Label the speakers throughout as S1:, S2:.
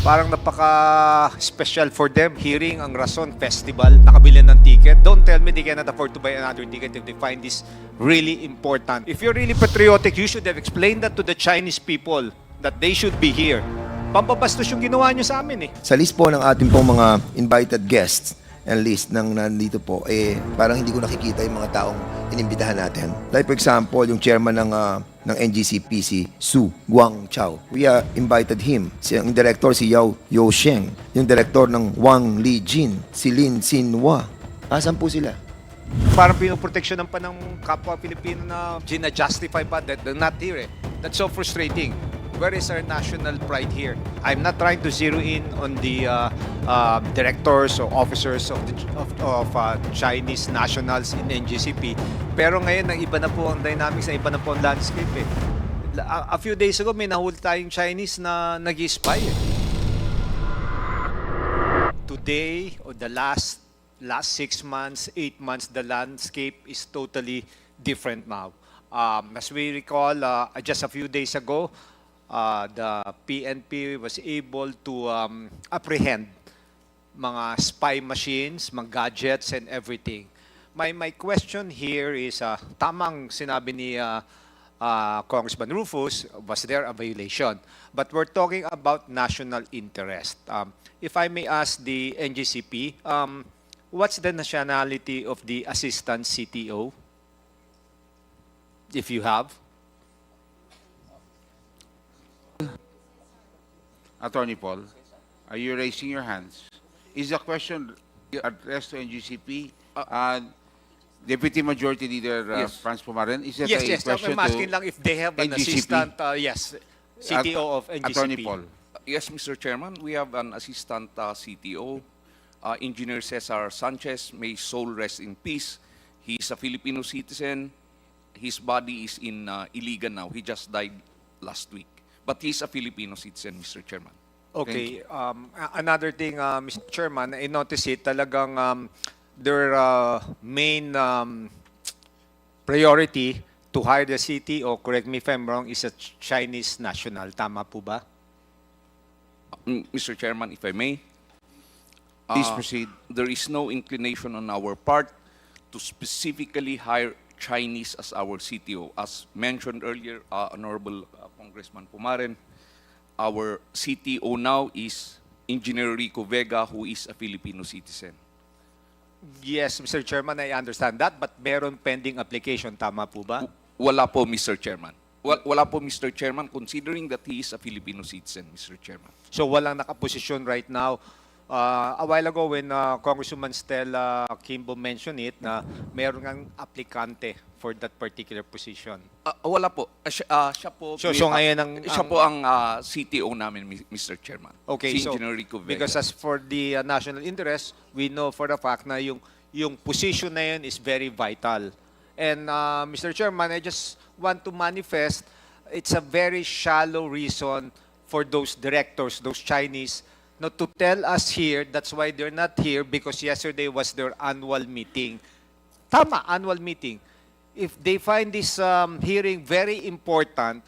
S1: Parang napaka-special for them hearing ang rason festival, nakabili ng ticket. Don't tell me they cannot afford to buy another ticket if they find this really important. If you're really patriotic, you should have explained that to the Chinese people that they should be here. Pambabastos yung ginawa nyo sa amin eh.
S2: Sa list po ng ating pong mga invited guests and list ng nandito po, parang hindi ko nakikita yung mga taong inimbitahan natin. Like for example, yung chairman ng NGCP, si Su Guangchao. We invited him. Yung director, si Yao Sheng. Yung director ng Wang Lijin, si Lin Xinhua. Asan po sila?
S1: Parang pinoproteksyonan pa ng kapwa Pilipino na gina-justify pa that they're not here eh. That's so frustrating. Where is our national pride here? I'm not trying to zero in on the directors or officers of Chinese nationals in NGCP. Pero ngayon, iba na po ang dynamics, iba na po ang landscape eh. A few days ago, may nahuli tayong Chinese na nag-spy eh. Today, or the last 6 months, 8 months, the landscape is totally different now. As we recall, just a few days ago, the PNP was able to apprehend mga spy machines, mga gadgets, and everything. My question here is, tamang sinabi ni Congressman Rufus, was there a violation? But we're talking about national interest. If I may ask the NGCP, what's the nationality of the assistant CTO? If you have.
S3: Attorney Paul, are you raising your hands? Is the question addressed to NGCP? Deputy Majority Leader
S4: Yes.
S3: Franz Pumaren, is that
S1: Yes,
S3: a
S1: yes.
S3: question
S1: I'm asking
S3: to
S1: lang if they have an
S3: NGCP?
S1: assistant, yes, CTO of NGCP.
S3: Attorney Paul?
S4: Yes, Mr. Chairman, we have an assistant CTO, Engineer Cesar Sanchez. May his soul rest in peace. He is a Filipino citizen. His body is in Iligan now. He just died last week. But he's a Filipino citizen, Mr. Chairman.
S1: Okay. Another thing, Mr. Chairman, I noticed it, talagang their main priority to hire the CTO, correct me if I'm wrong, is a Chinese national. Tama po ba?
S4: Mr. Chairman, if I may.
S3: Please proceed.
S4: There is no inclination on our part to specifically hire Chinese as our CTO. As mentioned earlier, Honorable Congressman Pumaren, our CTO now is Engineer Rico Vega, who is a Filipino citizen.
S1: Yes, Mr. Chairman, I understand that, but meron pending application. Tama po ba?
S4: Wala po, Mr. Chairman. Wala po, Mr. Chairman, considering that he is a Filipino citizen, Mr. Chairman.
S1: So walang nakaposisyon right now. A while ago when Congresswoman Stella Kimbo mentioned it, na meron ng aplikante for that particular position.
S4: Wala po. Siya po.
S1: So ngayon
S4: siya po ang CTO namin, Mr. Chairman.
S1: Okay,
S4: si
S1: so
S4: Engineer Rico Vega.
S1: because as for the national interest, we know for the fact na yung position na yun is very vital. And Mr. Chairman, I just want to manifest, it's a very shallow reason for those directors, those Chinese, not to tell us here, that's why they're not here, because yesterday was their annual meeting. Tama, annual meeting. If they find this hearing very important,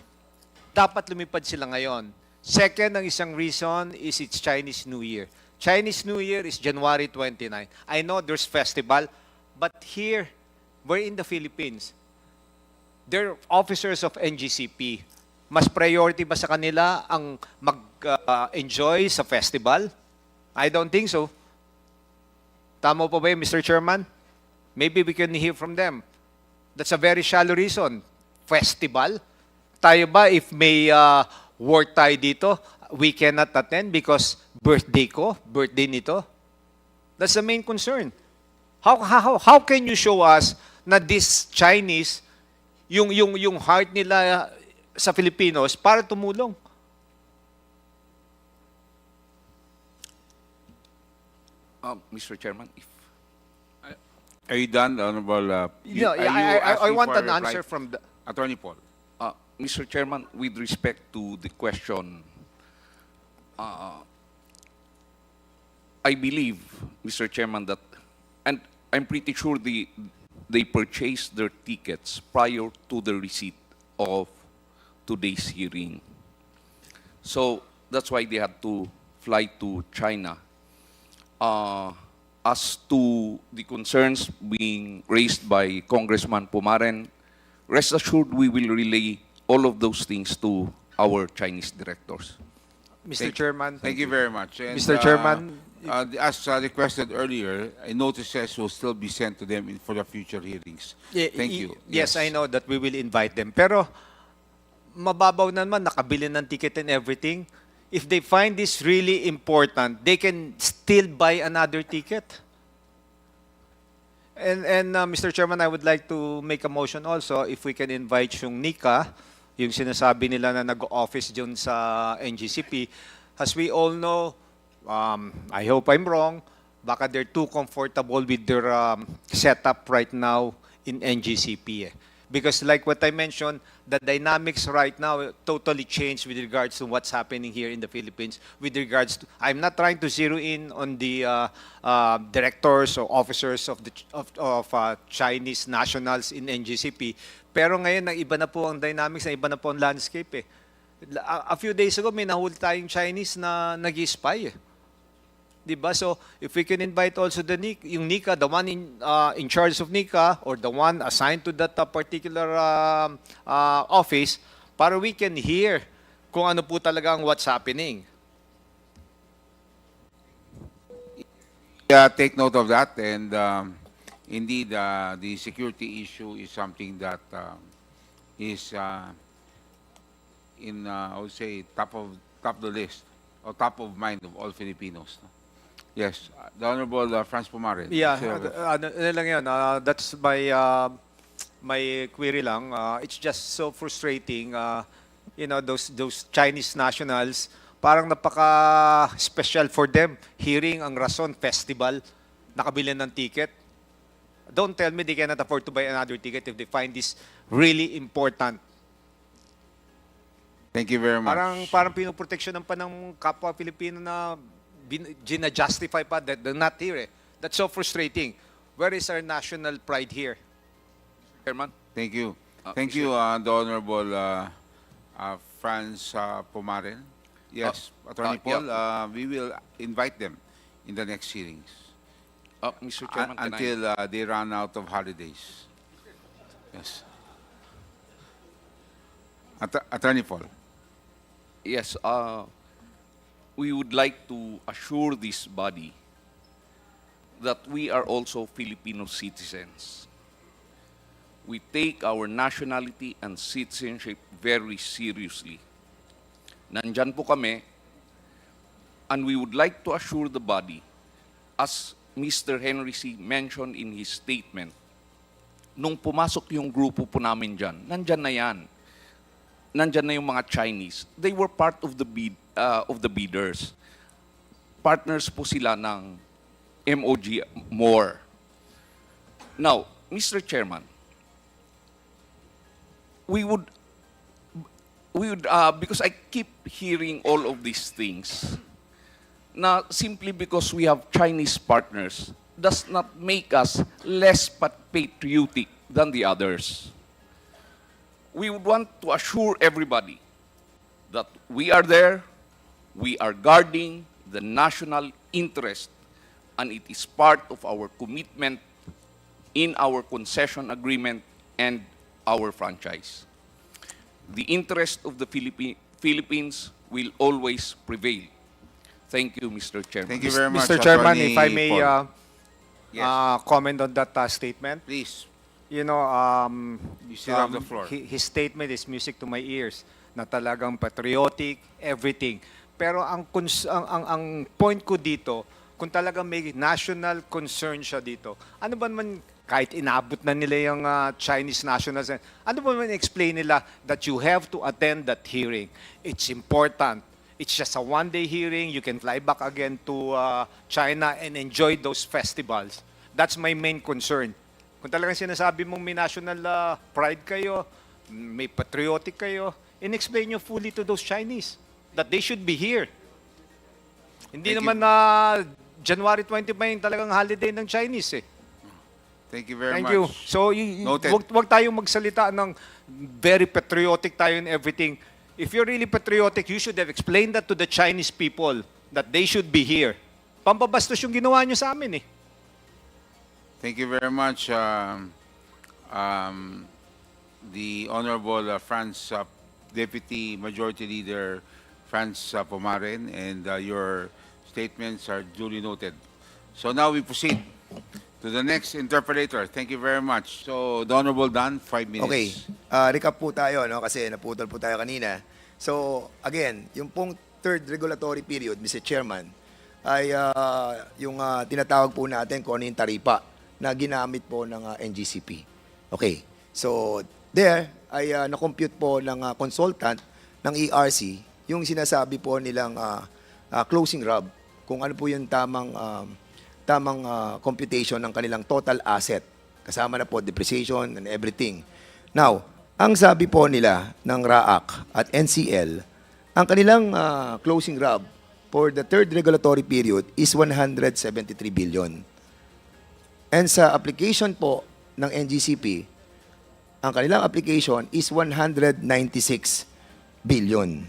S1: dapat lumipad sila ngayon. Second, ang isang reason is it's Chinese New Year. Chinese New Year is January 29. I know there's festival, but here, we're in the Philippines. They're officers of NGCP. Mas priority ba sa kanila ang mag-enjoy sa festival? I don't think so. Tama po ba yun, Mr. Chairman? Maybe we can hear from them. That's a very shallow reason. Festival? Tayo ba, if may work tayo dito, we cannot attend because birthday ko, birthday nito? That's the main concern. How can you show us na this Chinese, yung heart nila sa Filipinos para tumulong?
S4: Mr. Chairman, if
S3: Are you done, Honorable?
S1: I want an answer from the...
S3: Attorney Paul.
S4: Mr. Chairman, with respect to the question, I believe, Mr. Chairman, that, and I'm pretty sure they purchased their tickets prior to the receipt of today's hearing. So that's why they had to fly to China. As to the concerns being raised by Congressman Pumaren, rest assured we will relay all of those things to our Chinese directors.
S1: Mr. Chairman.
S3: Thank you very much. And,
S1: Mr. Chairman.
S3: As requested earlier, notices will still be sent to them for the future hearings. Thank you.
S1: Yes, I know that we will invite them. Pero mababaw naman, nakabili ng ticket and everything. If they find this really important, they can still buy another ticket. And Mr. Chairman, I would like to make a motion also if we can invite yung Nika, yung sinasabi nila na nag-office dyan sa NGCP. As we all know, I hope I'm wrong, baka they're too comfortable with their setup right now in NGCP. Because like what I mentioned, the dynamics right now totally changed with regards to what's happening here in the Philippines. With regards to, I'm not trying to zero in on the directors or officers of Chinese nationals in NGCP. Pero ngayon, iba na po ang dynamics, iba na po ang landscape. A few days ago, may nahuli tayong Chinese na nag-spy. Diba? So, if we can invite also yung Nika, the one in charge of Nika, or the one assigned to that particular office, para we can hear kung ano po talaga ang what's happening.
S3: Take note of that, and indeed, the security issue is something that is in, I would say, top of the list, or top of mind of all Filipinos. Yes, the Honorable Franz Pumaren.
S1: Yeah,
S3: Sir,
S1: ano lang yun, that's my query lang. It's just so frustrating, you know, those Chinese nationals, parang napaka-special for them, hearing ang Rason Festival, nakabili ng ticket. Don't tell me they cannot afford to buy another ticket if they find this really important.
S3: Thank you very much.
S1: Parang pinoproteksyonan pa ng kapwa Pilipino na gina-justify pa that they're not here. That's so frustrating. Where is our national pride here?
S4: Chairman?
S3: Thank you. Thank
S4: Mr.
S3: you, the Honorable Franz Pumaren. Yes, Attorney Paul, we will invite them in the next hearings
S4: Mr. Chairman, can I-
S3: until they run out of holidays. Yes. Attorney Paul.
S4: Yes, we would like to assure this body that we are also Filipino citizens. We take our nationality and citizenship very seriously. Nandyan po kami, and we would like to assure the body, as Mr. Henry C. mentioned in his statement, nung pumasok yung grupo po namin dyan, nandyan na yan. Nandyan na yung mga Chinese. They were part of the bidders. Partners po sila ng MOG more. Now, Mr. Chairman, we would because I keep hearing all of these things, na simply because we have Chinese partners does not make us less patriotic than the others. We would want to assure everybody that we are there, we are guarding the national interest, and it is part of our commitment in our concession agreement and our franchise. The interest of the Philippines will always prevail. Thank you, Mr. Chairman.
S3: Thank you very much,
S1: Mr. Chairman,
S3: Attorney
S1: if I may
S3: Paul. Yes.
S1: comment on that statement.
S3: Please,
S1: You know,
S3: you still have the floor.
S1: His statement is music to my ears, na talagang patriotic, everything. Pero ang point ko dito, kung talagang may national concern siya dito, ano ba naman, kahit inabot na nila yung Chinese nationals, ano ba naman explain nila that you have to attend that hearing? It's important. It's just a one-day hearing. You can fly back again to China and enjoy those festivals. That's my main concern. Kung talagang sinasabi mong may national pride kayo, may patriotic kayo, in-explain nyo fully to those Chinese that they should be here. Hindi
S3: Thank
S1: naman na January 25 yung talagang holiday ng Chinese eh.
S3: Thank you very
S1: Thank
S3: much.
S1: you. So,
S3: Noted.
S1: wag tayong magsalita ng very patriotic tayo and everything. If you're really patriotic, you should have explained that to the Chinese people that they should be here. Pambabastos yung ginawa nyo sa amin eh.
S3: Thank you very much, the Honorable Franz, Deputy Majority Leader Franz Pumaren, and your statements are duly noted. So now we proceed to the next interpreter. Thank you very much. So, the Honorable Dan, 5 minutes.
S2: Okay, recap po tayo, no? Kasi naputol po tayo kanina. So, again, yung pong third regulatory period, Mr. Chairman, ay yung tinatawag po natin kung ano yung taripa na ginamit po ng NGCP. Okay, so there ay na-compute po ng consultant ng ERC yung sinasabi po nilang closing RAB, kung ano po yung tamang computation ng kanilang total asset. Kasama na po depreciation and everything. Now, ang sabi po nila ng RAAC at NCL, ang kanilang closing RAB for the third regulatory period is 173 billion. And sa application po ng NGCP, ang kanilang application is 196 billion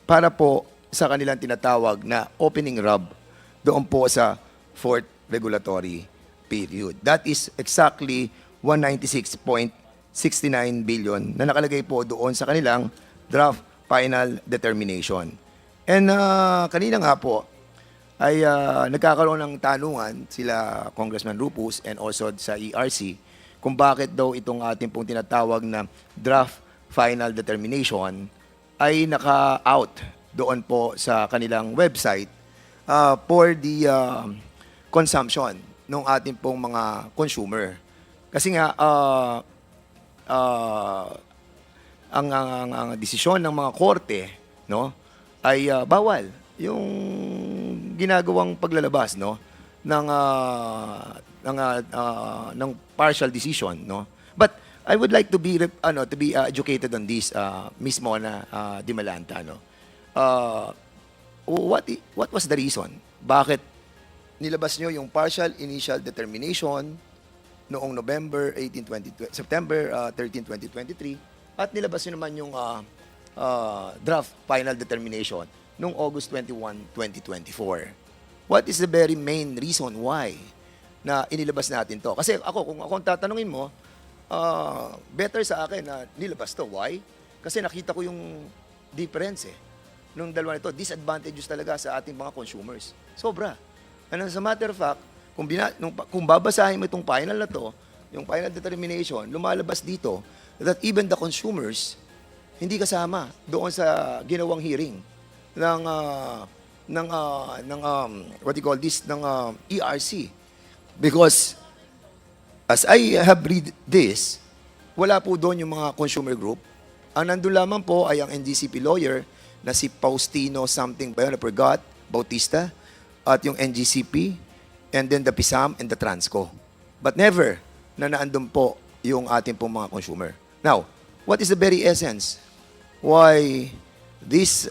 S2: para po sa kanilang tinatawag na opening RAB doon po sa fourth regulatory period. That is exactly 196.69 billion na nakalagay po doon sa kanilang draft final determination. And kanina nga po ay nagkakaroon ng tanungan sila Congressman Rupus and also sa ERC kung bakit daw itong ating pong tinatawag na draft final determination ay naka-out doon po sa kanilang website for the consumption ng ating pong mga consumer. Kasi nga ang desisyon ng mga korte, no, ay bawal yung ginagawang paglalabas, no, ng partial decision, no. But I would like to be educated on this mismo na Dimalanta, no. What was the reason? Bakit nilabas nyo yung partial initial determination noong September 13, 2023 at nilabas nyo naman yung draft final determination noong August 21, 2024. What is the very main reason why na inilabas natin to? Kasi kung akong tatanungin mo, better sa akin na nilabas to. Why? Kasi nakita ko yung difference nung dalawa nito. Disadvantages talaga sa ating mga consumers. Sobra. And as a matter of fact, kung babasahin mo itong final na to, yung final determination, lumalabas dito that even the consumers hindi kasama doon sa ginawang hearing ng what you call this, ng ERC. Because as I have read this, wala po doon yung mga consumer group. Ang nandun lamang po ay ang NGCP lawyer na si Faustino something ba yun, I forgot, Bautista, at yung NGCP, and then the PISAM and the Transco. But never na naandun po yung ating pong mga consumer. Now, what is the very essence why this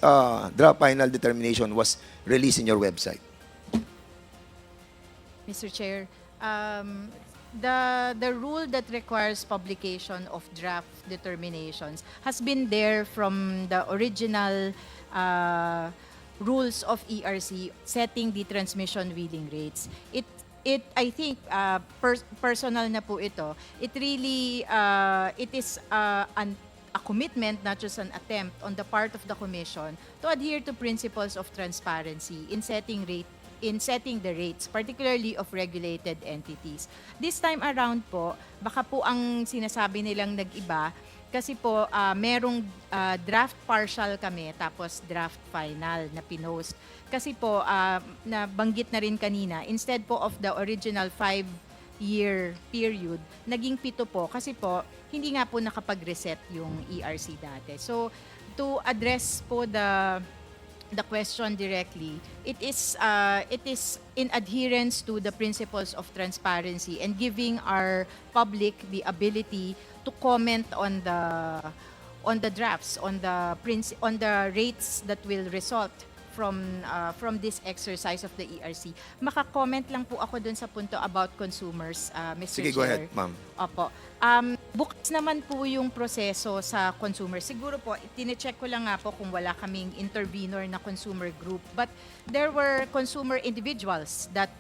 S2: draft final determination was released in your website?
S5: Mr. Chair, the rule that requires publication of draft determinations has been there from the original rules of ERC setting the transmission wheeling rates. I think personal na po ito. It really it is a commitment, not just an attempt on the part of the Commission to adhere to principles of transparency in setting the rates, particularly of regulated entities. This time around po, baka po ang sinasabi nilang nag-iba, kasi po merong draft partial kami, tapos draft final na pinost. Kasi po, nabanggit na rin kanina, instead po of the original 5-year period, naging 7 po. Kasi po, hindi nga po nakapag-reset yung ERC dati. So, to address po the question directly, it is in adherence to the principles of transparency and giving our public the ability to comment on the drafts, on the rates that will result from this exercise of the ERC. Maka-comment lang po ako dun sa punto about consumers, Mr.
S2: Sige,
S5: Chair.
S2: go ahead, ma'am.
S5: Opo. Bukas naman po yung proseso sa consumer. Siguro po, tinecheck ko lang nga po kung wala kaming intervenor na consumer group. But there were consumer individuals that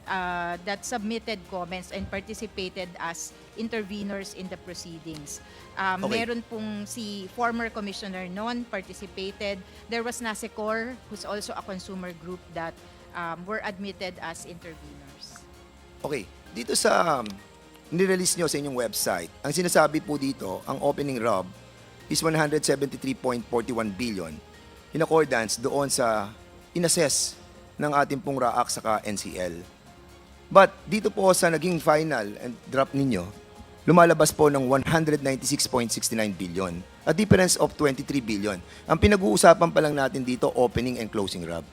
S5: submitted comments and participated as intervenors in the proceedings.
S2: Okay.
S5: Meron pong si former commissioner noon participated. There was Nasecor, who's also a consumer group that were admitted as intervenors.
S2: Okay, dito sa nirelease nyo sa inyong website, ang sinasabi po dito, ang opening ROB is 173.41 billion in accordance doon sa inassess ng ating pong RAAC saka NCL. But dito po sa naging final and draft ninyo, lumalabas po ng 196.69 billion, a difference of 23 billion. Ang pinag-uusapan pa lang natin dito, opening and closing ROB.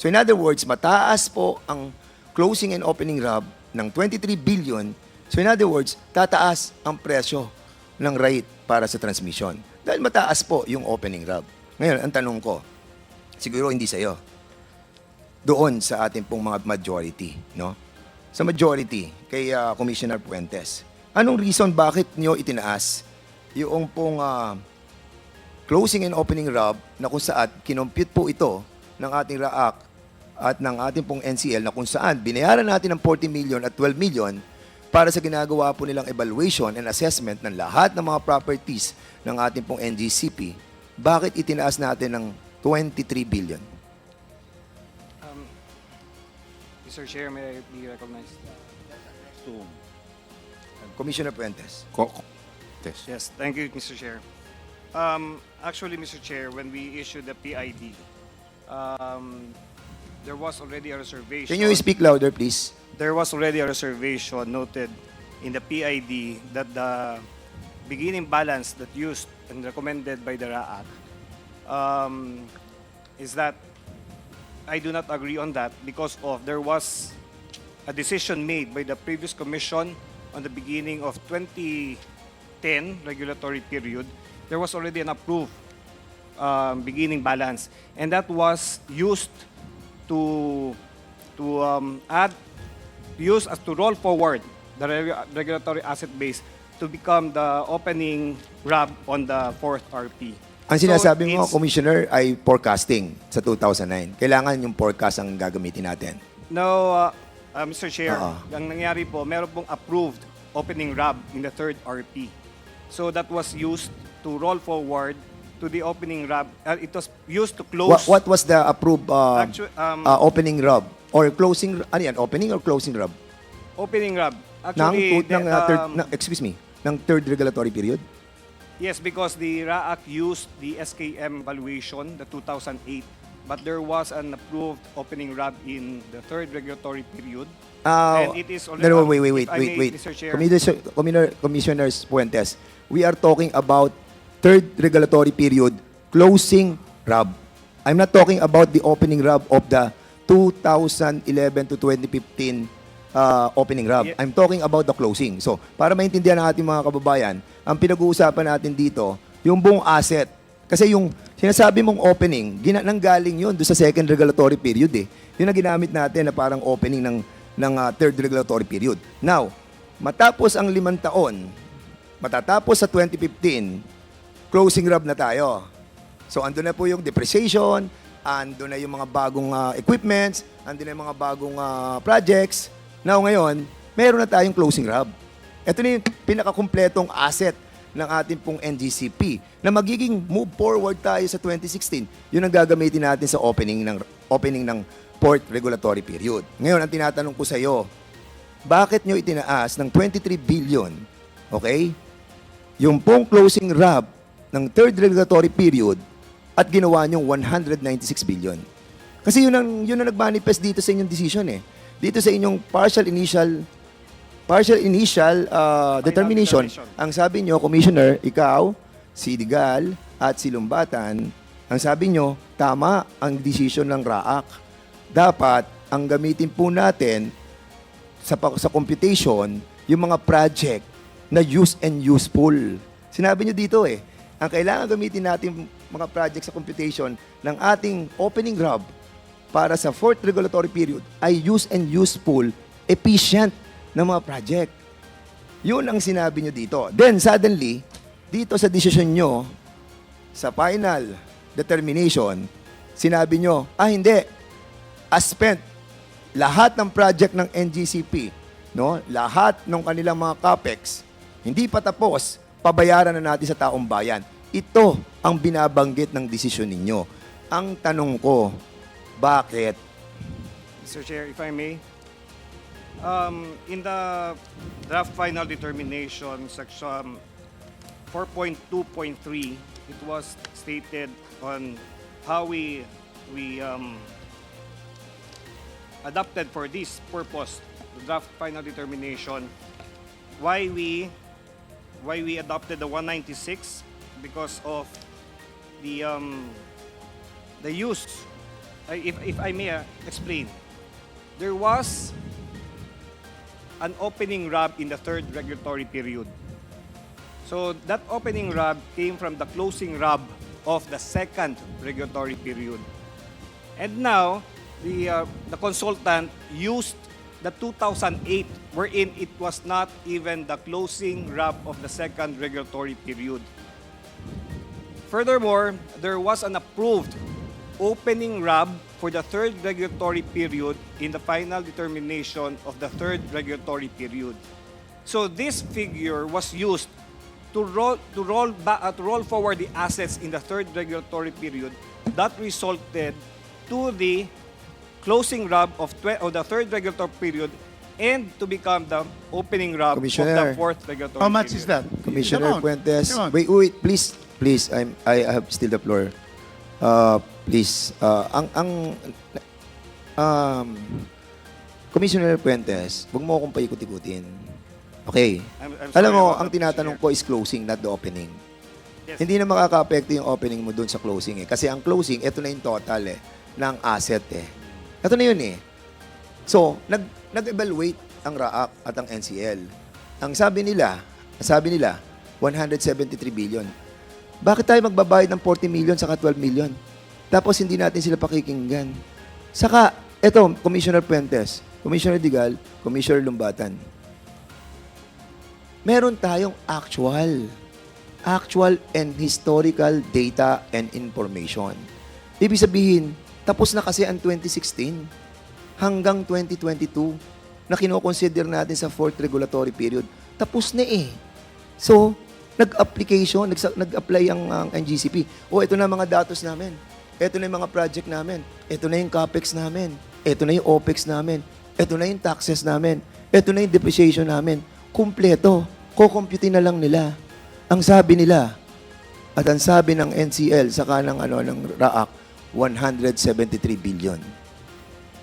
S2: So in other words, mataas po ang closing and opening ROB ng 23 billion. So in other words, tataas ang presyo ng rate para sa transmission. Dahil mataas po yung opening ROB. Ngayon, ang tanong ko, siguro hindi sa'yo, doon sa ating pong mga majority, no? Sa majority, kay Commissioner Puentes, anong reason bakit nyo itinaas yung pong closing and opening ROB na kung saan kinompute po ito ng ating RAAC at ng ating pong NCL na kung saan binayaran natin ng 40 million at 12 million para sa ginagawa po nilang evaluation and assessment ng lahat ng mga properties ng ating pong NGCP, bakit itinaas natin ng 23 billion?
S6: Mr. Chair, may I be recognized?
S2: Commissioner Puentes.
S6: Yes, thank you, Mr. Chair. Actually, Mr. Chair, when we issued the PID, there was already a reservation.
S2: Can you speak louder, please?
S6: There was already a reservation noted in the PID that the beginning balance that used and recommended by the RAAC is that I do not agree on that because of there was a decision made by the previous commission on the beginning of 2010 regulatory period. There was already an approved beginning balance, and that was used to roll forward the regulatory asset base to become the opening RAB on the fourth RP.
S2: Ang sinasabi mo,
S6: it's-
S2: Commissioner, ay forecasting sa 2009. Kailangan yung forecast ang gagamitin natin.
S6: No, Mr. Chair,
S2: Oo.
S6: ang nangyari po, meron pong approved opening RAB in the third RP. So that was used to roll forward to the opening RAB. It was used to close.
S2: What was the approved opening ROB? Or closing, ano yan, opening or closing ROB?
S6: Opening RAB.
S2: Ng,
S6: Actually,
S2: excuse me, ng third regulatory period?
S6: yes, because the RAAC used the SKM valuation, the 2008, but there was an approved opening RAB in the third regulatory period. And it is already.
S2: No, wait,
S6: if I may,
S2: wait.
S6: Mr. Chair.
S2: Commissioners Puentes, we are talking about third regulatory period closing RAB. I'm not talking about the opening RAB of the 2011 to 2015 opening RAB.
S6: Yeah.
S2: I'm talking about the closing. So, para maintindihan ng ating mga kababayan, ang pinag-uusapan natin dito, yung buong asset. Kasi yung sinasabi mong opening, nanggaling yun doon sa second regulatory period eh. Yun ang ginamit natin na parang opening ng third regulatory period. Now, matapos ang 5 taon, matatapos sa 2015, closing RAB na tayo. So, andun na po yung depreciation, andun na yung mga bagong equipments, andun na yung mga bagong projects. Now, ngayon, meron na tayong closing RAB. Ito na yung pinakakumpletong asset ng ating pong NGCP na magiging move forward tayo sa 2016. Yun ang gagamitin natin sa opening ng fourth regulatory period. Ngayon, ang tinatanong ko sa iyo, bakit nyo itinaas ng 23 billion, okay, yung pong closing RAB ng third regulatory period at ginawa nyong 196 billion? Kasi yun ang nag-manifest dito sa inyong decision eh. Dito sa inyong partial initial determination, ang sabi nyo, Commissioner, ikaw, si Digal, at si Lumbatan, ang sabi nyo, tama ang decision ng RAAC. Dapat, ang gamitin po natin sa computation, yung mga project na use and useful. Sinabi nyo dito eh, ang kailangan gamitin natin mga project sa computation ng ating opening RAB para sa fourth regulatory period ay use and useful, efficient na mga project. Yun ang sinabi nyo dito. Then, suddenly, dito sa decision nyo, sa final determination, sinabi nyo, hindi, as spent, lahat ng project ng NGCP, no, lahat ng kanilang mga capex, hindi pa tapos, pabayaran na natin sa taong bayan. Ito ang binabanggit ng desisyon ninyo. Ang tanong ko, bakit?
S6: Mr. Chair, if I may, in the draft final determination, section 4.2.3, it was stated on how we adopted for this purpose, the draft final determination, why we adopted the 196 because of the use. If I may explain, there was an opening RAB in the third regulatory period. So that opening RAB came from the closing RAB of the second regulatory period. And now, the consultant used the 2008, wherein it was not even the closing RAB of the second regulatory period. Furthermore, there was an approved opening RAB for the third regulatory period in the final determination of the third regulatory period. So this figure was used to roll forward the assets in the third regulatory period that resulted to the closing RAB of the third regulatory period and to become the opening RAB of the
S2: Commissioner.
S6: fourth regulatory
S7: How much
S6: period.
S7: is that?
S2: Commissioner
S7: Come on.
S2: Puentes,
S7: Come on.
S2: wait, please, I have still the floor. Please, Commissioner Puentes, huwag mo akong paikot-ikutin. Okay.
S6: I'm sorry
S2: Alam mo,
S6: about
S2: ang
S6: that, Mr.
S2: tinatanong
S6: Chair.
S2: ko is closing, not the opening.
S6: Yes.
S2: Hindi na makaka-apekto yung opening mo doon sa closing eh. Kasi ang closing, ito na yung total eh, ng asset eh. Ito na yun eh. So, nag-evaluate ang RAAC at ang NCL. Ang sabi nila, 173 billion. Bakit tayo magbabayad ng 40 million saka 12 million? Tapos hindi natin sila pakikinggan. Saka, eto, Commissioner Puentes, Commissioner Digal, Commissioner Lumbatan. Meron tayong actual and historical data and information. Ibig sabihin, tapos na kasi ang 2016 hanggang 2022 na kinoconsider natin sa fourth regulatory period. Tapos na eh. So, nag-apply ang NGCP. Ito na mga datos namin. Ito na yung mga project namin. Ito na yung capex namin. Ito na yung OPEX namin. Ito na yung taxes namin. Ito na yung depreciation namin. Kumpleto. Kukomputin na lang nila. Ang sabi nila, at ang sabi ng NCL, saka ng RAAC, 173 billion.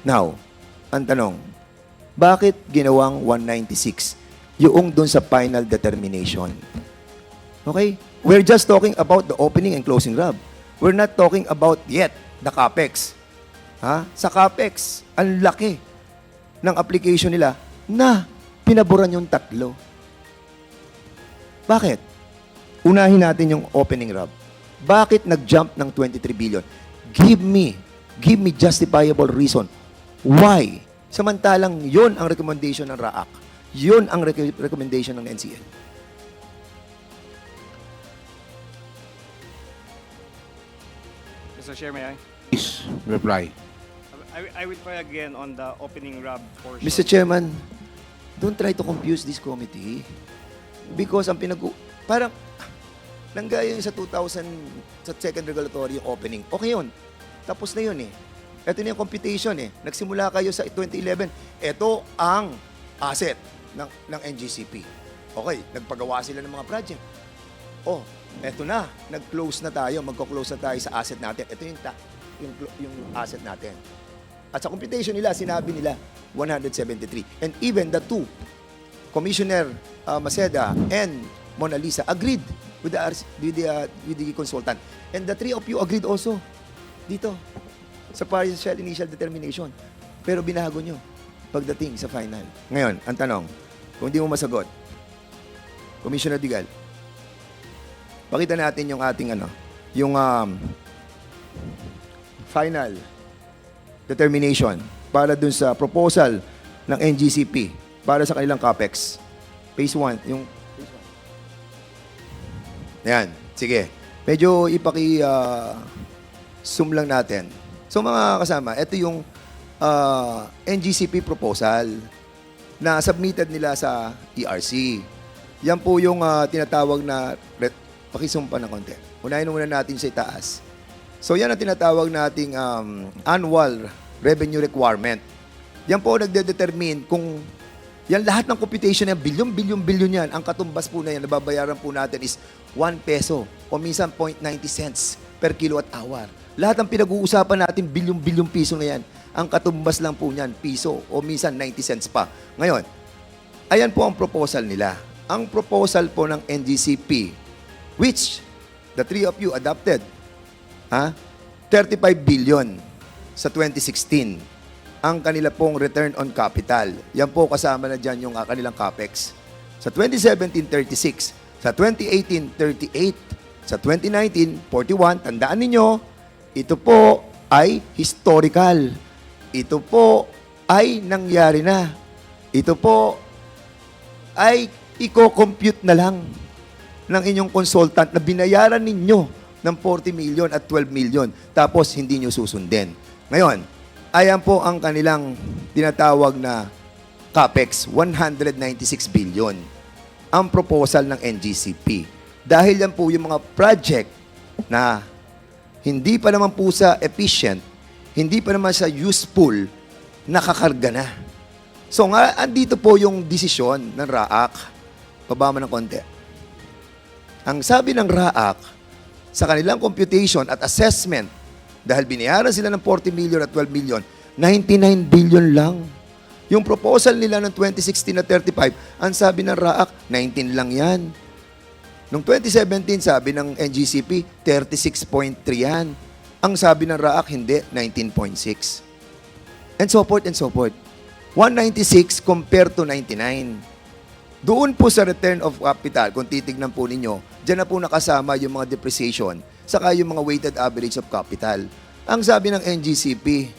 S2: Now, ang tanong, bakit ginawang 196? Yung dun sa final determination. Okay? We're just talking about the opening and closing RAB. We're not talking about yet the CAPEX. Sa CAPEX, ang laki ng application nila na pinaboran yung tatlo. Bakit? Unahin natin yung opening RAB. Bakit nag-jump ng 23 billion? Give me justifiable reason. Why? Samantalang yon ang recommendation ng RAAC. Yun ang recommendation ng NCL.
S6: Mr. Chair, may I?
S3: Please reply.
S6: I will try again on the opening RAB portion.
S2: Mr. Chairman, don't try to confuse this committee. Because ang parang, nanggaya yung sa 2000, sa second regulatory yung opening. Okay yun. Tapos na yun eh. Ito na yung computation eh. Nagsimula kayo sa 2011. Ito ang asset ng NGCP. Okay, nagpagawa sila ng mga project. Eto na. Nag-close na tayo. Magko-close na tayo sa asset natin. Ito yung asset natin. At sa computation nila, sinabi nila 173. And even the two, Commissioner Maceda and Mona Lisa, agreed with the consultant. And the three of you agreed also dito sa partial initial determination. Pero binago nyo pagdating sa final. Ngayon, ang tanong, kung di mo masagot, Commissioner Digal, pakita natin yung ating yung final determination para dun sa proposal ng NGCP para sa kanilang CAPEX. Phase 1, yung... Ayan, sige. Medyo zoom lang natin. So mga kasama, ito yung NGCP proposal na submitted nila sa ERC. Yan po yung tinatawag na... Pakisum pa ng konti. Unahin muna natin sa itaas. So yan ang tinatawag nating annual revenue requirement. Yan po nagde-determine kung yan lahat ng computation yan, bilyon yan, ang katumbas po na yan, nababayaran po natin is 1 peso o minsan 0.90 cents per kilowatt hour. Lahat ng pinag-uusapan natin, bilyon piso na yan. Ang katumbas lang po niyan, piso o minsan 90 cents pa. Ngayon, ayan po ang proposal nila. Ang proposal po ng NGCP, which the three of you adopted, 35 billion sa 2016 ang kanila pong return on capital. Yan po kasama na dyan yung kanilang CAPEX. Sa 2017, 36. Sa 2018, 38. Sa 2019, 41. Tandaan ninyo, ito po ay historical. Ito po ay nangyari na. Ito po ay i-compute na lang ng inyong consultant na binayaran ninyo ng 40 million at 12 million tapos hindi nyo susundin. Ngayon, ayan po ang kanilang tinatawag na CAPEX, 196 billion. Ang proposal ng NGCP. Dahil yan po yung mga project na hindi pa naman po sa efficient, hindi pa naman sa useful, nakakarga na. So nga, andito po yung desisyon ng RAAC. Baba mo ng konti. Ang sabi ng RAAC, sa kanilang computation at assessment, dahil binayaran sila ng 40 million at 12 million, 99 billion lang. Yung proposal nila ng 2016 na 35, ang sabi ng RAAC, 19 lang yan. Noong 2017, sabi ng NGCP, 36.3 yan. Ang sabi ng RAAC, hindi, 19.6. And so forth and so forth. 196 compared to 99. Doon po sa return of capital, kung titignan po ninyo, dyan na po nakasama yung mga depreciation, saka yung mga weighted average of capital. Ang sabi ng NGCP,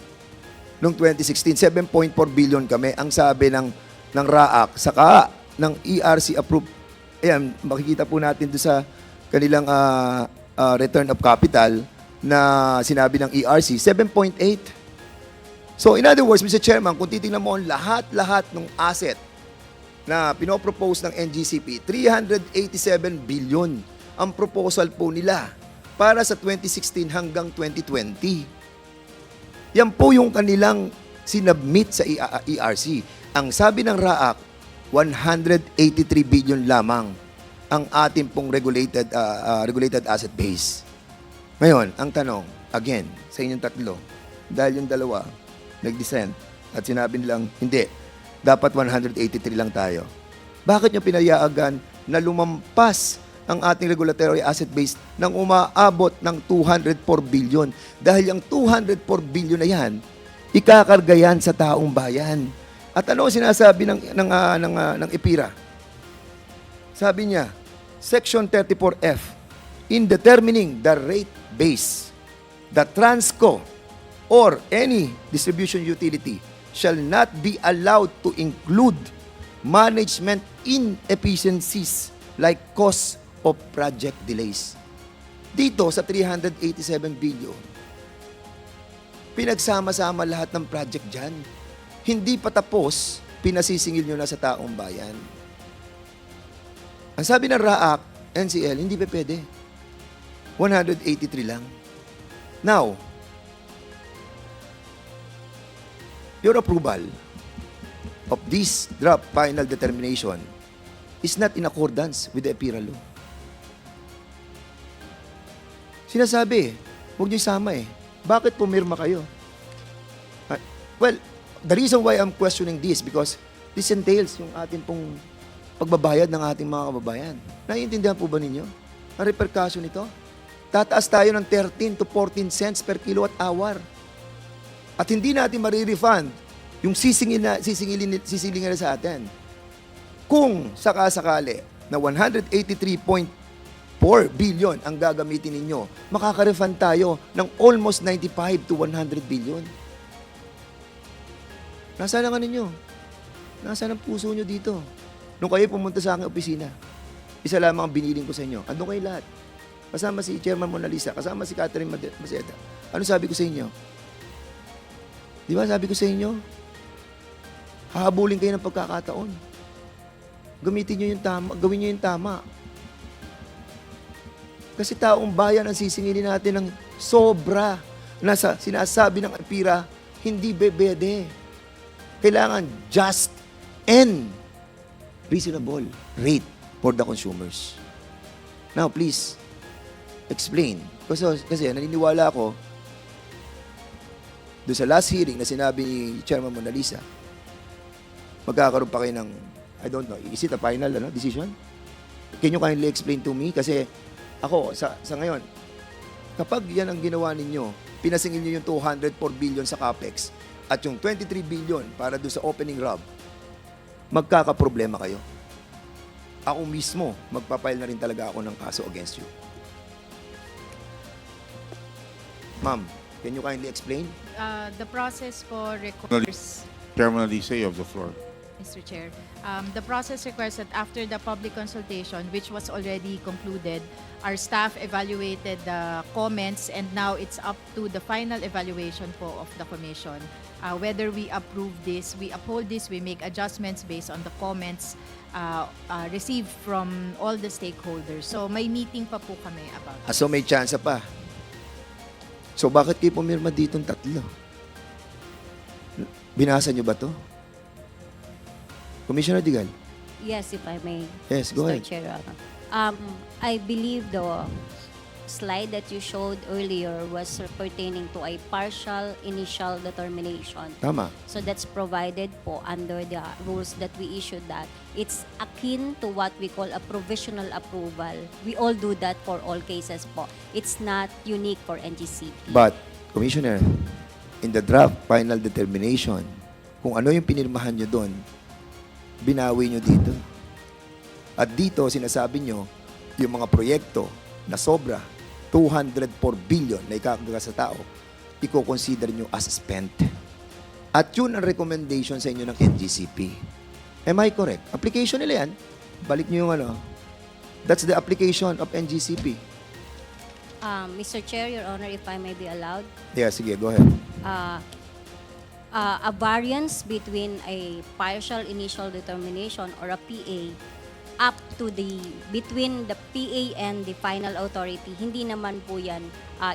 S2: noong 2016, 7.4 billion kami. Ang sabi ng RAAC, saka ng ERC approved. Ayan, makikita po natin doon sa kanilang return of capital na sinabi ng ERC, 7.8. So in other words, Mr. Chairman, kung titingnan mo ang lahat ng asset na pinopropose ng NGCP, 387 billion ang proposal po nila para sa 2016 hanggang 2020. Yan po yung kanilang sinubmit sa ERC. Ang sabi ng RAAC, 183 billion lamang ang ating pong regulated asset base. Ngayon, ang tanong, again, sa inyong tatlo, dahil yung dalawa nag-dissent at sinabi nilang, hindi, dapat 183 lang tayo. Bakit nyo pinayaagan na lumampas ang ating regulatory asset base nang umaabot ng 204 billion? Dahil ang 204 billion na yan, ikakarga yan sa taong bayan. At ano sinasabi ng EPIRA? Sabi niya, Section 34F, in determining the rate base, the Transco or any distribution utility shall not be allowed to include management inefficiencies like cost of project delays. Dito sa 387 billion, pinagsama-sama lahat ng project dyan. Hindi pa tapos, pinasisingil nyo na sa taong bayan. Ang sabi ng RAAC, NCL, hindi pa pwede. 183 lang. Now, your approval of this draft final determination is not in accordance with the EPIRA law. Sinasabi, huwag niyo isama eh. Bakit pumirma kayo? Well, the reason why I'm questioning this because this entails yung ating pong pagbabayad ng ating mga kababayan. Naiintindihan po ba ninyo ang repercussion nito? Tataas tayo ng 13 to 14 cents per kilowatt hour. At hindi natin marirefund yung sisingilin na sa atin. Kung sakasakali na 183.4 billion ang gagamitin ninyo, makaka-refund tayo ng almost 95 to 100 billion. Nasaan ang ano nyo? Nasaan ang puso nyo dito? Nung kayo pumunta sa aking opisina, isa lamang ang biniling ko sa inyo. Andun kayo lahat. Kasama si Chairman Mona Lisa, kasama si Catherine Maceda. Ano sabi ko sa inyo? Di ba sabi ko sa inyo? Hahabulin kayo ng pagkakataon. Gamitin nyo yung tama, gawin nyo yung tama. Kasi taong bayan ang sisingilin natin ng sobra na sinasabi ng APIRA, hindi bebede. Kailangan just and reasonable rate for the consumers. Now, please, explain. Kasi naniniwala ako, doon sa last hearing na sinabi ni Chairman Mona Lisa, magkakaroon pa kayo ng, I don't know, is it a final decision? Can you kindly explain to me? Kasi ako, sa ngayon, kapag yan ang ginawa ninyo, pinasingil nyo yung 204 billion sa CAPEX at yung 23 billion para doon sa opening rob, magkakaproblema kayo. Ako mismo, magpapile na rin talaga ako ng kaso against you. Ma'am, can you kindly explain?
S5: The process po requires,
S3: Chairman Lisa, you have the floor.
S5: Mr. Chair, the process requires that after the public consultation, which was already concluded, our staff evaluated the comments and now it's up to the final evaluation po of the commission. Whether we approve this, we uphold this, we make adjustments based on the comments received from all the stakeholders. So may meeting pa po kami about
S2: So may chance pa. So bakit kayo pumirma ditong tatlo? Binasa nyo ba to? Commissioner Digal?
S7: Yes, if I may.
S2: Yes, go
S7: Mr.
S2: ahead.
S7: Chair, I believe the slide that you showed earlier was pertaining to a partial initial determination.
S2: Tama.
S7: So that's provided po under the rules that we issued that. It's akin to what we call a provisional approval. We all do that for all cases po. It's not unique for NGCP.
S2: But, Commissioner, in the draft final determination, kung ano yung pinirmahan nyo doon, binawi nyo dito. At dito, sinasabi nyo, yung mga proyekto na sobra, 204 billion na ikakagawa sa tao, i-consider nyo as spent. At yun ang recommendation sa inyo ng NGCP. Am I correct? Application nila yan. Balik nyo yung That's the application of NGCP.
S7: Mr. Chair, Your Honor, if I may be allowed,
S2: Yeah, sige, go ahead.
S7: A variance between a partial initial determination or a PA up to between the PA and the final authority, hindi naman po yan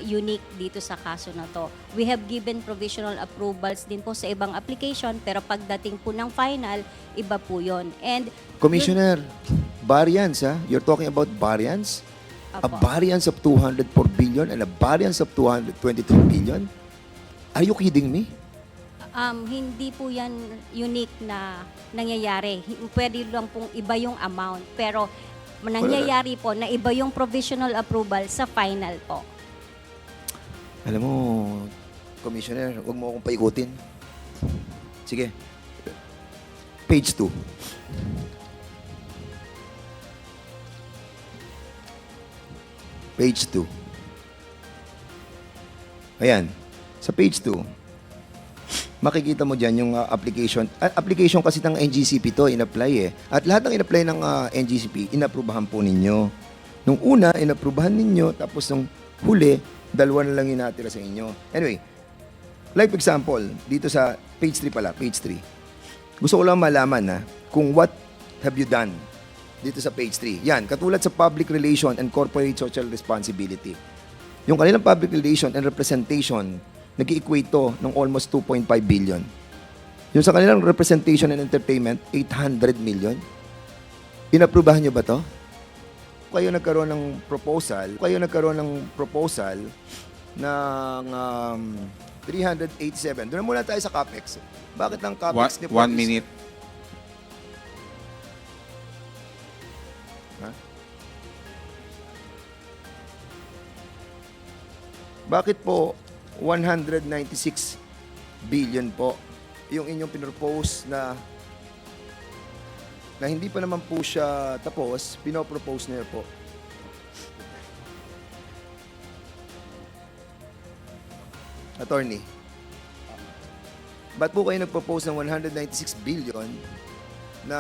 S7: unique dito sa kaso na to. We have given provisional approvals din po sa ibang application, pero pagdating po ng final, iba po yon. And
S2: Commissioner, variance, ha? You're talking about variance? A
S7: Apo.
S2: variance of 204 billion and a variance of 223 billion? Are you kidding me?
S7: Hindi po yan unique na nangyayari. Pwede lang pong iba yung amount, pero nangyayari po na iba yung provisional approval sa final po.
S2: Alam mo, Commissioner, huwag mo akong paikutin. Sige. Page 2. Page 2. Ayan. Sa page 2, makikita mo dyan yung application. Application kasi ng NGCP to, in-apply eh. At lahat ng in-apply ng NGCP, inaprubahan po ninyo. Nung una, inaprubahan ninyo, tapos nung huli, dalawa na lang yung natira sa inyo. Anyway, like for example, dito sa page 3 pala, page 3. Gusto ko lang malaman na kung what have you done dito sa page 3. Yan, katulad sa public relation and corporate social responsibility. Yung kanilang public relation and representation, nag-equate to ng almost 2.5 billion. Yung sa kanilang representation and entertainment, 800 million. Inaprubahan nyo ba to? Kayo nagkaroon ng proposal ng 387. Doon na muna tayo sa CAPEX. Bakit ang CAPEX ni
S3: 1 minute.
S2: Bakit po 196 billion po yung inyong pinropose na hindi pa naman po siya tapos, pinopropose niyo po. Attorney, ba't po kayo nagpropose ng 196 billion na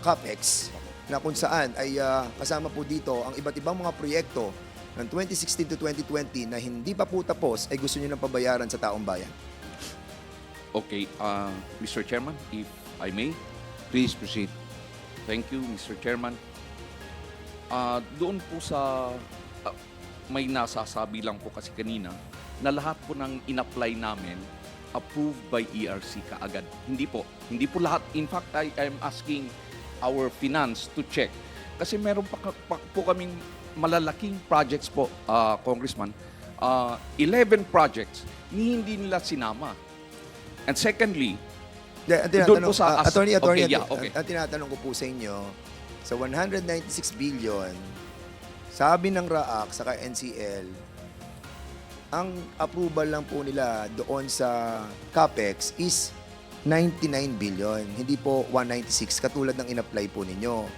S2: CAPEX na kung saan ay kasama po dito ang iba't ibang mga proyekto ng 2016 to 2020 na hindi pa po tapos ay gusto niyo nang pabayaran sa taong bayan?
S4: Okay, Mr. Chairman, if I may.
S3: Please proceed.
S4: Thank you, Mr. Chairman. Doon po sa may nasasabi lang po kasi kanina na lahat po ng in-apply namin approved by ERC kaagad. Hindi po. Hindi po lahat. In fact, I am asking our finance to check. Kasi meron pa po kaming malalaking projects po, Congressman. 11 projects ni hindi nila sinama. And secondly, doon po sa
S2: attorney,
S4: okay, yeah, okay.
S2: ang tinatanong ko po sa inyo, sa 196 billion, sabi ng RAAC saka NCL, ang approval lang po nila doon sa CAPEX is 99 billion, hindi po 196 katulad ng in-apply po ninyo.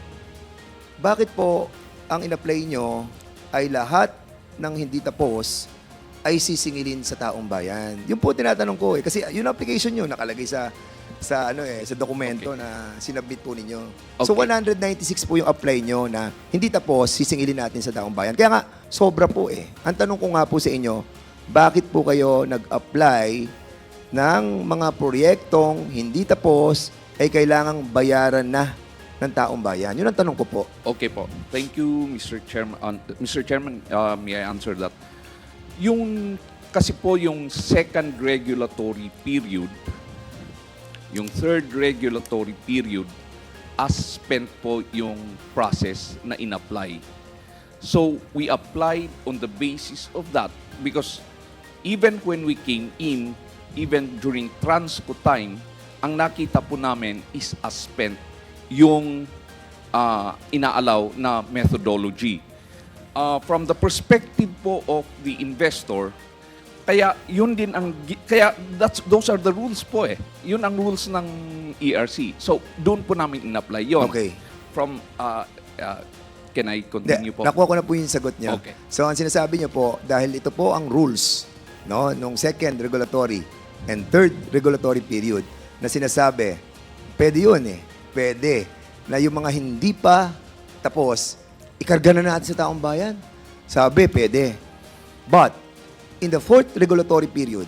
S2: Bakit po ang in-apply nyo ay lahat ng hindi tapos ay sisingilin sa taong bayan? Yun po tinatanong ko eh. Kasi yung application nyo nakalagay sa dokumento na sinubmit po ninyo.
S4: Okay.
S2: So 196 po yung apply nyo na hindi tapos, sisingilin natin sa taong bayan. Kaya nga, sobra po eh. Ang tanong ko nga po sa inyo, bakit po kayo nag-apply ng mga proyektong hindi tapos ay kailangang bayaran na ng taong bayan? Yun ang tanong ko po.
S4: Okay po. Thank you, Mr. Chairman. Mr. Chairman, may I answer that? Yung, kasi po yung second regulatory period, yung third regulatory period, as spent po yung process na in-apply. So, we applied on the basis of that because even when we came in, even during transco time, ang nakita po namin is as spent yung inaalaw na methodology. From the perspective po of the investor, kaya yun din ang those are the rules po eh. Yun ang rules ng ERC. So doon po namin in-apply yun.
S2: Okay.
S4: From can I continue po?
S2: Nakuha ko na po yung sagot niya.
S4: Okay.
S2: So ang sinasabi niyo po, dahil ito po ang rules no nung second regulatory and third regulatory period na sinasabi, pwede yun eh. Pwede na yung mga hindi pa tapos, ikarga na natin sa taong bayan. Sabi, pwede. But in the fourth regulatory period,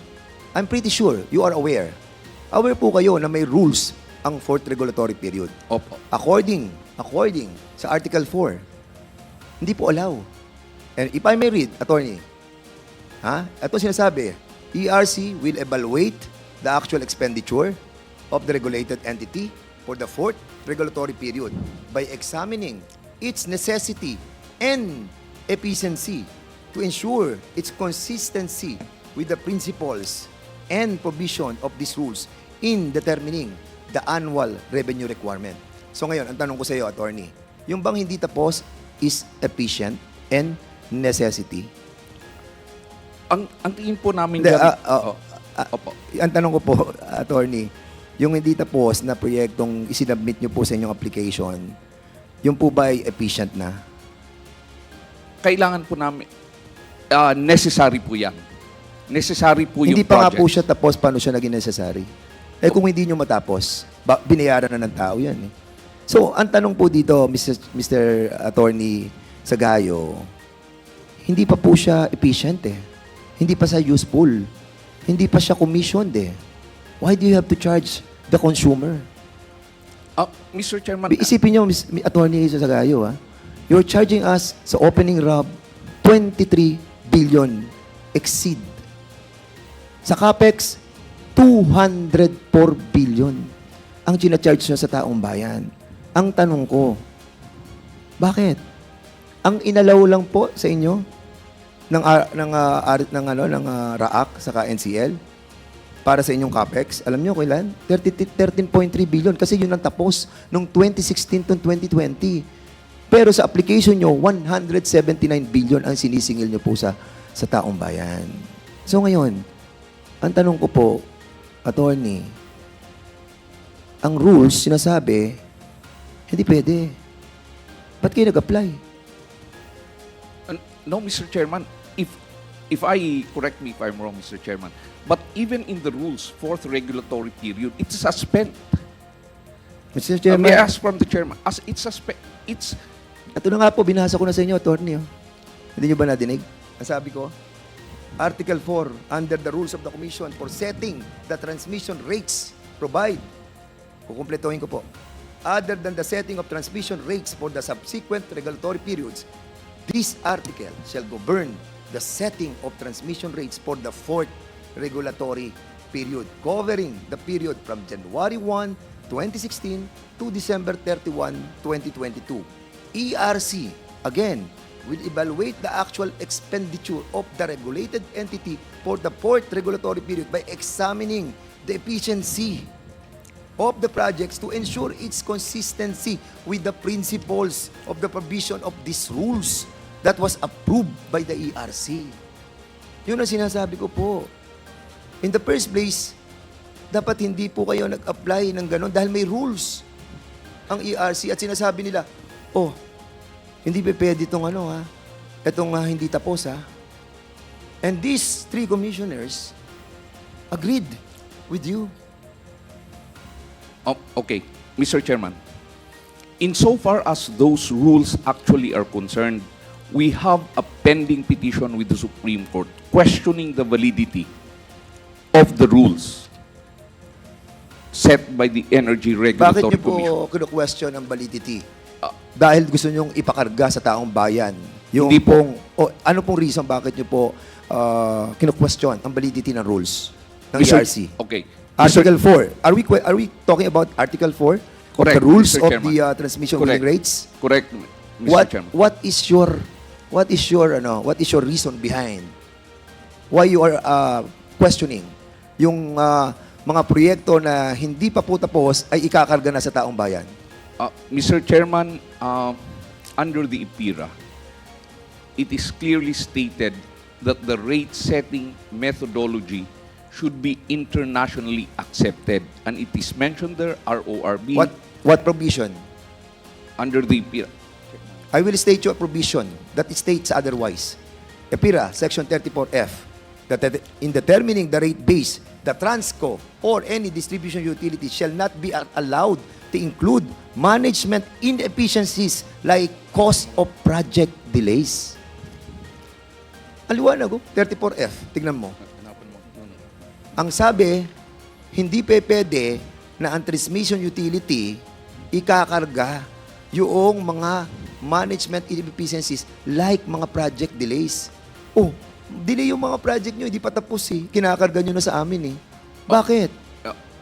S2: I'm pretty sure you are aware. Aware po kayo na may rules ang fourth regulatory period.
S4: Opo.
S2: According sa Article 4, hindi po allow. And if I may read, attorney, ito sinasabi, ERC will evaluate the actual expenditure of the regulated entity for the fourth regulatory period by examining its necessity and efficiency to ensure its consistency with the principles and provision of these rules in determining the annual revenue requirement. So ngayon, ang tanong ko sa iyo, attorney, yung bang hindi tapos is efficient and necessity?
S4: Ang tingin po namin
S2: Hindi,
S4: dyan, opo.
S2: Ang tanong ko po, attorney, yung hindi tapos na proyektong isinabmit nyo po sa inyong application, yung po ba ay efficient na?
S4: Kailangan po namin, necessary po yan. Necessary po yung
S2: Hindi pa nga
S4: project.
S2: po siya tapos, paano siya naging necessary? Eh kung hindi nyo matapos, binayaran na ng tao yan eh. So, ang tanong po dito, Mr. Attorney Sagayo, hindi pa po siya efficient eh. Hindi pa siya useful. Hindi pa siya commissioned eh. Why do you have to charge the consumer?
S4: Mr. Chairman,
S2: Isipin nyo, Attorney Sagayo, you're charging us sa opening RAB 23 billion exceed. Sa CAPEX, 204 billion ang ginacharge nyo sa taong bayan. Ang tanong ko, bakit? Ang inalaw lang po sa inyo ng RAAC saka NCL para sa inyong CAPEX, alam nyo kailan? 13.3 billion kasi yun ang tapos nung 2016 to 2020. Pero sa application nyo, 179 billion ang sinisingil nyo po sa taong bayan. So ngayon, ang tanong ko po, attorney, ang rules sinasabi, hindi pwede. Ba't kayo nag-apply?
S4: no, Mr. Chairman, if I, correct me if I'm wrong, Mr. Chairman, but even in the rules, fourth regulatory period, it's suspend.
S2: Mr.
S4: May I
S2: Chairman,
S4: ask from the chairman, as it's
S2: ito na nga po, binasa ko na sa inyo, attorney. Hindi nyo ba nadinig? Ang sabi ko, Article 4, under the rules of the Commission for setting the transmission rates, provide, kukumpletohin ko po, other than the setting of transmission rates for the subsequent regulatory periods, this article shall govern the setting of transmission rates for the fourth regulatory period, covering the period from January 1, 2016 to December 31, 2022. ERC, again, will evaluate the actual expenditure of the regulated entity for the fourth regulatory period by examining the efficiency of the projects to ensure its consistency with the principles of the provision of these rules that was approved by the ERC. Yun ang sinasabi ko po. In the first place, dapat hindi po kayo nag-apply ng gano'n dahil may rules ang ERC at sinasabi nila, oh, hindi pa pwede itong itong hindi tapos And these three commissioners agreed with you.
S4: Okay, Mr. Chairman. Insofar as those rules actually are concerned, we have a pending petition with the Supreme Court questioning the validity of the rules set by the Energy
S2: Bakit
S4: Regulatory
S2: niyo
S4: Commission.
S2: po kino-question ang validity? Dahil gusto niyong ipakarga sa taong bayan. Yung
S4: Hindi po.
S2: ano pong reason bakit niyo po kino-question ang validity ng rules ng
S4: Mr.
S2: ERC?
S4: Okay.
S2: Article 4. Are we talking about Article 4?
S4: Correct,
S2: The rules
S4: Mr.
S2: of
S4: Chairman.
S2: the transmission
S4: Correct.
S2: billing rates?
S4: Correct, Mr. Chairman.
S2: What is your reason behind why you are questioning yung mga proyekto na hindi pa po tapos ay ikakarga na sa taong bayan?
S4: Mr. Chairman, under the IPIRA, it is clearly stated that the rate-setting methodology should be internationally accepted. And it is mentioned there, RORB,
S2: What provision?
S4: under the IPIRA.
S2: I will state you a provision that states otherwise. EPIRA, Section 34F, that in determining the rate base, the Transco or any distribution utility shall not be allowed to include management inefficiencies like cost of project delays. Ang liwanag, 34F, tignan mo. Ang sabi, hindi pwede na ang transmission utility ikakarga yung mga management inefficiencies like mga project delays. Oh, delay yung mga project nyo, hindi pa tapos kinakarga nyo na sa amin Bakit?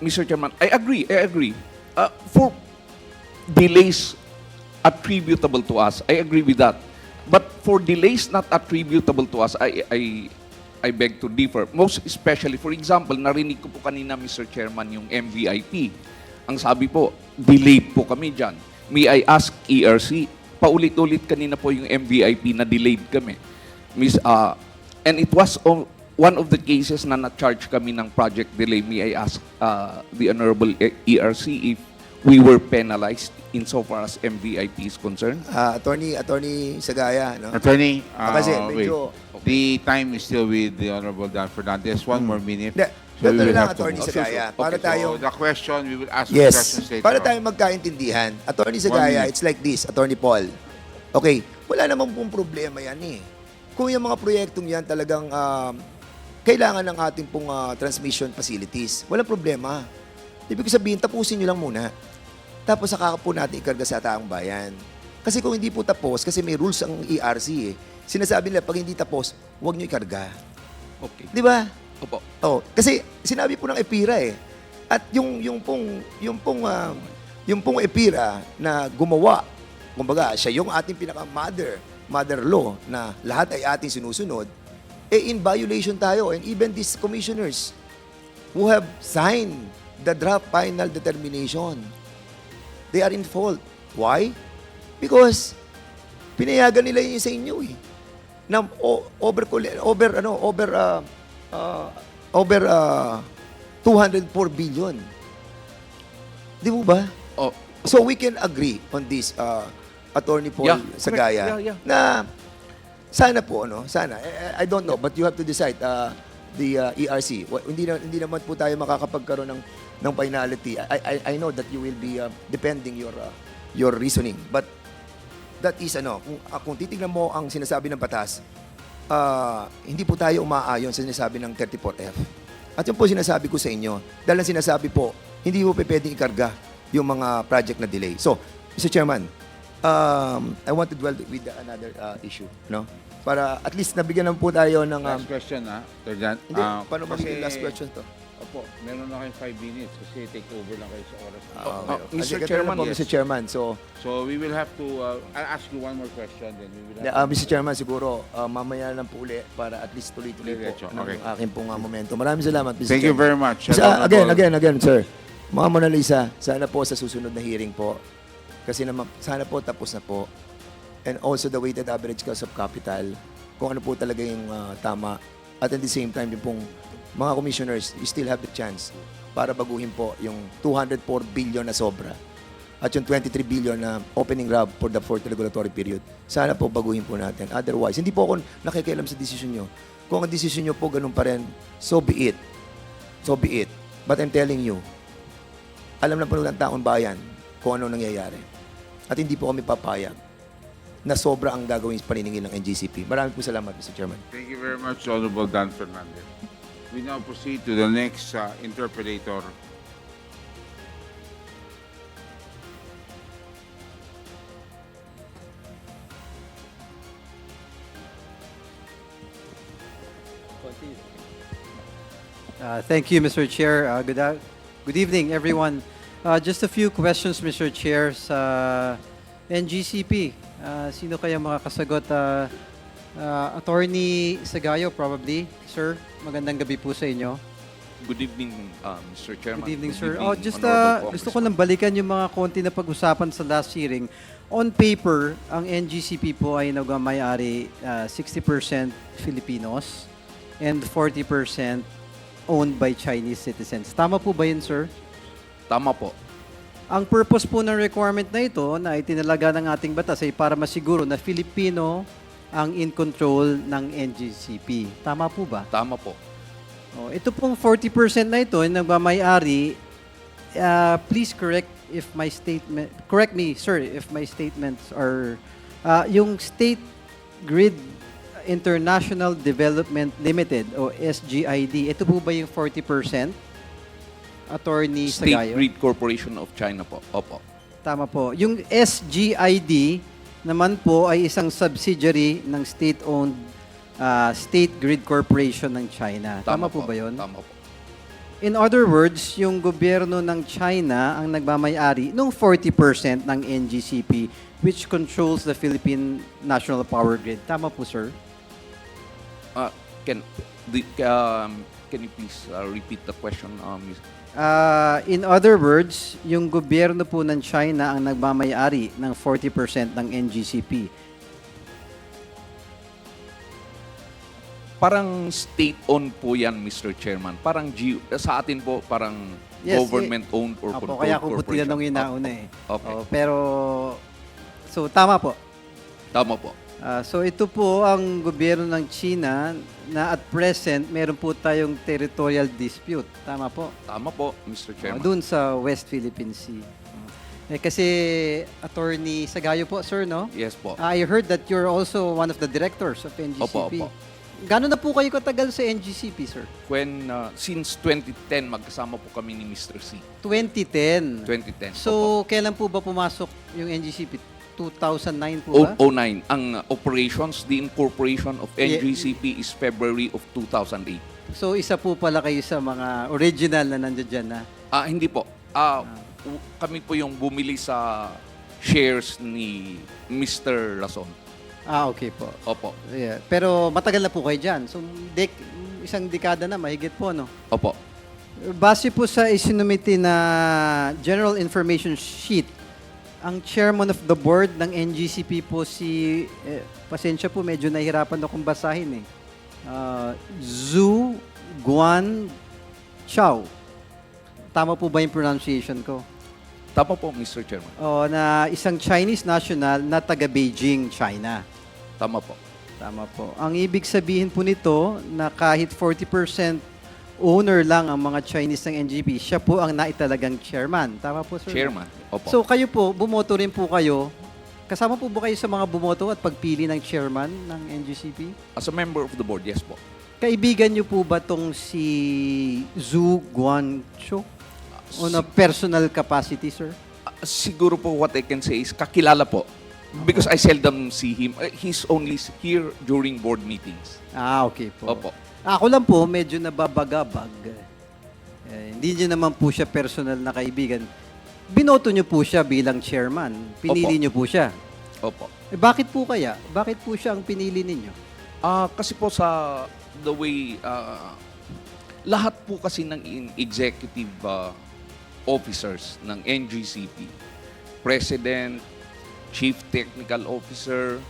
S4: Mr. Chairman, I agree. For delays attributable to us, I agree with that. But for delays not attributable to us, I beg to differ. Most especially, for example, narinig ko po kanina, Mr. Chairman, yung MVIP. Ang sabi po, delayed po kami dyan. May I ask ERC, paulit-ulit kanina po yung MVIP na delayed kami. And it was one of the cases na na-charge kami ng project delay. May I ask the Honorable ERC if we were penalized insofar as MVIP is concerned?
S2: Attorney Sagaya, no?
S3: Attorney,
S2: Kasi
S3: wait.
S2: medyo-
S3: The time is still with the Honorable Dan Fernandez. One more minute.
S2: Hindi,
S3: So we
S2: ganito
S3: will
S2: lang,
S3: have to
S2: Attorney
S3: move.
S2: Sagaya.
S3: Okay,
S2: Para
S3: so
S2: tayo,
S3: the question, we will ask the questions
S2: yes,
S3: later
S2: para
S3: on.
S2: tayo magkaintindihan. Attorney
S3: 1
S2: Sagaya,
S3: minute.
S2: it's like this, Attorney Paul. Okay, wala namang pong problema yan Kung yung mga proyektong yan talagang kailangan ng ating pong transmission facilities, walang problema. Ibig sabihin, tapusin nyo lang muna. Tapos saka po natin ikarga sa taong bayan. Kasi kung hindi po tapos, kasi may rules ang ERC sinasabi nila, pag hindi tapos, huwag nyo ikarga.
S4: Okay.
S2: Di ba?
S4: Opo.
S2: Oh, kasi sinabi po ng EPIRA At yung pong EPIRA na gumawa, kumbaga, siya yung ating mother law na lahat ay ating sinusunod, in violation tayo. And even these commissioners who have signed the draft final determination, they are in fault. Why? Because pinayagan nila yun sa inyo na over 204 billion. Di mo ba?
S4: Oh,
S2: So we can agree on this, Attorney Paul
S4: Yeah,
S2: Sagaya,
S4: correct. Yeah.
S2: na sana po, sana. I don't know, but you have to decide the ERC. Hindi naman po tayo makakapagkaroon ng ng finality. I know that you will be defending your reasoning. But that is kung titignan mo ang sinasabi ng batas, hindi po tayo umaayon sa sinasabi ng 34F. At yun po sinasabi ko sa inyo. Dahil ang sinasabi po, hindi po pwedeng ikarga yung mga project na delay. So, Mr. Chairman, I want to dwell with another issue, no? Para at least nabigyan naman po tayo ng...
S3: Last question, Sergeant.
S2: hindi, paano
S3: Kasi-
S2: magiging last question to?
S3: Opo, meron na kayong 5 minutes kasi take over lang kayo sa oras.
S4: Mr.
S2: Ganito
S4: Chairman,
S2: na po,
S3: yes.
S2: Mr. Chairman. So,
S3: So we will have to, I'll ask you one more question, then we will have
S2: Mr. Chairman, siguro mamaya lang po uli para at least tuloy-tuloy po
S3: Diretso,
S2: ng
S3: okay.
S2: aking pong momento. Maraming salamat, Mr.
S3: Thank you
S2: Chairman.
S3: very much.
S2: Again, sir. Mga Mona Lisa, sana po sa susunod na hearing po, kasi naman, sana po tapos na po. And also the weighted average cost of capital, kung ano po talaga yung tama. At at the same time, yung pong mga commissioners, you still have the chance para baguhin po yung 204 billion na sobra at yung 23 billion na opening RAB for the fourth regulatory period. Sana po baguhin po natin. Otherwise, hindi po ako nakikialam sa desisyon nyo. Kung ang desisyon nyo po ganun pa rin, so be it. So be it. But I'm telling you, alam na po ng taong bayan kung ano nangyayari. At hindi po kami papayag na sobra ang gagawin sa paniningil ng NGCP. Maraming po salamat, Mr. Chairman.
S3: Thank you very much, Honorable Dan Fernandez. We now proceed to the next interpolator.
S8: Thank you, Mr. Chair. Good evening, everyone. Just a few questions, Mr. Chair, sa NGCP. Sino kaya makakasagot? Attorney Sagayo, probably. Sir, magandang gabi po sa inyo.
S4: Good evening, Mr. Chairman.
S8: Good evening, sir.
S4: evening,
S8: Just
S4: Honorable
S8: gusto ko
S4: Congressman.
S8: lang balikan yung mga konti na pag-usapan sa last hearing. On paper, ang NGCP po ay nagmamay-ari 60% Filipinos and 40% owned by Chinese citizens. Tama po ba yun, sir?
S4: Tama po.
S8: Ang purpose po ng requirement na ito na itinalaga ng ating batas ay para masiguro na Filipino ang in control ng NGCP. Tama po ba?
S4: Tama po.
S8: Ito pong 40% na ito yung nagmamay-ari, please correct me, sir, if my statements are, yung State Grid International Development Limited o SGID, ito po ba yung 40%? Attorney
S4: State
S8: Sagayo?
S4: Grid Corporation of China po. Opo.
S8: Tama po. Yung SGID naman po ay isang subsidiary ng state-owned State Grid Corporation ng China. Tama po ba yun?
S4: Tama po.
S8: In other words, yung gobyerno ng China ang nagmamay-ari ng 40% ng NGCP which controls the Philippine National Power Grid. Tama po, sir?
S4: Can you please repeat the question, Ms.
S8: In other words, yung gobyerno po ng China ang nagmamay-ari ng 40% ng NGCP.
S4: Parang state-owned po yan, Mr. Chairman. Parang sa atin po, parang
S8: Yes,
S4: government-owned or
S8: Opo,
S4: controlled
S8: kaya ko po
S4: corporation.
S8: tinanong yung nauna eh.
S4: Okay.
S8: Pero, so tama po.
S4: Tama po.
S8: So ito po ang gobyerno ng China na at present meron po tayong territorial dispute. Tama po.
S4: Tama po, Mr. Chairman.
S8: Doon sa West Philippine Sea. Kasi Attorney Sagayo po, sir, no?
S4: Yes po.
S8: I heard that you're also one of the directors of NGCP.
S4: Opo.
S8: Gano'n na po kayo katagal sa NGCP, sir?
S4: Since 2010, magkasama po kami ni Mr. C.
S8: 2010.
S4: 2010.
S8: So, kailan po ba pumasok yung NGCP? 2009 po ba?
S4: 09. Ang operations, the incorporation of NGCP is February of 2008.
S8: So, isa po pala kayo sa mga original na nandiyan dyan na?
S4: Hindi po. Kami po yung bumili sa shares ni Mr. Rason.
S8: Okay po.
S4: Opo.
S8: Yeah. Pero matagal na po kayo dyan. So, isang dekada na, mahigit po, no?
S4: Opo.
S8: Base po sa isinumiti na General Information Sheet, ang chairman of the board ng NGCP po pasensya po, medyo nahihirapan akong basahin eh. Zhu Guan Chao. Tama po ba yung pronunciation ko?
S4: Tama po, Mr. Chairman.
S8: Na isang Chinese national na taga Beijing, China.
S4: Tama po.
S8: Tama po. Ang ibig sabihin po nito na kahit 40% owner lang ang mga Chinese ng NGCP, siya po ang naitalagang chairman. Tama po, sir?
S4: Chairman. Opo.
S8: So kayo po, bumoto rin po kayo. Kasama po ba kayo sa mga bumoto at pagpili ng chairman ng NGCP?
S4: As a member of the board, yes po.
S8: Kaibigan niyo po ba tong si Zhu Guangzhou? On a personal capacity, sir?
S4: Siguro po what I can say is kakilala po. Because I seldom see him. He's only here during board meetings.
S8: Ah, okay po.
S4: Opo.
S8: Ako lang po, medyo nababagabag. Hindi niyo naman po siya personal na kaibigan. Binoto niyo po siya bilang chairman. Pinili
S4: Opo.
S8: niyo po siya.
S4: Opo.
S8: Bakit po kaya? Bakit po siya ang pinili ninyo?
S4: Kasi po sa the way, lahat po kasi ng executive officers ng NGCP, President, Chief Technical Officer,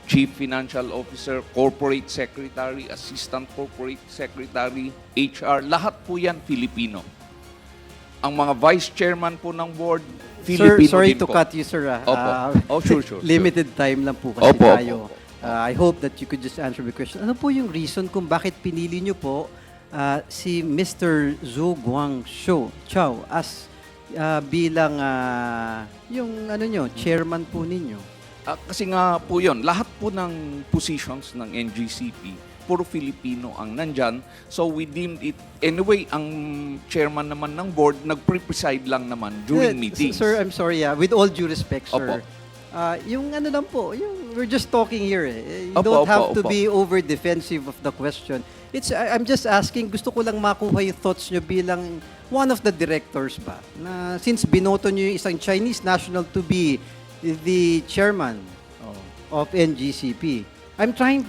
S4: Chief Financial Officer, Corporate Secretary, Assistant Corporate Secretary, HR, lahat po yan Filipino. Ang mga Vice Chairman po ng board,
S8: Sir,
S4: Filipino
S8: sorry
S4: din
S8: to
S4: po.
S8: cut you, sir.
S4: Sure.
S8: Limited time lang po kasi
S4: Opo,
S8: tayo.
S4: opo.
S8: I hope that you could just answer the question. Ano po yung reason kung bakit pinili niyo po si Mr. Zhu Guangzhou as bilang yung ano nyo, chairman po ninyo?
S4: Kasi nga po yun, lahat po ng positions ng NGCP, puro Filipino ang nandyan. So we deemed it, anyway, ang chairman naman ng board, nagpre-preside lang naman during meetings.
S8: Sir, I'm sorry, with all due respect, sir.
S4: Opo.
S8: Yung ano lang po, we're just talking here. You
S4: Opo,
S8: don't have
S4: opo,
S8: to
S4: opo.
S8: be over-defensive of the question. I'm just asking, gusto ko lang makuha yung thoughts nyo bilang one of the directors ba? Na since binoto nyo yung isang Chinese national to be the chairman of NGCP, I'm trying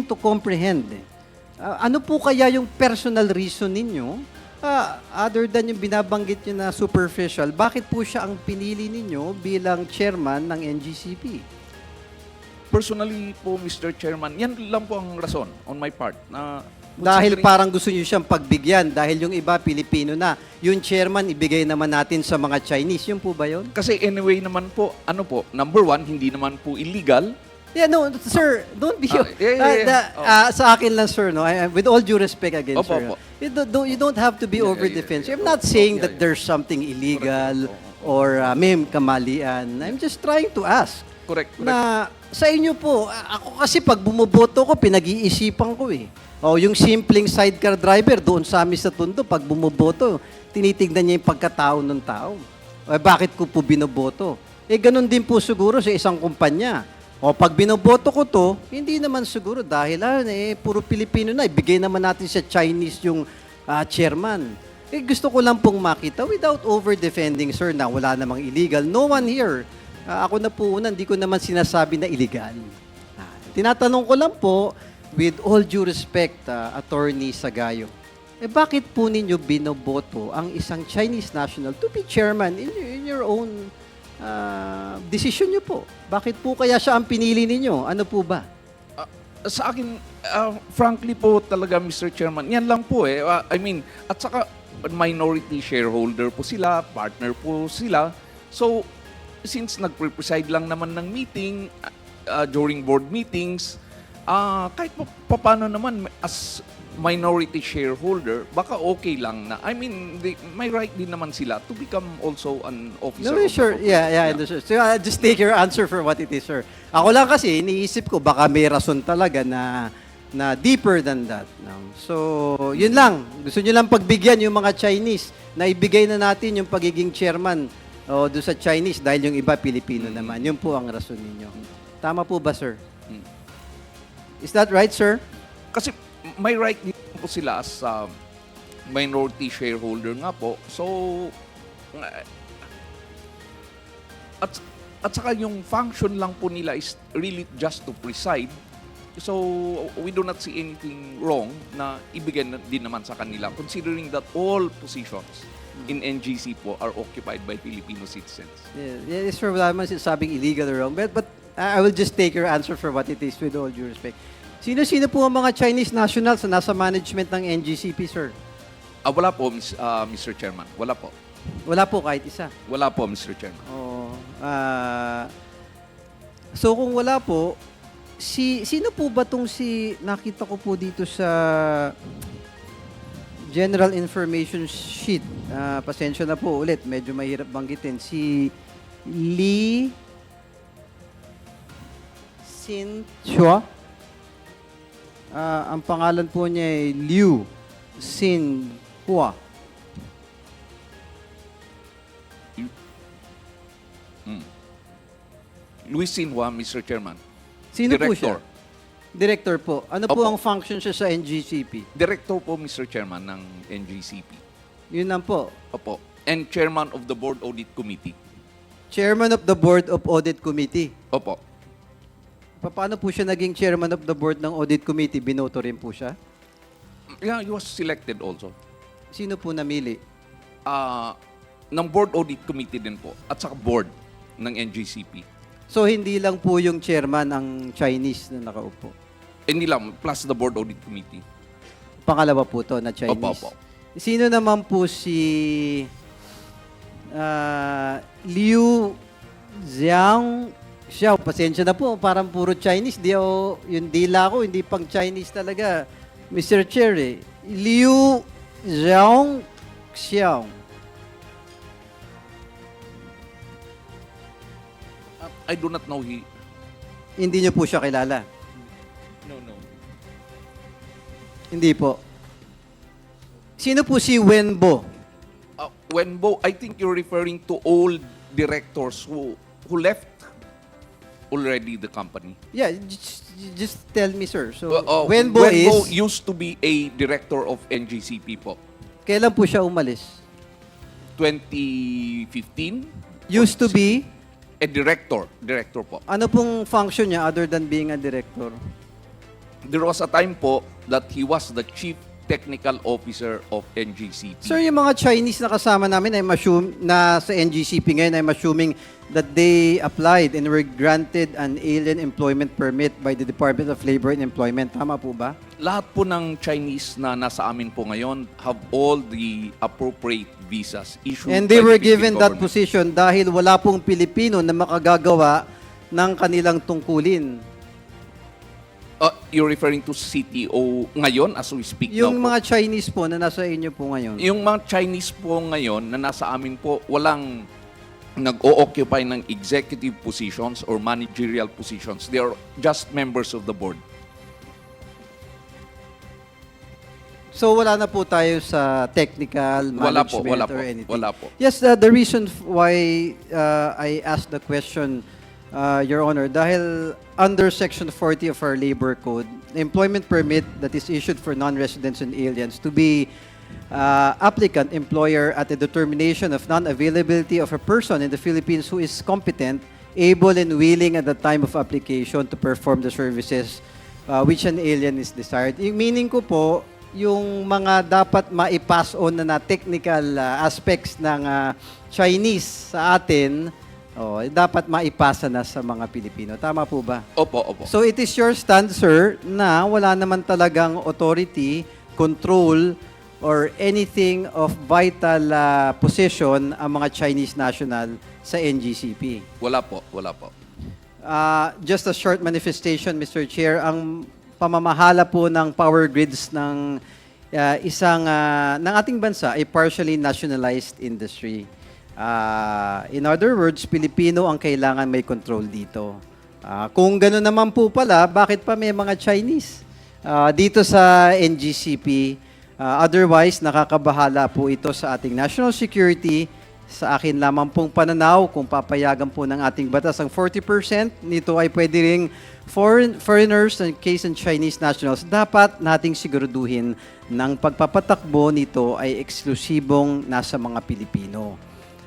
S8: to comprehend. Ano po kaya yung personal reason ninyo? Other than yung binabanggit nyo na superficial, bakit po siya ang pinili ninyo bilang chairman ng NGCP?
S4: Personally po, Mr. Chairman, yan lang po ang rason on my part. Na
S8: Dahil
S4: considering-
S8: parang gusto nyo siyang pagbigyan, dahil yung iba Pilipino na, yung chairman ibigay naman natin sa mga Chinese. Yun po ba yun?
S4: Kasi anyway naman po, ano po, number one, hindi naman po illegal.
S8: Yeah, no, sir, don't be...
S4: yeah.
S8: Sa akin lang, sir, no, with all due respect again,
S4: Opo,
S8: sir,
S4: opo.
S8: you don't have to be over-defensive. I'm not saying that there's something illegal or may kamalian. I'm just trying to ask.
S4: Correct.
S8: Na sa inyo po, ako kasi pag bumoboto ko, pinag-iisipan ko eh. Yung simpleng sidecar driver doon sa amin sa Tondo, pag bumoboto, tinitignan niya yung pagkatao ng tao. Bakit ko po binoboto? Ganun din po siguro sa isang kumpanya. Pag binoboto ko to, hindi naman siguro dahil puro Pilipino na, ibigay naman natin sa Chinese yung chairman. Gusto ko lang pong makita without over-defending, sir, na wala namang illegal. No one here. Ako na po una, hindi ko naman sinasabi na illegal. Tinatanong ko lang po, with all due respect, Attorney Sagayo, bakit po ninyo binoboto ang isang Chinese national to be chairman in your own decision nyo po? Bakit po kaya siya ang pinili ninyo? Ano po ba?
S4: Sa akin, frankly po talaga, Mr. Chairman, yan lang po eh. I mean, at saka minority shareholder po sila, partner po sila. So, since nagpre-preside lang naman ng meeting, during board meetings, kahit paano naman as minority shareholder, baka okay lang na. I mean, may right din naman sila to become also an officer.
S8: No,
S4: of the
S8: sure.
S4: corporation.
S8: Yeah. Understood. So, just take your answer for what it is, sir. Ako lang kasi, iniisip ko, baka may rason talaga na deeper than that. No? So, yun lang. Gusto nyo lang pagbigyan yung mga Chinese na ibigay na natin yung pagiging chairman doon sa Chinese dahil yung iba Pilipino naman. Yun po ang rason ninyo. Tama po ba, sir? Is that right, sir?
S4: Kasi may right din po sila as minority shareholder nga po. So, at saka yung function lang po nila is really just to preside. So, we do not see anything wrong na ibigay din naman sa kanila considering that all positions in NGC po are occupied by Filipino citizens.
S8: Yes, sir. Wala naman sinasabing illegal or wrong. But I will just take your answer for what it is with all due respect. Sino-sino po ang mga Chinese nationals na nasa management ng NGCP, sir?
S4: Wala po, Mr. Chairman. Wala po.
S8: Wala po kahit isa.
S4: Wala po, Mr. Chairman.
S8: So kung wala po, sino po ba tong nakita ko po dito sa General information sheet. Pasensya na po ulit, medyo mahirap banggitin. Si Lee Sin Chua. Ang pangalan po niya ay Liu Sin Hua.
S4: Luis Sinhua, Mr. Chairman.
S8: Sino po
S4: Director.
S8: siya? Director po. Ano po
S4: Opo.
S8: ang function siya sa NGCP?
S4: Director po, Mr. Chairman, ng NGCP.
S8: Yun lang po.
S4: Opo. And Chairman of the Board Audit Committee.
S8: Chairman of the Board of Audit Committee.
S4: Opo.
S8: Paano po siya naging chairman of the board ng Audit Committee? Binoto rin po siya?
S4: Yeah, he was selected also.
S8: Sino po namili?
S4: Ng Board Audit Committee din po. At saka board ng NGCP.
S8: So, hindi lang po yung chairman ang Chinese na nakaupo.
S4: Hindi lang, plus the Board Audit Committee.
S8: Pangalawa po to na Chinese.
S4: Opo, opo.
S8: Sino naman po si Liu Zhang Xiao? Pasensya na po, parang puro Chinese. Yung dila ko, hindi pang Chinese talaga. Mr. Chair, Liu Zhang Xiao.
S4: I do not know he...
S8: Hindi niyo po siya kilala?
S4: No.
S8: Hindi po. Sino po si Wenbo?
S4: Wenbo, I think you're referring to old directors who left already the company.
S8: Yeah, just tell me, sir. So, Wenbo
S4: Wenbo
S8: is...
S4: used to be a director of NGCP po.
S8: Kailan po siya umalis?
S4: 2015?
S8: Used to be...
S4: A director po.
S8: Ano pong function niya other than being a director?
S4: There was a time po that he was the chief technical officer of NGCP.
S8: Sir, yung mga Chinese na kasama namin ay na sa NGCP ngayon ay assuming that they applied and were granted an alien employment permit by the Department of Labor and Employment. Tama po ba?
S4: Lahat po ng Chinese na nasa amin po ngayon have all the appropriate visas issued
S8: And they
S4: by
S8: were
S4: the Philippine
S8: given that
S4: government.
S8: position dahil wala pong Pilipino na makagagawa ng kanilang tungkulin.
S4: You're referring to CTO ngayon as we speak
S8: Yung
S4: now po?
S8: mga Chinese po na nasa inyo po ngayon.
S4: Yung mga Chinese po ngayon na nasa amin po, walang nag-o-occupy ng executive positions or managerial positions. They are just members of the board.
S8: So wala na po tayo sa technical management
S4: Wala po.
S8: or anything.
S4: Wala po.
S8: Yes, the reason why I asked the question, Your Honor, dahil under Section 40 of our Labor Code, the employment permit that is issued for non-residents and aliens to be applicant employer at the determination of non-availability of a person in the Philippines who is competent, able, and willing at the time of application to perform the services which an alien is desired. Yung meaning ko po, yung mga dapat ma-pass on na technical aspects ng Chinese sa atin, dapat maipasa na sa mga Pilipino. Tama po ba?
S4: Opo.
S8: So it is your stand, sir, na wala naman talagang authority, control, or anything of vital position ang mga Chinese national sa NGCP.
S4: Wala po.
S8: Just a short manifestation, Mr. Chair, ang pamamahala po ng power grids ng ng ating bansa ay partially nationalized industry. In other words, Pilipino ang kailangan may control dito. Kung gano'n naman po pala, bakit pa may mga Chinese dito sa NGCP? Otherwise, nakakabahala po ito sa ating national security. Sa akin lamang pong pananaw, kung papayagan po ng ating batas ang 40%, nito ay pwede ring foreigners and case and Chinese nationals. Dapat nating siguraduhin ng pagpapatakbo nito ay eksklusibong nasa mga Pilipino.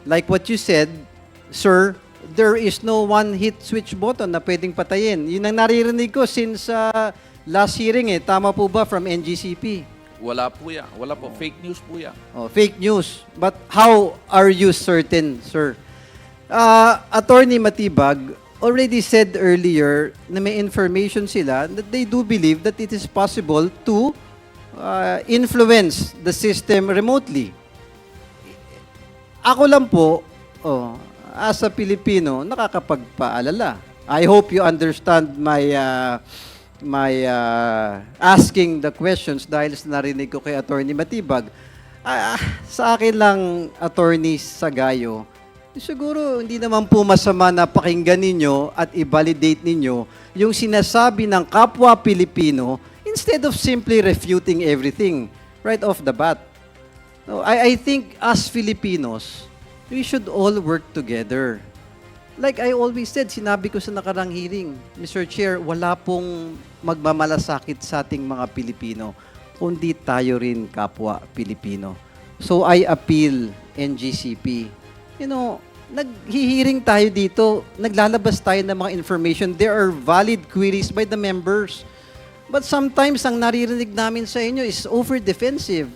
S8: Like what you said, sir, there is no one-hit switch button na pwedeng patayin. Yun ang naririnig ko since last hearing Tama po ba from NGCP?
S4: Wala po yan. Wala po. Fake news po yan.
S8: Fake news. But how are you certain, sir? Attorney Matibag already said earlier na may information sila that they do believe that it is possible to influence the system remotely. Ako lang po, as a Pilipino, nakakapagpaalala. I hope you understand my asking the questions dahil sa narinig ko kay Attorney Matibag. Sa akin lang, Attorney Sagayo, siguro hindi naman po masama na pakinggan ninyo at i-validate ninyo yung sinasabi ng kapwa Pilipino instead of simply refuting everything right off the bat. No, I think as Filipinos, we should all work together. Like I always said, sinabi ko sa nakarang hearing, Mr. Chair, wala pong magmamalasakit sa ating mga Pilipino, kundi tayo rin kapwa Pilipino. So I appeal NGCP. You know, naghihiring tayo dito, naglalabas tayo ng mga information. There are valid queries by the members. But sometimes, ang naririnig namin sa inyo is over-defensive,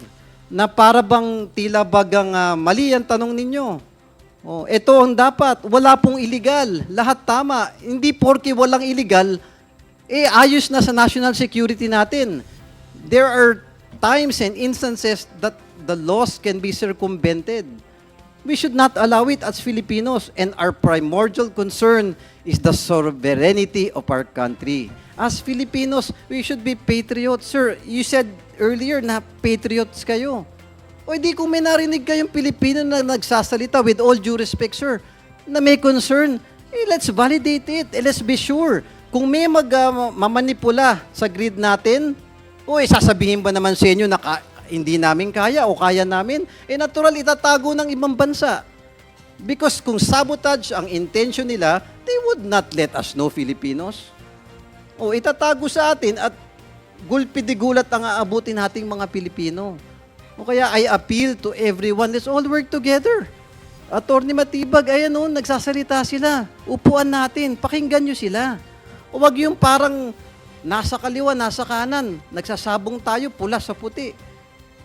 S8: na para bang tila bagang mali ang tanong ninyo. Oh, ito ang dapat. Wala pong illegal. Lahat tama. Hindi porke walang illegal, ayos na sa national security natin. There are times and instances that the laws can be circumvented. We should not allow it as Filipinos. And our primordial concern is the sovereignty of our country. As Filipinos, we should be patriots. Sir, you said earlier na patriots kayo. O di kung may narinig kayong Pilipino na nagsasalita, with all due respect, sir, na may concern, let's validate it. Let's be sure. Kung may mamanipula sa grid natin, sasabihin ba naman sa inyo na hindi namin kaya o kaya namin? Natural, itatago ng ibang bansa. Because kung sabotage ang intention nila, they would not let us know, Filipinos. Itatago sa atin at gulpi di gulat ang aabutin nating mga Pilipino. O kaya I appeal to everyone, let's all work together. Attorney Matibag, ayan nagsasalita sila. Upuan natin, pakinggan nyo sila. O wag yung parang nasa kaliwa, nasa kanan, nagsasabong tayo pula sa puti.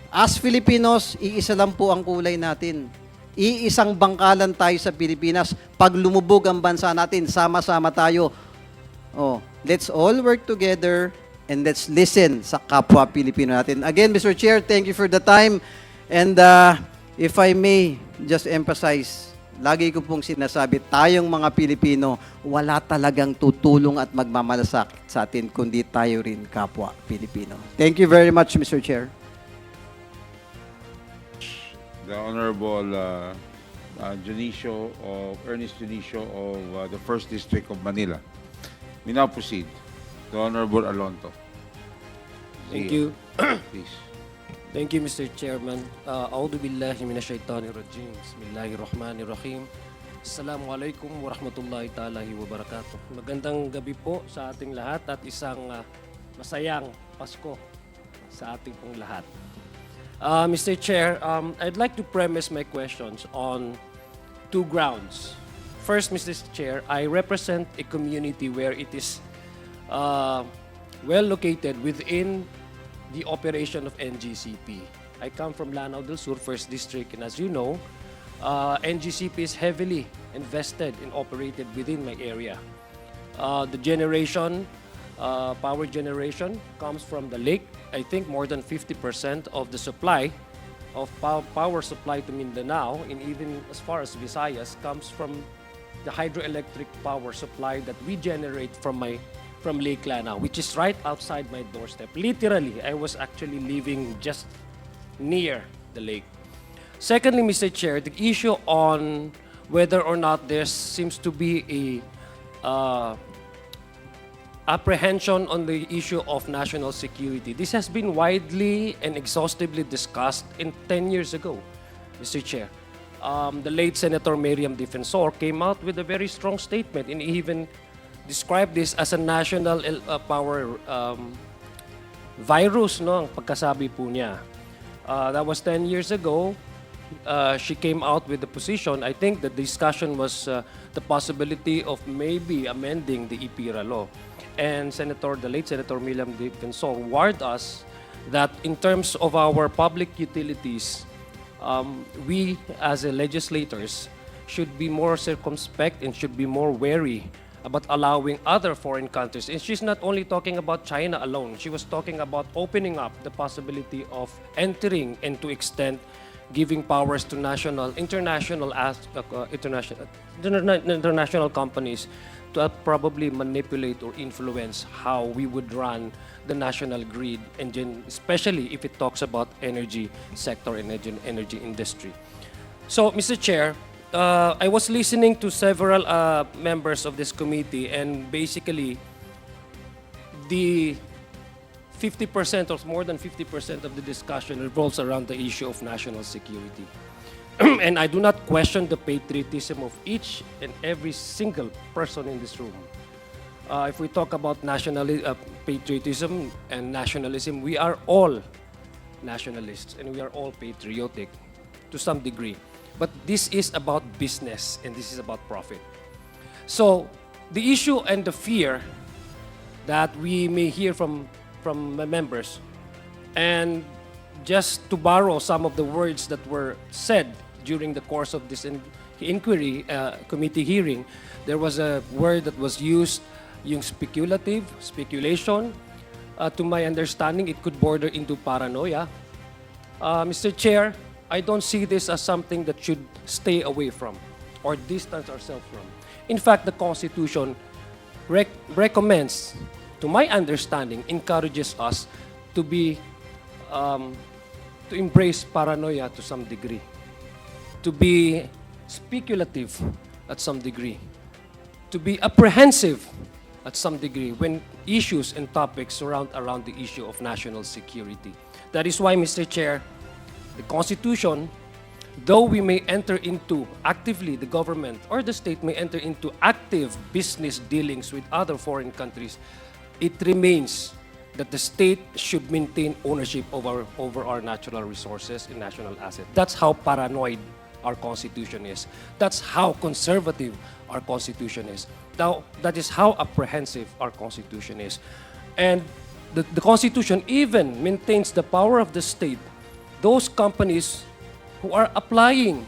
S8: As Filipinos, iisa lang po ang kulay natin. Iisang bangkalan tayo sa Pilipinas. Pag lumubog ang bansa natin, sama-sama tayo. Let's all work together and let's listen sa kapwa Pilipino natin. Again, Mr. Chair, thank you for the time. And if I may just emphasize, lagi ko pong sinasabi, tayong mga Pilipino, wala talagang tutulong at magmamalasakit sa atin, kundi tayo rin kapwa Pilipino. Thank you very much, Mr. Chair.
S3: The Honorable Ernest Junicio of the 1st District of Manila. We now proceed. The Honorable Alonto.
S9: Thank you.
S3: Please.
S9: Thank you, Mr. Chairman. A'udhu billahi minasyaitanir rajim. Bismillahirrahmanirrahim. Assalamualaikum warahmatullahi ta'ala wa barakatuh. Magandang gabi po sa ating lahat at isang masayang Pasko sa ating pong lahat. Mr. Chair, I'd like to premise my questions on two grounds. First, Mr. Chair, I represent a community where it is well located within the operation of NGCP. I come from Lanao del Sur, 1st District, and as you know, NGCP is heavily invested and operated within my area. The generation, power generation comes from the lake. I think more than 50% of the supply of power supply to Mindanao, and even as far as Visayas, comes from the hydroelectric power supply that we generate from Lake Lanao, which is right outside my doorstep. Literally, I was actually living just near the lake. Secondly, Mr. Chair, the issue on whether or not there seems to be a apprehension on the issue of national security. This has been widely and exhaustively discussed 10 years ago, Mr. Chair. The late Senator Miriam Defensor came out with a very strong statement and even described this as a national power virus, no, ang pagkasabi po niya. That was 10 years ago. She came out with the position. I think the discussion was the possibility of maybe amending the IPIRA law. And the late Senator Miriam Defensor warned us that in terms of our public utilities, we as legislators should be more circumspect and should be more wary about allowing other foreign countries. And she's not only talking about China alone. She was talking about opening up the possibility of entering and to extend giving powers to international companies to probably manipulate or influence how we would run the national grid, and especially if it talks about energy sector and energy industry. So, Mr. Chair, I was listening to several members of this committee, and basically, the 50% or more than 50% of the discussion revolves around the issue of national security. And I do not question the patriotism of each and every single person in this room. If we talk about patriotism and nationalism, we are all nationalists and we are all patriotic to some degree. But this is about business and this is about profit. So the issue and the fear that we may hear from the members, and just to borrow some of the words that were said during the course of this inquiry committee hearing, there was a word that was used, yung speculation. To my understanding, it could border into paranoia. Mr. Chair, I don't see this as something that should stay away from or distance ourselves from. In fact, the Constitution recommends, to my understanding, encourages us to be, to embrace paranoia to some degree, to be speculative at some degree, to be apprehensive at some degree when issues and topics surround around the issue of national security. That is why, Mr. Chair, the Constitution, though we may enter into actively, the government or the state may enter into active business dealings with other foreign countries, it remains that the state should maintain ownership over our natural resources and national assets. That's how paranoid our Constitution is. That's how conservative our Constitution is. Now, that is how apprehensive our Constitution is. And the Constitution even maintains the power of the state. Those companies who are applying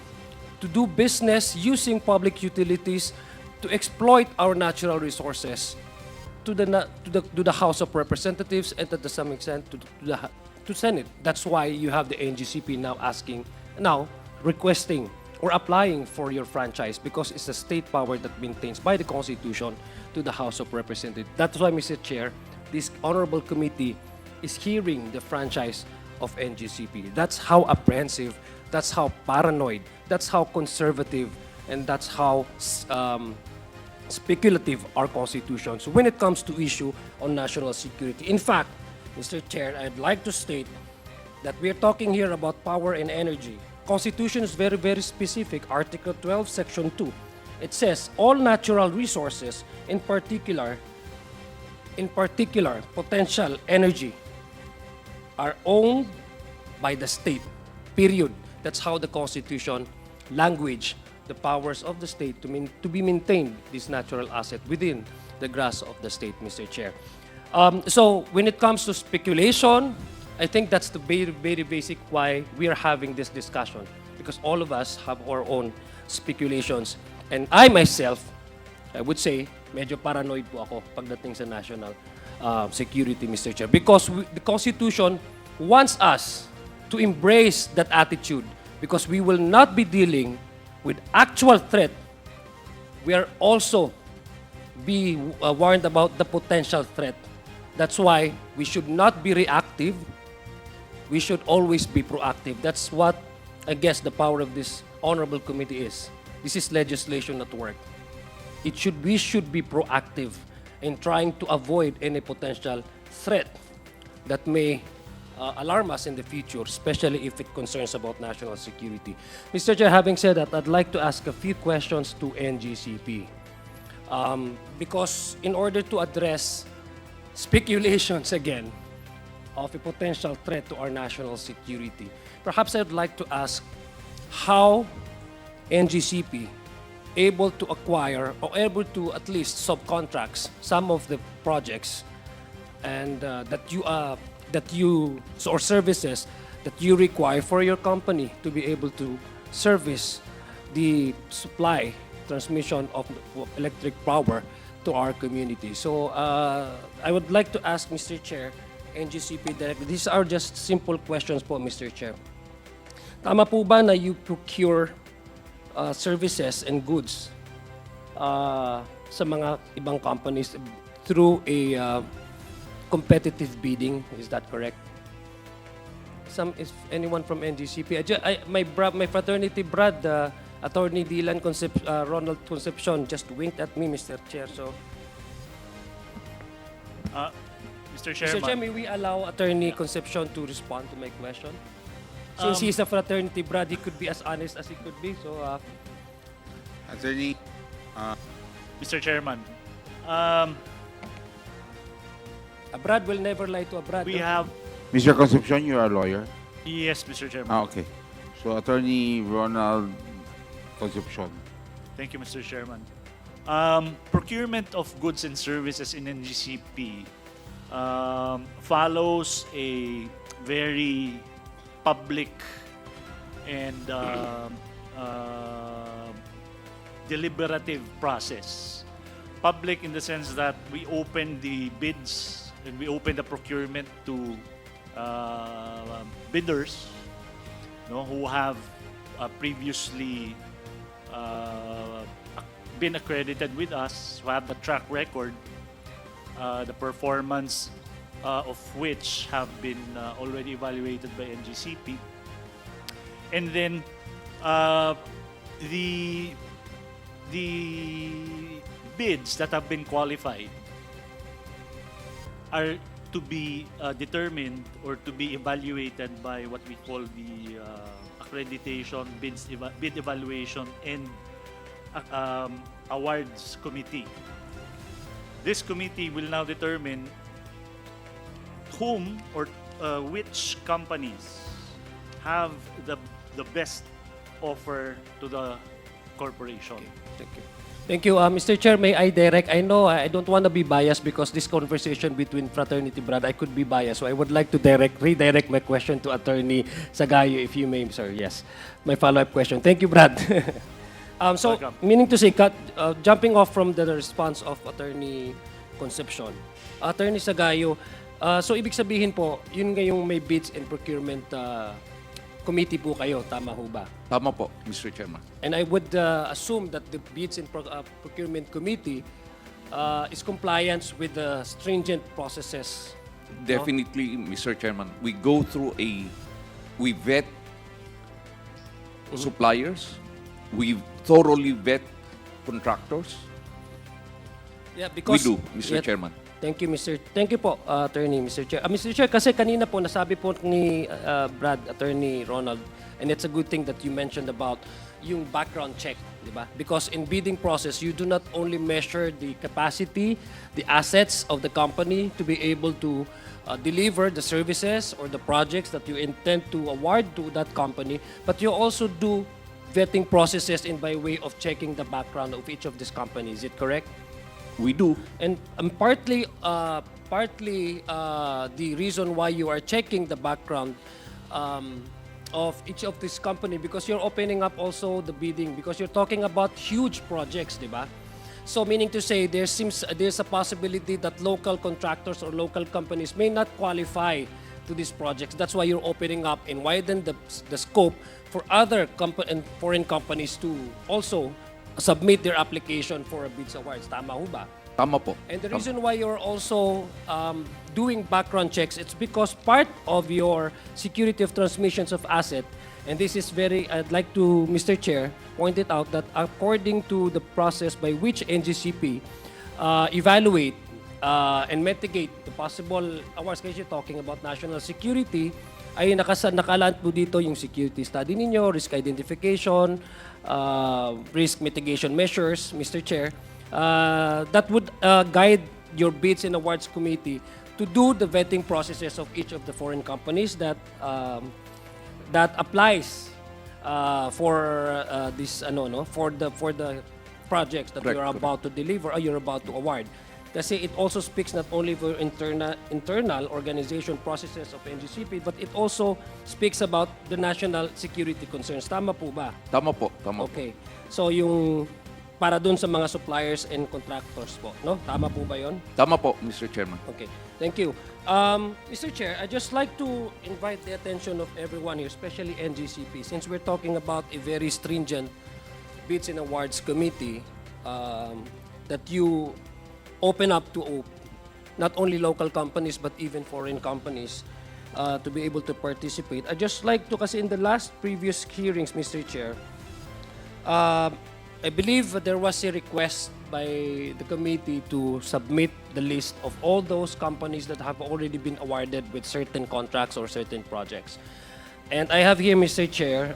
S9: to do business using public utilities to exploit our natural resources to the House of Representatives and to some extent to Senate. That's why you have the NGCP now requesting or applying for your franchise, because it's a state power that maintains by the Constitution to the House of Representatives. That's why, Mr. Chair, this honorable committee is hearing the franchise of NGCP. That's how apprehensive, that's how paranoid, that's how conservative, and that's how speculative our Constitution. So when it comes to issue on national security, in fact, Mr. Chair, I'd like to state that we're talking here about power and energy. Constitution is very, very specific. Article 12, Section 2. It says all natural resources, in particular, potential energy, are owned by the state, period. That's how the Constitution language the powers of the state to be maintained, this natural asset within the grasp of the state, Mr. Chair. So when it comes to speculation, I think that's the very, very basic why we are having this discussion, because all of us have our own speculations. And I myself, I would say, medyo paranoid po ako pagdating sa national security, Mr. Chair, because the Constitution wants us to embrace that attitude, because we will not be dealing with actual threat. We are also be warned about the potential threat. That's why we should not be reactive. We should always be proactive. That's what I guess the power of this honorable committee is. This is legislation at work. We should be proactive in trying to avoid any potential threat that may alarm us in the future, especially if it concerns about national security. Mr. Chair, having said that, I'd like to ask a few questions to NGCP. Because in order to address speculations again of a potential threat to our national security, perhaps I'd like to ask how NGCP able to acquire or able to at least subcontracts some of the projects and or services that you require for your company to be able to service the supply, transmission of electric power to our community. So I would like to ask Mr. Chair, NGCP directly, these are just simple questions po, Mr. Chair. Tama po ba na you procure services and goods sa mga ibang companies through a competitive bidding? Is that correct? Is anyone from NGCP? My fraternity brad, Attorney Ronald Concepcion, just winked at me, Mr. Chair. So,
S10: Mr.
S9: Mr. Chair,
S10: Chairman,
S9: may we allow Attorney Concepcion to respond to my question? Since he's a fraternity brad, he could be as honest as he could be. So,
S3: Attorney,
S10: Mr. Chairman,
S9: a brad will never lie to a brad.
S10: we
S9: no?
S10: have,
S3: Mr. Concepcion, you are a lawyer.
S10: yes, Mr. Chairman.
S3: Okay. So, Attorney Ronald Concepcion.
S10: Thank you, Mr. Chairman. Procurement of goods and services in NGCP follows a very public and deliberative process. Public in the sense that we open the bids and we open the procurement to bidders, no, who have previously been accredited with us, who have a track record, the performance of which have been already evaluated by NGCP. And then the bids that have been qualified are to be determined or to be evaluated by what we call the accreditation, bid evaluation, and awards committee. This committee will now determine whom or which companies have the best offer to the corporation.
S9: Thank you. Thank you. Mr. Chair, may I direct? I know I don't want to be biased because this conversation between fraternity brad, I could be biased. So I would like to redirect my question to Attorney Sagayo, if you may, sir. Yes. My follow-up question. Thank you, Brad. So,
S10: Welcome.
S9: meaning to say, jumping off from the response of Attorney Concepcion, Attorney Sagayo, so ibig sabihin po, yun ngayong may bids and procurement committee po kayo, tama ho ba?
S4: Tama po, Mr. Chairman.
S9: And I would assume that the bids and procurement committee is compliance with the stringent processes.
S4: Definitely, Mr. Chairman. We go through we vet suppliers, we thoroughly vet contractors.
S9: Yeah, because
S4: We do, Mr. Chairman.
S9: Thank you, Thank you po, Attorney, Mr. Chair. Mr. Chair, kasi kanina po nasabi po ni Brad, Attorney Ronald, and it's a good thing that you mentioned about yung background check, di ba? Because in bidding process, you do not only measure the capacity, the assets of the company to be able to deliver the services or the projects that you intend to award to that company, but you also do vetting processes in by way of checking the background of each of these companies. Is it correct?
S4: We do.
S9: And partly the reason why you are checking the background of each of this company, because you're opening up also the bidding, because you're talking about huge projects, di ba? So meaning to say, there's a possibility that local contractors or local companies may not qualify to these projects. That's why you're opening up and widen the scope for other foreign companies to also submit their application for a bids awards. Tama ho ba?
S4: Tama po.
S9: And the reason why you're also doing background checks, it's because part of your security of transmissions of asset, and this is I'd like to, Mr. Chair, point it out that according to the process by which NGCP evaluate and mitigate the possible awards, kasi you're talking about national security, ay nakalaan po dito yung security study ninyo, risk identification, risk mitigation measures, Mr. Chair, that would guide your bids and awards committee to do the vetting processes of each of the foreign companies that applies for this for the projects that
S4: Correct,
S9: you're about to deliver or you're about to award. Kasi it also speaks not only for internal organization processes of NGCP, but it also speaks about the national security concerns. Tama po ba?
S4: Tama po. Tama po.
S9: Okay. So yung para dun sa mga suppliers and contractors po, no? Tama po ba 'yon?
S4: Tama po, Mr. Chairman.
S9: Okay, thank you. Mr. Chair, I'd just like to invite the attention of everyone here, especially NGCP, since we're talking about a very stringent bids and awards committee, that you open up to not only local companies but even foreign companies to be able to participate. I'd just like to, kasi in the last previous hearings, Mr. Chair, I believe there was a request by the committee to submit the list of all those companies that have already been awarded with certain contracts or certain projects. And I have here, Mr. Chair,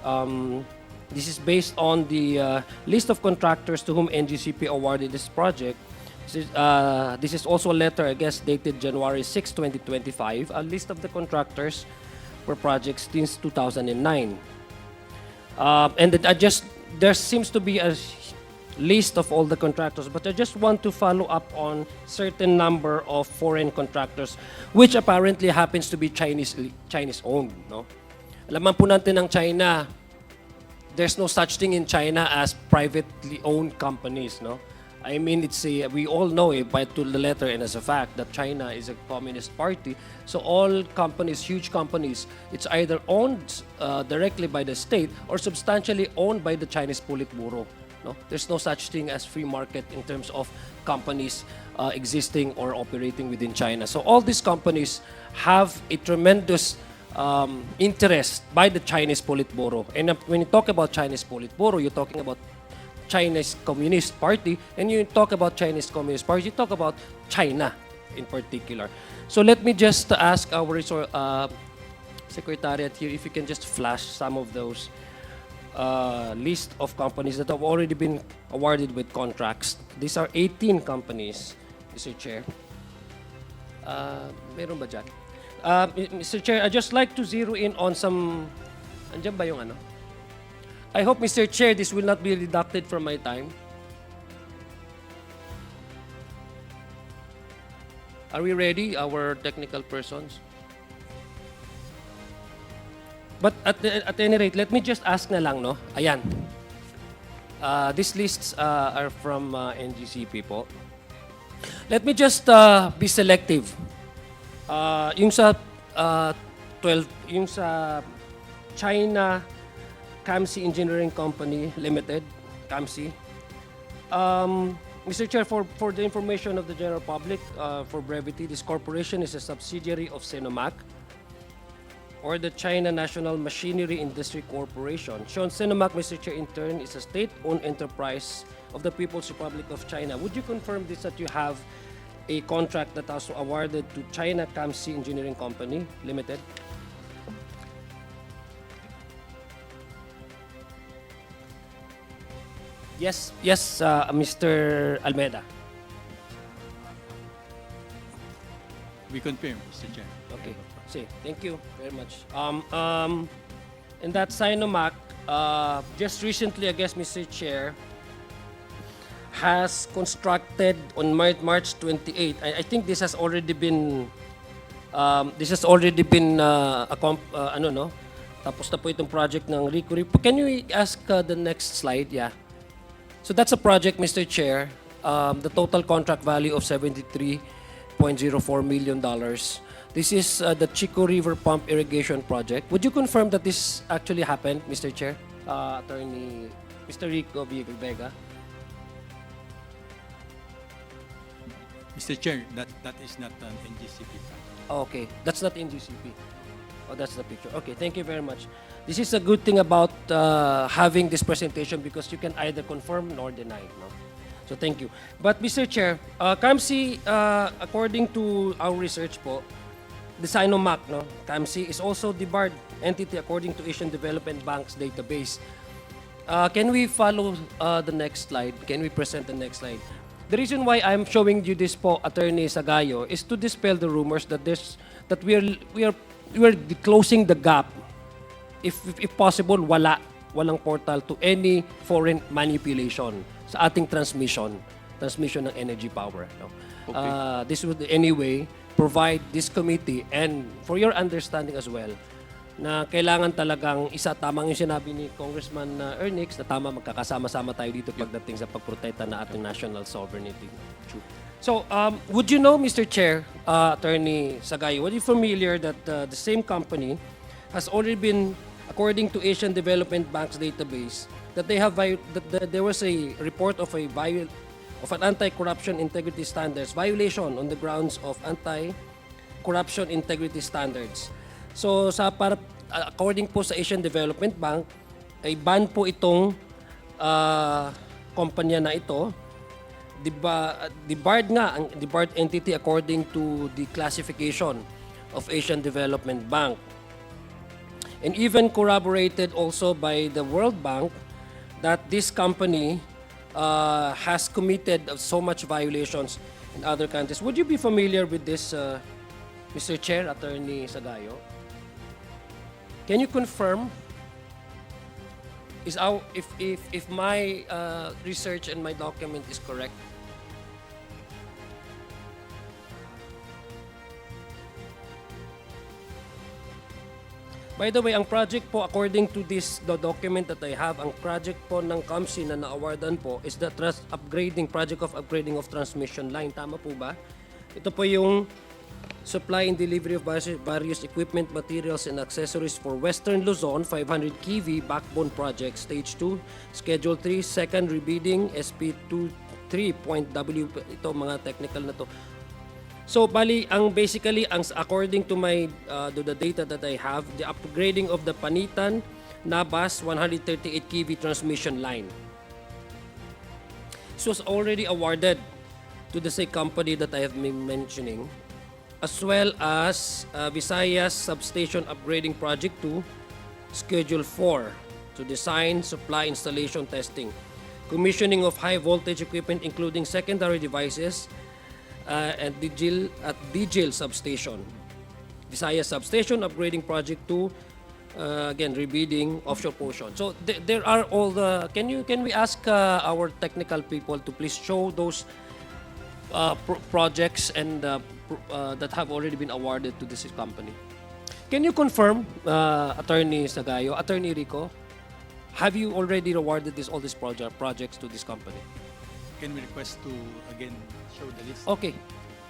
S9: this is based on the list of contractors to whom NGCP awarded this project. This is also a letter, I guess, dated January 6, 2025, a list of the contractors for projects since 2009. And there seems to be a list of all the contractors, but I just want to follow up on certain number of foreign contractors, which apparently happens to be Chinese-owned. No? Alaman po natin ng China, there's no such thing in China as privately owned companies. No? I mean, we all know it by to the letter and as a fact that China is a communist party. So all companies, huge companies, it's either owned directly by the state or substantially owned by the Chinese Politburo. No? There's no such thing as free market in terms of companies existing or operating within China. So all these companies have a tremendous interest by the Chinese Politburo. And when you talk about Chinese Politburo, you're talking about Chinese Communist Party, and you talk about Chinese Communist Party, you talk about China in particular. So let me just ask our Secretariat here if you can just flash some of those list of companies that have already been awarded with contracts. These are 18 companies, Mr. Chair. Meron ba dyan? Mr. Chair, I'd just like to zero in on some... Andyan ba yung ano? I hope, Mr. Chair, this will not be deducted from my time. Are we ready, our technical persons? But at any rate, let me just ask na lang, no? Ayan. These lists are from NGCP po. Let me just be selective. Yung sa 12, yung sa China CAMC Engineering Company Limited, CAMC. Mr. Chair, for the information of the general public, for brevity, this corporation is a subsidiary of Sinomac, or the China National Machinery Industry Corporation. Sean Sinomac, Mr. Chair, in turn, is a state-owned enterprise of the People's Republic of China. Would you confirm this, that you have a contract that was awarded to China CAMC Engineering Company Limited? Yes, Mr. Almeida.
S11: We confirm, Mr. Chair.
S9: Okay, see, thank you very much. And that Sinomac, just recently, I guess, Mr. Chair, has constructed on March 28. I think this has already been, ano, no? Tapos na po itong project ng Ricuri. Can you ask the next slide? Yeah. So that's a project, Mr. Chair. The total contract value of $73.04 million. This is the Chico River Pump Irrigation Project. Would you confirm that this actually happened, Mr. Chair? Attorney Mr. Rico Vega.
S11: Mr. Chair, that is not an NGCP project.
S9: Oh, okay, that's not NGCP. Oh, that's the picture. Okay, thank you very much. This is a good thing about having this presentation because you can either confirm nor deny. No? So thank you. But Mr. Chair, CAMC, according to our research po, the Sinomac, no, CAMC is also the barred entity according to Asian Development Bank's database. Can we follow the next slide? Can we present the next slide? The reason why I'm showing you this po, Attorney Sagayo, is to dispel the rumors that we are closing the gap. If possible, walang portal to any foreign manipulation sa ating transmission ng energy power. No? Okay. This would anyway provide this committee, and for your understanding as well, na kailangan talagang isa, tamang yung sinabi ni Congressman Ernix, na tama, magkakasama-sama tayo dito pagdating sa pagprotekta ng ating national sovereignty. So, would you know, Mr. Chair, Attorney Sagayo, are you familiar that the same company has already been, according to Asian Development Bank's database, that they have there was a report of an anti-corruption integrity standards violation on the grounds of anti-corruption integrity standards. So according po sa Asian Development Bank, ay ban po itong kumpanya na ito. Debarred entity according to the classification of Asian Development Bank. And even corroborated also by the World Bank that this company has committed so much violations in other countries. Would you be familiar with this, Mr. Chair, Attorney Sagayo? Can you confirm if my research and my document is correct? By the way, ang project po, according to the document that I have, ang project po ng CAMSI na na-awardan po is the project of upgrading of transmission line. Tama po ba? Ito po yung supply and delivery of various equipment, materials, and accessories for Western Luzon, 500 kV backbone project, Stage 2, Schedule 3, second rebidding, SP23.W, ito mga technical na to. So, bali, according to my, the data that I have, the upgrading of the Panitan, Nabas, 138 kV transmission line. This was already awarded to the same company that I have been mentioning, as well as Visayas Substation Upgrading Project 2, Schedule 4, to design, supply, installation, testing, commissioning of high voltage equipment including secondary devices, and Dahil Substation. Visayas Substation Upgrading Project 2, again, rebidding offshore portion. So there are all the, can we ask our technical people to please show those projects and that have already been awarded to this company? Can you confirm, Attorney Sagayo, Attorney Rico, have you already awarded all these projects to this company?
S11: Can we request to again show the list
S9: Okay.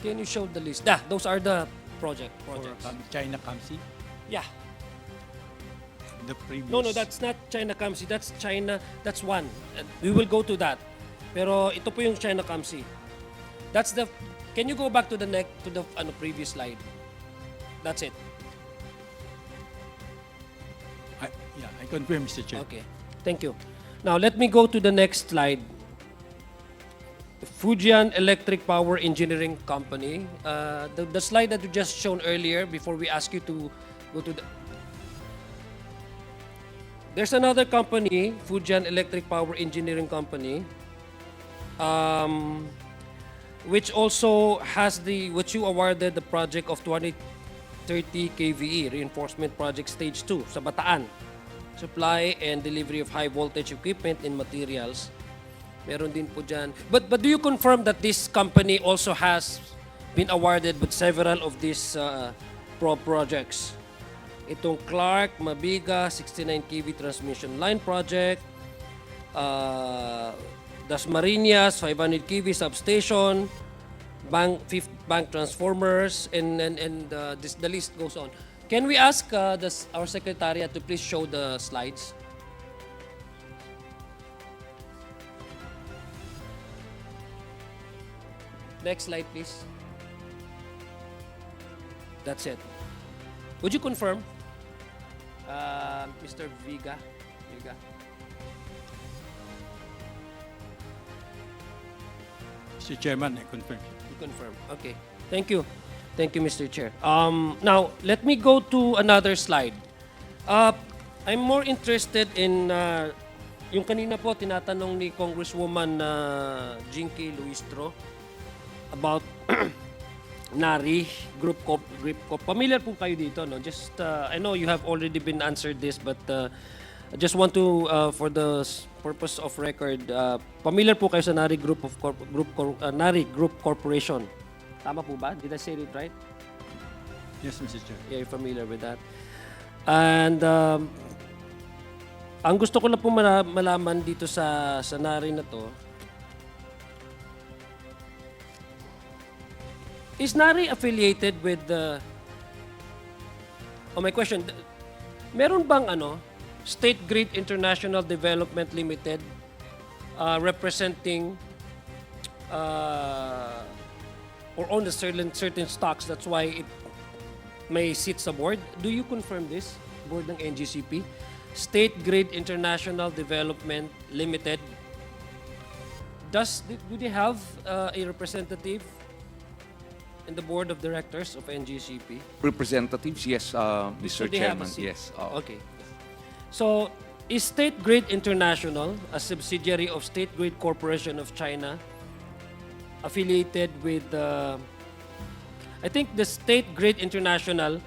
S9: Can you show the list? Yeah, those are the projects.
S11: for China CAMSI?
S9: Yeah.
S11: The previous.
S9: No, that's not China CAMSI. That's China. That's one. We will go to that. Pero ito po yung China CAMSI. That's the. Can you go back to the previous slide? That's it.
S11: I confirm, Mr. Chair.
S9: Okay. Thank you. Now let me go to the next slide. Fujian Electric Power Engineering Company. The slide that you just shown earlier before we ask you to go to the. There's another company, Fujian Electric Power Engineering Company, which also has which you awarded the project of 2030 kVE Reinforcement Project Stage 2 sa Bataan. Supply and delivery of high voltage equipment and materials. Meron din po dyan. But do you confirm that this company also has been awarded with several of these projects? Itong Clark, Mabiga, 69 kV transmission line project, Dasmariñas, 500 kV substation, fifth bank transformers, and the list goes on. Can we ask our secretariat to please show the slides? Next slide, please. That's it. Would you confirm, Mr. Viga?
S11: Mr. Chairman, I confirm.
S9: You confirm. Okay. Thank you. Thank you, Mr. Chair. Now, let me go to another slide. I'm more interested in yung kanina po tinatanong ni Congresswoman Jinky Luistro about NARI group corp. Familiar po kayo dito, no? Just I know you have already been answered this, but I just want to for the purpose of record, familiar po kayo sa NARI NARI Group Corporation. Tama po ba? Did I say it right?
S11: Yes, Mr. Chair.
S9: Yeah, you're familiar with that. And ang gusto ko na po malaman dito sa NARI na to, is NARI affiliated with the... Oh, my question, meron bang State Grid International Development Limited representing or own a certain stocks, that's why it may sit sa board? Do you confirm this, board ng NGCP? State Grid International Development Limited, do they have a representative in the board of directors of NGCP?
S4: Representatives, yes, Mr.
S9: So they have a
S4: Chairman,
S9: seat?
S4: yes.
S9: Okay. So, is State Grid International, a subsidiary of State Grid Corporation of China, affiliated with I think the State Grid International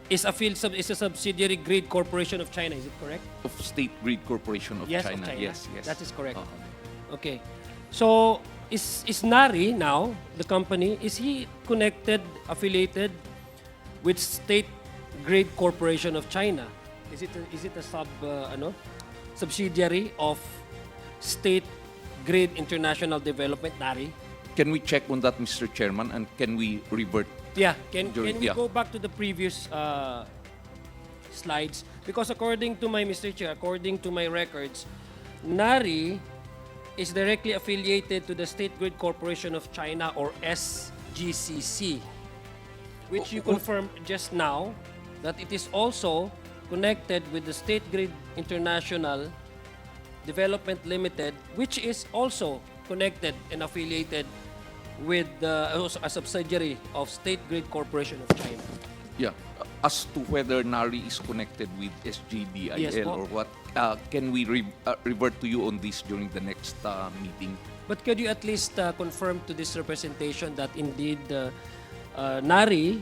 S9: is a subsidiary Grid Corporation of China, is it correct?
S4: Of State Grid Corporation of
S9: Yes,
S4: China.
S9: of China.
S4: Yes, yes.
S9: That is correct.
S4: Uh-huh.
S9: Okay. So, is NARI now, the company, is he connected, affiliated with State Grid Corporation of China? Is it a subsidiary of State Grid International Development, NARI?
S4: Can we check on that, Mr. Chairman, and can we revert?
S9: Yeah, can we
S4: Yeah.
S9: go back to the previous slides? Because according to Mr. Chair, according to my records, NARI is directly affiliated to the State Grid Corporation of China, or SGCC, which you confirmed just now that it is also connected with the State Grid International Development Limited, which is also connected and affiliated with a subsidiary of State Grid Corporation of China.
S4: Yeah. As to whether NARI is connected with SGDIL
S9: Yes, po.
S4: or what, can we revert to you on this during the next meeting?
S9: But could you at least confirm to this representation that indeed NARI,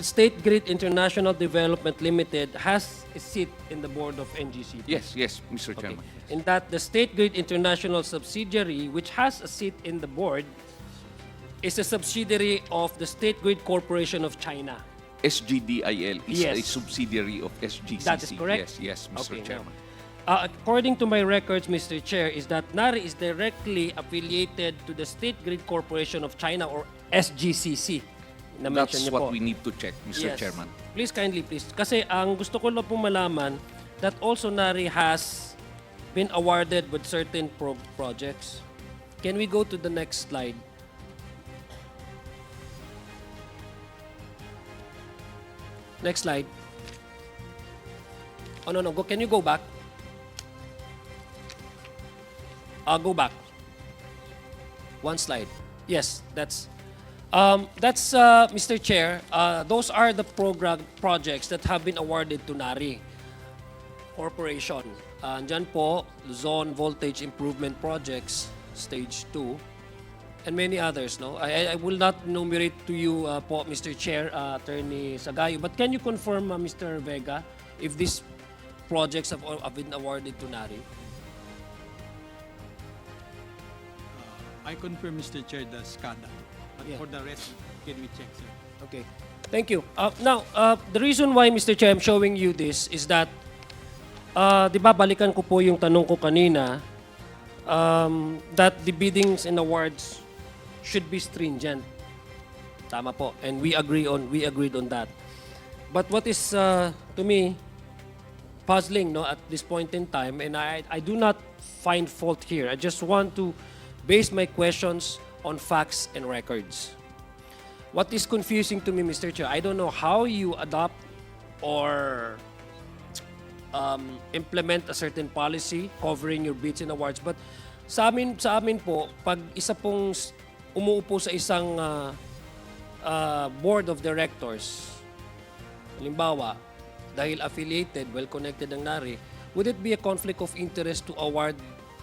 S9: State Grid International Development Limited has a seat in the board of NGCP?
S4: Yes, yes, Mr.
S9: Okay.
S4: Chairman.
S9: In that the State Grid International subsidiary, which has a seat in the board, is a subsidiary of the State Grid Corporation of China.
S4: SGDIL is
S9: Yes.
S4: a subsidiary of SGCC.
S9: That is correct?
S4: Yes, yes, Mr.
S9: Okay,
S4: Chairman.
S9: According to my records, Mr. Chair, is that NARI is directly affiliated to the State Grid Corporation of China, or SGCC. Na-mention
S4: That's
S9: niyo
S4: what
S9: po.
S4: we need to check, Mr.
S9: Yes.
S4: Chairman.
S9: Please, kindly, please. Kasi ang gusto ko lang po malaman that also NARI has been awarded with certain projects. Can we go to the next slide? Next slide. Oh, no. Can you go back? Go back. One slide. Yes, that's Mr. Chair. Those are the projects that have been awarded to NARI Corporation. Andyan po, Luzon Voltage Improvement Projects, Stage 2, and many others. No, I will not enumerate to you po, Mr. Chair, Attorney Sagayo, but can you confirm, Mr. Vega, if these projects have been awarded to NARI?
S11: I confirm, Mr. Chair, the SCADA. But
S9: Yeah.
S11: for the rest, can we check, sir?
S9: Okay. Thank you. Now, the reason why, Mr. Chair, I'm showing you this is that, di ba, balikan ko po yung tanong ko kanina, that the biddings and awards should be stringent. Tama po. And we agreed on that. But what is, to me, puzzling, no, at this point in time, and I do not find fault here. I just want to base my questions on facts and records. What is confusing to me, Mr. Chair, I don't know how you adopt or implement a certain policy covering your bids and awards. But sa amin po, pag isa pong umuupo sa isang board of directors, halimbawa, dahil affiliated, well-connected ang NARI, would it be a conflict of interest to award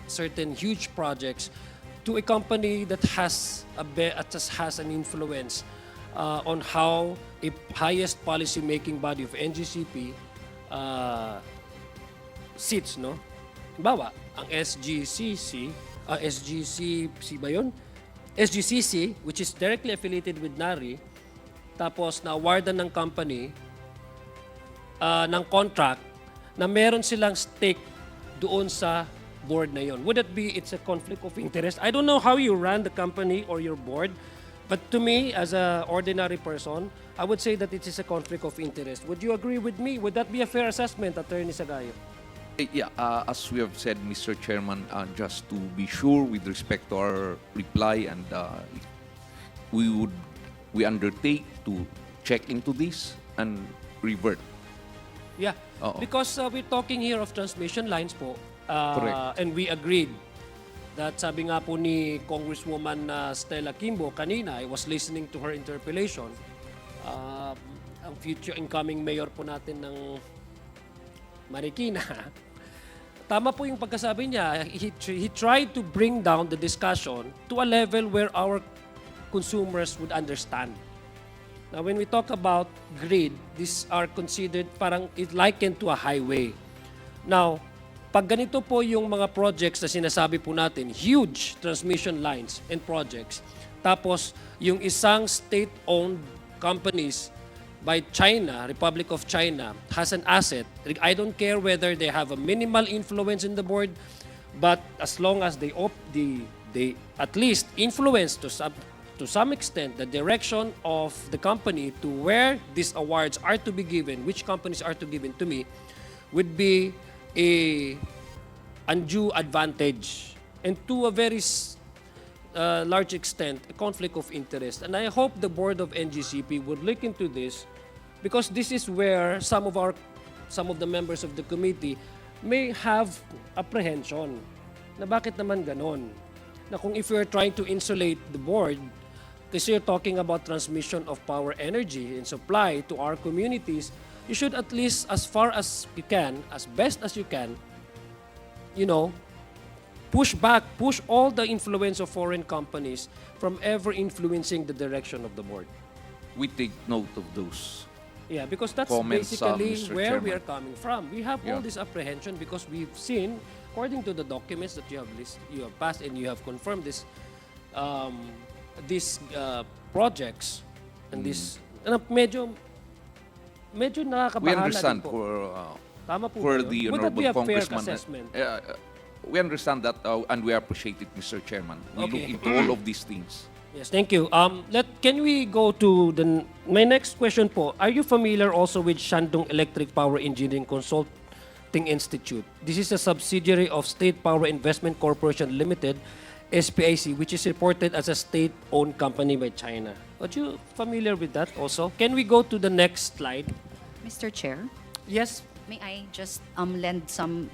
S9: certain huge projects to a company that has an influence on how a highest policy-making body of NGCP sits, no? Halimbawa, ang SGCC ba yun? SGCC, which is directly affiliated with NARI, tapos na-awardan ng company ng contract na meron silang stake doon sa board na yon. Would it be it's a conflict of interest? I don't know how you run the company or your board, but to me, as an ordinary person, I would say that it is a conflict of interest. Would you agree with me? Would that be a fair assessment, Attorney Sagayo?
S4: Yeah, as we have said, Mr. Chairman, just to be sure with respect to our reply, and we undertake to check into this and revert.
S9: Yeah,
S4: Oo.
S9: because we're talking here of transmission lines po.
S4: Correct.
S9: And we agreed that sabi nga po ni Congresswoman Stella Kimbo kanina, I was listening to her interpellation, ang future incoming mayor po natin ng Marikina, tama po yung pagkasabi niya, he tried to bring down the discussion to a level where our consumers would understand. Now, when we talk about grid, these are considered parang it likened to a highway. Now, pag ganito po yung mga projects na sinasabi po natin, huge transmission lines and projects, tapos yung isang state-owned companies by China, Republic of China, has an asset. I don't care whether they have a minimal influence in the board, but as long as they at least influence to some extent the direction of the company to where these awards are to be given, which companies are to be given to me, would be a undue advantage and to a very large extent a conflict of interest. And I hope the board of NGCP would look into this, because this is where some of the members of the committee may have apprehension na bakit naman ganon, na kung if you're trying to insulate the board kasi you're talking about transmission of power, energy and supply to our communities, you should at least, as far as you can, as best as you can, push all the influence of foreign companies from ever influencing the direction of the board.
S4: We take note of those.
S9: Yeah, because that's
S4: Comments,
S9: basically
S4: Mr.
S9: where we
S4: Chairman.
S9: are coming from. We have all
S4: Yeah.
S9: this apprehension because we've seen, according to the documents that you have passed and you have confirmed these projects and this, medyo
S4: We
S9: nakakabahala
S4: understand
S9: din po. Tama po
S4: for
S9: ba yun?
S4: the
S9: Would that be
S4: Honorable
S9: a fair
S4: Congressman.
S9: assessment?
S4: We understand that and we appreciate it, Mr. Chairman. We
S9: Okay.
S4: look into all of these things.
S9: Yes, thank you. Can we go to my next question po? Are you familiar also with Shandong Electric Power Engineering Consulting Institute? This is a subsidiary of State Power Investment Corporation Limited, SPIC, which is reported as a state-owned company by China. Are you familiar with that also? Can we go to the next slide?
S12: Mr. Chair,
S9: Yes.
S12: may I just lend some,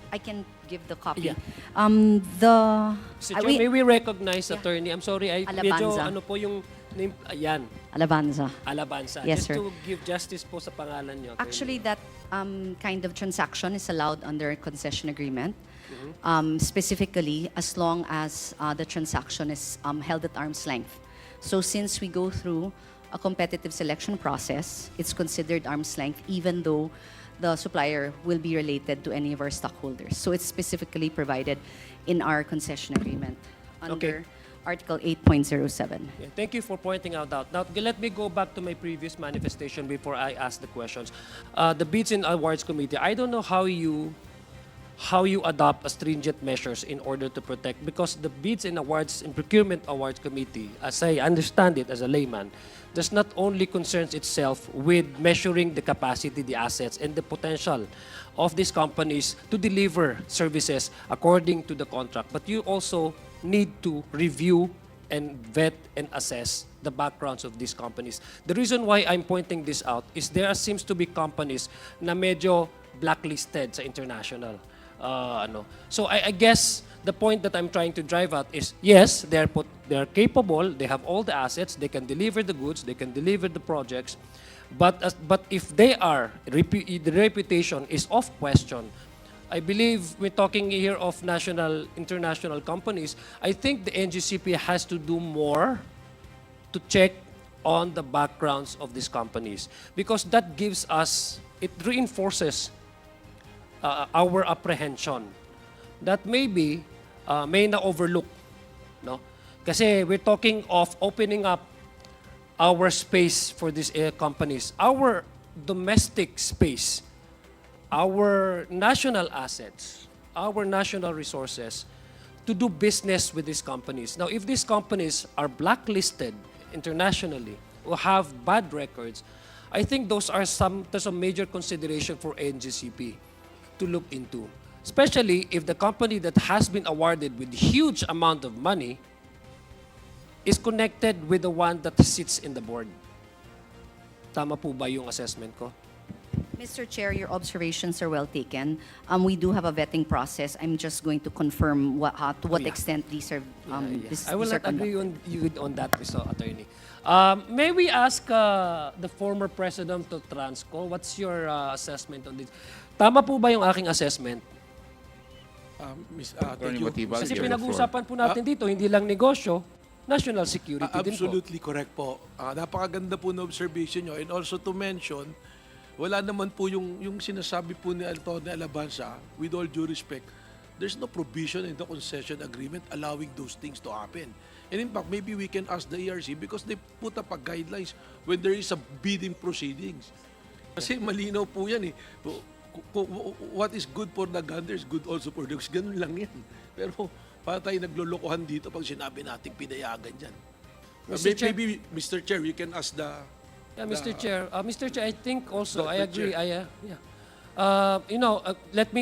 S12: I can give the copy.
S9: Yeah. Mr. Chair, may we recognize,
S12: Yeah.
S9: Attorney? I'm sorry, medyo
S12: Alabanza.
S9: ano po yung name, ayan,
S12: Alabanza.
S9: Alabanza.
S12: Yes,
S9: Just
S12: sir.
S9: to give justice po sa pangalan niyo. Attorney.
S12: Actually, that kind of transaction is allowed under concession agreement. Specifically, as long as the transaction is held at arm's length. So since we go through a competitive selection process, it's considered arm's length even though the supplier will be related to any of our stockholders. So it's specifically provided in our concession agreement under Article 8.07.
S9: Yeah, thank you for pointing out that. Now, let me go back to my previous manifestation before I ask the questions. The Bids and Awards Committee, I don't know how you adopt stringent measures in order to protect, because the Bids and Awards and Procurement Awards Committee, as I understand it as a layman, does not only concerns itself with measuring the capacity, the assets, and the potential of these companies to deliver services according to the contract, but you also need to review and vet and assess the backgrounds of these companies. The reason why I'm pointing this out is there seems to be companies na medyo blacklisted sa international. So I guess the point that I'm trying to drive at is, yes, they're capable, they have all the assets, they can deliver the goods, they can deliver the projects, but if the reputation is off question, I believe we're talking here of international companies. I think the NGCP has to do more to check on the backgrounds of these companies, because that gives us, it reinforces our apprehension that maybe may na-overlook. No? Kasi we're talking of opening up our space for these companies. domestic space, our national assets, our national resources to do business with these companies. Now, if these companies are blacklisted internationally or have bad records, I think there's some major consideration for NGCP to look into. Especially if the company that has been awarded with huge amount of money is connected with the one that sits in the board. Tama po ba yung assessment ko?
S12: Mr. Chair, your observations are well taken. We do have a vetting process. I'm just going to confirm to what extent these are
S9: I will not agree on that, Mr. Attorney. May we ask the former president of Transco, what's your assessment on this? Tama po ba yung aking assessment?
S3: Attorney Matibag,
S9: Kasi
S3: you have the floor.
S9: pinag-uusapan po natin dito, hindi lang negosyo, national security din po.
S13: Absolutely correct po. Napakaganda po na observation nyo. And also to mention, wala naman po yung sinasabi po ni Atty. Alabanza, with all due respect, there's no provision in the concession agreement allowing those things to happen. And in fact, maybe we can ask the ERC because they put up a guidelines when there is a bidding proceedings. Kasi malinaw po yan eh. What is good for the gander is good also for dogs. Ganun lang yan. Pero para tayo naglolokohan dito pag sinabi natin pinayagan dyan. Maybe, Mr. Chair, you can ask the...
S9: Yeah, Mr. Chair. Mr. Chair, I think also, I agree.
S13: Chair.
S9: Let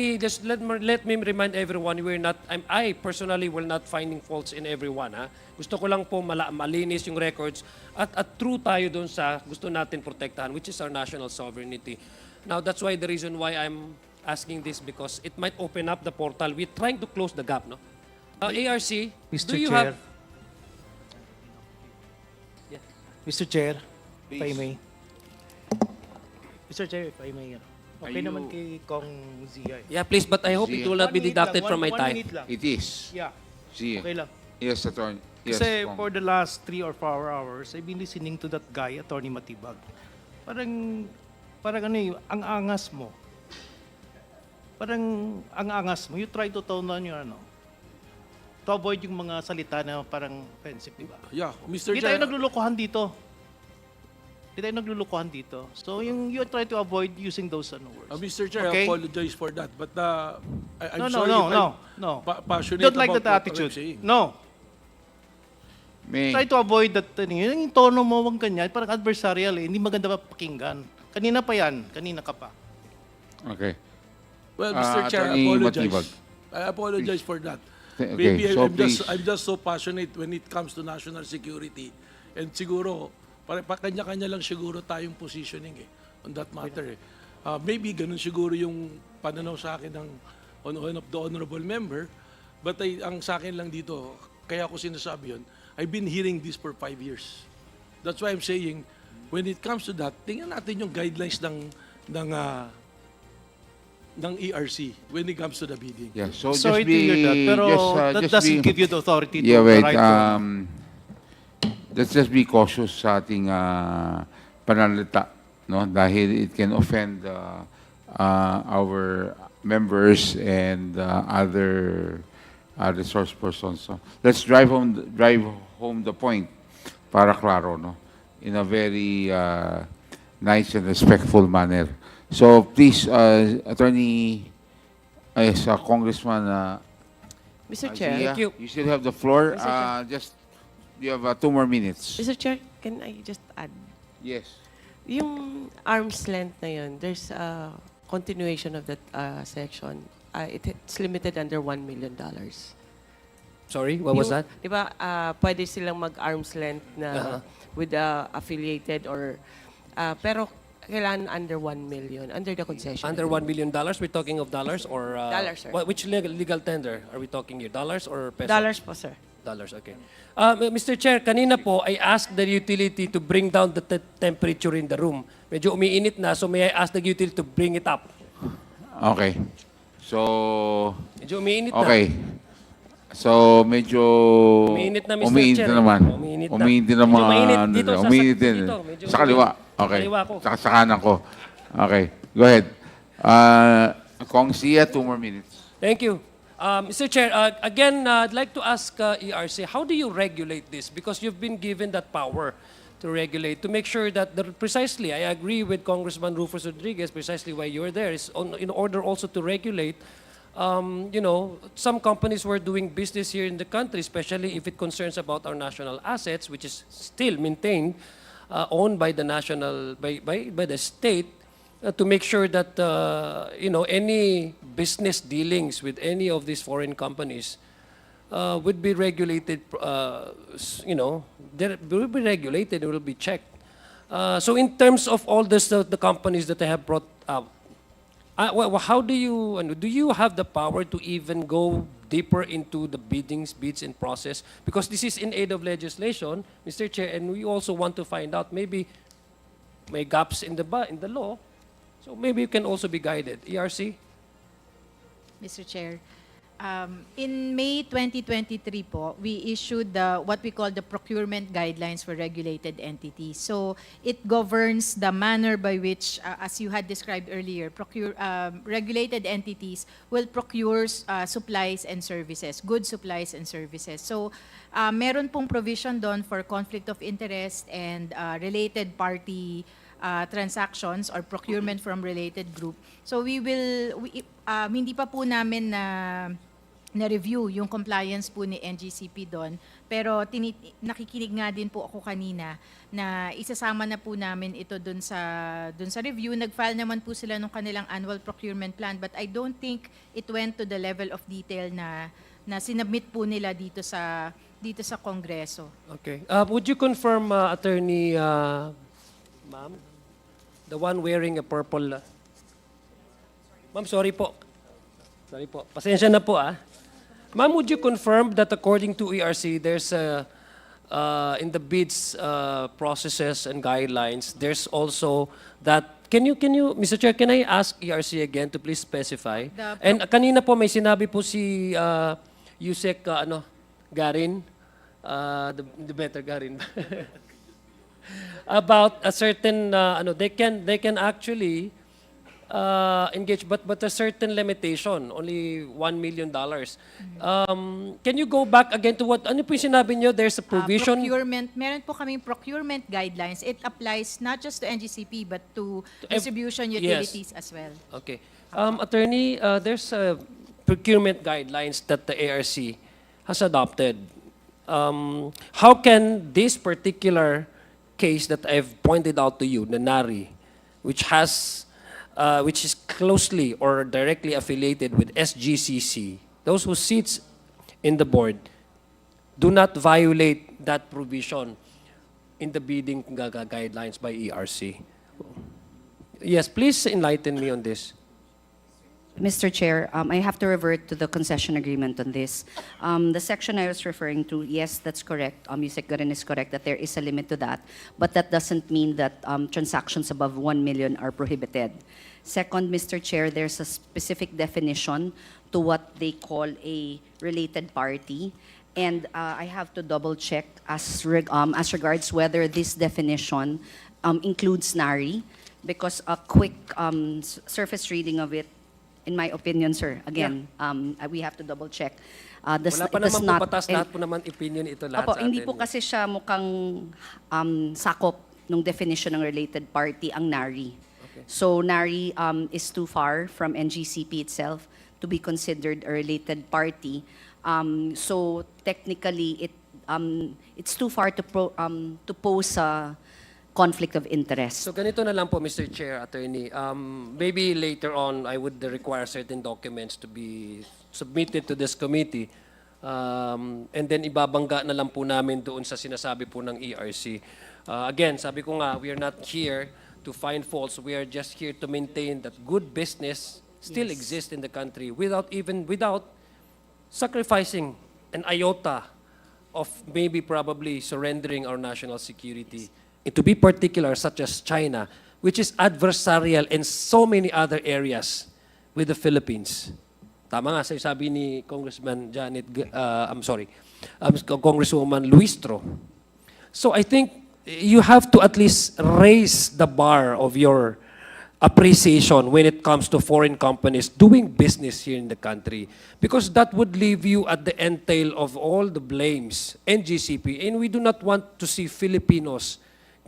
S9: me remind everyone, I personally will not finding faults in everyone. Ha? Gusto ko lang po malinis yung records at true tayo dun sa gusto natin protektahan, which is our national sovereignty. Now, that's why the reason why I'm asking this, because it might open up the portal. We're trying to close the gap, no? ARC,
S6: Mr.
S9: do you
S6: Chair.
S9: have... Yeah.
S6: Mr. Chair, if I
S3: Please.
S6: may. Mr. Chair, if I may. Okay naman kay Kong Zia.
S9: Yeah, please, but I hope it will not be
S6: 1 minute
S9: deducted
S6: lang,
S9: from my
S6: one
S9: time.
S6: minute lang.
S3: It is.
S6: Yeah,
S3: See.
S6: okay lang.
S3: Yes, Attorney. Yes,
S6: Kasi
S3: Kong.
S6: for the last 3 or 4 hours, I've been listening to that guy, Atty. Matibag. Parang ano yung ang angas mo. Parang ang angas mo. You try to tone down your to avoid yung mga salita na parang offensive, di ba?
S13: Yeah, Mr.
S6: Hindi tayo
S13: Chair.
S6: naglulukohan dito. So you try to avoid using those words.
S13: Mr. Chair,
S6: Okay?
S13: I apologize for that. But I'm
S6: No,
S13: sorry if
S6: no.
S13: I'm passionate
S6: Don't like
S13: about
S6: that
S13: what I'm
S6: attitude.
S13: saying.
S6: No.
S3: May,
S6: Try to avoid that. Yung tono mo, wag ganyan. Parang adversarial eh. Hindi maganda pa pakinggan. Kanina pa yan. Kanina ka pa.
S3: okay.
S13: Well, Mr. Chair, I
S3: Attorney
S13: apologize.
S3: Matibag.
S13: I apologize for that.
S3: Okay,
S13: Maybe
S3: so
S13: I'm just so passionate when it comes to national security. And siguro, kanya-kanya lang siguro tayong positioning on that matter. Maybe ganun siguro yung pananaw sa akin ng one of the honorable member. But ang sa akin lang dito, kaya ako sinasabi yun, I've been hearing this for 5 years. That's why I'm saying, when it comes to that, tingnan natin yung guidelines ng ERC when it comes to the bidding.
S3: Yeah, so
S6: Sorry
S3: just
S6: to hear that, pero that doesn't give you the authority to
S3: Yeah, wait.
S6: write to...
S3: Let's just be cautious sa ating pananalita, no? Dahil it can offend our members and other resource persons. So let's drive home the point para klaro, no? In a very nice and respectful manner. So please, Attorney, Congressman
S14: Mr. Chair,
S3: Zia,
S9: Thank you.
S3: you still have the floor.
S14: Mr. Chair.
S3: Just you have 2 more minutes.
S14: Mr. Chair, can I just add?
S3: Yes.
S14: Yung arm's length na yun, there's a continuation of that section. It's limited under $1 million.
S9: Sorry, what was that?
S14: Di ba, pwede silang mag-arm's length na with affiliated or, pero kailangan under 1 million, under the concession.
S9: Under $1 million, we're talking of dollars or...
S14: Dollars, sir.
S9: Which legal tender are we talking here? Dollars or pesos?
S14: Dollars po, sir.
S9: Dollars, okay. Mr. Chair, kanina po, I asked the utility to bring down the temperature in the room. Medyo umiinit na, so may I ask the utility to bring it up.
S3: Okay. So,
S9: Medyo umiinit na.
S3: okay. So, medyo
S9: Umiinit na, Mr.
S3: umiinit
S9: Chair.
S3: na naman.
S9: Umiinit na.
S3: Umiinit na
S9: Medyo
S3: mga...
S9: mainit dito sa-
S3: umiinit din.
S9: dito, medyo
S3: Sa kaliwa.
S9: umiinit.
S3: Okay.
S9: Sa kaliwa ko.
S3: Sa kanan ko. Okay. Go ahead. Kong Sia, 2 more minutes.
S9: Thank you. Mr. Chair, again, I'd like to ask ERC, how do you regulate this? Because you've been given that power to regulate, to make sure that precisely, I agree with Congressman Rufus Rodriguez, precisely why you're there, is in order also to regulate, some companies were doing business here in the country, especially if it concerns about our national assets, which is still maintained, owned by the by the state, to make sure that, any business dealings with any of these foreign companies would be regulated, there will be regulated, it will be checked. So in terms of all this, the companies that I have brought up, how do you have the power to even go deeper into the bids and process? Because this is in aid of legislation, Mr. Chair, and we also want to find out maybe may gaps in the law, so maybe you can also be guided. ERC?
S5: Mr. Chair, in May 2023 po, we issued what we call the procurement guidelines for regulated entities. So it governs the manner by which, as you had described earlier, regulated entities will procure supplies and services, goods, supplies, and services. So meron pong provision doon for conflict of interest and related party transactions or procurement from related group. So hindi pa po namin na-review yung compliance po ni NGCP doon. Pero nakikinig nga din po ako kanina na isasama na po namin ito doon sa review. Nag-file naman po sila ng kanilang annual procurement plan, but I don't think it went to the level of detail na sinubmit po nila dito sa Kongreso.
S9: Okay. Would you confirm, Attorney, ma'am, the one wearing a purple... Ma'am, sorry po. Pasensya na po, Ma'am, would you confirm that according to ERC, there's in the bids processes and guidelines, there's also that, can you, Mr. Chair, can I ask ERC again to please specify? And kanina po may sinabi po si Yusek Garin, the better Garin, about a certain, they can actually engage, but a certain limitation, only $1 million. Can you go back again to ano po yung sinabi nyo? There's a provision?
S5: Procurement, meron po kaming procurement guidelines. It applies not just to NGCP, but to distribution utilities as well.
S9: Okay. Attorney, there's procurement guidelines that the ARC has adopted. How can this particular case that I've pointed out to you, the NARI, which is closely or directly affiliated with SGCC, those who sits in the board, do not violate that provision in the bidding guidelines by ERC. Yes, please enlighten me on this.
S12: Mr. Chair, I have to revert to the concession agreement on this. The section I was referring to, yes, that's correct. Yusek Garin is correct that there is a limit to that, but that doesn't mean that transactions above 1 million are prohibited. Second, Mr. Chair, there's a specific definition to what they call a related party, and I have to double check as regards whether this definition includes NARI, because a quick surface reading of it, in my opinion, sir, again, we have to double check.
S9: Wala pa naman po batas, lahat po naman opinion ito lahat sa atin.
S12: Hindi po kasi siya mukhang sakop ng definition ng related party ang NARI.
S9: Okay.
S12: So NARI is too far from NGCP itself to be considered a related party. So technically, it's too far to pose a conflict of interest.
S9: So ganito na lang po, Mr. Chair, Attorney. Maybe later on, I would require certain documents to be submitted to this committee. And then ibabangga na lang po namin doon sa sinasabi po ng ERC. Again, sabi ko nga, we are not here to find faults. We are just here to maintain that good business still exists in the country without sacrificing an iota of maybe probably surrendering our national security. And to be particular, such as China, which is adversarial in so many other areas with the Philippines. Tama nga, sabi ni Congressman Congresswoman Luistro. So I think you have to at least raise the bar of your appreciation when it comes to foreign companies doing business here in the country, because that would leave you at the entail of all the blames, NGCP, and we do not want to see Filipinos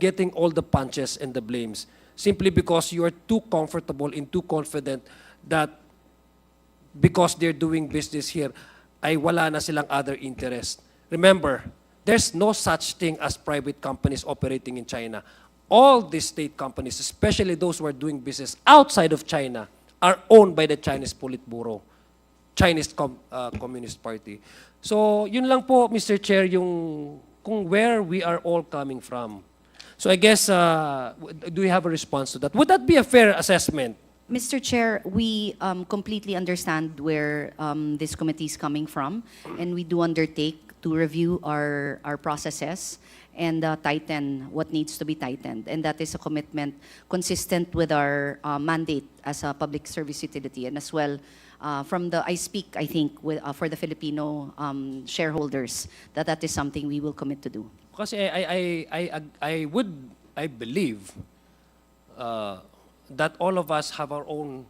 S9: getting all the punches and the blames simply because you are too comfortable and too confident that because they're doing business here, ay wala na silang other interest. Remember, there's no such thing as private companies operating in China. All these state companies, especially those who are doing business outside of China, are owned by the Chinese Politburo, Chinese Communist Party. So, yun lang po, Mr. Chair, yung kung where we are all coming from. So I guess, do we have a response to that? Would that be a fair assessment?
S12: Mr. Chair, we completely understand where this committee is coming from, and we do undertake to review our processes and tighten what needs to be tightened. And that is a commitment consistent with our mandate as a public service utility, and as well I speak, I think, for the Filipino shareholders, that is something we will commit to do.
S9: Kasi I believe that all of us have our own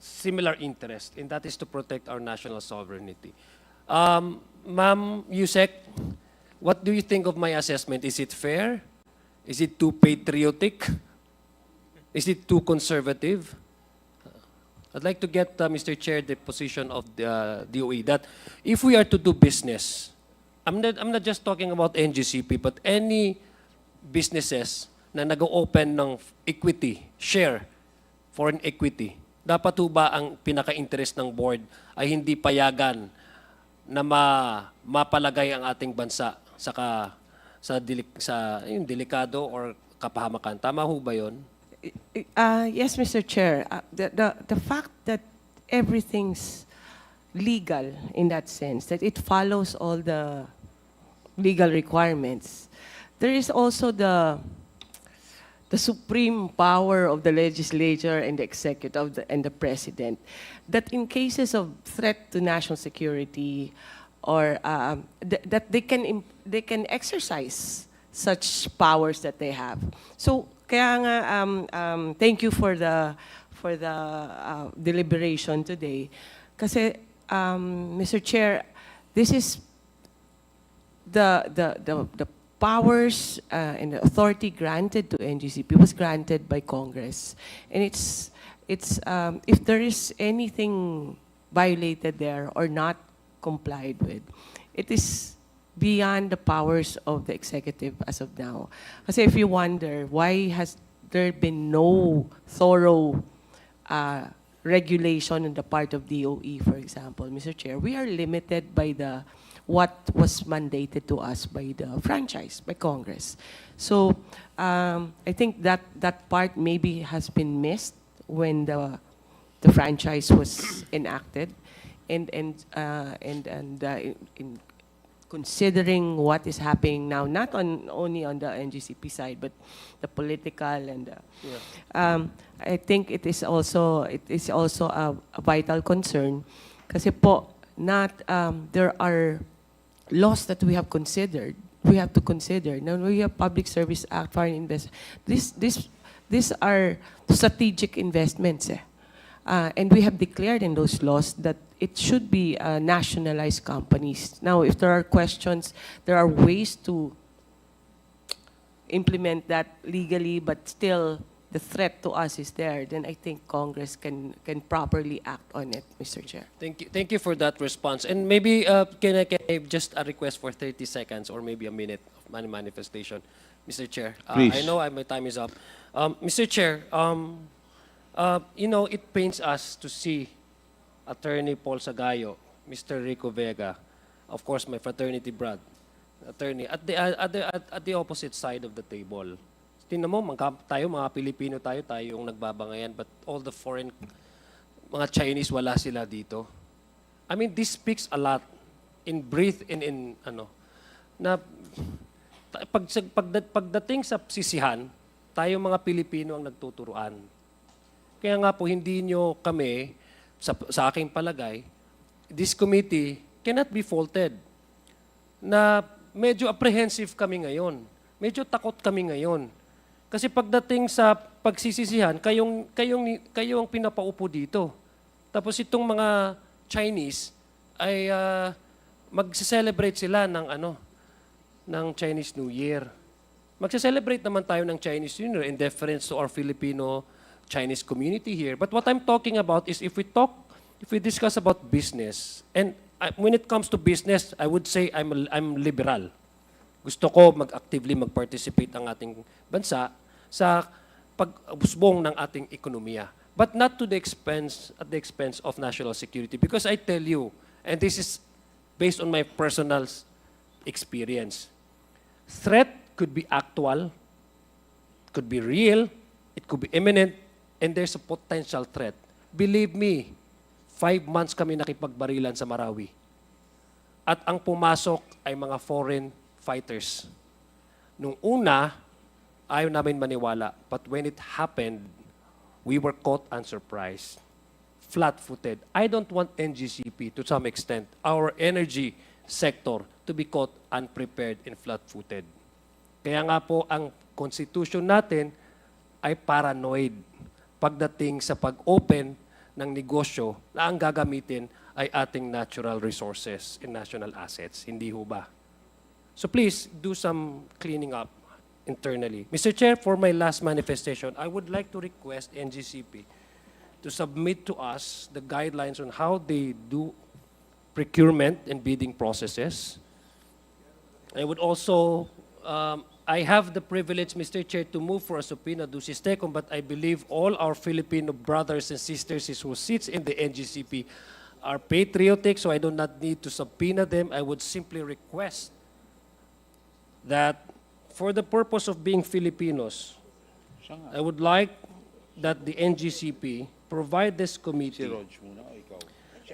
S9: similar interest, and that is to protect our national sovereignty. Ma'am Yusek, what do you think of my assessment? Is it fair? Is it too patriotic? Is it too conservative? I'd like to get, Mr. Chair, the position of the DOE that if we are to do business, I'm not just talking about NGCP, but any businesses na nag-open ng equity, share, foreign equity, dapat ba ang pinaka-interest ng board ay hindi payagan na mapalagay ang ating bansa sa yung delikado or kapahamakan. Tama ho ba yun?
S14: Yes, Mr. Chair. The fact that everything's legal in that sense, that it follows all the legal requirements, there is also the supreme power of the legislature and the executive and the president, that in cases of threat to national security or that they can exercise such powers that they have. So kaya nga thank you for the deliberation today. Kasi Mr. Chair, this is the powers and the authority granted to NGCP was granted by Congress, and it's if there is anything violated there or not complied with, it is beyond the powers of the executive as of now. Kasi if you wonder why has there been no thorough regulation on the part of DOE, for example, Mr. Chair, we are limited by what was mandated to us by the franchise, by Congress. So I think that part maybe has been missed when the franchise was enacted, and in considering what is happening now, not only on the NGCP side, but the political and I think it is also a vital concern. Kasi po, there are laws that we have considered. We have to consider. Now we have Public Service Act, Foreign Investment. These are strategic investments. And we have declared in those laws that it should be nationalized companies. Now, if there are questions, there are ways to implement that legally, but still the threat to us is there, then I think Congress can properly act on it, Mr. Chair.
S9: Thank you for that response. And maybe can I just a request for 30 seconds or maybe a minute of manifestation, Mr. Chair.
S3: Please.
S9: I know my time is up. Mr. Chair, it pains us to see Attorney Paul Sagayo, Mr. Rico Vega, of course my fraternity attorney, at the opposite side of the table. Tingnan mo, tayo mga Pilipino tayo yung nagbabangayan, but all the foreign, mga Chinese, wala sila dito. I mean, this speaks a lot in brief, na pagdating sa sisihan, tayo mga Pilipino ang nagtuturuan. Kaya nga po, hindi nyo kami, sa aking palagay, this committee cannot be faulted. Na medyo apprehensive kami ngayon. Medyo takot kami ngayon. Kasi pagdating sa pagsisisihan, kayong pinapaupo dito. Tapos itong mga Chinese ay magse-celebrate sila ng Chinese New Year. Magse-celebrate naman tayo ng Chinese New Year in deference to our Filipino-Chinese community here. But what I'm talking about is if we discuss about business, and when it comes to business, I would say I'm liberal. Gusto ko actively mag-participate ang ating bansa sa pag-usbong ng ating ekonomiya. But not to the expense, at the expense of national security. Because I tell you, and this is based on my personal experience, threat could be actual, could be real, it could be imminent, and there's a potential threat. Believe me, 5 months kami nakipagbarilan sa Marawi. At ang pumasok ay mga foreign fighters. Nung una, ayaw namin maniwala. But when it happened, we were caught unsurprised. Flat-footed. I don't want NGCP, to some extent, our energy sector, to be caught unprepared and flat-footed. Kaya nga po, ang constitution natin ay paranoid pagdating sa pag-open ng negosyo na ang gagamitin ay ating natural resources and national assets. Hindi ho ba? So please, do some cleaning up internally. Mr. Chair, for my last manifestation, I would like to request NGCP to submit to us the guidelines on how they do procurement and bidding processes. I would also, I have the privilege, Mr. Chair, to move for a subpoena do sistecum, but I believe all our Filipino brothers and sisters who sits in the NGCP are patriotic, so I do not need to subpoena them. I would simply request that for the purpose of being Filipinos, I would like that the NGCP provide this committee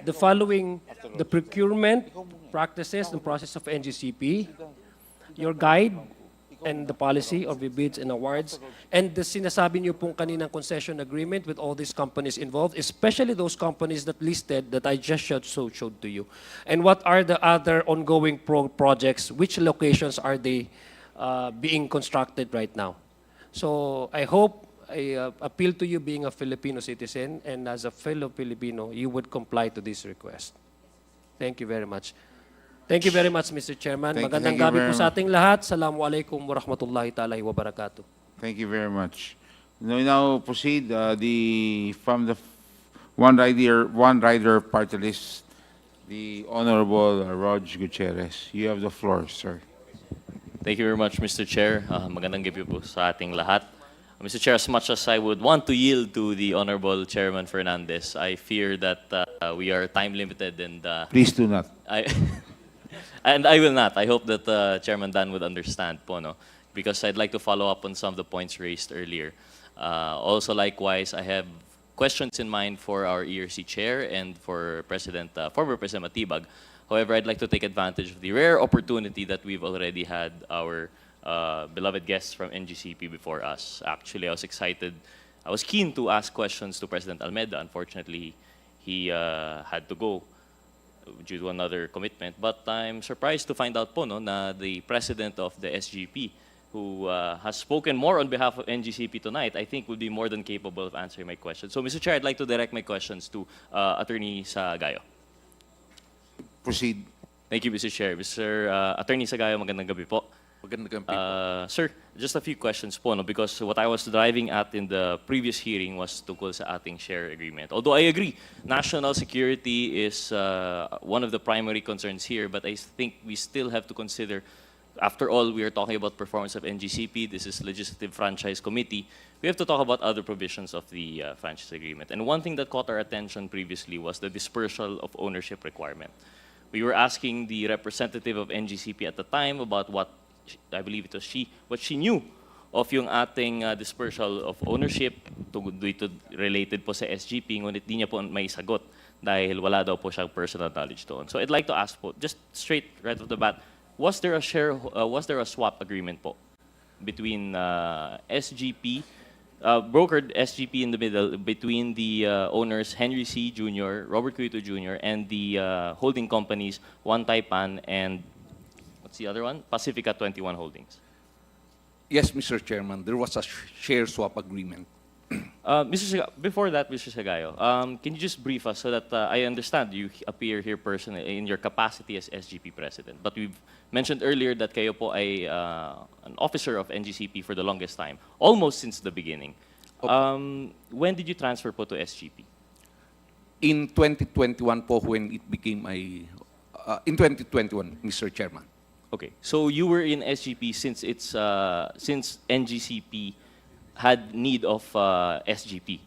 S9: the following, the procurement practices and process of NGCP, your guide, and the policy of the bids and awards, and the sinasabi niyo pong kaninang concession agreement with all these companies involved, especially those companies that listed that I just showed to you. And what are the other ongoing projects? Which locations are they being constructed right now? So I hope, I appeal to you being a Filipino citizen, and as a fellow Filipino, you would comply to this request. Thank you very much. Thank you very much, Mr. Chairman. Magandang gabi po sa ating lahat. Assalamualaikum warahmatullahi ta'ala wabarakatuh.
S3: Thank you very much. We now proceed from the one rider party list, the Honorable Rog Gutierrez. You have the floor, sir.
S15: Thank you very much, Mr. Chair. Magandang gabi po sa ating lahat. Mr. Chair, as much as I would want to yield to the Honorable Chairman Fernandez, I fear that we are time limited and...
S3: Please do not.
S15: And I will not. I hope that Chairman Dan would understand po, no? Because I'd like to follow up on some of the points raised earlier. Also, likewise, I have questions in mind for our ERC Chair and for former President Matibag. However, I'd like to take advantage of the rare opportunity that we've already had our beloved guests from NGCP before us. Actually, I was keen to ask questions to President Almeida. Unfortunately, he had to go due to another commitment. But I'm surprised to find out po, no, na the president of the SGP, who has spoken more on behalf of NGCP tonight, I think would be more than capable of answering my questions. So, Mr. Chair, I'd like to direct my questions to Attorney Sagayo.
S3: Proceed.
S15: Thank you, Mr. Chair. Mr. Attorney Sagayo, magandang gabi po. Sir, just a few questions po, no, because what I was driving at in the previous hearing was tungkol sa ating share agreement. Although I agree, national security is one of the primary concerns here, but I think we still have to consider, after all, we are talking about performance of NGCP, this is Legislative Franchise Committee, we have to talk about other provisions of the franchise agreement. And one thing that caught our attention previously was the dispersal of ownership requirement. We were asking the representative of NGCP at the time about what, I believe it was what she knew of yung ating dispersal of ownership dito related po sa SGP, ngunit di niya po may sagot dahil wala daw po siyang personal knowledge doon. So I'd like to ask po, just straight right off the bat, was there a swap agreement po between SGP, brokered SGP in the middle between the owners Henry C. Jr., Robert Cuito Jr., and the holding companies One Taipan and what's the other one? Pacifica 21 Holdings.
S4: Yes, Mr. Chairman, there was a share swap agreement.
S15: Before that, Mr. Sagayo, can you just brief us so that I understand you appear here personally in your capacity as SGP President, but we've mentioned earlier that kayo po ay an officer of NGCP for the longest time, almost since the beginning. When did you transfer po to SGP?
S4: In 2021 po when it became in 2021, Mr. Chairman.
S15: Okay, so you were in SGP since since NGCP had need of SGP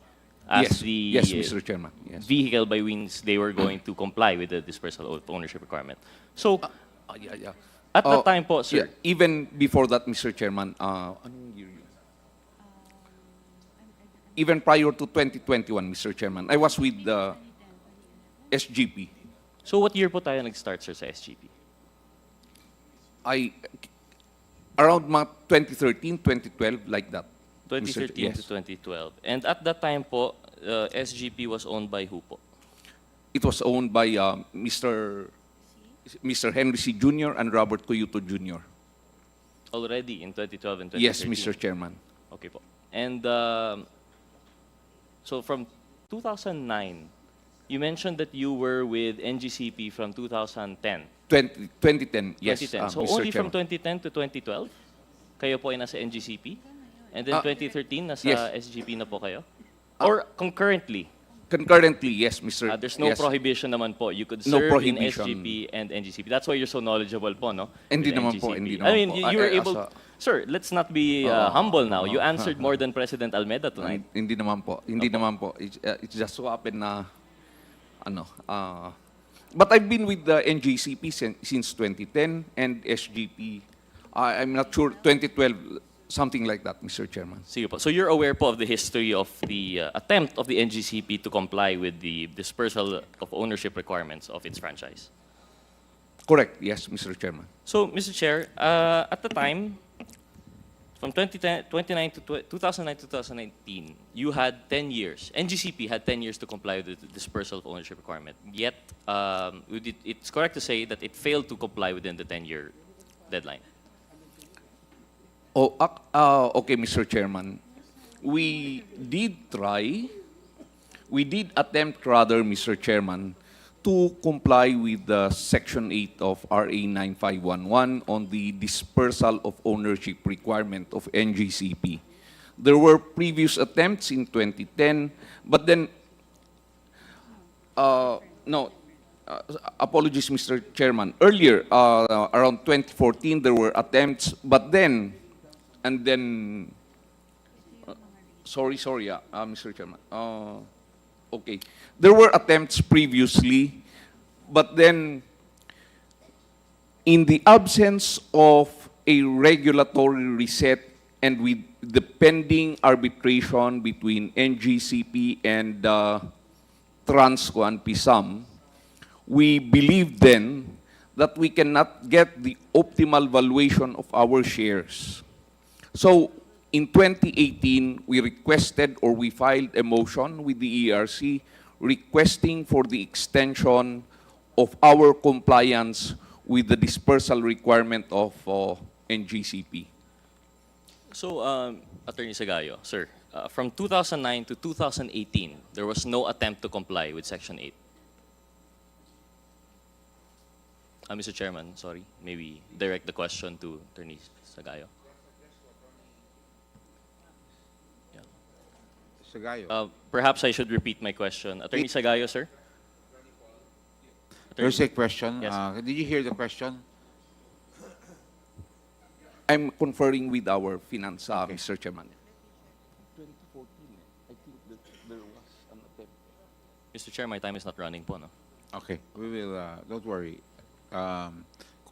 S15: as
S4: Yes, Mr. Chairman. Yes.
S15: vehicle by which they were going to comply with the dispersal of ownership requirement. So, at the time po, sir,
S4: even before that, Mr. Chairman, even prior to 2021, Mr. Chairman, I was with the SGP.
S15: so what year po tayo nag-start, sir, sa SGP?
S4: Around 2013, 2012, like that.
S15: 2013
S4: Yes.
S15: to 2012. And at that time po, SGP was owned by who po?
S4: It was owned by Mr. Henry C. Jr. and Robert Cuyuto Jr.
S15: Already in 2012 and 2013?
S4: Yes, Mr. Chairman.
S15: Okay po. And so from 2009, you mentioned that you were with NGCP from 2010.
S4: 2010, yes,
S15: 2010. So
S4: Mr.
S15: only from
S4: Chairman.
S15: 2010 to 2012, kayo po ay nasa NGCP? And then 2013, nasa
S4: yes.
S15: SGP na po kayo? Or concurrently?
S4: Concurrently, yes, Mr.
S15: There's no
S4: yes.
S15: prohibition naman po. You could
S4: No
S15: serve in
S4: prohibition.
S15: SGP and NGCP. That's why you're so knowledgeable po, no?
S4: Hindi
S15: With
S4: naman po,
S15: NGCP.
S4: hindi
S15: I
S4: naman
S15: mean,
S4: po.
S15: you were
S4: As
S15: able...
S4: a-
S15: Sir, let's not be humble now. You answered more than President Almeda tonight.
S4: Hindi naman po. Hindi naman po. It's just so happen na but I've been with the NGCP since 2010 and SGP. I'm not sure 2012, something like that, Mr. Chairman.
S15: Sige po. So you're aware po of the history of the attempt of the NGCP to comply with the dispersal of ownership requirements of its franchise.
S4: Correct. Yes, Mr. Chairman.
S15: So, Mr. Chair, at the time, from 2009 to 2019, you had 10 years. NGCP had 10 years to comply with the dispersal of ownership requirement. Yet, it's correct to say that it failed to comply within the 10-year deadline.
S4: Okay, Mr. Chairman. We did attempt rather, Mr. Chairman, to comply with the Section 8 of RA 9511 on the dispersal of ownership requirement of NGCP. There were previous attempts in 2010, but then, apologies, Mr. Chairman. Earlier, around 2014, there were attempts, but then, Mr. Chairman. Okay. There were attempts previously, but then in the absence of a regulatory reset and with the pending arbitration between NGCP and Transco and PISAM, we believed then that we cannot get the optimal valuation of our shares. So in 2018, we requested or we filed a motion with the ERC requesting for the extension of our compliance with the dispersal requirement of NGCP.
S15: So, Attorney Sagayo, sir, from 2009 to 2018, there was no attempt to comply with Section 8. Mr. Chairman, sorry, maybe direct the question to Attorney Sagayo.
S3: Sagayo.
S15: Perhaps I should repeat my question. Attorney Sagayo, sir?
S3: There's a question.
S15: Yes.
S3: Did you hear the question?
S4: I'm conferring with our finance, Mr. Chairman. 2014, I think that there was an attempt.
S15: Mr. Chair, my time is not running po, no?
S3: Okay, we will, don't worry.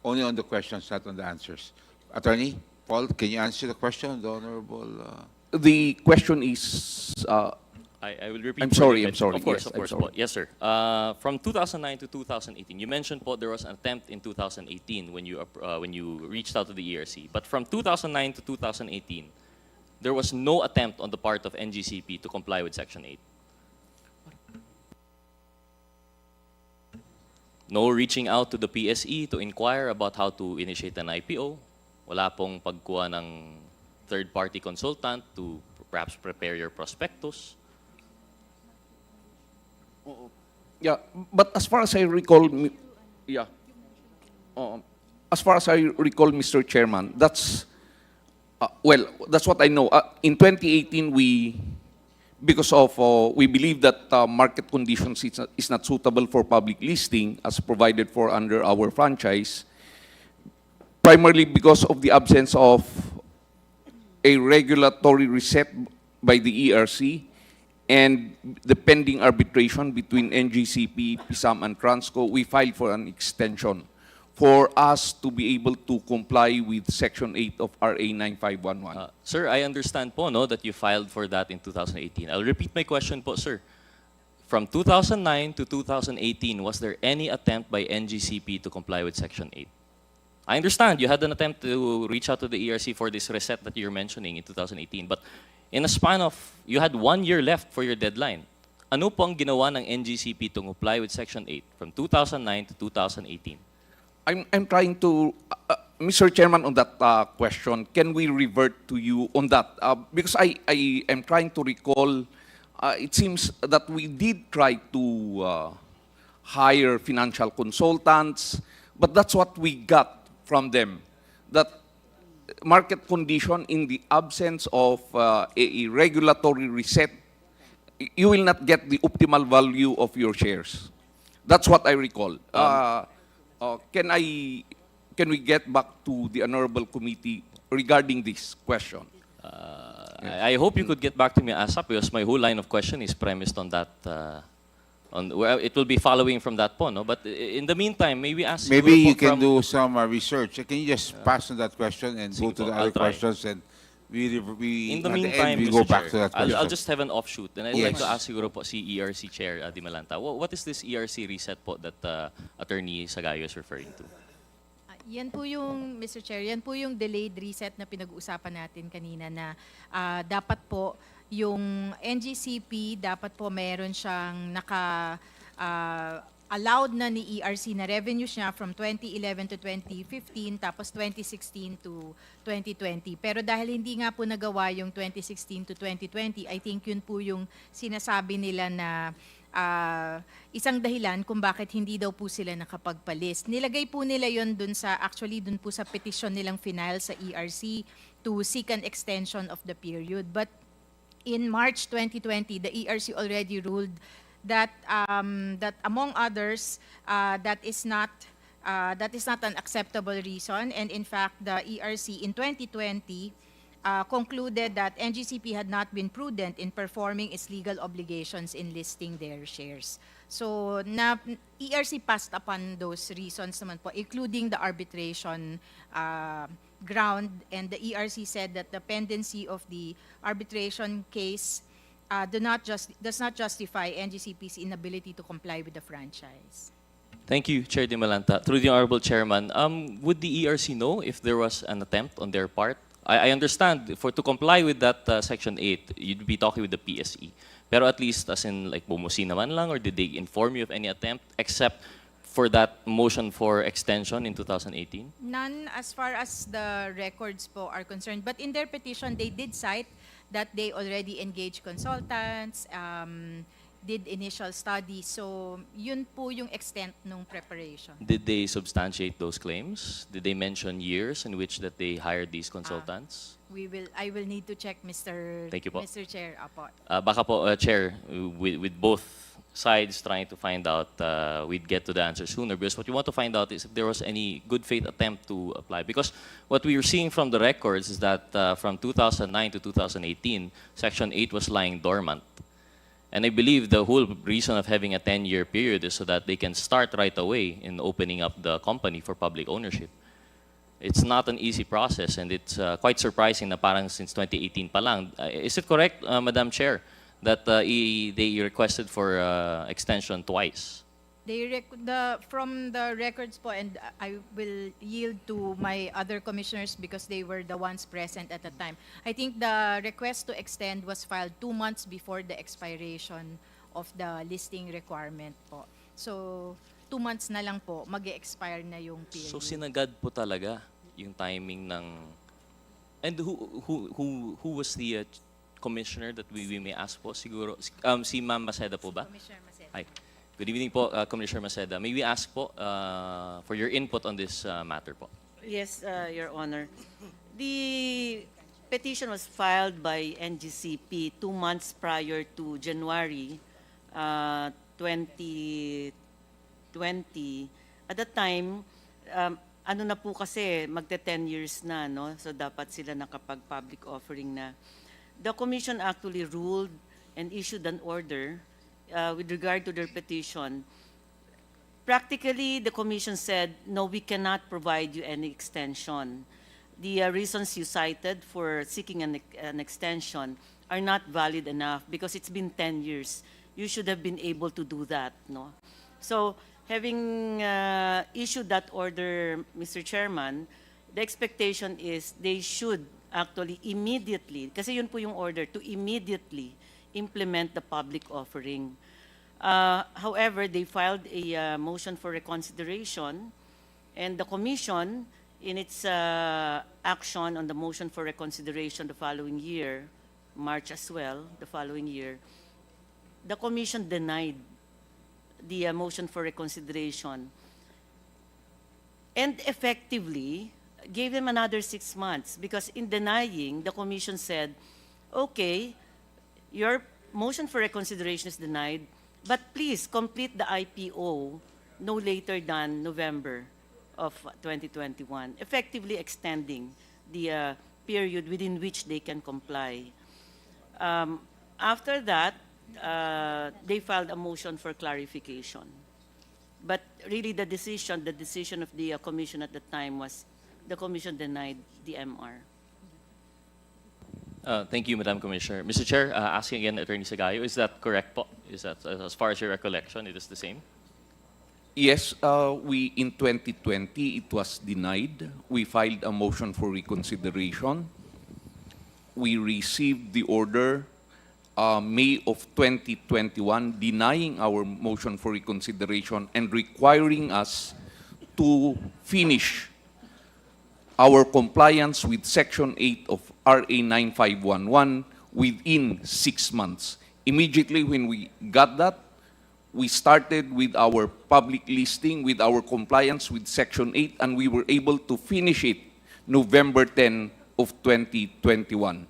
S3: Only on the questions, not on the answers. Attorney, Paul, can you answer the question, the Honorable?
S4: The question is,
S15: I will repeat.
S4: I'm
S15: for
S4: sorry,
S15: you.
S4: I'm sorry.
S15: Of course,
S4: Yes,
S15: of
S4: I'm
S15: course.
S4: sorry.
S15: Po. Yes, sir. From 2009 to 2018, you mentioned po there was an attempt in 2018 when you reached out to the ERC. But from 2009 to 2018, there was no attempt on the part of NGCP to comply with Section 8. No reaching out to the PSE to inquire about how to initiate an IPO. Wala pong pagkuha ng third-party consultant to perhaps prepare your prospectus.
S4: Yeah, but as far as I recall, yeah, as far as I recall, Mr. Chairman, that's well, that's what I know. In 2018, because of we believe that market conditions is not suitable for public listing as provided for under our franchise, primarily because of the absence of a regulatory reset by the ERC and the pending arbitration between NGCP, PISAM, and Transco, we filed for an extension for us to be able to comply with Section 8 of RA 9511.
S15: Sir, I understand po no, that you filed for that in 2018. I'll repeat my question po, sir. From 2009 to 2018, was there any attempt by NGCP to comply with Section 8? I understand you had an attempt to reach out to the ERC for this reset that you're mentioning in 2018, but in a span of, you had 1 year left for your deadline. Ano po ang ginawa ng NGCP to comply with Section 8 from 2009 to 2018?
S4: I'm trying to, Mr. Chairman, on that question, can we revert to you on that? Because I am trying to recall, it seems that we did try to hire financial consultants, but that's what we got from them, that market condition in the absence of a regulatory reset, you will not get the optimal value of your shares. That's what I recall. Can we get back to the honorable committee regarding this question?
S15: I hope you could get back to me ASAP because my whole line of question is premised on that. Well, it will be following from that po, no? But in the meantime, maybe ask.
S3: Maybe you can do some research. Can you just pass on that question and go to the other questions, and we
S15: in the
S3: at
S15: meantime,
S3: we
S15: Mr.
S3: go back
S15: Chair,
S3: to that question.
S15: I'll just have an offshoot. And I'd like
S3: Yes.
S15: to ask siguro po si ERC Chair Di Malanta. What is this ERC reset po that Attorney Sagayo is referring to?
S5: Yan po yung, Mr. Chair, yan po yung delayed reset na pinag-uusapan natin kanina na dapat po yung NGCP, dapat po meron siyang allowed na ni ERC na revenues niya from 2011 to 2015, tapos 2016 to 2020. Pero dahil hindi nga po nagawa yung 2016 to 2020, I think yun po yung sinasabi nila na isang dahilan kung bakit hindi daw po sila nakapagpa-list. Nilagay po nila yun dun sa, actually dun po sa petition nilang final sa ERC to seek an extension of the period. But in March 2020, the ERC already ruled that that among others, that is not an acceptable reason. And in fact, the ERC in 2020 concluded that NGCP had not been prudent in performing its legal obligations in listing their shares. So, ERC passed upon those reasons naman po, including the arbitration ground, and the ERC said that the pendency of the arbitration case does not justify NGCP's inability to comply with the franchise.
S15: Thank you, Chair Di Malanta. Through the Honorable Chairman, would the ERC know if there was an attempt on their part? I understand, to comply with that Section 8, you'd be talking with the PSE. Pero at least, as in, like, bumusi naman lang, or did they inform you of any attempt, except for that motion for extension in 2018?
S5: None as far as the records po are concerned. But in their petition, they did cite that they already engaged consultants, did initial studies. So, yun po yung extent ng preparation.
S15: Did they substantiate those claims? Did they mention years in which that they hired these consultants?
S5: I will need to check, Mr.
S15: Thank you po.
S5: Mr. Chair. Apo.
S15: Baka po, Chair, with both sides trying to find out, we'd get to the answer sooner. Because what you want to find out is if there was any good faith attempt to apply. Because what we were seeing from the records is that from 2009 to 2018, Section 8 was lying dormant. And I believe the whole reason of having a 10-year period is so that they can start right away in opening up the company for public ownership. It's not an easy process, and it's quite surprising na parang since 2018 pa lang. Is it correct, Madam Chair, that they requested for extension twice? From the records po, and I will yield to my other commissioners because they were the ones present at the time. I think the request to extend was filed 2 months before the expiration of the listing requirement po. So, 2 months na lang po, mag-expire na yung period. So sinagad po talaga yung timing ng... And who was the commissioner that we may ask po? Siguro, si Ma'am Maceda po ba?
S5: Commissioner Maceda.
S15: Hi. Good evening po, Commissioner Maceda. May we ask po for your input on this matter po?
S16: Yes, Your Honor. The petition was filed by NGCP 2 months prior to January 2020. At that time, ano na po kasi, magte 10 years na, no? So dapat sila nakapag-public offering na. The Commission actually ruled and issued an order with regard to their petition. Practically, the Commission said, no, we cannot provide you any extension. The reasons you cited for seeking an extension are not valid enough because it's been 10 years. You should have been able to do that, no? So, having issued that order, Mr. Chairman, the expectation is they should actually immediately, kasi yun po yung order, to immediately implement the public offering. However, they filed a motion for reconsideration, and the Commission, in its action on the motion for reconsideration the following year, March as well, the following year, the Commission denied the motion for reconsideration and effectively gave them another 6 months because in denying, the Commission said, okay, your motion for reconsideration is denied, but please complete the IPO no later than November of 2021, effectively extending the period within which they can comply. After that, they filed a motion for clarification. But really the decision of the Commission at the time was the Commission denied the MR.
S15: Thank you, Madam Commissioner. Mr. Chair, asking again Attorney Sagayo, is that correct po? Is that, as far as your recollection, it is the same?
S4: Yes, in 2020, it was denied. We filed a motion for reconsideration. We received the order May of 2021 denying our motion for reconsideration and requiring us to finish our compliance with Section 8 of RA 9511 within 6 months. Immediately when we got that, we started with our public listing, with our compliance with Section 8, and we were able to finish it November 10 of 2021.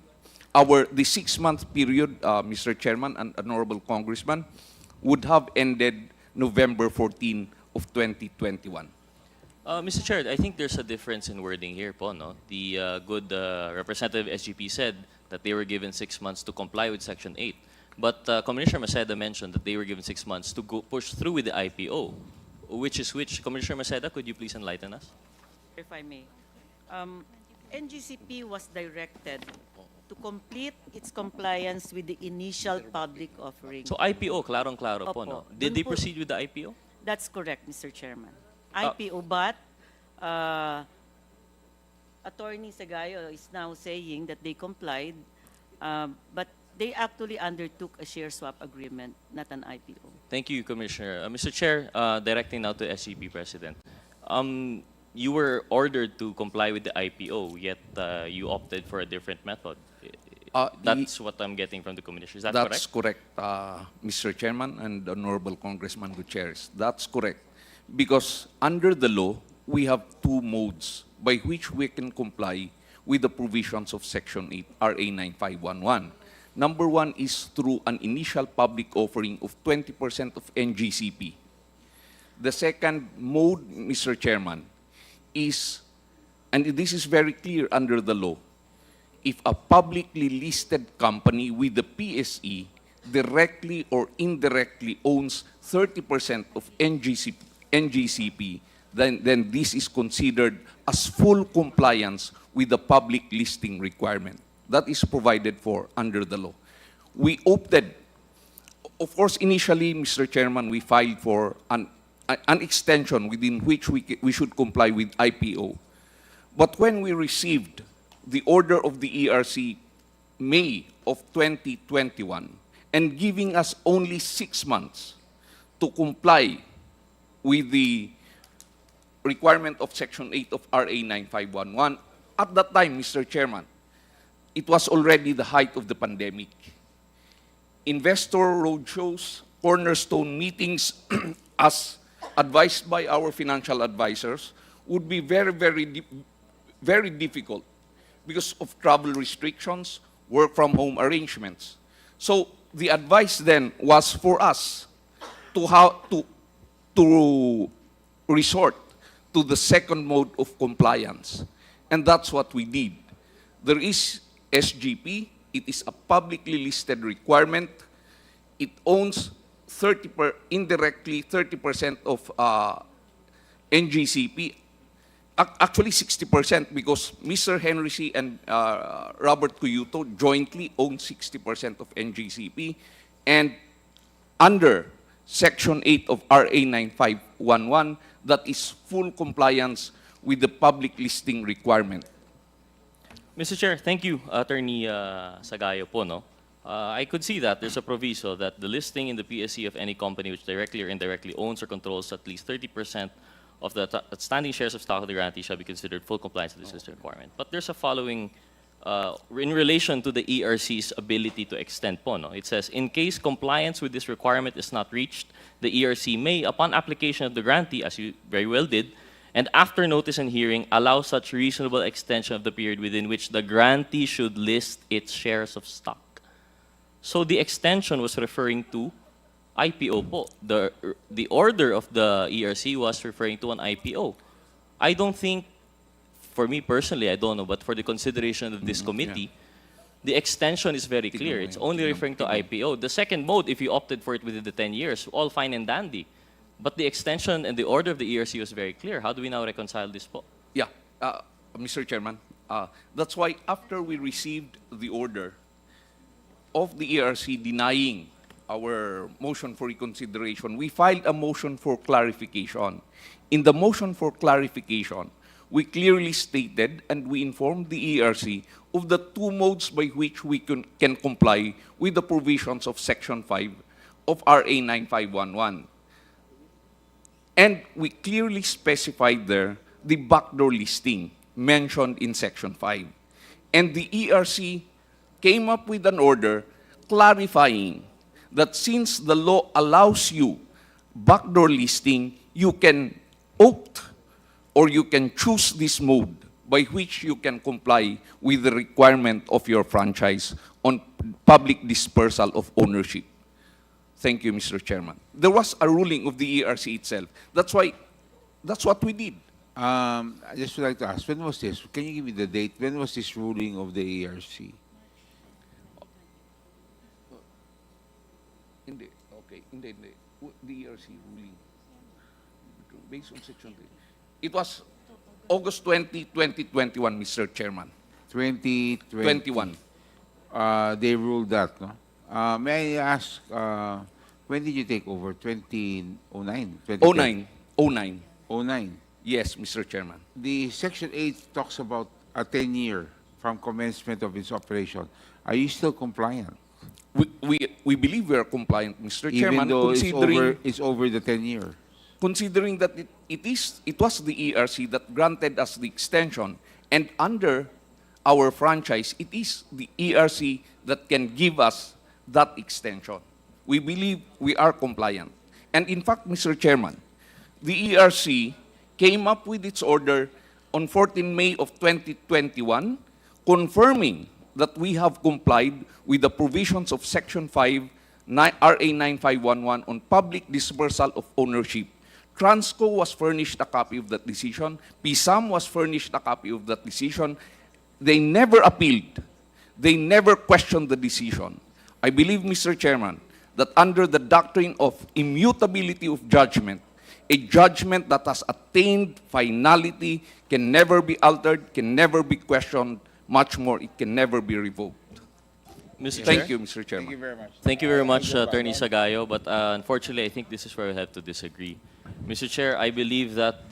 S4: The 6-month period, Mr. Chairman and Honorable Congressman, would have ended November 14 of 2021.
S15: Mr. Chair, I think there's a difference in wording here po, no? The good Representative SGP said that they were given 6 months to comply with Section 8. But Commissioner Maceda mentioned that they were given 6 months to go push through with the IPO. Which is which? Commissioner Maceda, could you please enlighten us?
S16: If I may. NGCP was directed to complete its compliance with the initial public offering.
S15: So IPO, klarong-klaro po, no? Did they proceed with the IPO?
S16: That's correct, Mr. Chairman. IPO, but Attorney Sagayo is now saying that they complied, but they actually undertook a share swap agreement, not an IPO.
S15: Thank you, Commissioner. Mr. Chair, directing now to SGP President. You were ordered to comply with the IPO, yet you opted for a different method. That's what I'm getting from the Commissioner. Is that correct?
S4: That's correct, Mr. Chairman and Honorable Congressman Gutierrez. That's correct. Because under the law, we have 2 modes by which we can comply with the provisions of Section 8, RA 9511. Number 1 is through an initial public offering of 20% of NGCP. The second mode, Mr. Chairman, is, and this is very clear under the law, if a publicly listed company with the PSE directly or indirectly owns 30% of NGCP, then this is considered as full compliance with the public listing requirement. That is provided for under the law. We opted, of course, initially, Mr. Chairman, we filed for an extension within which we should comply with IPO. But when we received the order of the ERC May of 2021 and giving us only 6 months to comply with the requirement of Section 8 of RA 9511, at that time, Mr. Chairman, it was already the height of the pandemic. Investor roadshows, cornerstone meetings, as advised by our financial advisors, would be very difficult because of travel restrictions, work from home arrangements. So the advice then was for us to resort to the second mode of compliance. And that's what we did. There is SGP. It is a publicly listed requirement. It owns indirectly 30% of NGCP. Actually, 60% because Mr. Henry C. and Robert Cuyuto jointly own 60% of NGCP. And under Section 8 of RA 9511, that is full compliance with the public listing requirement.
S15: Mr. Chair, thank you, Attorney Sagayo po, no? I could see that there's a proviso that the listing in the PSC of any company which directly or indirectly owns or controls at least 30% of the outstanding shares of stock of the grantee shall be considered full compliance with this listing requirement. But there's a following, in relation to the ERC's ability to extend po, no? It says, in case compliance with this requirement is not reached, the ERC may, upon application of the grantee, as you very well did, and after notice and hearing, allow such reasonable extension of the period within which the grantee should list its shares of stock. So the extension was referring to IPO po. The order of the ERC was referring to an IPO. I don't think, for me personally, I don't know, but for the consideration of this committee, the extension is very clear. It's only referring to IPO. The second mode, if you opted for it within the 10 years, all fine and dandy. But the extension and the order of the ERC was very clear. How do we now reconcile this po?
S4: Yeah, Mr. Chairman, that's why after we received the order of the ERC denying our motion for reconsideration, we filed a motion for clarification. In the motion for clarification, we clearly stated and we informed the ERC of the two modes by which we can comply with the provisions of Section 5 of RA 9511. And we clearly specified there the backdoor listing mentioned in Section 5. And the ERC came up with an order clarifying that since the law allows you backdoor listing, you can opt or you can choose this mode by which you can comply with the requirement of your franchise on public dispersal of ownership. Thank you, Mr. Chairman. There was a ruling of the ERC itself. That's what we did.
S3: I just would like to ask, when was this? Can you give me the date? When was this ruling of the ERC?
S4: In the ERC ruling, based on Section 3. It was August 20, 2021, Mr. Chairman.
S3: 2021. They ruled that, no? May I ask, when did you take over? 2009?
S4: 09. 09.
S3: 09.
S4: Yes, Mr. Chairman.
S3: The Section 8 talks about a 10-year from commencement of its operation. Are you still compliant?
S4: We believe we are compliant, Mr. Chairman,
S3: Even though
S4: considering
S3: it's over the 10 years.
S4: Considering that it was the ERC that granted us the extension, and under our franchise, it is the ERC that can give us that extension. We believe we are compliant. And in fact, Mr. Chairman, the ERC came up with its order on 14 May of 2021, confirming that we have complied with the provisions of Section 5, RA 9511 on public dispersal of ownership. Transco was furnished a copy of that decision. PSAM was furnished a copy of that decision. They never appealed. They never questioned the decision. I believe, Mr. Chairman, that under the doctrine of immutability of judgment, a judgment that has attained finality can never be altered, can never be questioned, much more, it can never be revoked. Thank you, Mr. Chairman.
S3: Thank you very much.
S15: Thank you very much, Attorney Sagayo. But unfortunately, I think this is where we have to disagree. Mr. Chair, I believe that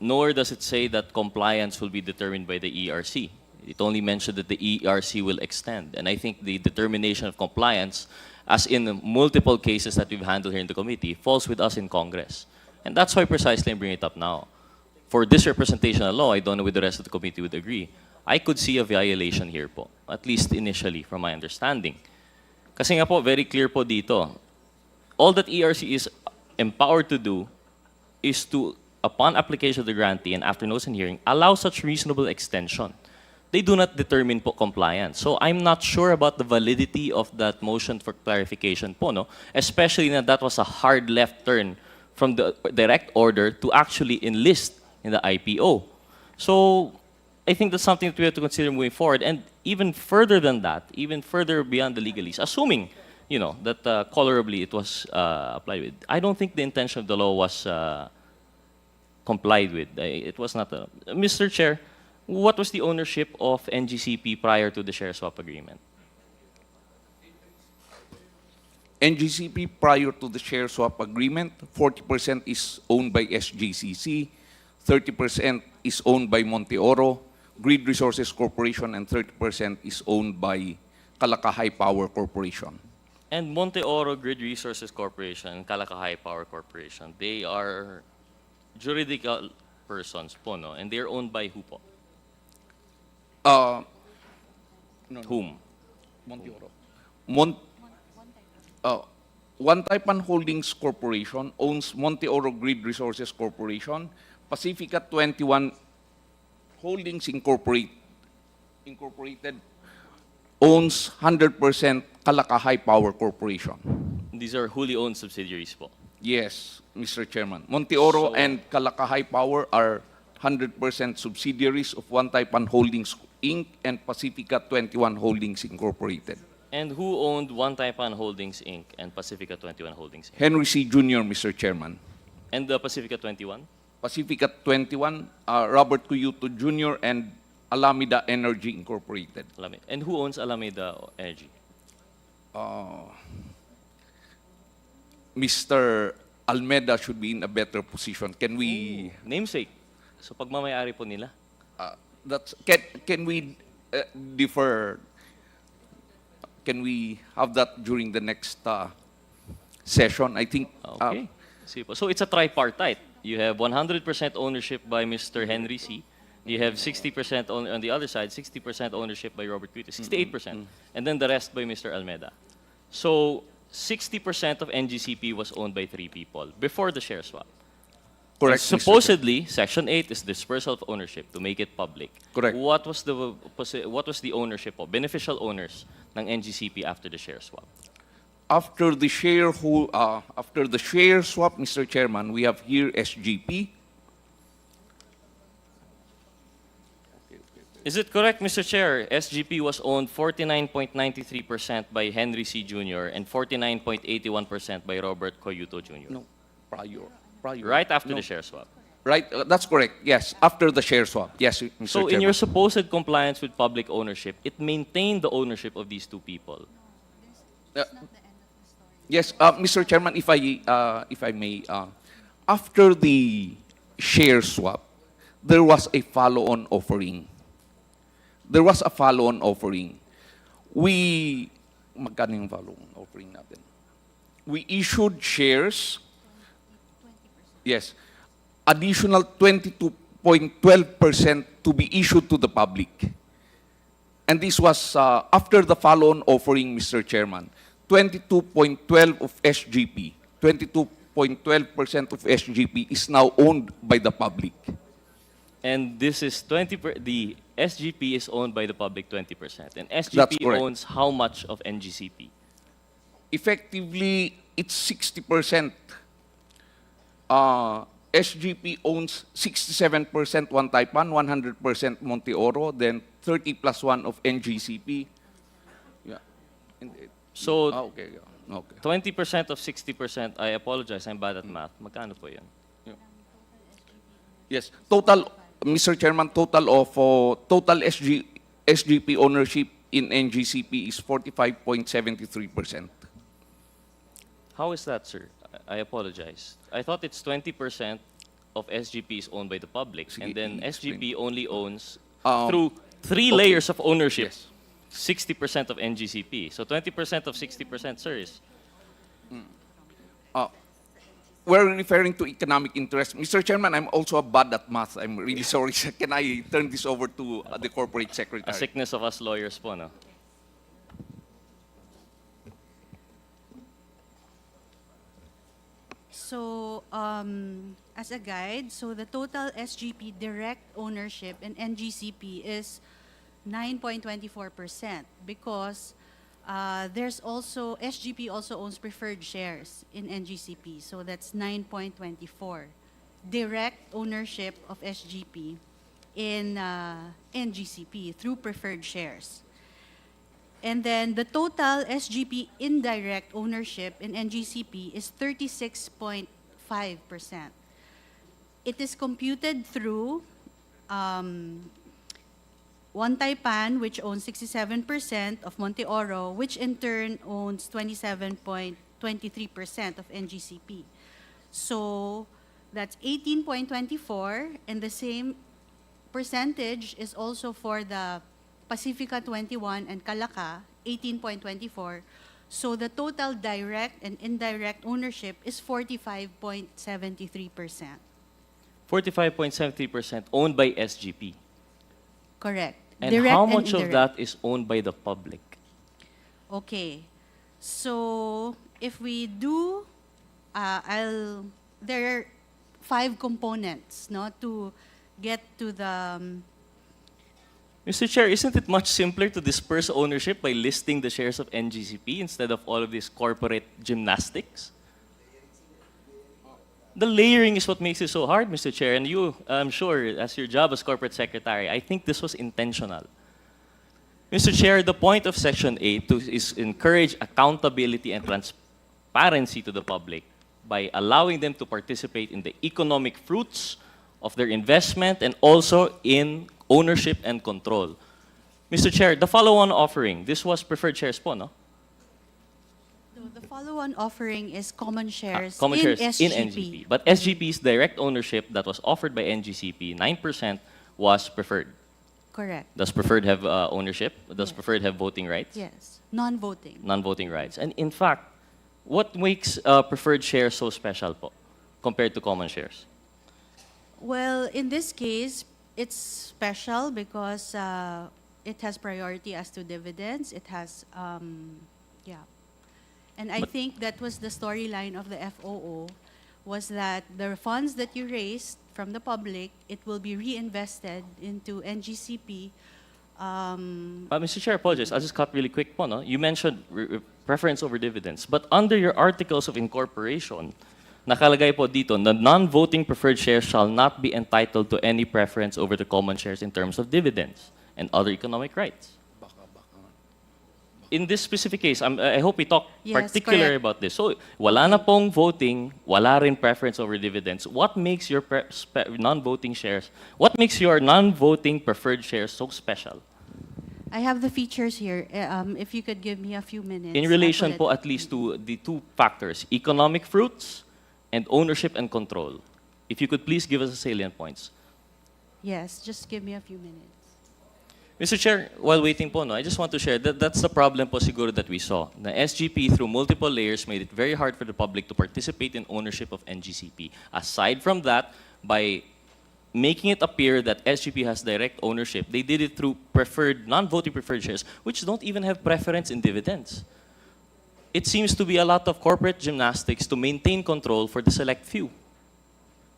S15: nor does it say that compliance will be determined by the ERC. It only mentioned that the ERC will extend. And I think the determination of compliance, as in multiple cases that we've handled here in the committee, falls with us in Congress. And that's why precisely I bring it up now. For this representational law, I don't know if the rest of the committee would agree. I could see a violation here po, at least initially from my understanding. Kasi nga po, very clear po dito. All that ERC is empowered to do is to, upon application of the grantee and after notice and hearing, allow such reasonable extension. They do not determine po compliance. So I'm not sure about the validity of that motion for clarification po, no? Especially na that was a hard left turn from the direct order to actually enlist in the IPO. So I think that's something that we have to consider moving forward. And even further than that, even further beyond the legalese, assuming, you know, that colorably it was applied with, I don't think the intention of the law was complied with. It was not a... Mr. Chair, what was the ownership of NGCP prior to the share swap agreement?
S4: NGCP prior to the share swap agreement, 40% is owned by SGCC, 30% is owned by Monte Oro, Grid Resources Corporation, and 30% is owned by Kalakahay Power Corporation.
S15: And Monte Oro Grid Resources Corporation and Kalakahay Power Corporation, they are juridical persons po, no? And they're owned by who po? Whom?
S4: Monte Oro. One Taipan Holdings Corporation owns Monte Oro Grid Resources Corporation. Pacifica 21 Holdings Incorporated owns 100% Kalakahay Power Corporation.
S15: These are wholly owned subsidiaries po.
S4: Yes, Mr. Chairman. Monte Oro
S15: So-
S4: and Kalakahay Power are 100% subsidiaries of One Taipan Holdings Inc. and Pacifica 21 Holdings Incorporated.
S15: And who owned One Taipan Holdings Inc. and Pacifica 21 Holdings Inc.?
S4: Henry C. Jr., Mr. Chairman.
S15: And the Pacifica 21?
S4: Pacifica 21, Robert Cuyuto Jr. and Alameda Energy Incorporated.
S15: And who owns Alameda Energy?
S4: Mr. Almeda should be in a better position. Can we...
S15: Namesake. So pagmamayari po nila?
S4: Can we defer? Can we have that during the next session? I think...
S15: Okay. Sige po. So it's a tripartite. You have 100% ownership by Mr. Henry C. You have 60% on the other side, 60% ownership by Robert Cuito, 68%, and then the rest by Mr. Almeda. So 60% of NGCP was owned by 3 people before the share swap.
S4: Correct.
S15: And supposedly, Section 8 is dispersal of ownership to make it public.
S4: Correct.
S15: What was the ownership of beneficial owners ng NGCP after the share swap?
S4: After the share swap, Mr. Chairman, we have here SGP.
S15: Is it correct, Mr. Chair? SGP was owned 49.93% by Henry C. Jr. and 49.81% by Robert Coyuto Jr.
S4: No, prior.
S15: Right after
S4: No.
S15: the share swap.
S4: Right, that's correct. Yes, after the share swap. Yes, Mr.
S15: So
S4: Chairman.
S15: in your supposed compliance with public ownership, it maintained the ownership of these 2 people.
S4: Yes, Mr. Chairman, if I may, after the share swap, there was a follow-on offering. Magkano yung follow-on offering natin? We issued shares. Yes. Additional 22.12% to be issued to the public. And this was after the follow-on offering, Mr. Chairman. 22.12 of SGP, 22.12% of SGP is now owned by the public.
S15: And this is the SGP is owned by the public 20%. And
S4: That's
S15: SGP
S4: correct.
S15: owns how much of NGCP?
S4: Effectively, it's 60%. SGP owns 67% One Taipan, 100% Monte Oro, then 30 plus 1 of NGCP. Yeah.
S15: So,
S4: Okay.
S15: 20% of 60%, I apologize, I'm bad at math. Magkano po yun?
S4: Yes. Total, Mr. Chairman, total SGP ownership in NGCP is 45.73%.
S15: How is that, sir? I apologize. I thought it's 20% of SGP is owned by the public, and then SGP only owns, through 3 layers of ownership,
S4: Yes.
S15: 60% of NGCP. So 20% of 60%, sir, is...
S4: we're referring to economic interest. Mr. Chairman, I'm also bad at math. I'm really sorry. Can I turn this over to the corporate
S15: A
S4: secretary?
S15: sickness of us lawyers po, no?
S17: So, as a guide, so the total SGP direct ownership in NGCP is 9.24% because there's also, SGP also owns preferred shares in NGCP, so that's 9.24. Direct ownership of SGP in NGCP through preferred shares. And then the total SGP indirect ownership in NGCP is 36.5%. It is computed through One Taipan, which owns 67% of Monte Oro, which in turn owns 27.23% of NGCP. So that's 18.24, and the same percentage is also for the Pacifica 21 and Calaca, 18.24. So the total direct and indirect ownership is 45.73%.
S15: 45.73% owned by SGP.
S17: Correct.
S15: And
S17: Direct
S15: how
S17: and
S15: much of
S17: indirect.
S15: that is owned by the public?
S17: Okay. So if we do, there are 5 components, no, to get to the
S15: Mr. Chair, isn't it much simpler to disperse ownership by listing the shares of NGCP instead of all of this corporate gymnastics? The layering is what makes it so hard, Mr. Chair, and you, I'm sure, as your job as corporate secretary, I think this was intentional. Mr. Chair, the point of Section 8 is encourage accountability and transparency to the public by allowing them to participate in the economic fruits of their investment and also in ownership and control. Mr. Chair, the follow-on offering, this was preferred shares po, no?
S17: The follow-on offering is common shares,
S15: Common
S17: in
S15: shares
S17: SGP.
S15: in NGCP. But SGP's direct ownership that was offered by NGCP, 9% was preferred.
S17: Correct.
S15: Does preferred have ownership? Does preferred have voting rights?
S17: Yes. Non-voting.
S15: Non-voting rights. And in fact, what makes preferred shares so special po compared to common shares?
S17: Well, in this case, it's special because it has priority as to dividends. It has, yeah. And I think that was the storyline of the FOO, was that the funds that you raised from the public, it will be reinvested into NGCP.
S15: Mr. Chair, apologies. I'll just cut really quick po, no? You mentioned preference over dividends. But under your articles of incorporation, nakalagay po dito, the non-voting preferred shares shall not be entitled to any preference over the common shares in terms of dividends and other economic rights. In this specific case, I hope we talk
S17: Yes,
S15: particularly
S17: correct.
S15: about this. So, wala na pong voting, wala rin preference over dividends. What makes your non-voting shares, what makes your non-voting preferred shares so special?
S17: I have the features here. If you could give me a few minutes.
S15: In
S17: I'll
S15: relation
S17: pull
S15: po
S17: it.
S15: at least to the 2 factors, economic fruits and ownership and control. If you could please give us the salient points.
S17: Yes, just give me a few minutes.
S15: Mr. Chair, while waiting po, no, I just want to share that that's the problem po siguro that we saw. The SGP, through multiple layers, made it very hard for the public to participate in ownership of NGCP. Aside from that, by making it appear that SGP has direct ownership, they did it through preferred, non-voting preferred shares, which don't even have preference in dividends. It seems to be a lot of corporate gymnastics to maintain control for the select few.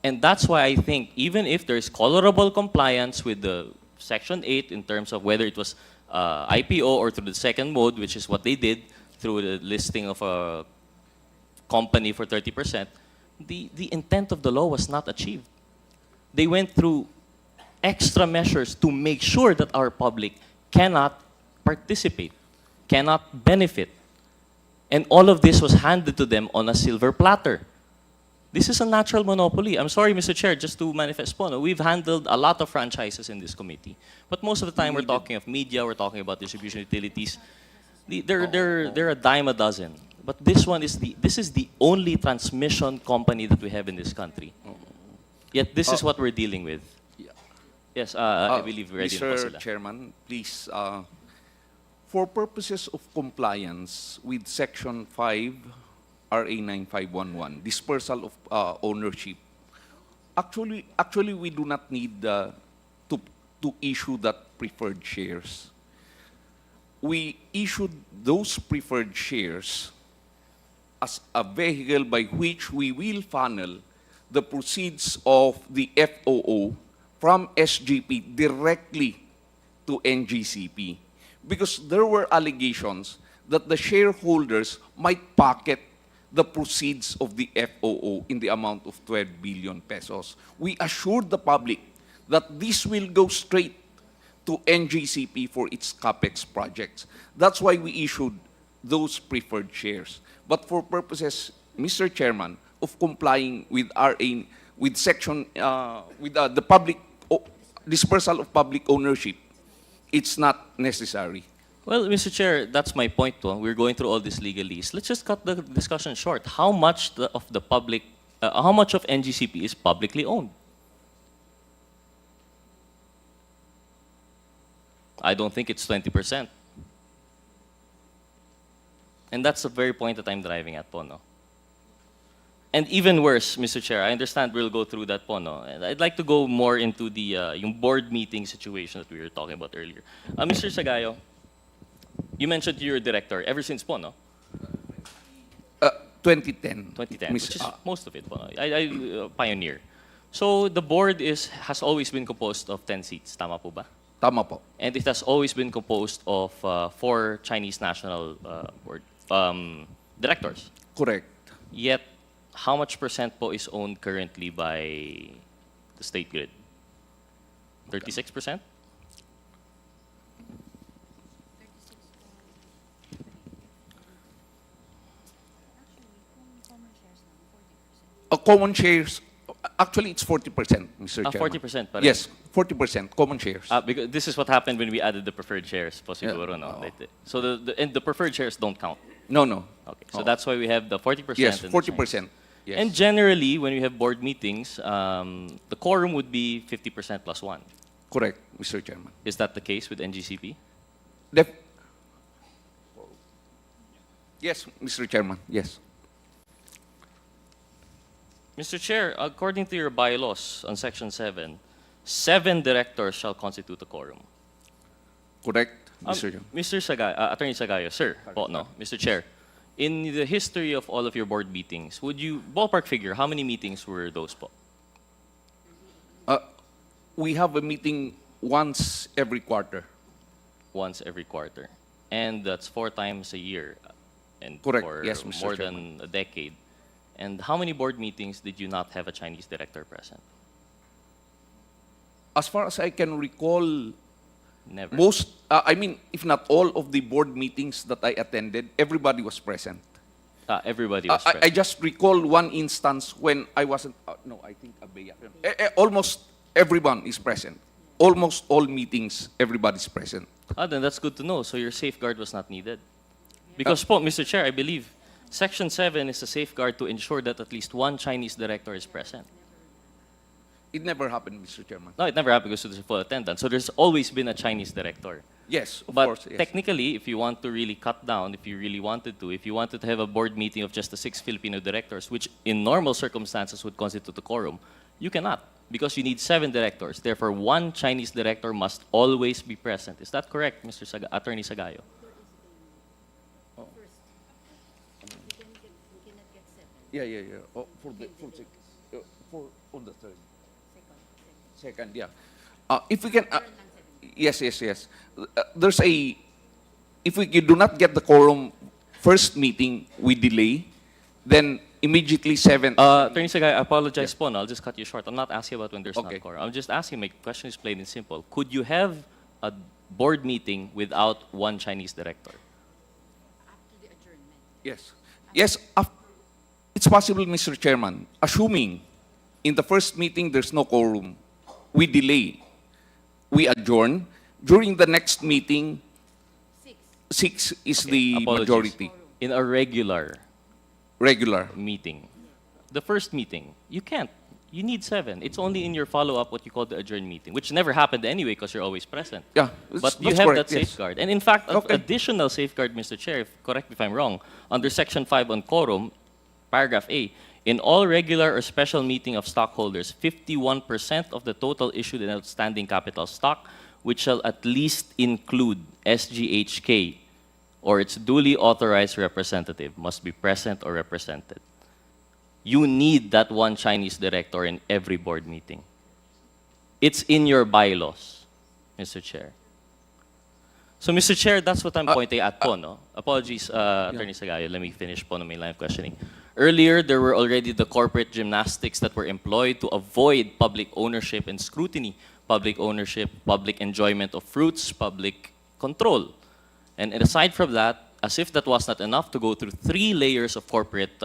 S15: And that's why I think even if there's colorable compliance with the Section 8 in terms of whether it was IPO or through the second mode, which is what they did through the listing of a company for 30%, the intent of the law was not achieved. They went through extra measures to make sure that our public cannot participate, cannot benefit. And all of this was handed to them on a silver platter. This is a natural monopoly. I'm sorry, Mr. Chair, just to manifest po, no, we've handled a lot of franchises in this committee. But most of the time, we're talking of media, we're talking about distribution utilities. They're a dime a dozen. But this one is this is the only transmission company that we have in this country. Yet this is what we're dealing with. Yes, I believe ready na po
S4: Mr.
S15: sila.
S4: Chairman, please, for purposes of compliance with Section 5, RA 9511, dispersal of ownership. Actually, we do not need to issue that preferred shares. We issued those preferred shares as a vehicle by which we will funnel the proceeds of the FOO from SGP directly to NGCP. Because there were allegations that the shareholders might pocket the proceeds of the FOO in the amount of 12 billion pesos. We assured the public that this will go straight to NGCP for its CAPEX projects. That's why we issued those preferred shares. But for purposes, Mr. Chairman, of complying with RA, with section, with the public dispersal of public ownership, it's not necessary.
S15: Well, Mr. Chair, that's my point. We're going through all this legalese. Let's just cut the discussion short. How much of the public, how much of NGCP is publicly owned? I don't think it's 20%. And that's the very point that I'm driving at, no? And even worse, Mr. Chair, I understand we'll go through that, no? And I'd like to go more into the yung board meeting situation that we were talking about earlier. Mr. Sagayo, you mentioned you're a director ever since no?
S4: 2010.
S15: 2010, which is most of it. I pioneer. So the board has always been composed of 10 seats. Tama po ba?
S4: Tama po.
S15: And it has always been composed of 4 Chinese national directors.
S4: Correct.
S15: Yet, how much percent po is owned currently by the state grid? 36%?
S4: Common shares, actually it's 40%, Mr. Chairman.
S15: 40% pa rin?
S4: Yes, 40%, common shares.
S15: Because this is what happened when we added the preferred shares, po siguro, no? So and the preferred shares don't count?
S4: No, no.
S15: Okay, so that's why we have the 40%.
S4: Yes,
S15: and
S4: 40%. Yes.
S15: And generally, when we have board meetings, the quorum would be 50% plus 1.
S4: Correct, Mr. Chairman.
S15: Is that the case with NGCP?
S4: Yes, Mr. Chairman, yes.
S15: Mr. Chair, according to your bylaws on Section 7, 7 directors shall constitute a quorum.
S4: Correct, Mr. Chairman.
S15: Mr. Attorney Sagayo, sir, no, Mr. Chair, in the history of all of your board meetings, would you ballpark figure how many meetings were those po?
S4: We have a meeting once every quarter.
S15: Once every quarter. And that's 4 times a year. And
S4: Correct.
S15: for
S4: Yes, Mr.
S15: more
S4: Chairman.
S15: than a decade. And how many board meetings did you not have a Chinese director present?
S4: As far as I can recall,
S15: Never.
S4: most, I mean, if not all of the board meetings that I attended, everybody was present.
S15: Everybody was present.
S4: I just recall one instance when I wasn't, no, I think Abeya. Almost everyone is present. Almost all meetings, everybody's present.
S15: Then that's good to know. So your safeguard was not needed. Because po, Mr. Chair, I believe Section 7 is a safeguard to ensure that at least 1 Chinese director is present.
S4: It never happened, Mr. Chairman.
S15: No, it never happened because there's a full attendance. So there's always been a Chinese director.
S4: Yes, of
S15: But
S4: course. Yes.
S15: technically, if you want to really cut down, if you really wanted to, if you wanted to have a board meeting of just the 6 Filipino directors, which in normal circumstances would constitute a quorum, you cannot because you need 7 directors. Therefore, 1 Chinese director must always be present. Is that correct, Mr. Attorney Sagayo?
S4: Yeah. Oh, for on the third. Second, yeah. If we can, yes. There's a, if we do not get the quorum first meeting, we delay, then immediately 7.
S15: Attorney Sagayo, I apologize po, no? I'll just cut you short. I'm not asking about when there's not quorum. I'm just asking, my question is plain and simple. Could you have a board meeting without 1 Chinese director?
S4: Yes. Yes, it's possible, Mr. Chairman. Assuming in the first meeting there's no quorum, we delay, we adjourn. During the next meeting, 6 is the
S15: Apologies.
S4: majority.
S15: In a regular meeting, the first meeting, you can't. You need 7. It's only in your follow-up, what you call the adjourned meeting, which never happened anyway because you're always present.
S4: Yeah,
S15: but you
S4: that's
S15: have
S4: correct,
S15: that
S4: yes.
S15: safeguard. And in fact, an additional safeguard, Mr. Chair, correct me if I'm wrong, under Section 5 on quorum, paragraph A, in all regular or special meeting of stockholders, 51% of the total issued and outstanding capital stock, which shall at least include SGHK or its duly authorized representative, must be present or represented. You need that one Chinese director in every board meeting. It's in your bylaws, Mr. Chair. So, Mr. Chair, that's what I'm pointing at po, no? Apologies, Attorney Sagayo. Let me finish po no main line of questioning. Earlier, there were already the corporate gymnastics that were employed to avoid public ownership and scrutiny, public ownership, public enjoyment of fruits, public control. And aside from that, as if that was not enough, to go through 3 layers of corporate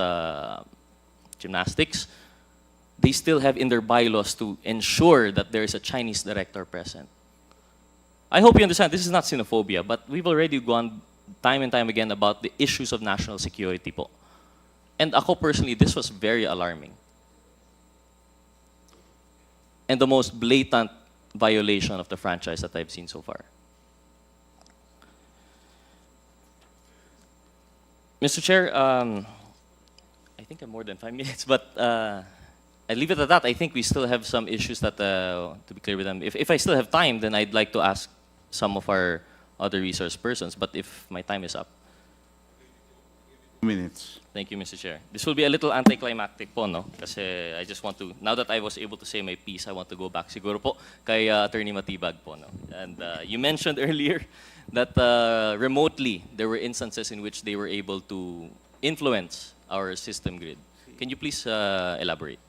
S15: gymnastics, they still have in their bylaws to ensure that there is a Chinese director present. I hope you understand, this is not xenophobia, but we've already gone time and time again about the issues of national security po. And ako personally, this was very alarming. And the most blatant violation of the franchise that I've seen so far. Mr. Chair, I think I'm more than 5 minutes, but I leave it at that. I think we still have some issues that, to be clear with them, if I still have time, then I'd like to ask some of our other resource persons, but if my time is up.
S3: 2 minutes.
S15: Thank you, Mr. Chair. This will be a little anticlimactic po, no? Kasi I just want to, now that I was able to say my piece, I want to go back siguro po kay Attorney Matibag po, no? And you mentioned earlier that remotely, there were instances in which they were able to influence our system grid. Can you please elaborate?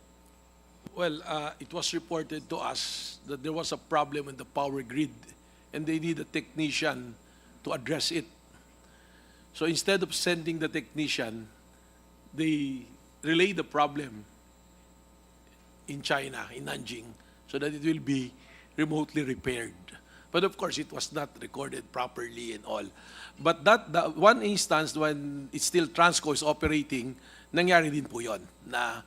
S13: Well, it was reported to us that there was a problem in the power grid and they need a technician to address it. So instead of sending the technician, they relay the problem in China, in Nanjing, so that it will be remotely repaired. But of course, it was not recorded properly and all. But that one instance when it's still Transco is operating, nangyari din po yun, na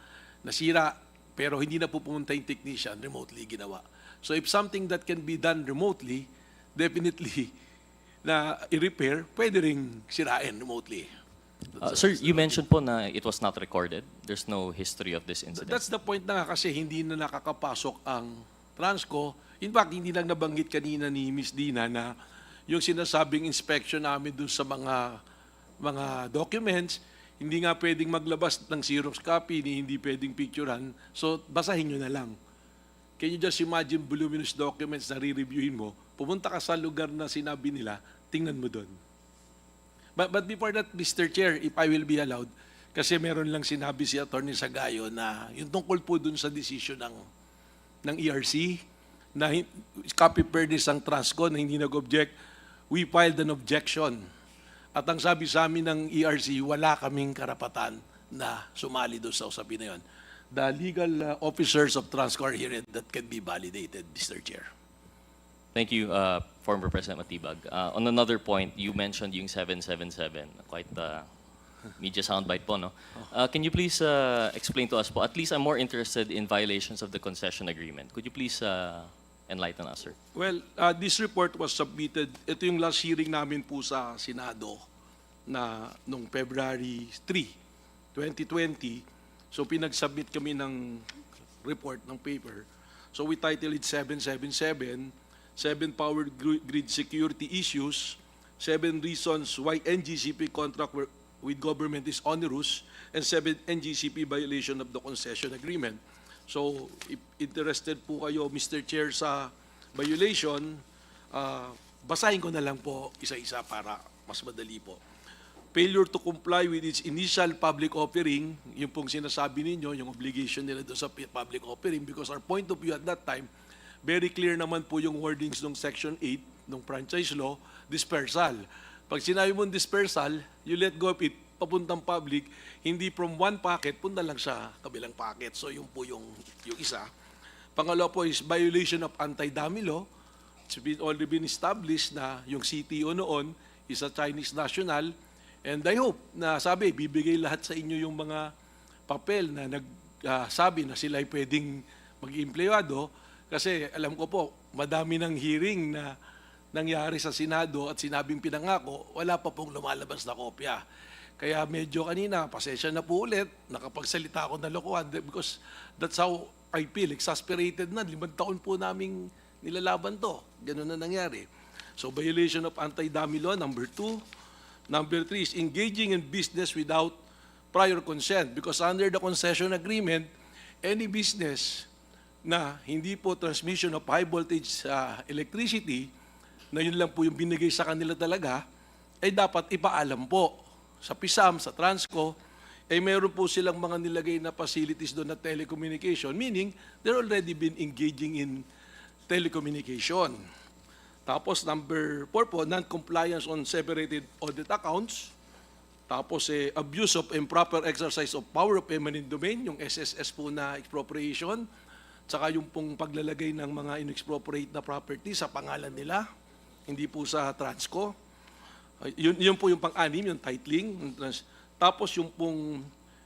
S13: nasira, pero hindi na po pumunta yung technician, remotely ginawa. So if something that can be done remotely, definitely na i-repair, pwede ring sirain remotely.
S15: Sir, you mentioned po na it was not recorded. There's no history of this incident.
S13: That's the point na nga kasi hindi na nakakapasok ang Transco. In fact, hindi lang nabanggit kanina ni Ms. Dina na yung sinasabing inspection namin dun sa mga documents, hindi nga pwedeng maglabas ng Xerox copy, hindi pwedeng picturean. So, basahin nyo na lang. Can you just imagine voluminous documents na re-reviewin mo? Pumunta ka sa lugar na sinabi nila, tingnan mo doon. But before that, Mr. Chair, if I will be allowed, kasi meron lang sinabi si Attorney Sagayo na yung tungkol po dun sa decision ng ERC, na copy fairness ang Transco na hindi nag-object, we filed an objection. At ang sabi sa amin ng ERC, wala kaming karapatan na sumali doon sa usapin na yun. The legal officers of Transco are here that can be validated, Mr. Chair.
S15: Thank you, former President Matibag. On another point, you mentioned yung 777, quite media soundbite po, no? Can you please explain to us po? At least I'm more interested in violations of the concession agreement. Could you please enlighten us, sir?
S13: Well, this report was submitted, ito yung last hearing namin po sa Senado na noong February 3, 2020. So pinag-submit kami ng report, ng paper. So we titled it 777, 7 power grid security issues, 7 reasons why NGCP contract with government is onerous, and 7 NGCP violation of the concession agreement. So, if interested po kayo, Mr. Chair, sa violation, basahin ko na lang po isa-isa para mas madali po. Failure to comply with its initial public offering, yung pong sinasabi ninyo, yung obligation nila doon sa public offering, because our point of view at that time, very clear naman po yung wordings ng Section 8 ng franchise law, dispersal. Pag sinabi mong dispersal, you let go of it, papuntang public, hindi from one pocket, punta lang sa kabilang pocket. So yun po yung isa. Pangalawa po is violation of anti-dummy law. It's already been established na yung CTO noon is a Chinese national. And I hope na sabi, bibigay lahat sa inyo yung mga papel na nagsabi na sila ay pwedeng mag-empleyado. Kasi alam ko po, madami ng hearing na nangyari sa Senado at sinabing pinangako, wala pa pong lumalabas na kopya. Kaya medyo kanina, pasensya na po ulit, nakapagsalita ako ng lokohan because that's how I feel, exasperated na. 5 taon po naming nilalaban to. Ganun na nangyari. So violation of anti-dummy law, number 2. Number 3 is engaging in business without prior consent because under the concession agreement, any business na hindi po transmission of high voltage electricity, na yun lang po yung binigay sa kanila talaga, ay dapat ipaalam po sa PISAM, sa Transco, ay meron po silang mga nilagay na facilities doon na telecommunication, meaning they're already been engaging in telecommunication. Tapos number 4 po, non-compliance on separated audit accounts. Tapos abuse of improper exercise of power of eminent domain, yung SSS po na expropriation, tsaka yung pong paglalagay ng mga in-expropriate na property sa pangalan nila, hindi po sa Transco. Yun po yung pang-anim, yung titling. Tapos yung pong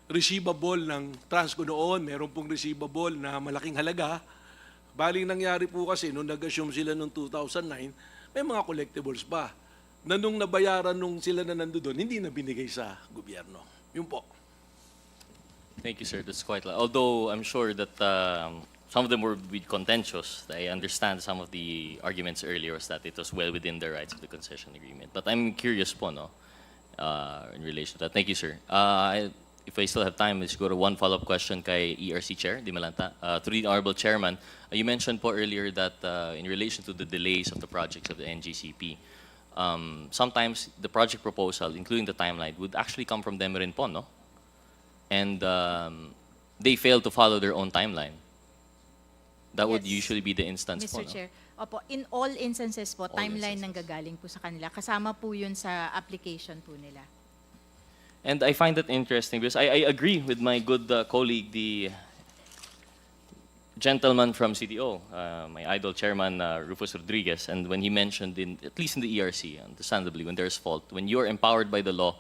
S13: receivable ng Transco noon, meron pong receivable na malaking halaga. Baling nangyari po kasi, nung nag-assume sila noong 2009, may mga collectibles pa. Na nung nabayaran nung sila na nandoon, hindi na binigay sa gobyerno. Yun po.
S15: Thank you, sir. That's quite a lot. Although I'm sure that some of them were contentious. I understand some of the arguments earlier was that it was well within the rights of the concession agreement. But I'm curious po, no, in relation to that. Thank you, sir. If I still have time, let's go to one follow-up question kay ERC Chair, Di Malanta. To the Honorable Chairman, you mentioned po earlier that in relation to the delays of the projects of the NGCP, sometimes the project proposal, including the timeline, would actually come from them rin po, no? And they fail to follow their own timeline. That would usually be the instance po,
S5: Mr.
S15: no?
S5: Chair. Opo, in all instances po, timeline nang gagaling po sa kanila. Kasama po yun sa application po nila.
S15: And I find that interesting because I agree with my good colleague, the gentleman from CDO, my idol chairman, Rufus Rodriguez, and when he mentioned, at least in the ERC, understandably, when there's fault, when you're empowered by the law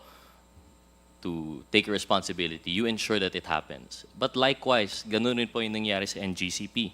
S15: to take responsibility, you ensure that it happens. But likewise, ganun rin po yung nangyari sa NGCP.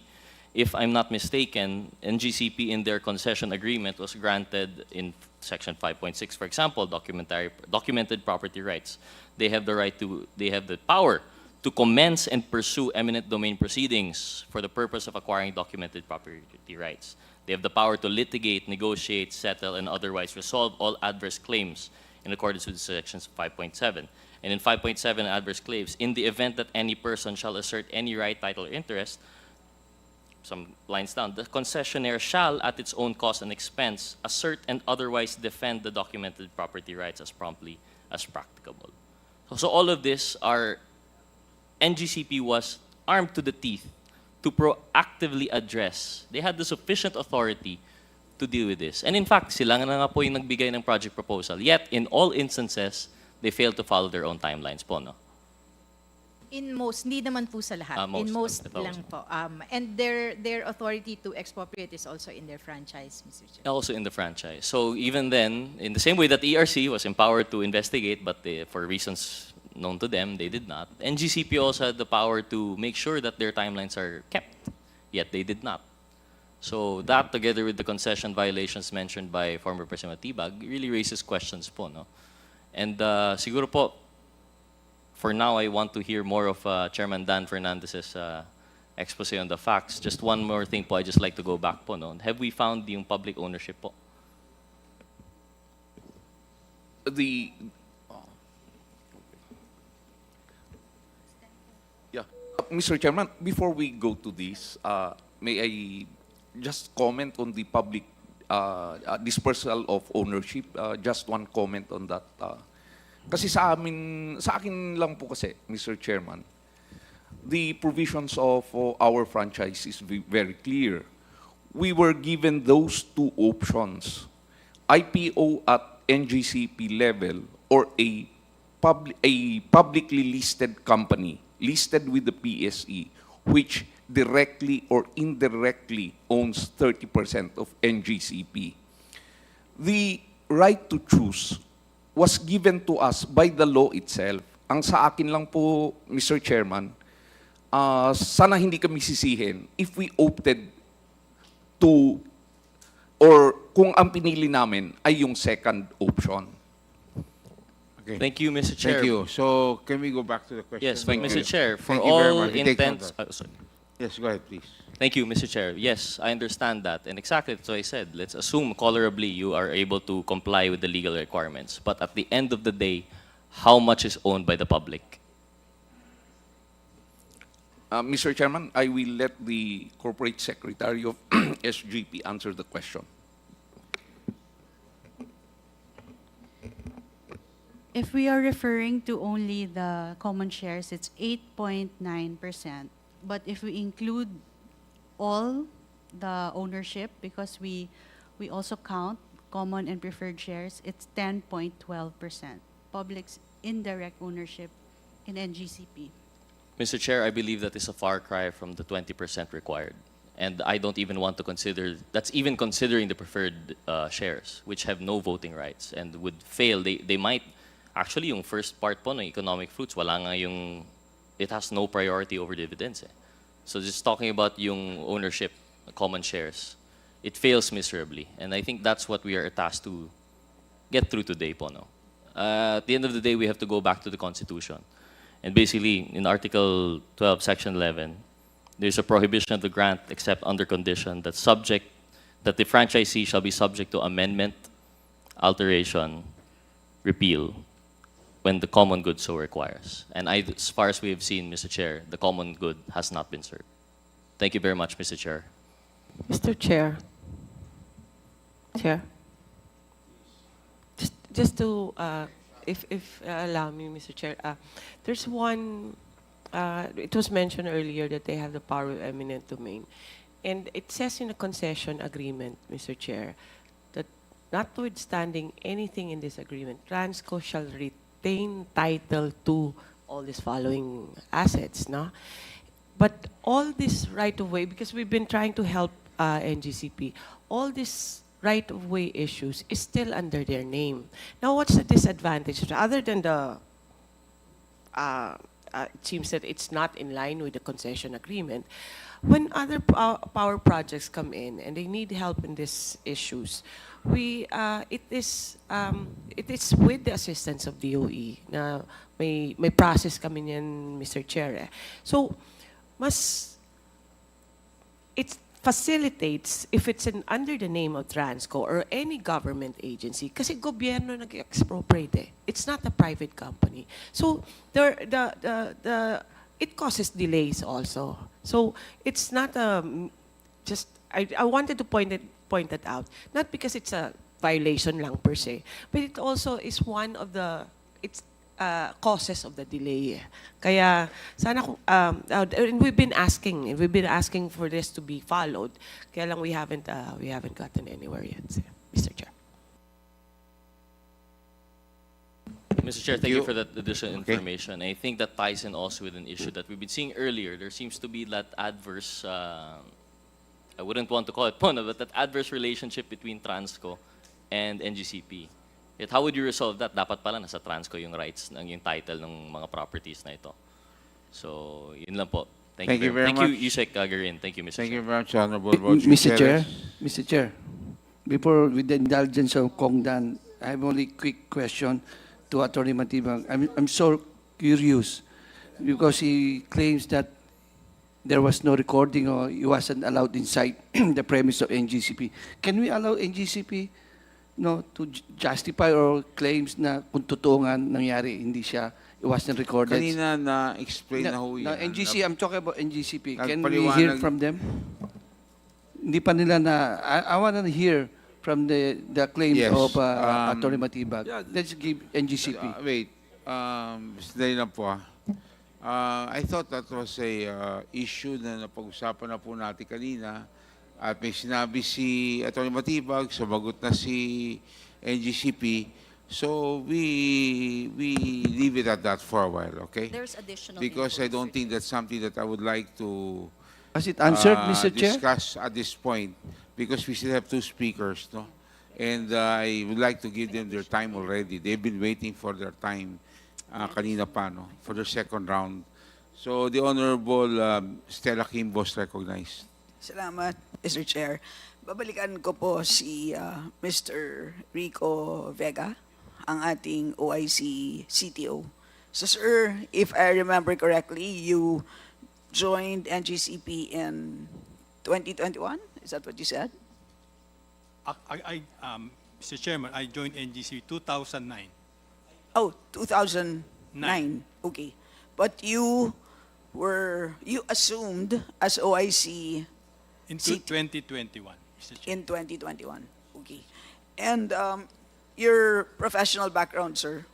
S15: If I'm not mistaken, NGCP in their concession agreement was granted in Section 5.6, for example, documented property rights. They have the power to commence and pursue eminent domain proceedings for the purpose of acquiring documented property rights. They have the power to litigate, negotiate, settle, and otherwise resolve all adverse claims in accordance with Sections 5.7. And in 5.7 adverse claims, in the event that any person shall assert any right, title, or interest, some lines down, the concessionaire shall, at its own cost and expense, assert and otherwise defend the documented property rights as promptly as practicable. So all of this are, NGCP was armed to the teeth to proactively address. They had the sufficient authority to deal with this. And in fact, sila nga po yung nagbigay ng project proposal. Yet, in all instances, they failed to follow their own timelines po, no?
S5: In most, hindi naman po sa lahat.
S15: Most,
S5: in most
S15: ito.
S5: lang po. And their authority to expropriate is also in their franchise, Mr. Chair.
S15: Also in the franchise. So even then, in the same way that ERC was empowered to investigate, but for reasons known to them, they did not. NGCP also had the power to make sure that their timelines are kept, yet they did not. So that, together with the concession violations mentioned by former President Matibag, really raises questions po, no? And siguro po, for now, I want to hear more of Chairman Dan Fernandez's expose on the facts. Just one more thing po, I just like to go back po, no? Have we found yung public ownership po?
S4: Mr. Chairman, before we go to this, may I just comment on the public dispersal of ownership? Just one comment on that. Kasi sa akin lang po kasi, Mr. Chairman, the provisions of our franchise is very clear. We were given those two options, IPO at NGCP level or a publicly listed company, listed with the PSE, which directly or indirectly owns 30% of NGCP. The right to choose was given to us by the law itself. Ang sa akin lang po, Mr. Chairman, sana hindi kami sisihin if we opted to, or kung ang pinili namin ay yung second option.
S3: Okay.
S15: Thank you, Mr. Chair.
S3: Thank you. So can we go back to the question?
S15: Yes, Mr. Chair, for
S3: Thank you very
S15: all
S3: much. We take note
S15: intents...
S3: of that.
S15: sorry.
S3: Yes, go ahead, please.
S15: Thank you, Mr. Chair. Yes, I understand that. And exactly that's what I said. Let's assume tolerably you are able to comply with the legal requirements. But at the end of the day, how much is owned by the public?
S4: Mr. Chairman, I will let the Corporate Secretary of SGP answer the question.
S17: If we are referring to only the common shares, it's 8.9%. But if we include all the ownership, because we also count common and preferred shares, it's 10.12%. Public's indirect ownership in NGCP.
S15: Mr. Chair, I believe that is a far cry from the 20% required. And I don't even want to consider, that's even considering the preferred shares, which have no voting rights and would fail. They might, actually yung first part po ng economic fruits, wala nga yung, it has no priority over dividends. So just talking about yung ownership, common shares, it fails miserably. And I think that's what we are tasked to get through today po, no? At the end of the day, we have to go back to the Constitution. And basically, in Article 12, Section 11, there's a prohibition of the grant except under condition that the franchisee shall be subject to amendment, alteration, repeal, when the common good so requires. And as far as we have seen, Mr. Chair, the common good has not been served. Thank you very much, Mr. Chair.
S14: Mr. Chair. Chair. Just to, if allow me, Mr. Chair, there's one, it was mentioned earlier that they have the power of eminent domain. And it says in the concession agreement, Mr. Chair, that notwithstanding anything in this agreement, Transco shall retain title to all these following assets, no? But all this right-of-way, because we've been trying to help NGCP, all this right-of-way issues is still under their name. Now, what's the disadvantage? Other than the, it seems that it's not in line with the concession agreement. When other power projects come in and they need help in these issues, it is with the assistance of DOE na may process kami niyan, Mr. Chair. So, it facilitates if it's under the name of Transco or any government agency kasi gobyerno nag-expropriate. It's not a private company. So it causes delays also. So it's not just I wanted to point it out, not because it's a violation lang per se, but it also is one of the causes of the delay. Kaya sana and we've been asking for this to be followed. Kaya lang we haven't gotten anywhere yet, Mr. Chair.
S15: Mr. Chair, thank you for that additional information. I think that ties in also with an issue that we've been seeing earlier. There seems to be that adverse, I wouldn't want to call it PONA, but that adverse relationship between Transco and NGCP. How would you resolve that? Dapat pala nasa Transco yung rights, yung title ng mga properties na ito. So, yun lang po. Thank you very much. Thank you, Yusek Agarin. Thank you, Mr. Chair.
S3: Thank you very much, Honorable Roger.
S18: Mr. Chair, before with the indulgence of Kongdan, I have only quick question to Attorney Matibang. I'm so curious because he claims that there was no recording or he wasn't allowed inside the premise of NGCP. Can we allow NGCP to justify or claims na kung totoo nga nangyari, it wasn't recorded?
S3: Kanina na-explain na ho yan.
S18: I'm talking about NGCP. Can we hear from them? Hindi pa nila I want to hear from the claims of Attorney Matibag. Let's give NGCP.
S3: Wait, sandali lang po I thought that was a issue na napag-usapan na po natin kanina. At may sinabi si Atty. Matibag, sumagot na si NGCP. So we leave it at that for a while, okay?
S12: There's additional
S3: because I don't think that's something that I would like to
S18: Has it answered, Mr. Chair?
S3: discuss at this point because we still have two speakers, no? And I would like to give them their time already. They've been waiting for their time kanina pa, no? For their second round. So the Honorable Stella Kimbo is recognized.
S19: Salamat, Mr. Chair. Babalikan ko po si Mr. Rico Vega. ang ating OIC CTO. So sir, if I remember correctly, you joined NGCP in 2021? Is that what you said?
S11: Mr. Chairman, I joined NGC 2009.
S19: Oh, 2009. Okay. But you assumed as OIC
S11: In 2021, Mr. Chairman.
S19: in 2021. Okay. And your professional background, sir?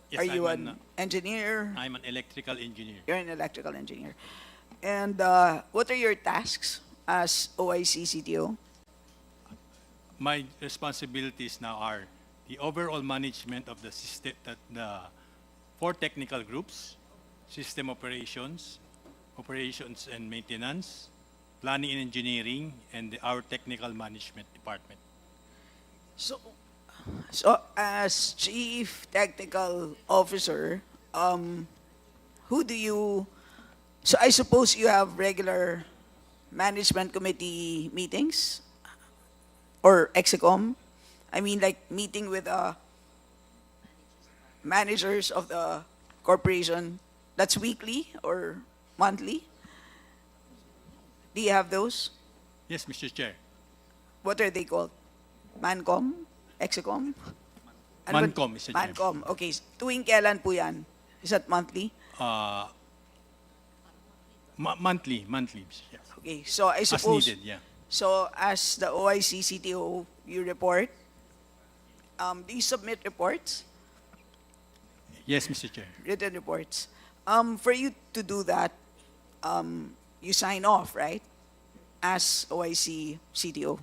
S11: Yes,
S19: Are you
S11: I'm
S19: an engineer?
S11: I'm an electrical engineer.
S19: You're an electrical engineer. And what are your tasks as OIC CTO?
S11: My responsibilities now are the overall management of the system, the 4 technical groups: system operations, operations and maintenance, planning and engineering, and our technical management department.
S19: So as Chief Technical Officer, who do you... So I suppose you have regular management committee meetings? Or execom? I mean, like meeting with managers of the corporation. That's weekly or monthly? Do you have those?
S11: Yes, Mr. Chair.
S19: What are they called? Mancom? Execom? Ano ba-
S11: Mancom, Mr. Chair.
S19: Mancom. Okay. Tuwing kailan po yan? Is that monthly?
S11: Monthly, Mr. Chair.
S19: Okay. So I
S11: As
S19: suppose...
S11: needed, yeah.
S19: So as the OIC CTO, you report. Do you submit reports?
S11: Yes, Mr. Chair.
S19: Written reports. For you to do that, you sign off, right? As OIC CTO.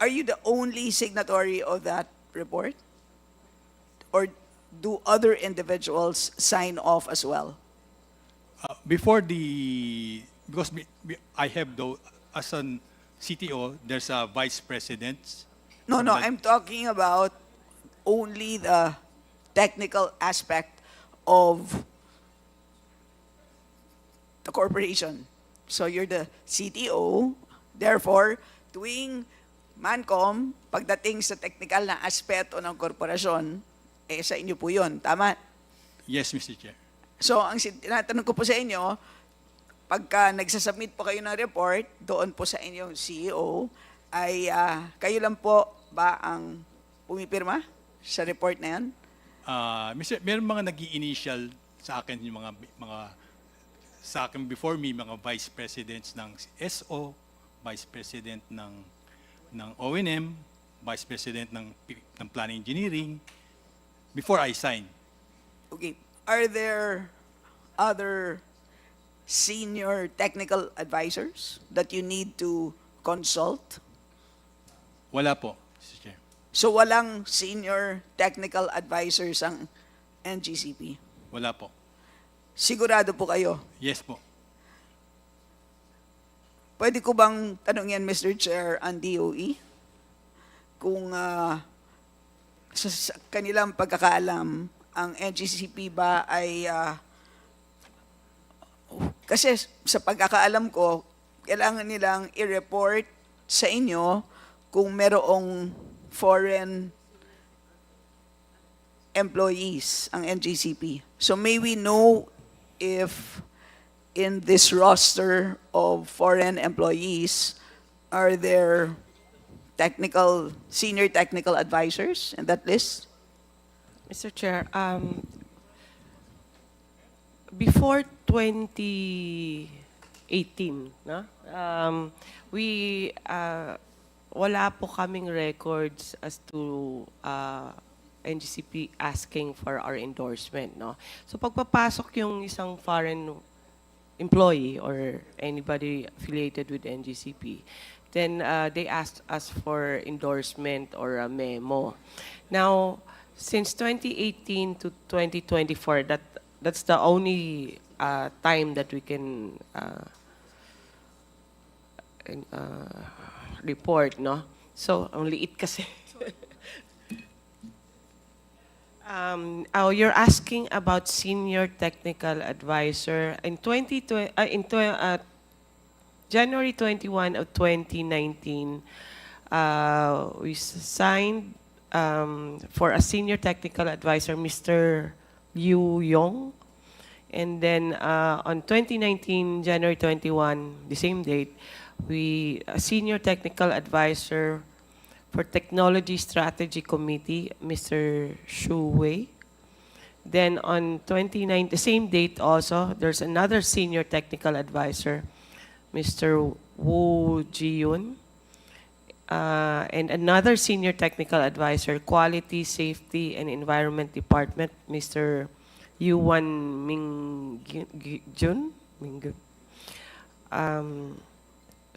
S19: Are you the only signatory of that report? Or do other individuals sign off as well?
S11: Because I have as an CTO, there's a vice president.
S19: No, I'm talking about only the technical aspect of the corporation. So you're the CTO, therefore, tuwing Mancom, pagdating sa technical na aspeto ng korporasyon, sa inyo po yun, tama?
S11: Yes, Mr. Chair.
S19: So, ang tinatanong ko po sa inyo, pagka nagsasubmit po kayo ng report, doon po sa inyong CEO, ay kayo lang po ba ang pumipirma sa report na yan?
S11: Meron mga nag-i-initial sa akin, yung mga sa akin before me, mga vice presidents ng SO, vice president ng O&M, vice president ng planning engineering, before I sign.
S19: Okay. Are there other senior technical advisors that you need to consult?
S11: Wala po, Mr. Chair.
S19: So walang senior technical advisors ang NGCP?
S11: Wala po.
S19: Sigurado po kayo?
S11: Yes po.
S19: Pwede ko bang tanungin, Mr. Chair, ang DOE? Kung sa kanilang pagkakaalam, ang NGCP ba ay... kasi sa pagkakaalam ko, kailangan nilang i-report sa inyo kung merong foreign employees ang NGCP. So may we know if in this roster of foreign employees, are there senior technical advisors in that list?
S14: Mr. Chair, before 2018, no? Wala po kaming records as to NGCP asking for our endorsement, no? So pagpapasok yung isang foreign employee or anybody affiliated with NGCP, then they asked us for endorsement or a memo. Now, since 2018 to 2024, that's the only time that we can report, no? So, only it kasi. You're asking about senior technical advisor. In January 21 of 2019, We signed for a senior technical advisor, Mr. Liu Yong. And then on 2019, January 21, the same date, a senior technical advisor for Technology Strategy Committee, Mr. Shu Wei. Then on 29, the same date also, there's another senior technical advisor, Mr. Wu Jiyun. And another senior technical advisor, Quality, Safety, and Environment Department, Mr. Yuan Mingjun.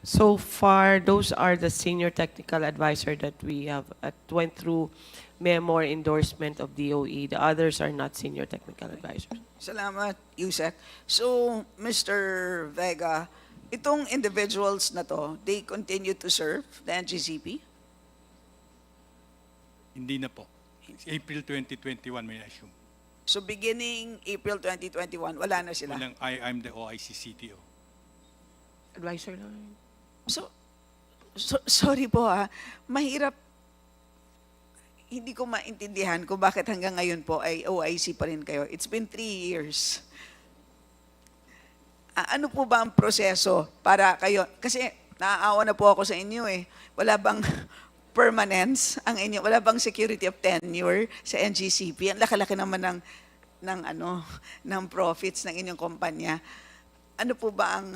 S14: So far, those are the senior technical advisor that we have went through memo or endorsement of DOE. The others are not senior technical advisors.
S19: Salamat, Yusek. So, Mr. Vega, itong individuals na to, they continue to serve the NGCP?
S11: Hindi na po. April 2021 may I assume.
S19: So, beginning April 2021, wala na sila?
S11: Walang, I'm the OIC CTO.
S14: Advisor lang.
S19: So, sorry po mahirap, hindi ko maintindihan kung bakit hanggang ngayon po ay OIC pa rin kayo. It's been 3 years. Ano po ba ang proseso para kayo? Kasi naaawa na po ako sa inyo eh. Wala bang permanence ang inyo? Wala bang security of tenure sa NGCP? Ang laki-laki naman ng profits ng inyong kumpanya. Ano po ba ang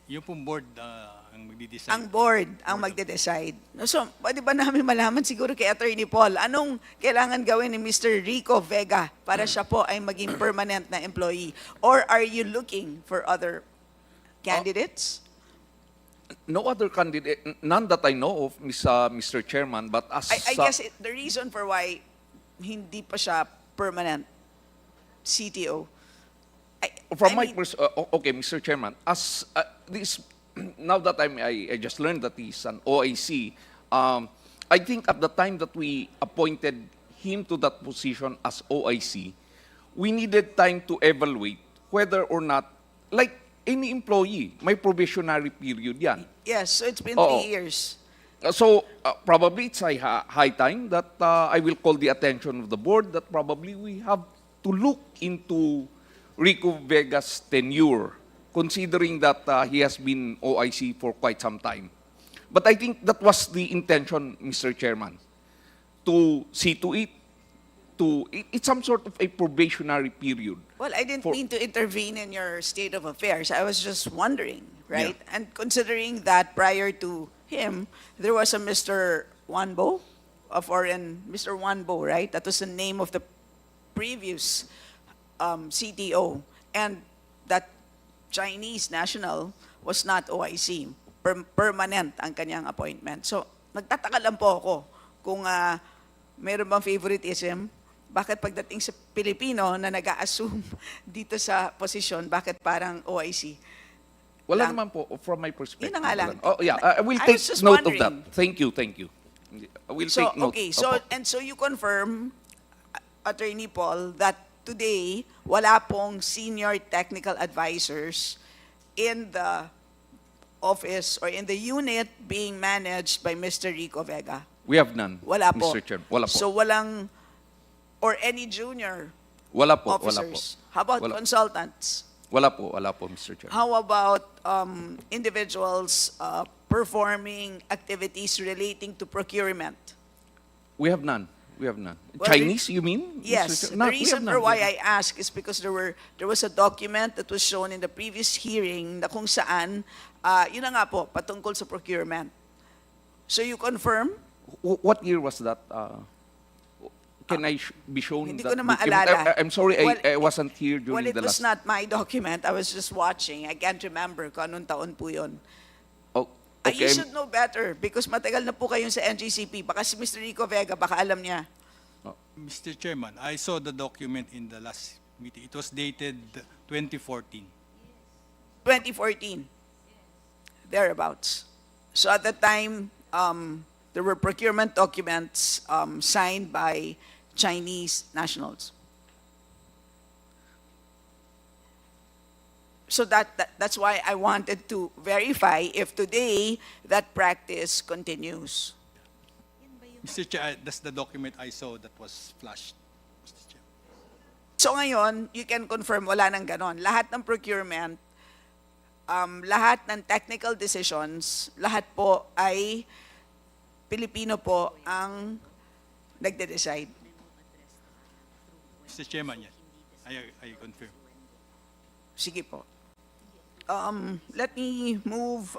S11: Yung pong board ang magdi-decide.
S19: ang board ang magde-decide? So, pwede ba namin malaman siguro kay Attorney Paul, anong kailangan gawin ni Mr. Rico Vega para siya po ay maging permanent na employee? Or are you looking for other candidates?
S4: No other candidate, none that I know of, Mr. Chairman, but as...
S19: I guess the reason for why hindi pa siya permanent CTO,
S4: okay, Mr. Chairman, as this, now that I just learned that he's an OIC, I think at the time that we appointed him to that position as OIC, we needed time to evaluate whether or not, like any employee, may probationary period yan.
S19: yes, so it's been 3 years.
S4: So probably it's a high time that I will call the attention of the board that probably we have to look into Rico Vega's tenure, considering that he has been OIC for quite some time. But I think that was the intention, Mr. Chairman, to see to it, it's some sort of a probationary period.
S19: Well, I didn't mean to intervene in your state of affairs. I was just wondering, right?
S4: Yeah.
S19: And considering that prior to him, there was a Mr. Wanbo, Mr. Wanbo, right? That was the name of the previous CTO. And that Chinese national was not OIC. Permanent ang kanyang appointment. So, nagtataka lang po ako kung meron bang favoritism. Bakit pagdating sa Pilipino na nag-a-assume dito sa posisyon, bakit parang OIC?
S4: Wala naman po, from my perspective.
S19: Yun na nga lang.
S4: Oh, yeah, I will
S19: I
S4: take
S19: was just
S4: note of
S19: wondering.
S4: that. Thank you. I will take note.
S19: Okay,
S4: Opo.
S19: so you confirm, Attorney Paul, that today, wala pong senior technical advisors in the office or in the unit being managed by Mr. Rico Vega?
S4: We have none,
S19: Wala po.
S4: Mr. Chair. Wala po.
S19: So walang, or any junior
S4: wala po,
S19: officers? How about
S4: Wala.
S19: consultants?
S4: Wala po, Mr. Chair.
S19: How about individuals performing activities relating to procurement?
S4: We have none.
S19: Well,
S4: Chinese, you mean? Mr.
S19: Yes.
S4: Chair?
S19: The
S4: No, we
S19: reason
S4: have
S19: for
S4: none.
S19: why I ask is because there was a document that was shown in the previous hearing na kung saan, yun na nga po, patungkol sa procurement. So you confirm?
S4: What year was that? Can I be shown
S19: Hindi
S4: that
S19: ko na
S4: document?
S19: maalala.
S4: I'm sorry,
S19: Well,
S4: I wasn't here during
S19: Well, it
S4: the
S19: was
S4: last...
S19: not my document. I was just watching. I can't remember kung anong taon po yun.
S4: Oh,
S19: You
S4: okay.
S19: should know better because matagal na po kayo sa NGCP. Baka si Mr. Rico Vega, baka alam niya.
S11: Mr. Chairman, I saw the document in the last meeting. It was dated 2014.
S19: 2014. Thereabouts. So at that time, there were procurement documents signed by Chinese nationals. So that's why I wanted to verify if today that practice continues.
S11: Mr. Chair, that's the document I saw that was flashed, Mr. Chair.
S19: So ngayon, you can confirm wala nang ganon. Lahat ng procurement, lahat ng technical decisions, lahat po ay Pilipino po ang nagde-decide.
S11: Mr. Chairman, yes. I confirm.
S19: Sige po. Let me move,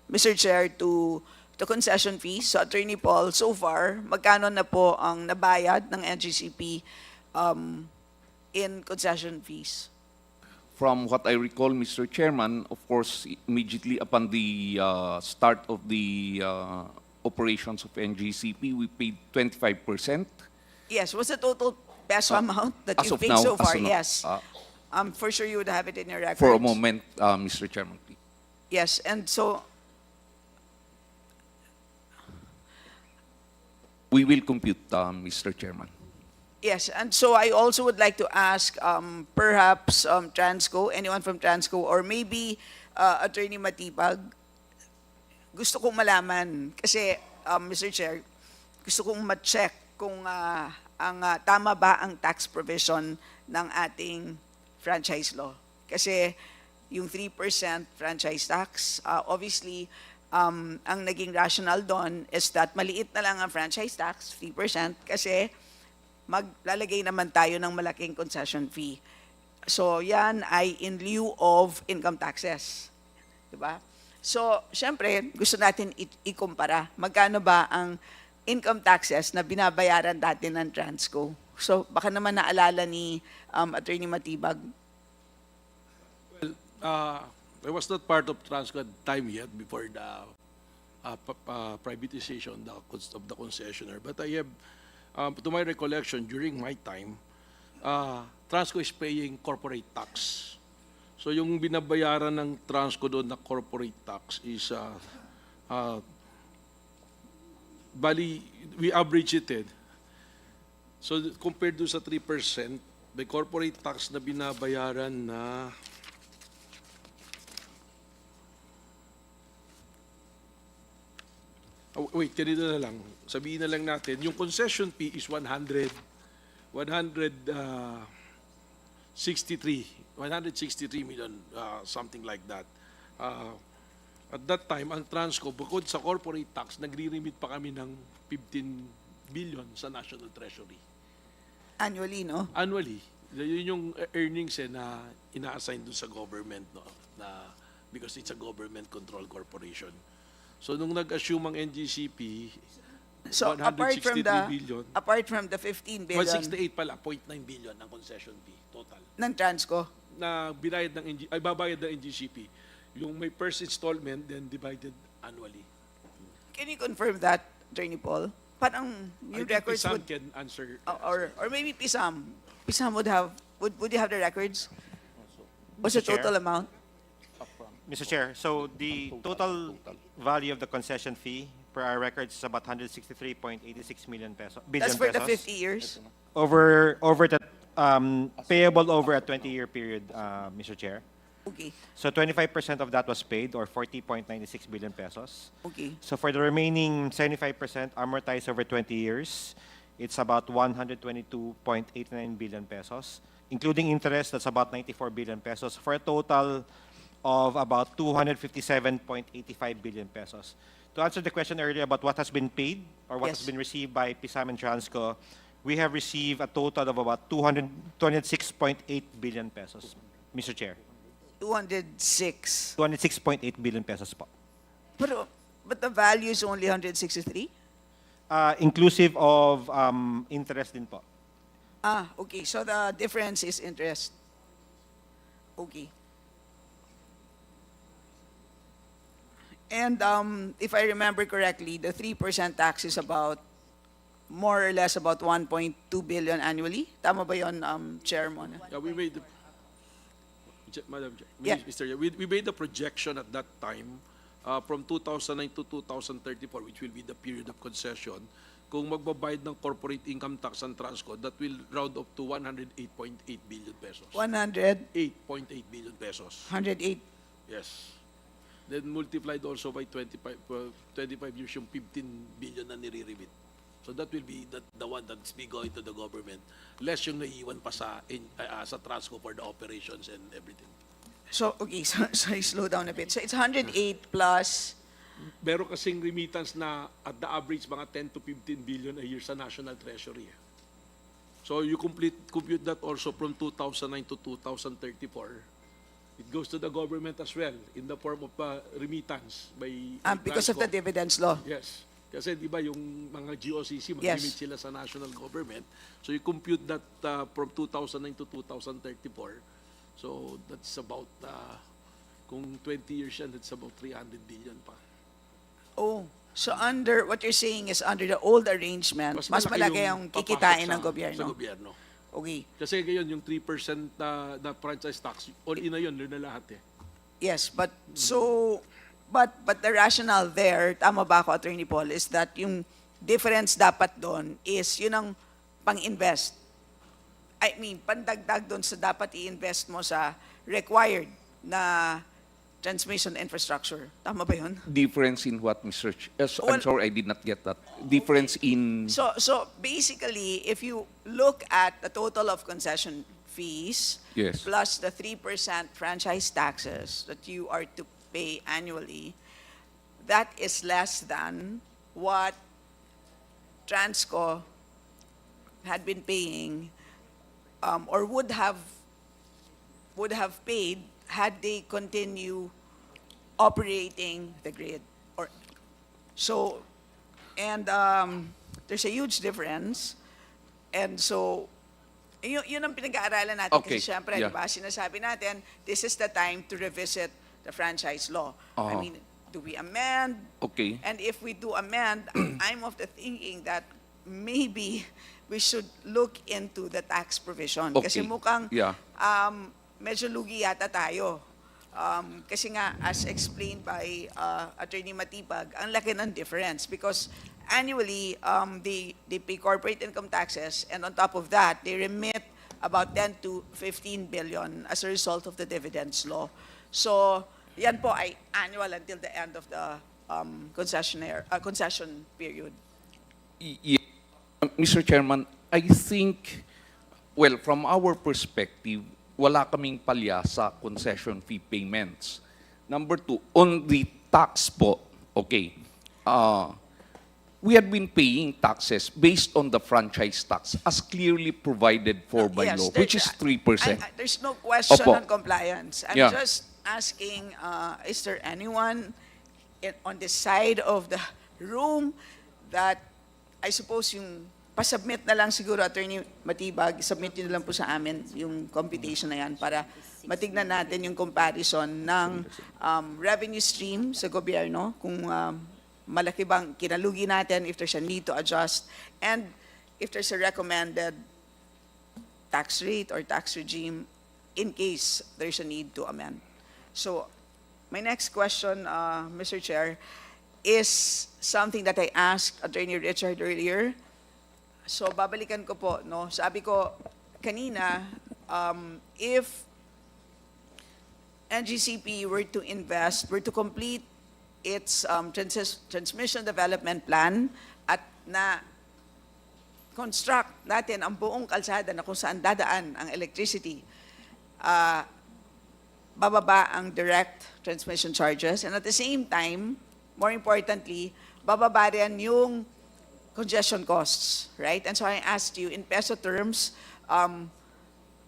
S19: Mr. Chair, to concession fees. So, Attorney Paul, so far, magkano na po ang nabayad ng NGCP in concession fees?
S4: From what I recall, Mr. Chairman, of course, immediately upon the start of the operations of NGCP, we paid 25%.
S19: Yes, what's the total peso amount that
S4: as
S19: you
S4: of
S19: paid
S4: now,
S19: so far?
S4: as of now,
S19: Yes. For sure you would have it in your records.
S4: For a moment, Mr. Chairman, please.
S19: Yes, and so,
S4: We will compute, Mr. Chairman.
S19: yes, and so I also would like to ask perhaps Transco, anyone from Transco, or maybe Attorney Matipag, gusto kong malaman, kasi Mr. Chair, gusto kong ma-check kung tama ba ang tax provision ng ating franchise law. Kasi yung 3% franchise tax, obviously, ang naging rational doon is that maliit na lang ang franchise tax, 3%, kasi maglalagay naman tayo ng malaking concession fee. So yan ay in lieu of income taxes. Diba? So, syempre, gusto natin ikumpara. Magkano ba ang income taxes na binabayaran dati ng Transco? So, baka naman naalala ni Attorney Matibag.
S13: Well, I was not part of Transco at the time yet before the privatization of the concessionaire. But I have, to my recollection, during my time, Transco is paying corporate tax. So yung binabayaran ng Transco doon na corporate tax is, bali, we average it. So compared to sa 3%, may corporate tax na binabayaran na wait, ganito na lang. Sabihin na lang natin, yung concession fee is 163 million, something like that. At that time, ang Transco, bukod sa corporate tax, nagre-remit pa kami ng 15 billion sa National Treasury.
S19: Annually, no?
S13: Annually. Yun yung earnings na ina-assign dun sa government, no? Na, because it's a government-controlled corporation. So nung nag-assume ang NGCP,
S19: So
S13: 163 billion.
S19: apart from the 15 billion
S13: 168 pala, 0.9 billion ang concession fee total.
S19: ng Transco,
S13: Na binayad ng babayad ng NGCP. Yung may first installment, then divided annually.
S19: can you confirm that, Attorney Paul? Parang
S13: I
S19: yung
S13: think
S19: records
S13: Pisam
S19: would,
S13: can answer.
S19: or maybe Pisam would have, would you have the records? What's the
S20: Mr. Chair?
S19: total amount?
S20: Mr. Chair, so the total value of the concession fee per our records is about 163.86 billion pesos.
S19: That's for the 50 years?
S20: Over the payable over a 20-year period, Mr. Chair.
S19: Okay.
S20: So 25% of that was paid, or 40.96 billion pesos.
S19: Okay.
S20: So for the remaining 75% amortized over 20 years, it's about 122.89 billion pesos, including interest. That's about 94 billion pesos, for a total of about 257.85 billion pesos. To answer the question earlier about what has been paid or what has
S19: Yes.
S20: been received by Pisam and Transco, we have received a total of about 206.8 billion pesos, Mr. Chair.
S19: 206.
S20: 206.8 billion pesos po.
S19: But the value is only 163?
S20: Inclusive of interest din po.
S19: Okay. So the difference is interest. Okay. And if I remember correctly, the 3% tax is about more or less about 1.2 billion annually. Tama ba yun, Chair Mona?
S13: Yeah, we made the, Madam Chair,
S19: Yeah.
S13: Mr. Chair, we made the projection at that time from 2009 to 2034, which will be the period of concession. kung magbabayad ng corporate income tax ang Transco, that will round up to 108.8 billion pesos.
S19: 100,
S13: 8.8 billion pesos.
S19: 108.
S13: Yes. Then multiplied also by 25 years yung 15 billion na nire-remit. So that will be the one that's be going to the government. Less yung naiiwan pa sa Transco for the operations and everything.
S19: So, okay, sorry, slow down a bit. So it's 108 plus,
S13: Meron kasing remittance na at the average mga 10 to 15 billion a year sa National Treasury. So you compute that also from 2009 to 2034. It goes to the government as well in the form of remittance by
S19: because of the dividends law.
S13: Yes. Kasi di ba yung mga GOCC mag-remit sila sa national government. So you compute that from 2009 to 2034. So that's about kung 20 years yan, that's about 300 billion pa.
S19: Oh, so under, what you're saying is under the old arrangement, mas malaki yung kikitain ng gobyerno.
S13: Sa gobyerno.
S19: Okay.
S13: Kasi ngayon yung 3% na franchise tax, all in na yun na lahat eh.
S19: Yes, but so, but the rationale there, tama ba ako, Attorney Paul, is that yung difference dapat doon is yun ang pang-invest. I mean, pandagdag doon sa dapat i-invest mo sa required na transmission infrastructure. Tama ba yun?
S4: Difference in what, Mr. I'm sorry, I did not get that. Difference in...
S19: So basically, if you look at the total of concession fees,
S4: Yes.
S19: plus the 3% franchise taxes that you are to pay annually, that is less than what Transco had been paying or would have paid had they continue operating the grid. So, and there's a huge difference. And so, yun ang pinag-aaralan natin.
S4: Okay,
S19: Kasi syempre,
S4: yeah.
S19: diba, sinasabi natin, this is the time to revisit the franchise law. I mean, do we amend?
S4: Okay.
S19: And if we do amend, I'm of the thinking that maybe we should look into the tax provision. Kasi
S4: Okay.
S19: mukhang
S4: Yeah.
S19: medyo lugi yata tayo. Kasi nga, as explained by Attorney Matipag, ang laki ng difference because annually, they pay corporate income taxes and on top of that, they remit about 10 to 15 billion as a result of the dividends law. So, yan po ay annual until the end of the concession period.
S4: Mr. Chairman, I think, well, from our perspective, wala kaming palya sa concession fee payments. Number two, on the tax po, okay, we have been paying taxes based on the franchise tax as clearly provided for by
S19: Yes,
S4: law, which is 3%.
S19: There's no question
S4: Opo.
S19: on compliance. I'm
S4: Yeah.
S19: just asking, is there anyone on the side of the room that I suppose yung pasubmit na lang siguro, Attorney Matibag, submit nyo na lang po sa amin yung computation na yan para matignan natin yung comparison ng revenue stream sa gobyerno, kung malaki bang kinalugi natin, if there's a need to adjust, and if there's a recommended tax rate or tax regime in case there's a need to amend. So, my next question, Mr. Chair, is something that I asked Attorney Richard earlier. So, babalikan ko po, no? Sabi ko kanina, if NGCP were to invest, were to complete its transmission development plan at na construct natin ang buong kalsada na kung saan dadaan ang electricity, bababa ang direct transmission charges, and at the same time, more importantly, bababa rin yung congestion costs, right? And so I asked you, in peso terms,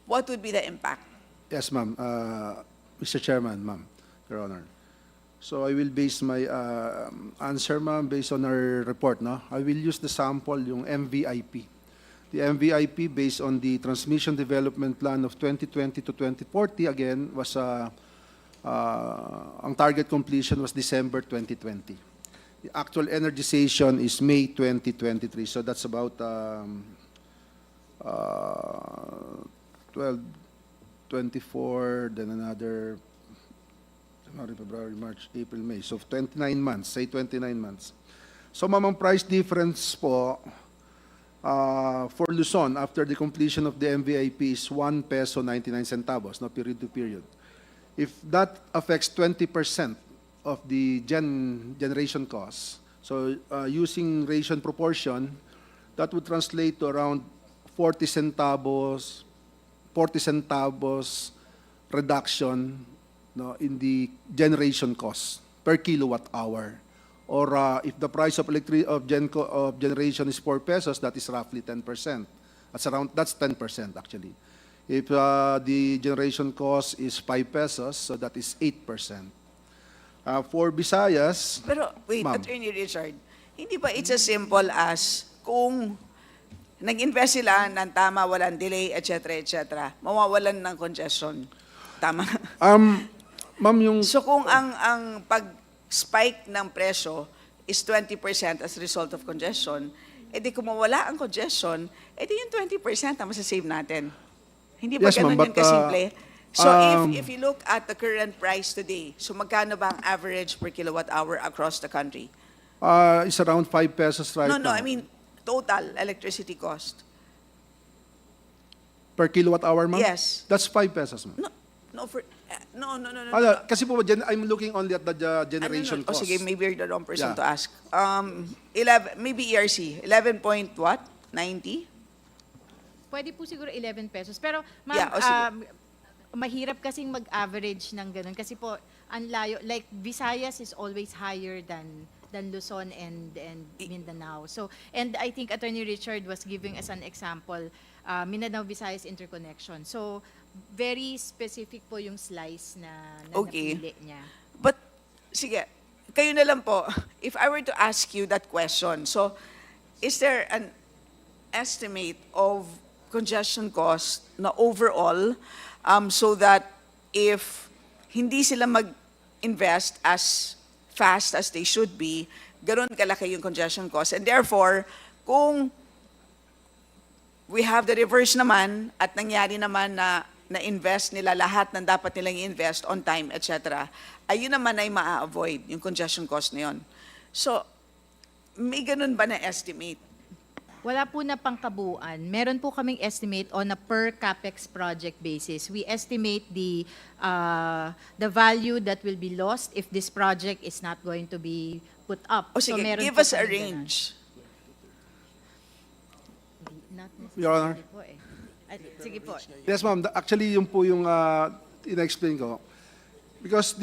S19: what would be the impact?
S21: Yes, ma'am. Mr. Chairman, ma'am, Your Honor. So I will base my answer, ma'am, based on our report. No? I will use the sample, yung MVIP. The MVIP, based on the Transmission Development Plan of 2020 to 2040, again, was ang target completion was December 2020. The actual energization is May 2023. So that's about 12, 24, then another January, February, March, April, May. So 29 months, say 29 months. So ma'am, ang price difference po for Luzon after the completion of the MVIP is 1 peso 99 centavos, no, period to period. If that affects 20% of the generation costs, so using ration proportion, that would translate to around 40 centavos reduction, no, in the generation cost per kilowatt hour. Or if the price of generation is 4 pesos, that is roughly 10%. That's 10% actually. If the generation cost is 5 pesos, so that is 8%. For Visayas,
S19: Pero wait,
S21: ma'am.
S19: Attorney Richard, hindi ba it's as simple as kung nag-invest sila ng tama, walang delay, etc., mawawalan ng congestion. Tama?
S21: Ma'am, yung...
S19: So kung ang pag-spike ng presyo is 20% as a result of congestion, edi kung mawala ang congestion, edi yung 20% ang masasave natin. Hindi ba
S21: Yes, ma'am,
S19: ganun yun
S21: but,
S19: kasimple? So if you look at the current price today, so magkano ba ang average per kilowatt hour across the country?
S21: It's around 5 pesos right
S19: No,
S21: now.
S19: I mean total electricity cost.
S21: Per kilowatt hour, ma'am?
S19: Yes.
S21: That's 5 pesos, ma'am.
S19: No,
S21: Kasi po, I'm looking only at the generation
S19: Oh,
S21: cost.
S19: sige, maybe you're the wrong person
S21: Yeah.
S19: to ask. 11, maybe ERC, 11 point what? 90?
S5: Pwede po siguro 11 pesos. Pero ma'am,
S19: Yeah, sige.
S5: mahirap kasing mag-average ng ganun. Kasi po, ang layo, like Visayas is always higher than Luzon and Mindanao. So, and I think Attorney Richard was giving us an example, Mindanao-Visayas interconnection. So, very specific po yung slice na
S19: Okay.
S5: napili niya.
S19: But, sige, kayo na lang po. If I were to ask you that question, so, is there an estimate of congestion cost na overall so that if hindi sila mag-invest as fast as they should be, ganoon kalaki yung congestion cost. And therefore, kung we have the reverse naman at nangyari naman na na-invest nila lahat ng dapat nilang i-invest on time, etc., ayun naman ay ma-avoid yung congestion cost na yun. So, may ganun ba na estimate?
S5: Wala po na pangkabuuan. Meron po kaming estimate on a per capex project basis. We estimate the value that will be lost if this project is not going to be put up.
S19: O sige,
S5: meron
S19: give
S5: po
S19: us a
S5: kaming
S19: range.
S5: Not
S21: Your Honor.
S5: necessarily po eh. Sige po.
S21: Yes, ma'am. Actually, yun po yung ina-explain ko. Because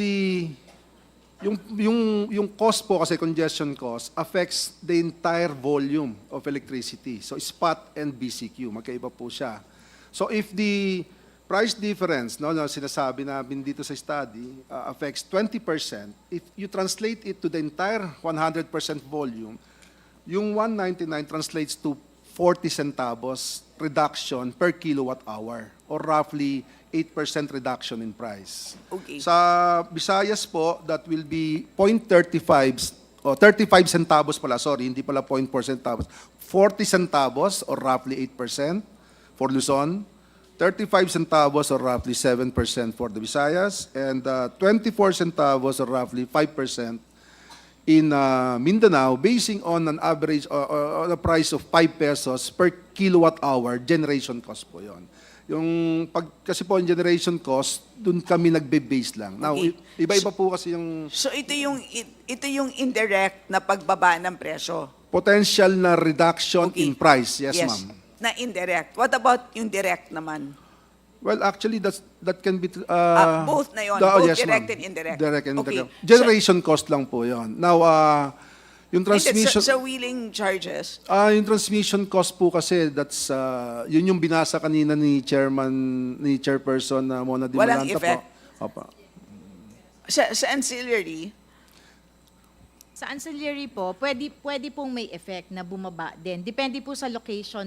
S21: yung cost po kasi congestion cost affects the entire volume of electricity. So spot and BCQ, magkaiba po siya. So if the price difference, no, sinasabi namin dito sa study, affects 20%, if you translate it to the entire 100% volume, yung 199 translates to 40 centavos reduction per kilowatt hour or roughly 8% reduction in price.
S19: Okay.
S21: Sa Visayas po, that will be 0.35 o 35 centavos pala, sorry, hindi pala 0.4 centavos. 40 centavos or roughly 8% for Luzon, 35 centavos or roughly 7% for the Visayas, and 24 centavos or roughly 5% in Mindanao, basing on an average on a price of 5 pesos per kilowatt hour generation cost po yon. Kasi po yung generation cost, dun kami nagbe-base lang. Now,
S19: Okay.
S21: iba-iba po kasi yung
S19: So ito yung indirect na pagbaba ng presyo.
S21: potential na reduction
S19: Okay.
S21: in price. Yes, ma'am.
S19: Na indirect. What about yung direct naman?
S21: Well, actually, that can be...
S19: Both na yun. Both
S21: yes,
S19: direct
S21: ma'am.
S19: and indirect.
S21: Direct and
S19: Okay.
S21: indirect. Generation cost lang po yon. Now, yung transmission...
S19: Sa wheeling charges,
S21: Yung transmission cost po kasi, that's, yun yung binasa kanina ni Chairperson Mona Di
S19: Walang
S21: Malanta
S19: effect?
S21: po. Opo.
S19: sa ancillary,
S5: Sa ancillary po, pwede pong may effect na bumaba din. Depende po sa location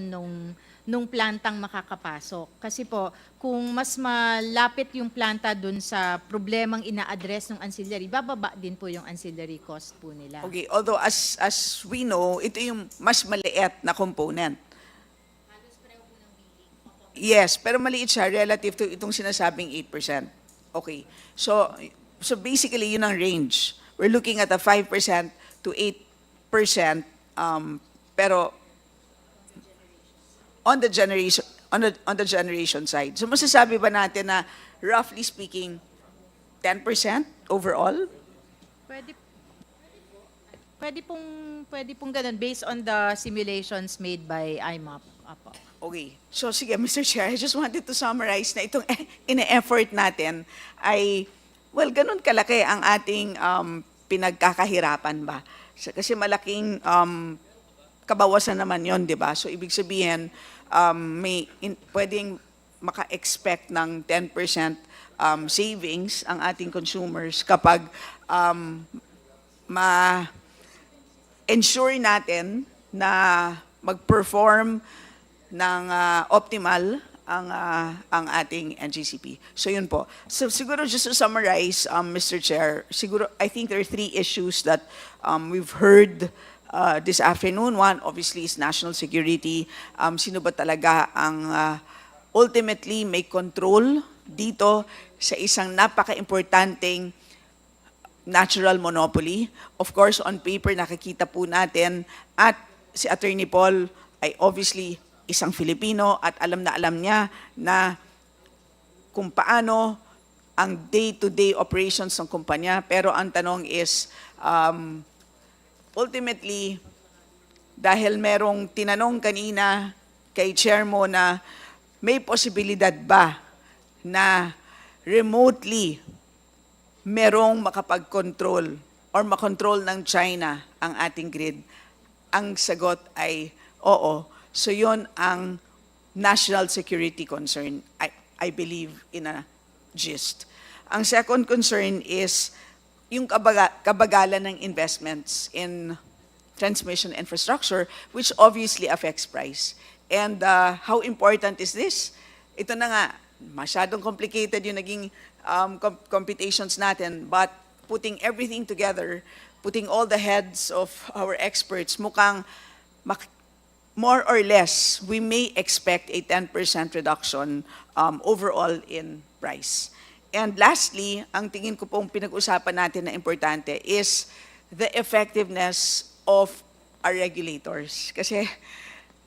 S5: nung plantang makakapasok. Kasi po, kung mas malapit yung planta dun sa problemang ina-address ng ancillary, bababa din po yung ancillary cost po nila.
S19: okay, although as we know, ito yung mas maliit na component. Yes, pero maliit siya relative to itong sinasabing 8%. Okay. So basically, yun ang range. We're looking at a 5% to pero on the generation side. So masasabi ba natin na roughly speaking 10% overall?
S5: Pwede pong ganun based on the simulations made by IMAP. Apo.
S19: Okay. So sige, Mr. Chair, I just wanted to summarize na itong ine-effort natin ay, well, ganun kalaki ang ating pinagkakahirapan ba? Kasi malaking kabawasan naman yon, di ba? So ibig sabihin, pwedeng maka-expect ng 10% savings ang ating consumers kapag ma-ensure natin na mag-perform ng optimal ang ating NGCP. So yun po. So siguro just to summarize, Mr. Chair, siguro I think there are 3 issues that we've heard this afternoon. One, obviously, is national security. Sino ba talaga ang ultimately may control dito sa isang napaka-importanteng natural monopoly? Of course, on paper, nakikita po natin at si Attorney Paul ay obviously isang Filipino at alam niya na kung paano ang day-to-day operations ng kumpanya. Pero ang tanong is, ultimately, dahil merong tinanong kanina kay Chair mo na may posibilidad ba na remotely merong makapag-control or makontrol ng China ang ating grid, ang sagot ay oo. So yon ang national security concern, I believe, in a gist. Ang second concern is yung kabagalan ng investments in transmission infrastructure, which obviously affects price. And how important is this? Ito na nga, masyadong complicated yung naging computations natin, but putting everything together, putting all the heads of our experts, mukhang more or less, we may expect a 10% reduction overall in price. And lastly, ang tingin ko pong pinag-usapan natin na importante is the effectiveness of our regulators. Kasi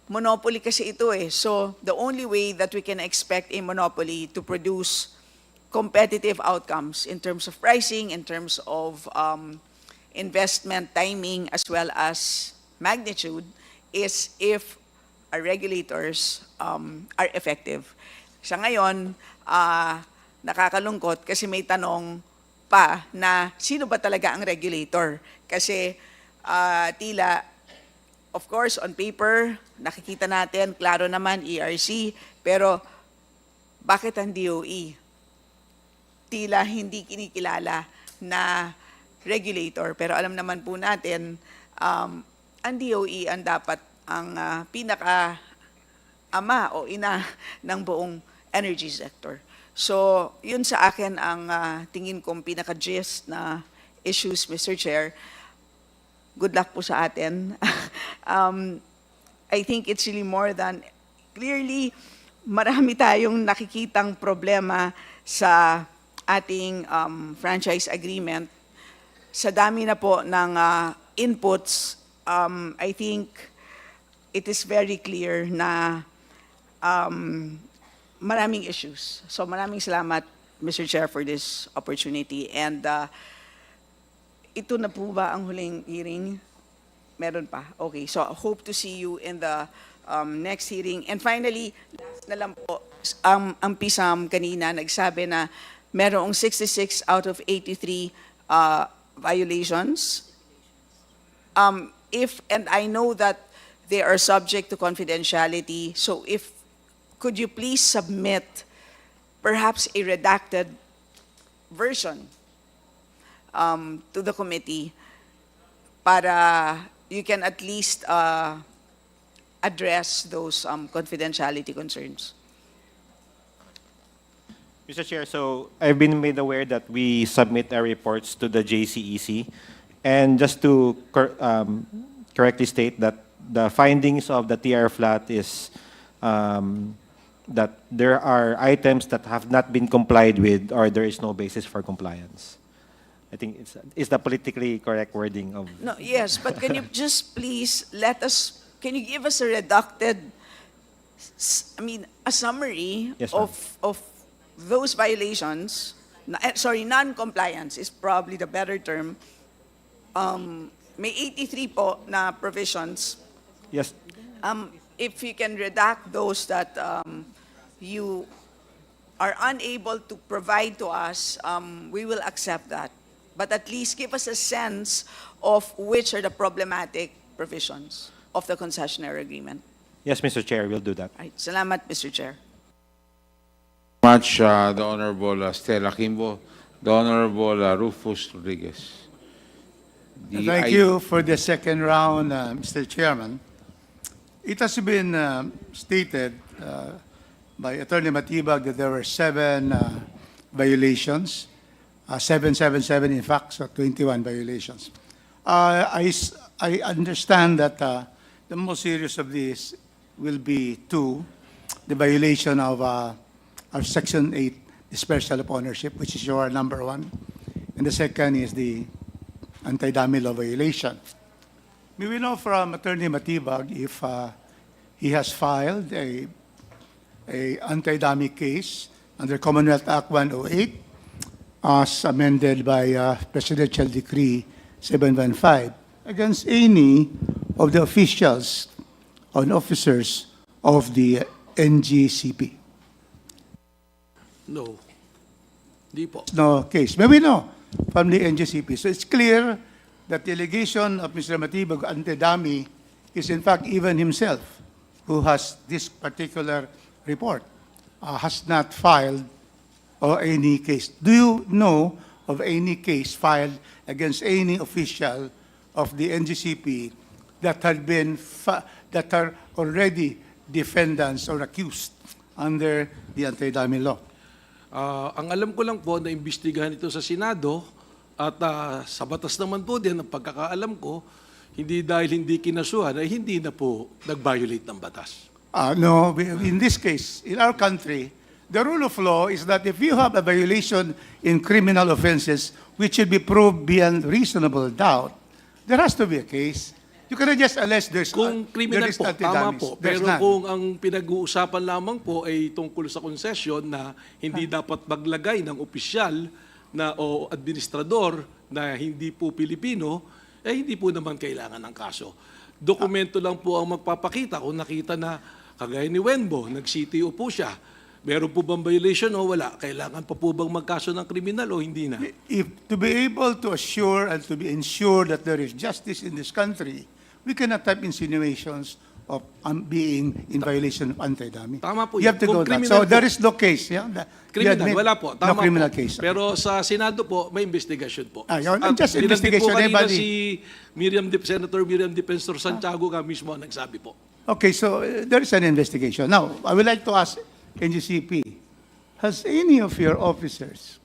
S19: monopoly kasi ito eh. So the only way that we can expect a monopoly to produce competitive outcomes in terms of pricing, in terms of investment timing, as well as magnitude, is if our regulators are effective. Sa ngayon, nakakalungkot kasi may tanong pa na sino ba talaga ang regulator? Kasi tila, of course, on paper, nakikita natin, klaro naman, ERC, pero bakit ang DOE? Tila hindi kinikilala na regulator, pero alam naman po natin, ang DOE ang dapat ang pinaka-ama o ina ng buong energy sector. So, yun sa akin ang tingin kong pinaka-gist na issues, Mr. Chair. Good luck po sa atin. I think it's really more than, clearly, marami tayong nakikitang problema sa ating franchise agreement. Sa dami na po ng inputs, I think it is very clear na maraming issues. So maraming salamat, Mr. Chair, for this opportunity. And ito na po ba ang huling hearing? Meron pa? Okay, so hope to see you in the next hearing. And finally, last na lang po, ang PISAM kanina nagsabi na merong 66 out of 83 violations. And I know that they are subject to confidentiality, so could you please submit perhaps a redacted version to the committee para you can at least address those confidentiality concerns?
S20: Mr. Chair, so I've been made aware that we submit our reports to the JCEC. And just to correctly state that the findings of the TR flat is that there are items that have not been complied with or there is no basis for compliance. I think it's the politically correct wording of.
S19: No, yes, but can you just please can you give us a reducted, a summary
S20: Yes, ma'am.
S19: of those violations, non-compliance is probably the better term. May 83 po na provisions.
S20: Yes.
S19: If you can redact those that you are unable to provide to us, we will accept that. But at least give us a sense of which are the problematic provisions of the concessionary agreement.
S20: Yes, Mr. Chair, we'll do that.
S19: Right. Salamat, Mr. Chair.
S3: Much, the Honorable Stella Kimbo, the Honorable Rufus Rodriguez.
S1: Thank you for the second round, Mr. Chairman. It has been stated by Attorney Matibag that there were 7 violations, 777 in fact, so 21 violations. I understand that the most serious of these will be 2, the violation of Section 8, dispersal of ownership, which is your number 1, and the second is the anti-dummy law violation. May we know from Attorney Matibag if he has filed a anti-dummy case under Commonwealth Act 108 as amended by Presidential Decree 715 against any of the officials and officers of the NGCP.
S13: No. Di po.
S1: No case. May we know from the NGCP. So it's clear that the allegation of Mr. Matibag anti-dummy is in fact even himself, who has this particular report, has not filed or any case. Do you know of any case filed against any official of the NGCP that had been that are already defendants or accused under the anti-dummy law?
S13: Ang alam ko lang po na imbestigahan ito sa Senado at sa batas naman po din, ang pagkakaalam ko, hindi dahil hindi kinasuhan ay hindi na po nag-violate ng batas.
S1: No, in this case, in our country, the rule of law is that if you have a violation in criminal offenses which should be proved beyond reasonable doubt, there has to be a case. You cannot just allege there's
S13: Kung criminal po, tama po.
S1: There's
S13: Pero
S1: none.
S13: kung ang pinag-uusapan lamang po ay tungkol sa concession na hindi dapat maglagay ng opisyal na o administrador na hindi po Pilipino, eh hindi po naman kailangan ng kaso. Dokumento lang po ang magpapakita kung nakita na kagaya ni Wenbo, nag-CTO po siya. Meron po bang violation o wala? Kailangan pa po bang magkaso ng kriminal o hindi na?
S1: To be able to assure and to be ensured that there is justice in this country, we cannot have insinuations of being in violation of anti-dummy.
S13: Tama po
S1: You have to go that. So there is no case. Yeah?
S13: Criminal, wala po. Tama
S1: no criminal
S13: po.
S1: case.
S13: Pero sa Senado po, may investigation po.
S1: Yun,
S13: At
S1: just
S13: binanggit
S1: investigation,
S13: po kanina
S1: anybody.
S13: si Senator Miriam Defensor Santiago ka mismo ang nagsabi po.
S1: Okay, so there is an investigation. Now, I would like to ask NGCP, has any of your officers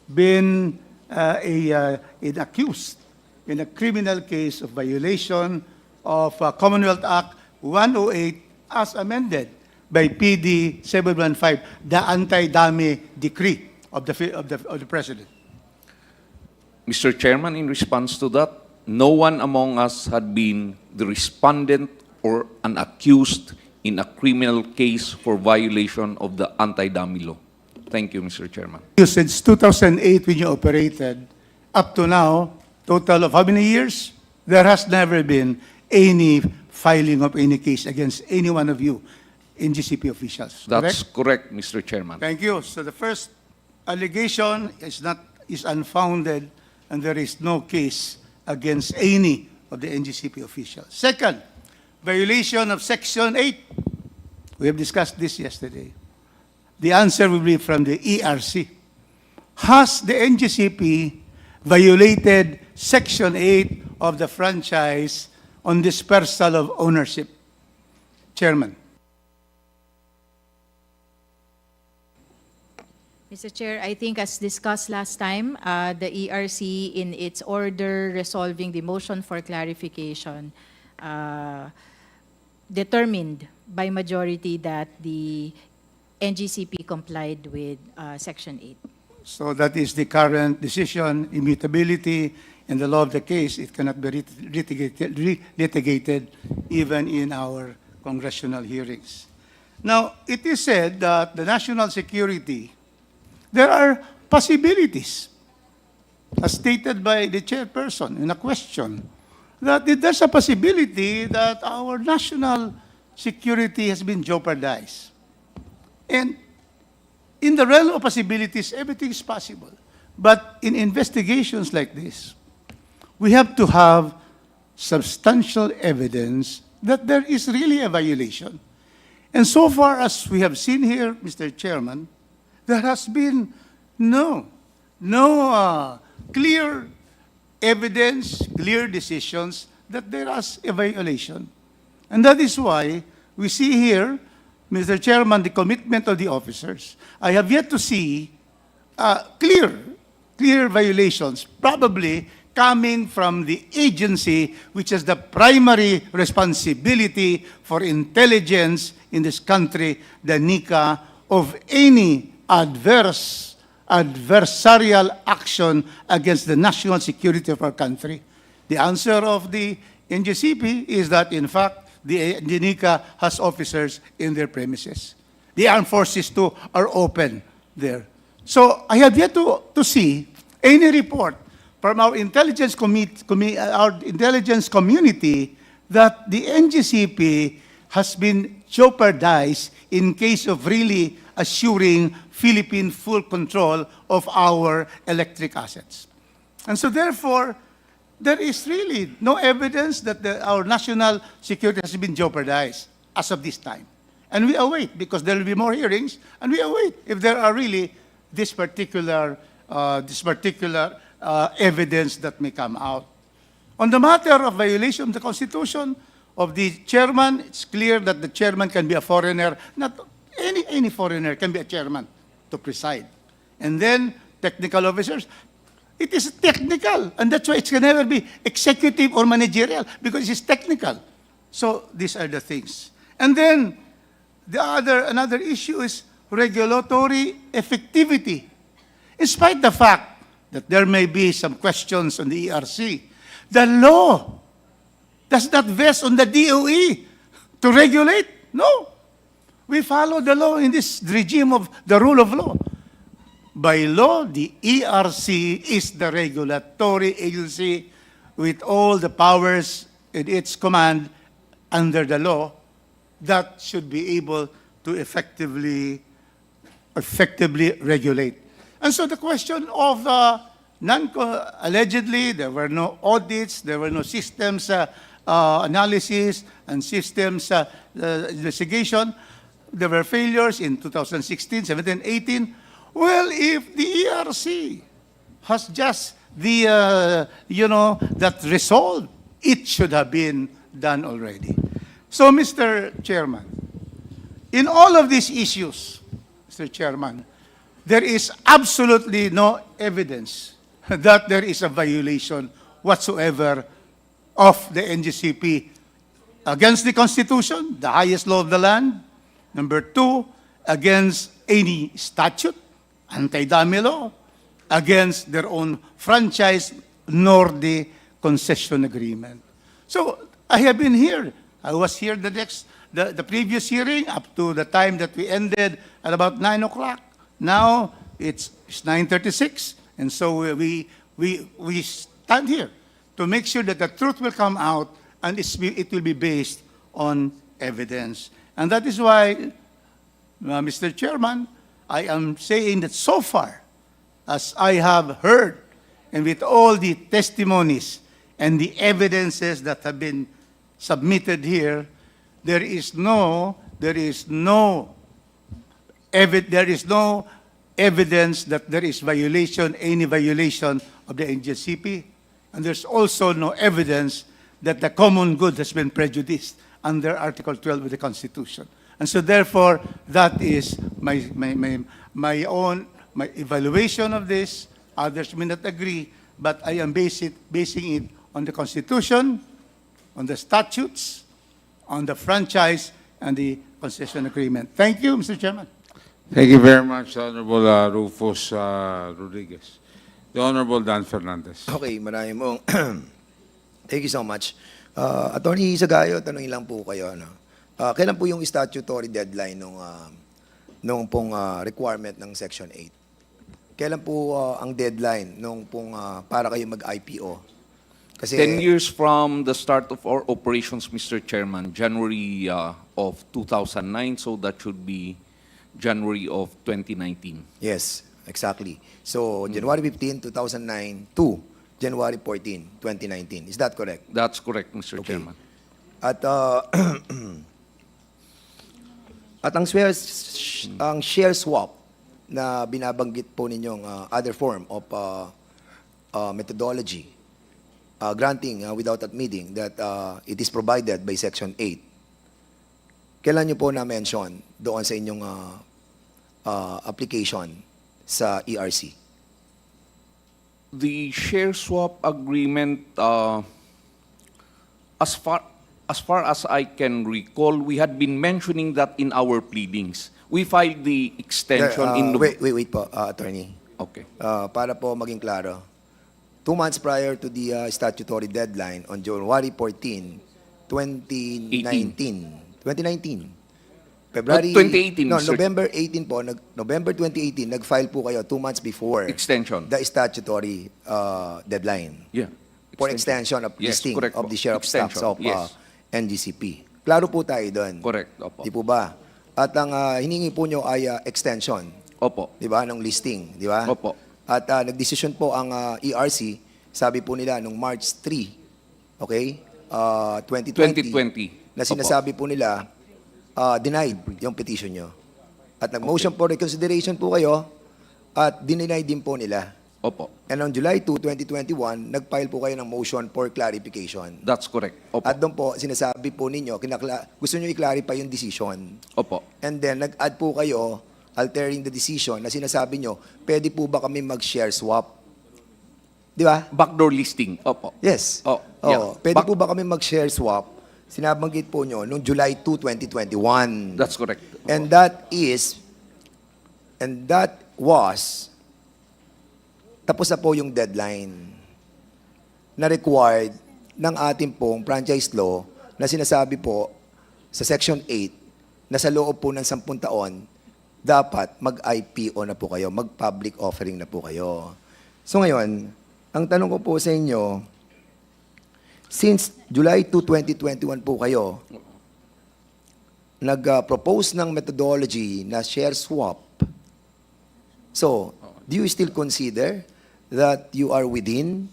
S1: been accused in a criminal case of violation of Commonwealth Act 108 as amended by PD 715, the anti-dummy decree of the President?
S22: Mr. Chairman, in response to that, no one among us had been the respondent or an accused in a criminal case for violation of the anti-dummy law. Thank you, Mr. Chairman.
S1: Since 2008 when you operated, up to now, total of how many years? There has never been any filing of any case against any one of you, NGCP officials.
S22: That's correct, Mr. Chairman.
S1: Thank you. So the first allegation is unfounded, and there is no case against any of the NGCP officials. Second, violation of Section 8. We have discussed this yesterday. The answer will be from the ERC. Has the NGCP violated Section 8 of the franchise on dispersal of ownership? Chairman.
S5: Mr. Chair, I think as discussed last time, the ERC in its order resolving the motion for clarification determined by majority that the NGCP complied with Section 8.
S1: So that is the current decision, immutability, and the law of the case. It cannot be litigated even in our congressional hearings. Now, it is said that the national security, there are possibilities, as stated by the chairperson in a question, that there's a possibility that our national security has been jeopardized. And in the realm of possibilities, everything is possible. But in investigations like this, we have to have substantial evidence that there is really a violation. And so far as we have seen here, Mr. Chairman, there has been no clear evidence, clear decisions that there is a violation. And that is why we see here, Mr. Chairman, the commitment of the officers. I have yet to see clear violations, probably coming from the agency which has the primary responsibility for intelligence in this country, the NICA, of any adversarial action against the national security of our country. The answer of the NGCP is that, in fact, the NICA has officers in their premises. The armed forces, too, are open there. So I have yet to see any report from our intelligence community that the NGCP has been jeopardized in case of really assuring Philippine full control of our electric assets. And so therefore, there is really no evidence that our national security has been jeopardized as of this time. And we await, because there will be more hearings, and we await if there are really this particular evidence that may come out. On the matter of violation of the Constitution of the chairman, it's clear that the chairman can be a foreigner. Not any foreigner can be a chairman to preside. And then technical officers, it is technical, and that's why it can never be executive or managerial, because it's technical. So these are the things. And then another issue is regulatory effectivity. In spite of the fact that there may be some questions on the ERC, the law does not vest on the DOE to regulate. No. We follow the law in this regime of the rule of law. By law, the ERC is the regulatory agency with all the powers in its command under the law that should be able to effectively regulate. And so the question of allegedly, there were no audits, there were no systems analysis and systems investigation. There were failures in 2016, 17, 18. Well, if the ERC has just that resolve, it should have been done already. So, Mr. Chairman, in all of these issues, Mr. Chairman, there is absolutely no evidence that there is a violation whatsoever of the NGCP against the Constitution, the highest law of the land. Number two, against any statute, anti-dummy law, against their own franchise, nor the concession agreement. So I have been here. I was here the previous hearing up to the time that we ended at about 9 o'clock. Now it's 9:36, and so we stand here to make sure that the truth will come out and it will be based on evidence. And that is why, Mr. Chairman, I am saying that so far, as I have heard, and with all the testimonies and the evidences that have been submitted here, there is no evidence that there is any violation of the NGCP, and there's also no evidence that the common good has been prejudiced under Article 12 of the Constitution. And so therefore, that is my evaluation of this. Others may not agree, but I am basing it on the Constitution, on the statutes, on the franchise, and the concession agreement. Thank you, Mr. Chairman.
S3: Thank you very much, Honorable Rufus Rodriguez. The Honorable Dan Fernandez.
S2: Okay, maraming mong thank you so much. Attorney Sagayo, tanongin lang po kayo. Ano? Kailan po yung statutory deadline nung pong requirement ng Section 8? Kailan po ang deadline nung pong para kayo mag-IPO? Kasi
S22: 10 years from the start of our operations, Mr. Chairman, January of 2009, so that should be January of 2019.
S2: Yes, exactly. So, January 15, 2009 to January 14, 2019. Is that correct?
S22: That's correct, Mr. Chairman.
S2: At at ang share swap na binabanggit po ninyong other form of methodology, granting without admitting that it is provided by Section 8. Kailan niyo po na-mention doon sa inyong application sa ERC?
S22: The share swap agreement, as far as I can recall, we had been mentioning that in our pleadings. We filed the extension in...
S2: Wait po, attorney.
S22: Okay.
S2: Para po maging klaro. 2 months prior to the statutory deadline on January 14, 2019. 2019. February...
S22: 2018,
S2: No,
S22: sir.
S2: November 18 po. November 2018, nag-file po kayo 2 months before
S22: Extension.
S2: the statutory deadline.
S22: Yeah.
S2: For extension of
S22: Yes,
S2: listing
S22: correct
S2: of
S22: po.
S2: the share of stocks
S22: Extension,
S2: of
S22: yes.
S2: NGCP. Klaro po tayo doon.
S22: Correct. Opo.
S2: Di po ba? At ang hiningi po nyo ay extension.
S22: Opo.
S2: Di ba? Ng listing. Di ba?
S22: Opo.
S2: At nagdesisyon po ang ERC, sabi po nila nung March 3, okay? 2020.
S22: 2020.
S2: Na sinasabi po nila, denied yung petition nyo. At nag-motion for reconsideration po kayo at dineny din po nila.
S22: Opo.
S2: And on July 2, 2021, nag-file po kayo ng motion for clarification.
S22: That's correct. Opo.
S2: At doon po, sinasabi po ninyo, gusto nyo i-clarify yung decision.
S22: Opo.
S2: And then, nag-add po kayo, altering the decision, na sinasabi nyo, pwede po ba kami mag-share swap? Di ba?
S22: Backdoor listing. Opo.
S2: Yes.
S22: Oh,
S2: Oo.
S22: yeah.
S2: Pwede po ba kami mag-share swap? Sinabanggit po nyo noong July 2, 2021.
S22: That's correct.
S2: And that was, tapos na po yung deadline na required ng ating pong franchise law na sinasabi po sa Section 8 na sa loob po ng 10 taon, dapat mag-IPO na po kayo, mag-public offering na po kayo. So ngayon, ang tanong ko po sa inyo, since July 2, 2021 po kayo, nag-propose ng methodology na share swap. So, do you still consider that you are within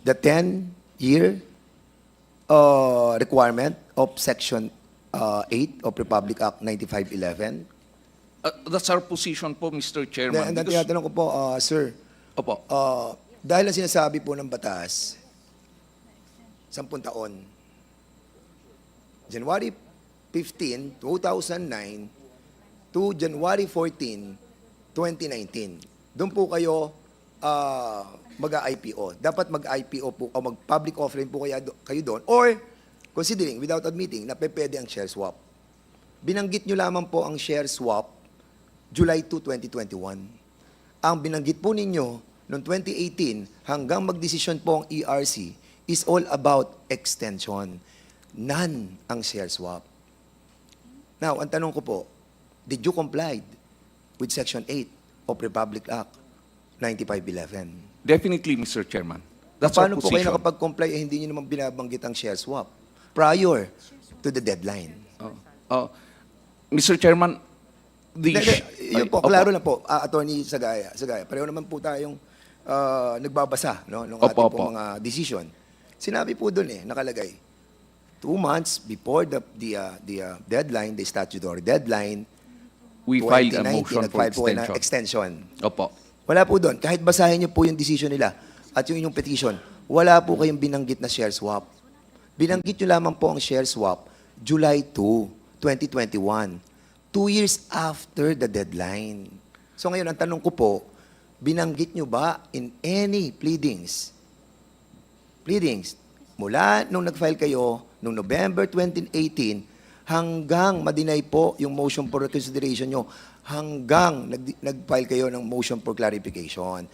S2: the 10-year requirement of Section 8 of Republic Act 9511?
S22: That's our position po, Mr. Chairman.
S2: And tinatanong ko po, sir,
S22: Opo.
S2: dahil ang sinasabi po ng batas, 10 taon, January 15, 2009 to January 14, 2019. Doon po kayo mag-IPO. Dapat mag-IPO po o mag-public offering po kayo doon. Or, considering, without admitting, na pwede ang share swap. Binanggit nyo lamang po ang share swap July 2, 2021. Ang binanggit po ninyo noong 2018 hanggang magdesisyon po ang ERC is all about extension. None ang share swap. Now, ang tanong ko po, did you comply with Section 8 of Republic Act 9511?
S22: Definitely, Mr. Chairman. That's
S2: Paano
S22: our
S2: po kayo
S22: position.
S2: nakapag-comply hindi nyo naman binabanggit ang share swap prior to the deadline?
S22: Mr. Chairman,
S2: Yun po, klaro lang po, Attorney Sagaya. Pareho naman po tayong nagbabasa ng ating po mga decision. Sinabi po doon nakalagay, 2 months before the deadline, the statutory deadline,
S22: we filed a
S2: 2019,
S22: motion for
S2: nag-file po kayo ng
S22: extension.
S2: extension.
S22: Opo.
S2: Wala po doon. Kahit basahin niyo po yung decision nila at yung inyong petition, wala po kayong binanggit na share swap. Binanggit niyo lamang po ang share swap July 2, 2021. 2 years after the deadline. So ngayon, ang tanong ko po, binanggit niyo ba in any pleadings mula nung nag-file kayo noong November 2018 hanggang ma-deny po yung motion for reconsideration nyo, hanggang nag-file kayo ng motion for clarification.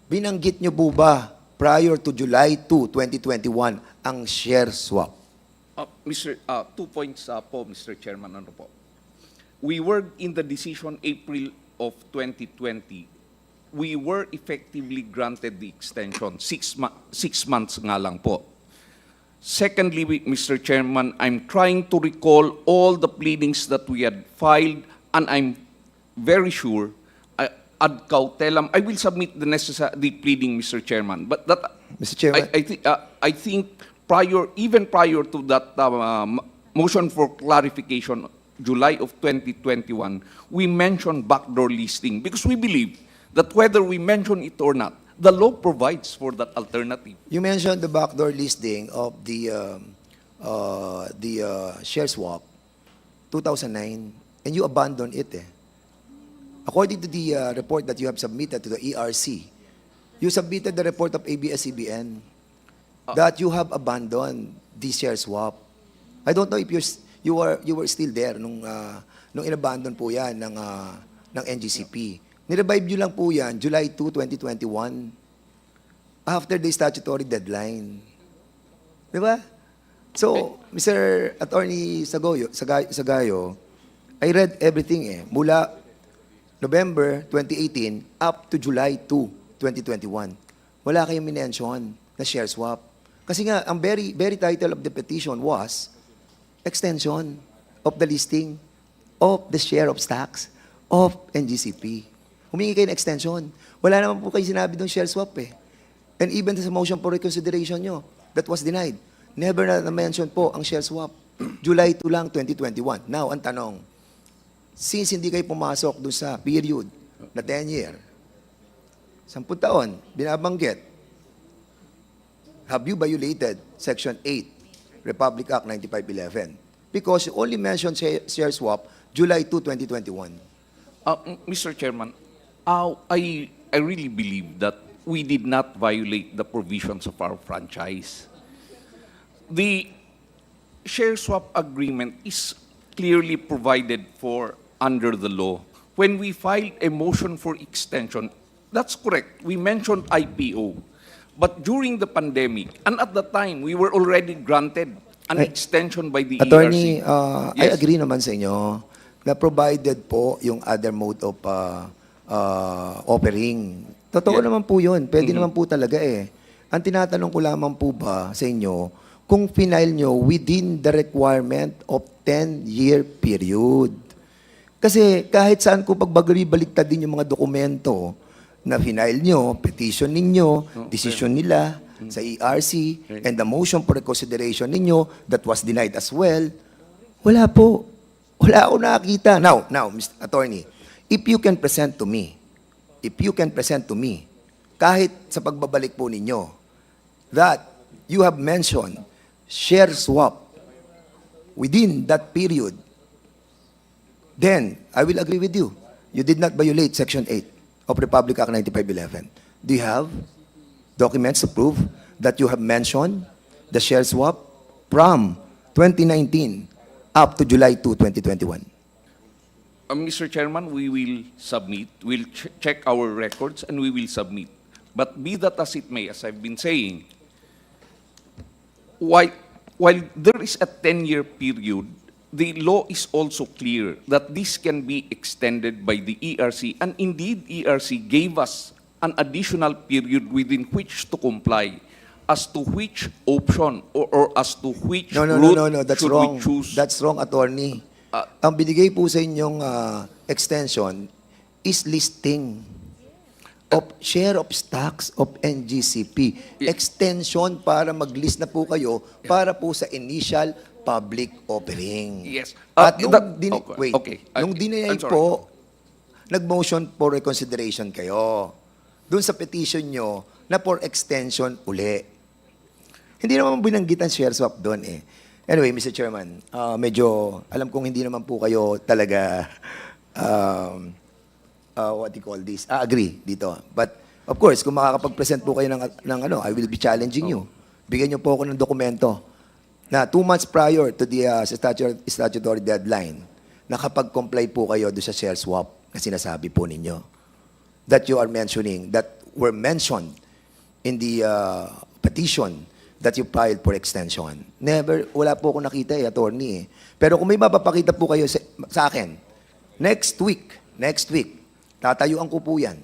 S2: Binanggit nyo po ba prior to July 2, 2021 ang share swap?
S22: Mr. 2 points po, Mr. Chairman. Ano po? We were in the decision April of 2020. We were effectively granted the extension. 6 months nga lang po. Secondly, Mr. Chairman, I'm trying to recall all the pleadings that we had filed, and I'm very sure, ad cautelam, I will submit the necessary pleading, Mr. Chairman. But that,
S2: Mr. Chairman,
S22: I think even prior to that motion for clarification, July of 2021, we mentioned backdoor listing because we believe that whether we mention it or not, the law provides for that alternative.
S2: you mentioned the backdoor listing of the share swap 2009, and you abandoned it. According to the report that you have submitted to the ERC, you submitted the report of ABS-CBN that you have abandoned the share swap. I don't know if you were still there nung inabandon po yan ng NGCP. Nirevive nyo lang po yan, July 2, 2021, after the statutory deadline. Di ba? So, Mr. Attorney Sagayo, I read everything mula November 2018 up to July 2, 2021. Wala kayong minention na share swap. Kasi nga, ang very title of the petition was extension of the listing of the share of stocks of NGCP. Humingi kayo ng extension. Wala naman po kayo sinabi ng share swap And even sa motion for reconsideration nyo, that was denied. Never na-mention po ang share swap. July 2 lang, 2021. Now, ang tanong, since hindi kayo pumasok dun sa period na 10-year, 10 taon, binabanggit, have you violated Section 8, Republic Act 9511? Because you only mentioned share swap July 2, 2021.
S22: Mr. Chairman, I really believe that we did not violate the provisions of our franchise. The share swap agreement is clearly provided for under the law. When we filed a motion for extension, that's correct, we mentioned IPO. But during the pandemic, and at the time, we were already granted an extension by the
S2: Attorney,
S22: ERC.
S2: I agree naman sa inyo na provided po yung other mode of offering. Totoo naman po yun. Pwede naman po talaga Ang tinatanong ko lamang po ba sa inyo, kung final nyo within the requirement of 10-year period. Kasi kahit saan ko pagbaliktad din yung mga dokumento na final nyo, petition ninyo, decision nila sa ERC, and the motion for reconsideration ninyo that was denied as well, wala po. Wala ako nakakita. Now, Mr. Attorney, if you can present to me, kahit sa pagbabalik po ninyo, that you have mentioned share swap within that period, then I will agree with you. You did not violate Section 8 of Republic Act 9511. Do you have documents to prove that you have mentioned the share swap from 2019 up to July 2, 2021?
S22: Mr. Chairman, we will submit. We'll check our records and we will submit. But be that as it may, as I've been saying, while there is a 10-year period, the law is also clear that this can be extended by the ERC, and indeed ERC gave us an additional period within which to comply as to which option or as to which route
S2: that's
S22: should
S2: wrong.
S22: we choose.
S2: That's wrong, Attorney. Ang binigay po sa inyong extension is listing of share of stocks of NGCP. Extension para mag-list na po kayo para po sa initial public offering.
S22: Yes.
S2: At nung
S22: I'm
S2: dinay
S22: sorry.
S2: po, nag-motion for reconsideration kayo. Doon sa petition nyo na for extension uli. Hindi naman binanggit ang share swap doon Anyway, Mr. Chairman, medyo alam kong hindi naman po kayo talaga what do you call this? Agree dito. But of course, kung makakapag-present po kayo ng I will be challenging you. Bigyan niyo po ako ng dokumento na 2 months prior to the statutory deadline, nakapag-comply po kayo doon sa share swap na sinasabi po ninyo that you are mentioning, that were mentioned in the petition that you filed for extension. Never, wala po ako nakita attorney eh. Pero kung may mapapakita po kayo sa akin, next week, tatayuan ko po yan.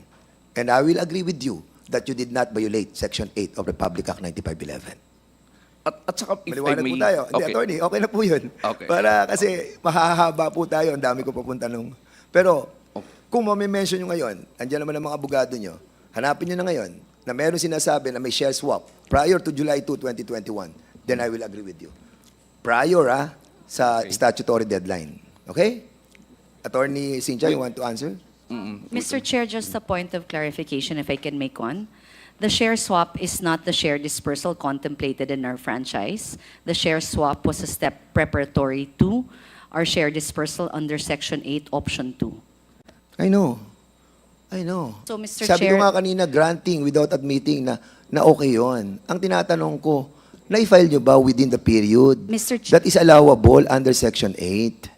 S2: And I will agree with you that you did not violate Section 8 of Republic Act 9511.
S4: At saka, if I
S2: Maliwanag
S4: may...
S2: po tayo. Hindi,
S4: Okay.
S2: attorney, okay na po yun.
S4: Okay.
S2: Para kasi mahahaba po tayo, ang dami ko papunta nung... Pero, kung mami-mention nyo ngayon, andyan naman ang mga abogado nyo, hanapin nyo na ngayon na meron sinasabi na may share swap prior to July 2, 2021, then I will agree with you. Prior, sa statutory deadline. Okay? Attorney Cynthia, you want to answer?
S12: Mr. Chair, just a point of clarification, if I can make one. The share swap is not the share dispersal contemplated in our franchise. The share swap was a step preparatory to our share dispersal under Section 8, Option 2.
S2: I know.
S12: So, Mr.
S2: Sabi
S12: Chair,
S2: ko nga kanina, granting without admitting na okay yun. Ang tinatanong ko, na-file nyo ba within the period
S12: Mr. Ch-
S2: that is allowable under Section 8?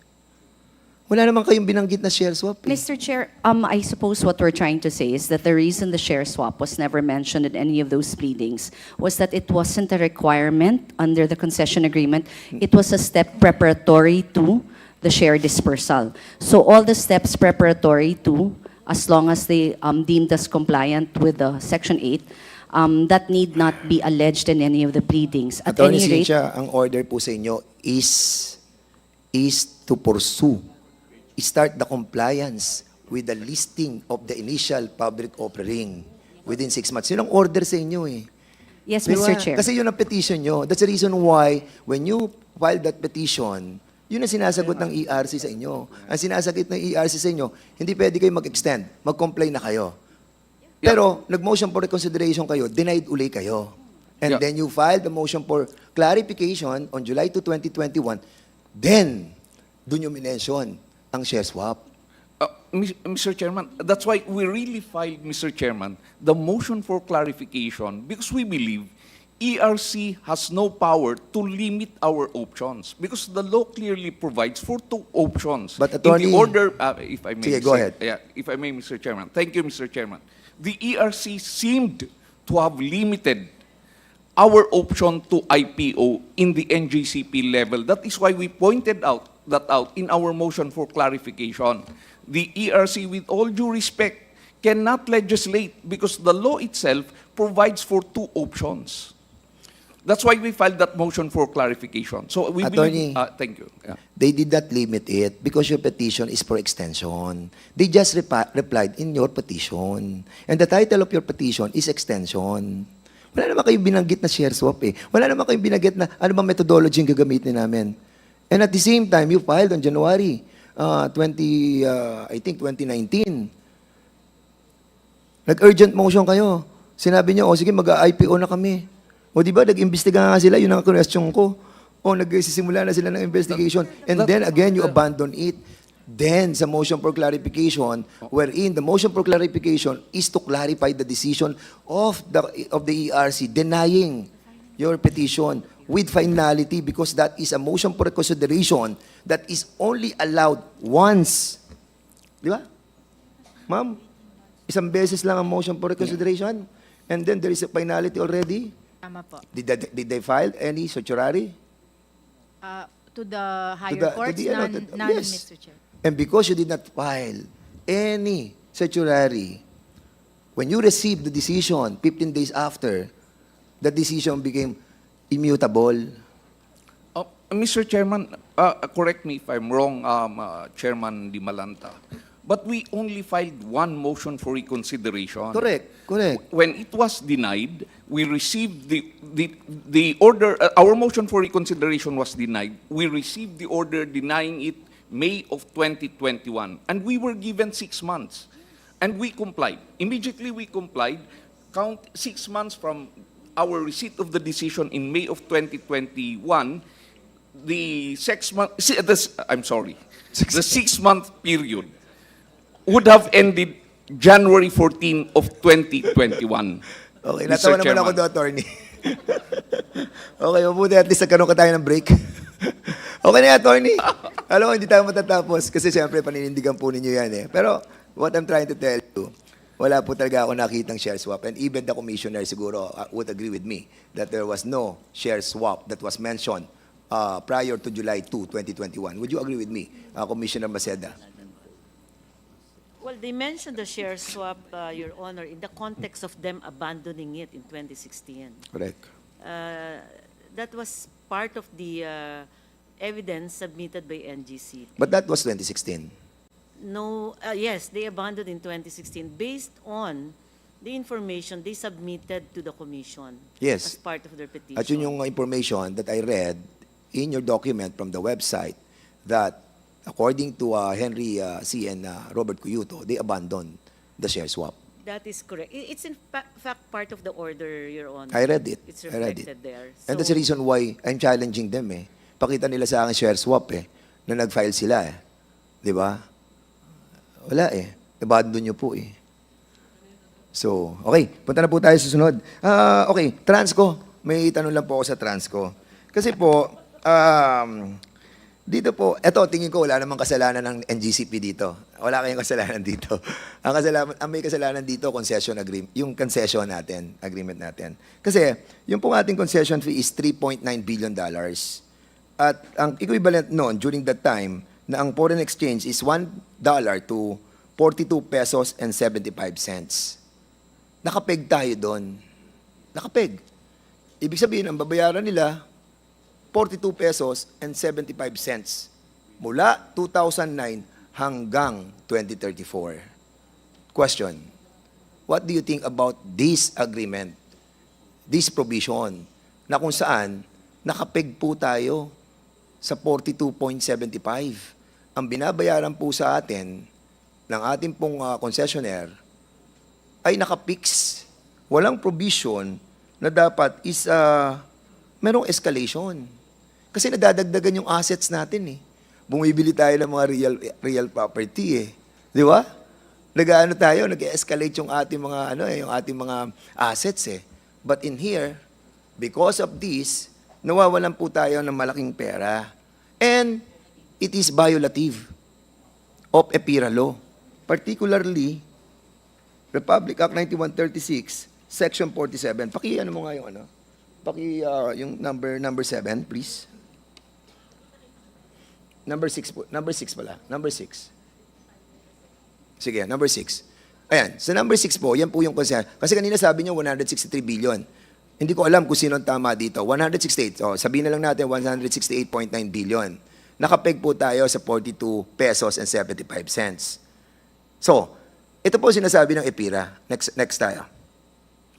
S2: Wala naman kayong binanggit na share swap.
S12: Mr. Chair, I suppose what we're trying to say is that the reason the share swap was never mentioned in any of those pleadings was that it wasn't a requirement under the concession agreement. It was a step preparatory to the share dispersal. So all the steps preparatory to, as long as they deemed us compliant with the Section 8, that need not be alleged in any of the pleadings. At
S2: Attorney
S12: any rate,
S2: Cynthia, ang order po sa inyo is to pursue, start the compliance with the listing of the initial public offering within 6 months. Yun ang order sa inyo eh.
S12: yes,
S2: Di ba?
S12: Mr. Chair.
S2: Kasi yun ang petition nyo. That's the reason why when you filed that petition, yun ang sinasagot ng ERC sa inyo. Ang sinasagot ng ERC sa inyo, hindi pwede kayo mag-extend. Mag-comply na kayo. Pero, nag-motion for reconsideration kayo, denied uli kayo. And then you filed the motion for clarification on July 2, 2021. Then, dun yung minention ang share swap.
S4: Mr. Chairman, that's why we really filed, Mr. Chairman, the motion for clarification because we believe ERC has no power to limit our options because the law clearly provides for 2 options.
S2: But attorney,
S4: in the order, if I may,
S2: sige, go ahead.
S4: Yeah, if I may, Mr. Chairman. Thank you, Mr. Chairman. The ERC seemed to have limited our option to IPO in the NGCP level. That is why we pointed out in our motion for clarification. The ERC, with all due respect, cannot legislate because the law itself provides for 2 options. That's why we filed that motion for clarification. So we
S2: Attorney,
S4: believe, thank you. Yeah.
S2: They did not limit it because your petition is for extension. They just replied in your petition. And the title of your petition is extension. Wala naman kayong binanggit na share swap eh. Wala naman kayong binanggit na ano bang methodology yung gagamitin namin. And at the same time, you filed on January 2019. Nag-urgent motion kayo. Sinabi niyo, sige, mag-IPO na kami. O di ba, nag-imbestiga nga sila, yun ang question ko. O nagsisimula na sila ng investigation. And then again, you abandon it. Then, sa motion for clarification, wherein the motion for clarification is to clarify the decision of the ERC denying your petition with finality because that is a motion for reconsideration that is only allowed once. Di ba? Ma'am, isang beses lang ang motion for reconsideration and then there is a finality already.
S5: Tama po.
S2: Did they file any certiorari?
S5: To the higher courts, none,
S2: yes.
S5: Mr. Chair.
S2: And because you did not file any certiorari, when you received the decision 15 days after, the decision became immutable.
S4: Mr. Chairman, correct me if I'm wrong, Chairman Di Malanta, but we only filed 1 motion for reconsideration.
S2: Correct.
S4: When it was denied, we received the order, our motion for reconsideration was denied. We received the order denying it May of 2021, and we were given 6 months, and we complied. Immediately we complied, count 6 months from our receipt of the decision in May of 2021, the 6-month period would have ended January 14 of 2021.
S2: Okay,
S4: Mr.
S2: natawa naman ako
S4: Chairman.
S2: doon, attorney. Okay, mabuti at least nagkaroon ka tayo ng break. Okay na yan, Attorney. Alam mo, hindi tayo matatapos kasi siyempre paninindigan po ninyo yan eh. Pero what I'm trying to tell you, wala po talaga ako nakitang share swap. And even the commissioner siguro would agree with me that there was no share swap that was mentioned prior to July 2, 2021. Would you agree with me, Commissioner Maceda?
S16: Well, they mentioned the share swap, Your Honor, in the context of them abandoning it in 2016.
S2: Correct.
S16: That was part of the evidence submitted by NGCP.
S2: But that was 2016.
S16: No, yes, they abandoned in 2016 based on the information they submitted to the commission
S2: Yes.
S16: as part of their petition.
S2: At yun yung information that I read in your document from the website that according to Henry C. and Robert Cuyuto, they abandoned the share swap.
S16: That is correct. It's in fact part of the order, Your Honor.
S2: I read it.
S16: It's
S2: I read
S16: reflected
S2: it.
S16: there.
S2: And that's the reason why I'm challenging them eh. Pakita nila sa akin share swap eh, na nag-file sila eh. Di ba? Wala eh. Abandon nyo po eh. So, okay. Punta na po tayo sa sunod. Okay, Transco. May tanong lang po ako sa Transco. Kasi po, dito po, eto, tingin ko wala namang kasalanan ng NGCP dito. Wala kayong kasalanan dito. Ang may kasalanan dito, concession agreement, yung concession natin, agreement natin. Kasi, yung pong ating concession fee is $3.9 billion. At ang equivalent noon, during that time, na ang foreign exchange is $1 to 42 pesos and 75 cents. Nakapeg tayo doon. Nakapeg. Ibig sabihin, ang babayaran nila, 42 pesos and 75 cents mula 2009 hanggang 2034. Question, what do you think about this agreement, this provision, na kung saan nakapeg po tayo sa 42.75? Ang binabayaran po sa atin ng ating pong concessionaire ay nakapix. Walang provision na dapat is merong escalation. Kasi nadadagdagan yung assets natin eh. Bumibili tayo ng mga real property eh. Di ba? Nag-ano tayo, nag-escalate yung ating mga yung ating mga assets eh. But in here, because of this, nawawalan po tayo ng malaking pera. And it is violative of EPIRA law. Particularly, Republic Act 9136, Section 47. Paki-ano mo nga yung yung number 7, please. Number 6 po. Number 6 pala. Number 6. Sige, number 6. Ayan, sa number 6 po, yan po yung concern. Kasi kanina sabi niyo 163 billion. Hindi ko alam kung sino ang tama dito. 168. So, sabihin na lang natin 168.9 billion. Nakapeg po tayo sa 42 pesos and 75 cents. So, ito po sinasabi ng EPIRA. Next tayo.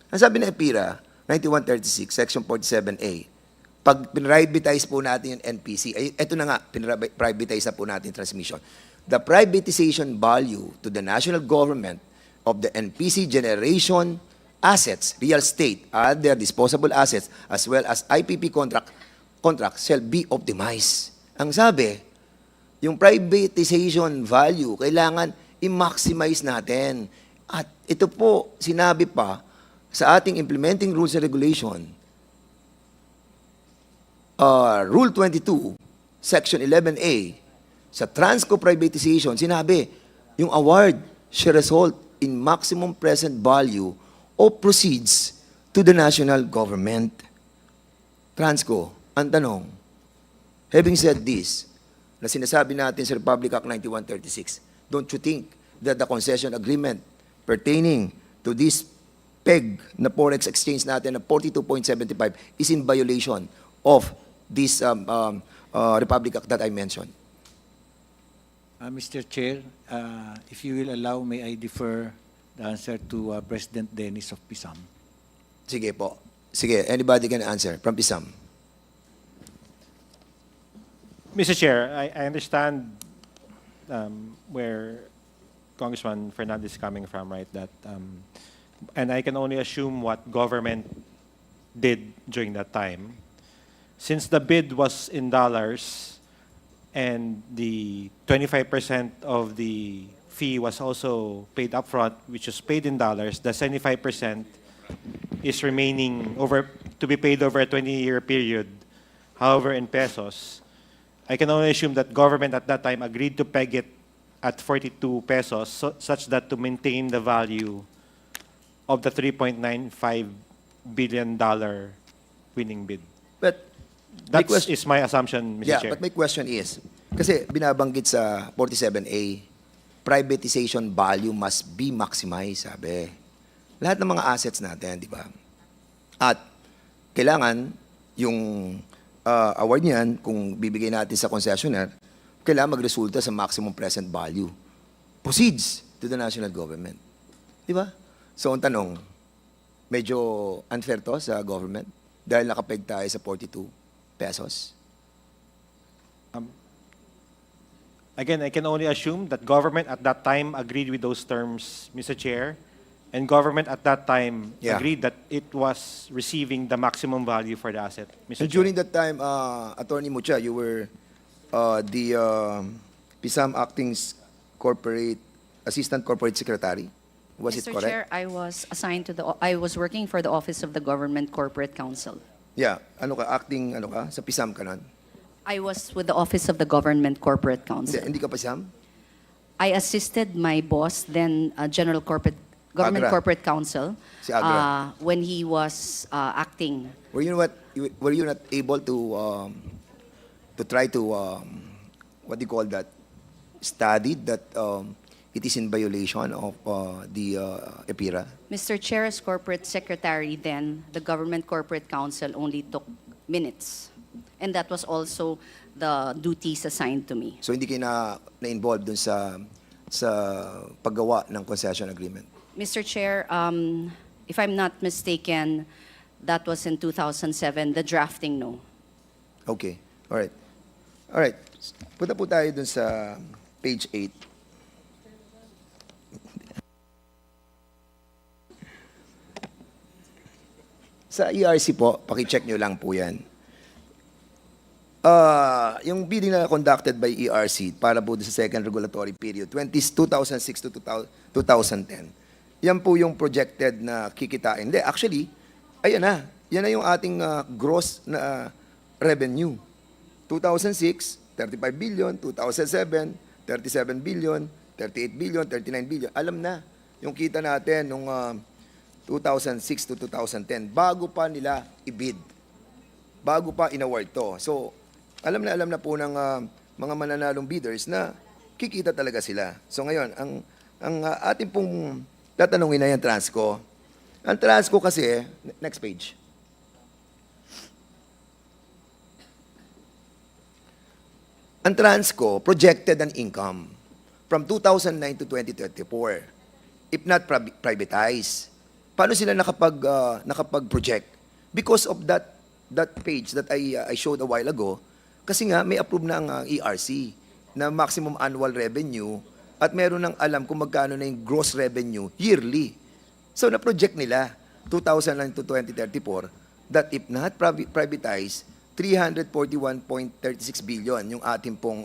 S2: Ang sabi ng EPIRA, 9136, Section 47A, pag pinrivatize po natin yung NPC, ito na nga, pinrivatize na po natin transmission. The privatization value to the national government of the NPC generation assets, real estate, other disposable assets, as well as IPP contract shall be optimized. Ang sabi, yung privatization value, kailangan i-maximize natin. At ito po, sinabi pa sa ating implementing rules and regulation, Rule 22, Section 11A, sa Transco privatization, sinabi, yung award shall result in maximum present value of proceeds to the national government. Transco, ang tanong, having said this, na sinasabi natin sa Republic Act 9136, don't you think that the concession agreement pertaining to this peg na forex exchange natin na 42.75 is in violation of this Republic Act that I mentioned?
S7: Mr. Chair, if you will allow, may I defer the answer to President Dennis of PISAM.
S2: Sige po. Sige, anybody can answer from PISAM.
S20: Mr. Chair, I understand where Congressman Fernandez is coming from, right? That, and I can only assume what government did during that time. Since the bid was in dollars and the 25% of the fee was also paid upfront, which was paid in dollars, the 75% is remaining over to be paid over a 20-year period, however, in pesos, I can only assume that government at that time agreed to peg it at 42 pesos such that to maintain the value of the $3.95 billion winning bid.
S2: But
S20: That is my assumption, Mr.
S2: yeah,
S20: Chair.
S2: but my question is, kasi binabanggit sa 47A, privatization value must be maximized, sabi. Lahat ng mga assets natin, di ba? At kailangan yung award niyan, kung bibigay natin sa concessionaire, kailangan magresulta sa maximum present value. Proceeds to the national government. Di ba? So, ang tanong, medyo unfair to sa government dahil nakapeg tayo sa 42 pesos?
S20: Again, I can only assume that government at that time agreed with those terms, Mr. Chair, and government at that time agreed that it was receiving the maximum value for the asset, Mr.
S2: And
S20: Chair.
S2: during that time, Attorney Mucha, you were the PISAM Acting Corporate Assistant Corporate Secretary. Was it
S12: Mr.
S2: correct?
S12: Chair, I was assigned to I was working for the Office of the Government Corporate Council.
S2: Yeah. Ano ka? Acting, ano ka? Sa PISAM ka nun?
S12: I was with the Office of the Government Corporate Council.
S2: Hindi ka PISAM?
S12: I assisted my boss, then General Government
S2: Agra.
S12: Corporate Council,
S2: Si Agra.
S12: when he was acting.
S2: Were you not able to try to what do you call that? Study that it is in violation of the EPIRA?
S12: Mr. Chair, as Corporate Secretary then, the Government Corporate Council only took minutes. And that was also the duties assigned to me.
S2: So hindi kayo na-involved dun sa paggawa ng concession agreement?
S12: Mr. Chair, if I'm not mistaken, that was in 2007, the drafting, no.
S2: Okay. All right. Punta po tayo dun sa page 8. Sa ERC po, pakicheck nyo lang po yan. Yung bidding na conducted by ERC para po sa second regulatory period, 2006 to 2010. Yan po yung projected na kikitain. Hindi, actually, ayan na. Yan na yung ating gross na revenue. 2006, 35 billion. 2007, 37 billion. 38 billion, 39 billion. Alam na yung kita natin nung 2006 to 2010 bago pa nila i-bid. Bago pa in-award to. So, alam na po ng mga mananalong bidders na kikita talaga sila. So ngayon, ang ating pong tatanungin na yung Transco. Ang Transco kasi, next page. Ang Transco projected an income from 2009 to 2034. If not privatized. Paano sila nakapag-project? Because of that page that I showed a while ago, kasi nga may approve na ang ERC na maximum annual revenue at meron ng alam kung magkano na yung gross revenue yearly. So na-project nila 2009 to 2034 that if not privatized, 341.36 billion yung ating pong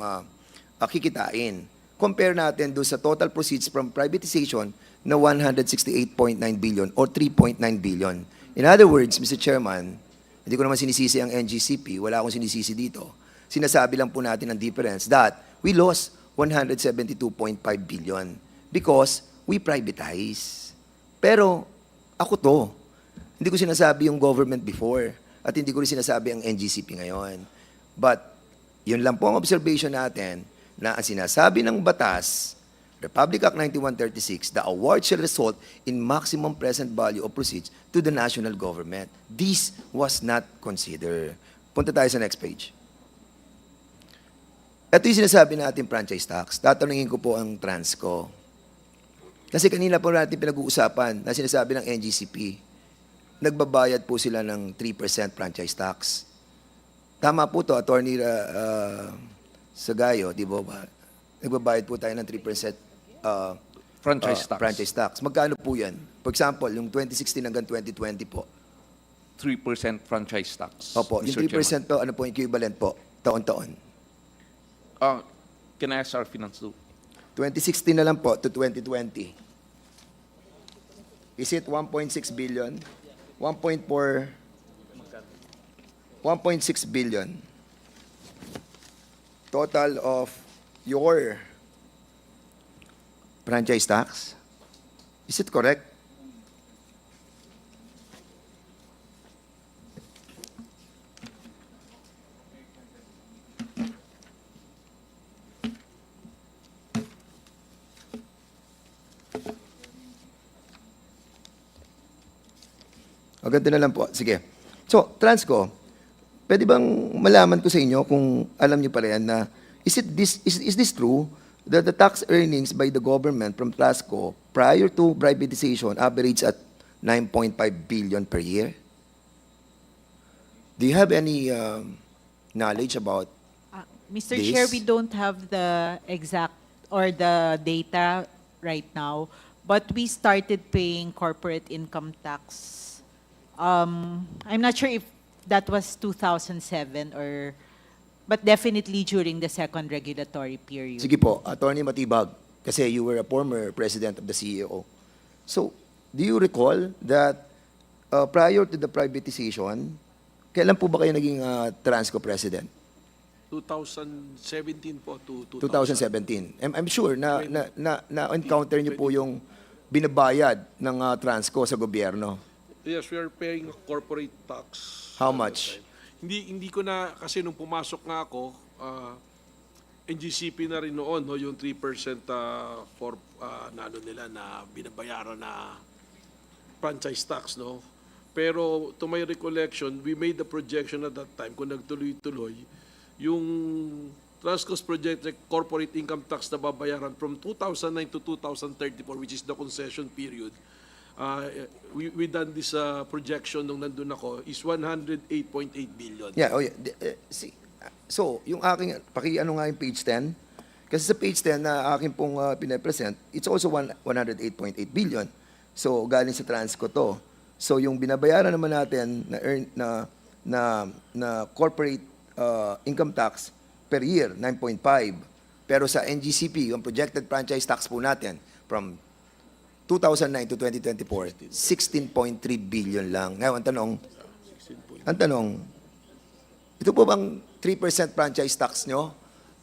S2: kikitain. Compare natin doon sa total proceeds from privatization na 168.9 billion or 3.9 billion. In other words, Mr. Chairman, hindi ko naman sinisisi ang NGCP, wala akong sinisisi dito. Sinasabi lang po natin ang difference that we lost 172.5 billion because we privatize. Pero ako to, hindi ko sinasabi yung government before at hindi ko rin sinasabi ang NGCP ngayon. But yun lang po ang observation natin na ang sinasabi ng batas, Republic Act 9136, the award shall result in maximum present value of proceeds to the national government. This was not considered. Punta tayo sa next page. Ito yung sinasabi natin franchise tax. Tatanungin ko po ang Transco. Kasi kanina po natin pinag-uusapan na sinasabi ng NGCP, nagbabayad po sila ng 3% franchise tax. Tama po to, Attorney Sagayo, di ba? Nagbabayad po tayo ng 3% franchise tax. Magkano po yan? For example, yung 2016 hanggang 2020 po.
S22: 3% franchise tax.
S2: Opo, yung 3% po, ano po yung equivalent po? Taon-taon.
S22: Can I ask our finance do?
S2: 2016 na lang po to 2020. Is it 1.6 billion? 1.4 1.6 billion. Total of your franchise tax. Is it correct? O, ganito na lang po. Sige. So, Transco, pwede bang malaman ko sa inyo kung alam niyo pa rin na is this true that the tax earnings by the government from Transco prior to privatization average at 9.5 billion per year? Do you have any knowledge about
S5: Mr.
S2: this?
S5: Chair, we don't have the exact or the data right now, but we started paying corporate income tax. I'm not sure if that was 2007 or, but definitely during the second regulatory period.
S2: Sige po, Attorney Matibag, kasi you were a former president of the CEO. So, do you recall that prior to the privatization, kailan po ba kayo naging Transco president?
S13: 2017 po to
S2: 2017. I'm sure na-encounter niyo po yung binabayad ng Transco sa gobyerno.
S13: Yes, we are paying a corporate tax.
S2: How much?
S13: Hindi ko na, kasi nung pumasok nga ako, NGCP na rin noon, no, yung 3% for na ano nila na binabayaran na franchise tax, no. Pero to my recollection, we made the projection at that time kung nagtuloy-tuloy yung Transco's projected corporate income tax na babayaran from 2009 to 2034, which is the concession period. We done this projection nung nandun ako is 108.8 billion.
S2: Yeah, oh yeah. So, yung aking, paki-ano nga yung page 10? Kasi sa page 10 na aking pong pinapresent, it's also 108.8 billion. So, galing sa Transco to. So, yung binabayaran naman natin na corporate income tax per year, 9.5. Pero sa NGCP, yung projected franchise tax po natin from 2009 to 2024, 16.3 billion lang. Ngayon, ang tanong, ito po bang 3% franchise tax nyo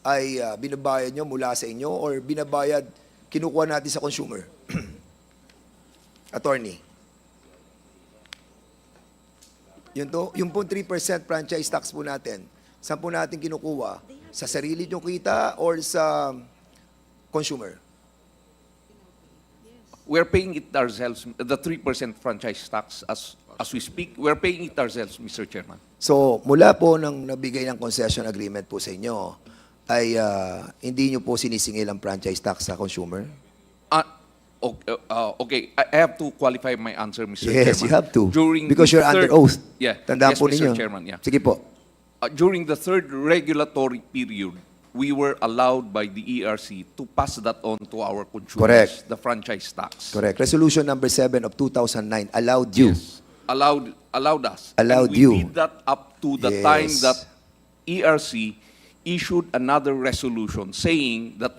S2: ay binabayad nyo mula sa inyo or binabayad, kinukuha natin sa consumer? Attorney. Yung po 3% franchise tax po natin, saan po natin kinukuha? Sa sarili nyo kita or sa consumer?
S22: We're paying it ourselves, the 3% franchise tax as we speak. We're paying it ourselves, Mr. Chairman.
S2: So, mula po nang nabigay ng concession agreement po sa inyo, ay hindi nyo po sinisingil ang franchise tax sa consumer?
S22: Okay, I have to qualify my answer, Mr. Chairman.
S2: Yes, you have to.
S22: During
S2: because
S22: the
S2: you're under
S22: third-
S2: oath.
S22: Yeah.
S2: Tandaan
S22: Yes,
S2: po
S22: Mr.
S2: ninyo.
S22: Chairman, yeah.
S2: Sige po.
S22: During the third regulatory period, we were allowed by the ERC to pass that on to our consumers,
S2: Correct.
S22: the franchise tax.
S2: Correct. Resolution number 7 of 2009 allowed you.
S22: Yes. Allowed us.
S2: Allowed
S22: and we
S2: you.
S22: did that up to the
S2: Yes.
S22: time that ERC issued another resolution saying that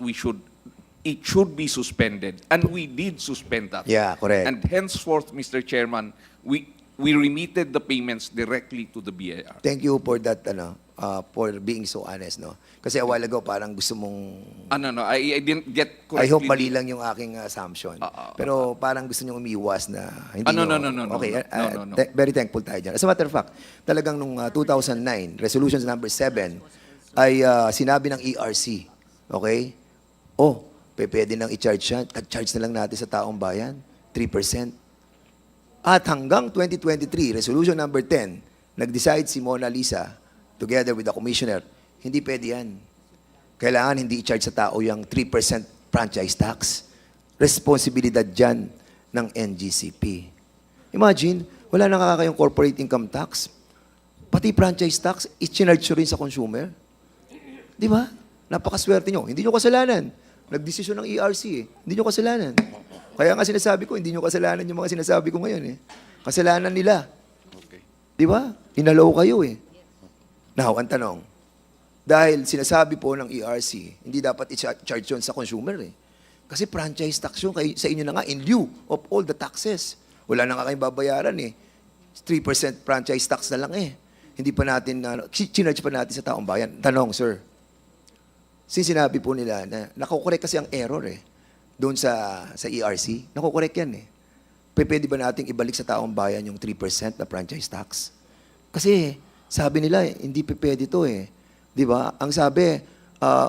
S22: it should be suspended. And we did suspend that.
S2: Yeah, correct.
S22: And henceforth, Mr. Chairman, we remitted the payments directly to the BIR.
S2: Thank you for that, for being so honest, no? Kasi a while ago, parang gusto mong...
S22: No, I didn't get
S2: I
S22: correctly.
S2: hope mali lang yung aking assumption. Pero parang gusto nyo umiwas na hindi
S22: No.
S2: Okay,
S22: No.
S2: very thankful tayo dyan. As a matter of fact, talagang nung 2009, resolution number 7, ay sinabi ng ERC, okay? Pwede nang i-charge yan. Tag-charge na lang natin sa taong bayan, 3%. At hanggang 2023, resolution number 10, nag-decide si Mona Lisa, together with the commissioner, hindi pwede yan. Kailangan hindi i-charge sa tao yung 3% franchise tax. Responsibilidad dyan ng NGCP. Imagine, wala na kayong corporate income tax. Pati franchise tax, i-charge nyo rin sa consumer. Di ba? Napakaswerte nyo. Hindi nyo kasalanan. Nagdesisyon ng ERC eh. Hindi nyo kasalanan. Kaya nga sinasabi ko, hindi nyo kasalanan yung mga sinasabi ko ngayon eh. Kasalanan nila. Di ba? Inalaw kayo eh. Now, ang tanong, dahil sinasabi po ng ERC, hindi dapat i-charge yun sa consumer eh. Kasi franchise tax yun sa inyo na nga in lieu of all the taxes. Wala na nga kayong babayaran eh. 3% franchise tax na lang eh. hindi pa natin, chinarge pa natin sa taong bayan. Tanong, sir, since sinabi po nila na nakokorek kasi ang error doon sa ERC, nakokorek yan Pwede ba nating ibalik sa taong bayan yung 3% na franchise tax? Kasi sabi nila, hindi pwede ito Di ba? Ang sabi,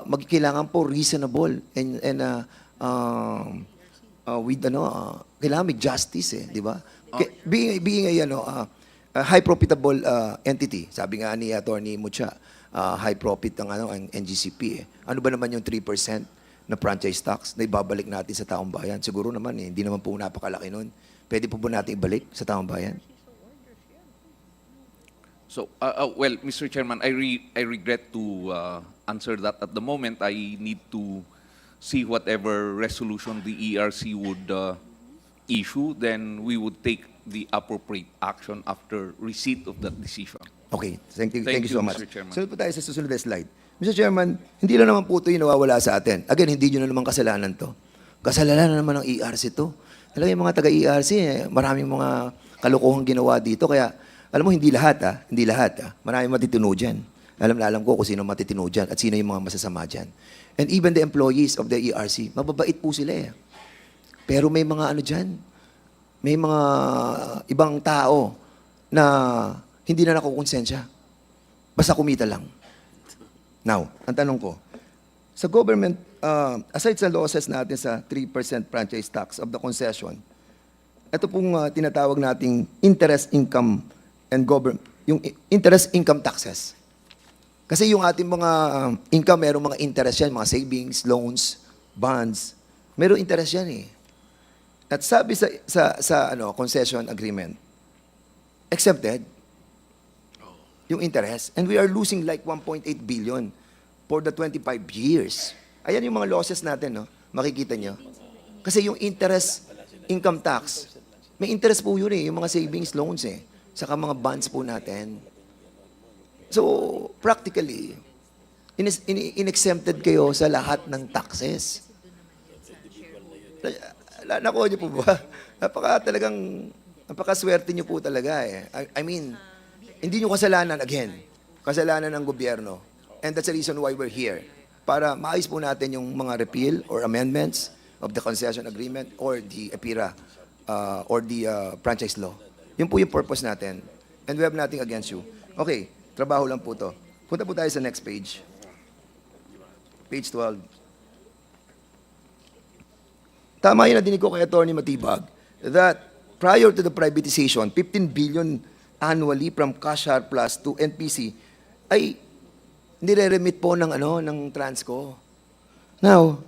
S2: magkailangan po reasonable and with kailangan may justice di ba? Being a high profitable entity, sabi nga ni Attorney Mucha, high profit ang NGCP Ano ba naman yung 3% na franchise tax na ibabalik natin sa taong bayan? Siguro naman hindi naman po napakalaki nun. Pwede po ba natin ibalik sa taong bayan?
S22: So, well, Mr. Chairman, I regret to answer that at the moment. I need to see whatever resolution the ERC would issue, then we would take the appropriate action after receipt of that decision.
S2: Okay, thank you so much.
S22: Mr. Chairman.
S2: Sunod po tayo sa susunod na slide. Mr. Chairman, hindi lang naman po ito yung nawawala sa atin. Again, hindi nyo na naman kasalanan to. Kasalanan na naman ng ERC to. Alam mo, yung mga taga-ERC, maraming mga kalokohang ginawa dito. Kaya, alam mo, hindi lahat. Hindi lahat. Maraming matitino dyan. Alam ko kung sino matitino dyan at sino yung mga masasama dyan. And even the employees of the ERC, mababait po sila Pero may mga dyan, may mga ibang tao na hindi na nakukonsensya. Basta kumita lang. Now, ang tanong ko, sa government, aside sa losses natin sa 3% franchise tax of the concession, ito pong tinatawag nating interest income and yung interest income taxes. Kasi yung ating mga income, merong mga interest yan, mga savings, loans, bonds, merong interest yan At sabi sa concession agreement, accepted yung interest. And we are losing like 1.8 billion for the 25 years. Ayan yung mga losses natin, makikita nyo. Kasi yung interest income tax, may interest po yun yung mga savings loans saka mga bonds po natin. So, practically, in-exempted kayo sa lahat ng taxes. Nakuha niyo po ba? Napakaswerte niyo po talaga I mean, hindi niyo kasalanan again. Kasalanan ng gobyerno. And that's the reason why we're here. Para maayos po natin yung mga repeal or amendments of the concession agreement or the EPIRA or the franchise law. Yun po yung purpose natin. And we have nothing against you. Okay, trabaho lang po to. Punta po tayo sa next page. Page 12. Tama yun na dinig ko kay Attorney Matibag that prior to the privatization, 15 billion annually from cash surplus to NPC ay nire-remit po ng Transco. Now,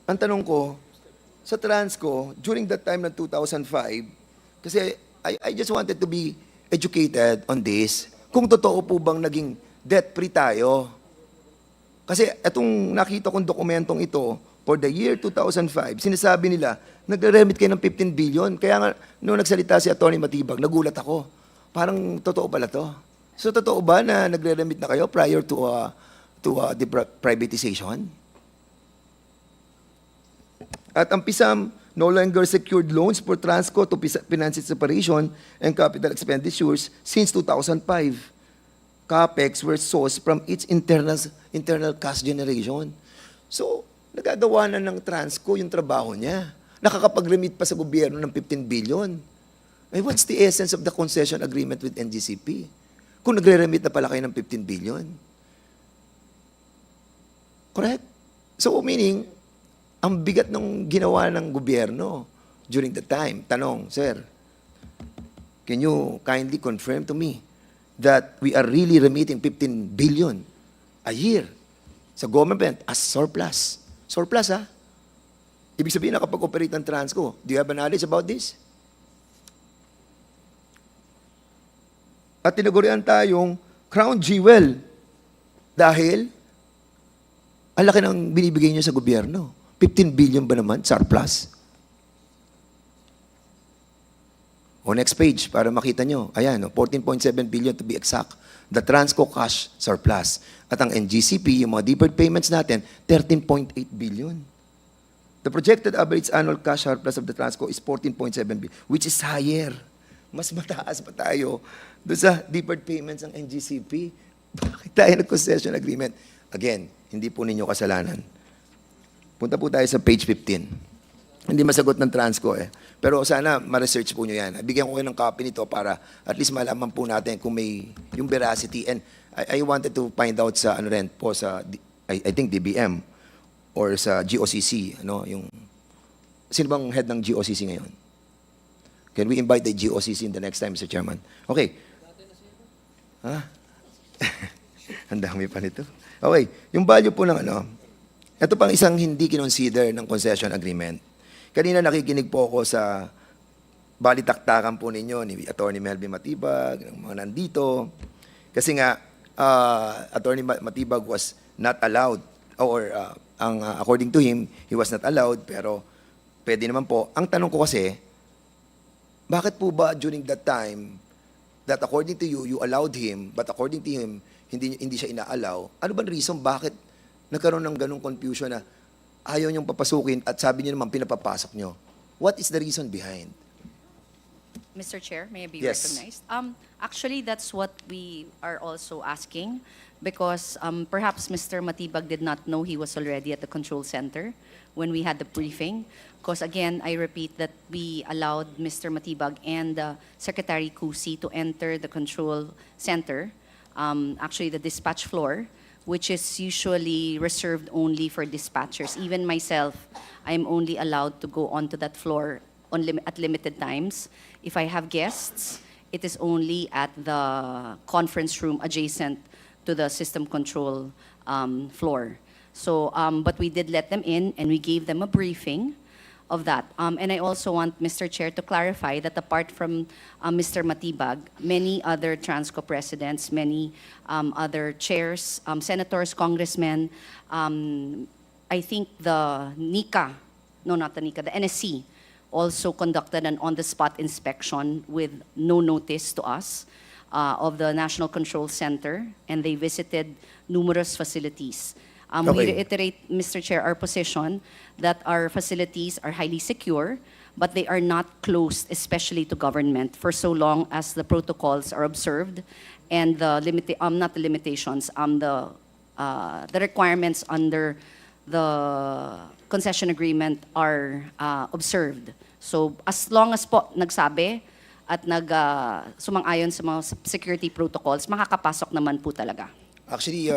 S2: ang tanong ko, sa Transco, during that time ng 2005, kasi I just wanted to be educated on this, kung totoo po bang naging debt-free tayo. Kasi itong nakita kong dokumentong ito, for the year 2005, sinasabi nila, nagre-remit kayo ng 15 billion. Kaya nga, nung nagsalita si Atty. Matibag, nagulat ako. Parang totoo pala to. So, totoo ba na nagre-remit na kayo prior to the privatization? At ang PISAM, no longer secured loans for Transco to finance its separation and capital expenditures since 2005. CAPEX were sourced from its internal cash generation. So, nagagawa na ng Transco yung trabaho niya. Nakakapag-remit pa sa gobyerno ng 15 billion. Eh, what's the essence of the concession agreement with NGCP? Kung nagre-remit na pala kayo ng 15 billion. Correct? So, meaning, ang bigat ng ginawa ng gobyerno during the time. Tanong, sir, can you kindly confirm to me that we are really remitting 15 billion a year sa government as surplus? Surplus, ha? Ibig sabihin, nakapag-operate ng Transco. Do you have a knowledge about this? At tinagurian tayong crown jewel dahil ang laki ng binibigay niyo sa gobyerno. 15 billion ba naman, surplus? O next page, para makita nyo. Ayan, 14.7 billion to be exact. The Transco cash surplus. At ang NGCP, yung mga deferred payments natin, 13.8 billion. The projected average annual cash surplus of the Transco is 14.7 billion, which is higher mas mataas pa tayo doon sa deferred payments ng NGCP. Bakit tayo nag-concession agreement? Again, hindi po ninyo kasalanan. Punta po tayo sa page 15. Hindi masagot ng Transco eh. Pero sana ma-research po nyo yan. Bigyan ko kayo ng copy nito para at least malaman po natin kung may yung veracity. And I wanted to find out sa ano rin po sa I think DBM or sa GOCC, ano, yung sino bang head ng GOCC ngayon? Can we invite the GOCC in the next time, Mr. Chairman? Okay. Ha? Ang dami pa nito. Okay, yung value po ng ano, ito pang isang hindi kinonsider ng concession agreement. Kanina nakikinig po ako sa balitaktakan po ninyo ni Attorney Melvin Matibag, ng mga nandito. Kasi nga, Attorney Matibag was not allowed, or according to him, he was not allowed, pero pwede naman po. Ang tanong ko kasi, bakit po ba during that time, that according to you, you allowed him, but according to him, hindi siya ina-allow? Ano ba reason bakit nagkaroon ng ganung confusion na ayaw niyong papasukin at sabi niyo naman pinapapasok niyo? What is the reason behind?
S12: Mr. Chair, may I be
S2: Yes.
S12: recognized? Actually, that's what we are also asking because perhaps Mr. Matibag did not know he was already at the control center when we had the briefing. Because again, I repeat that we allowed Mr. Matibag and Secretary Kusi to enter the control center, actually the dispatch floor, which is usually reserved only for dispatchers. Even myself, I'm only allowed to go onto that floor at limited times. If I have guests, it is only at the conference room adjacent to the system control floor. So, but we did let them in and we gave them a briefing of that. And I also want, Mr. Chair, to clarify that apart from Mr. Matibag, many other Transco presidents, many other chairs, senators, congressmen, I think the NICA, no, not the NICA, the NSC, also conducted an on-the-spot inspection with no notice to us of the National Control Center, and they visited numerous facilities. We
S2: Okay.
S12: reiterate, Mr. Chair, our position that our facilities are highly secure, but they are not closed, especially to government, for so long as the protocols are observed and the not the limitations, the requirements under the concession agreement are observed. So as long as po nagsabi at sumang-ayon sa mga security protocols, makakapasok naman po talaga.
S2: Actually,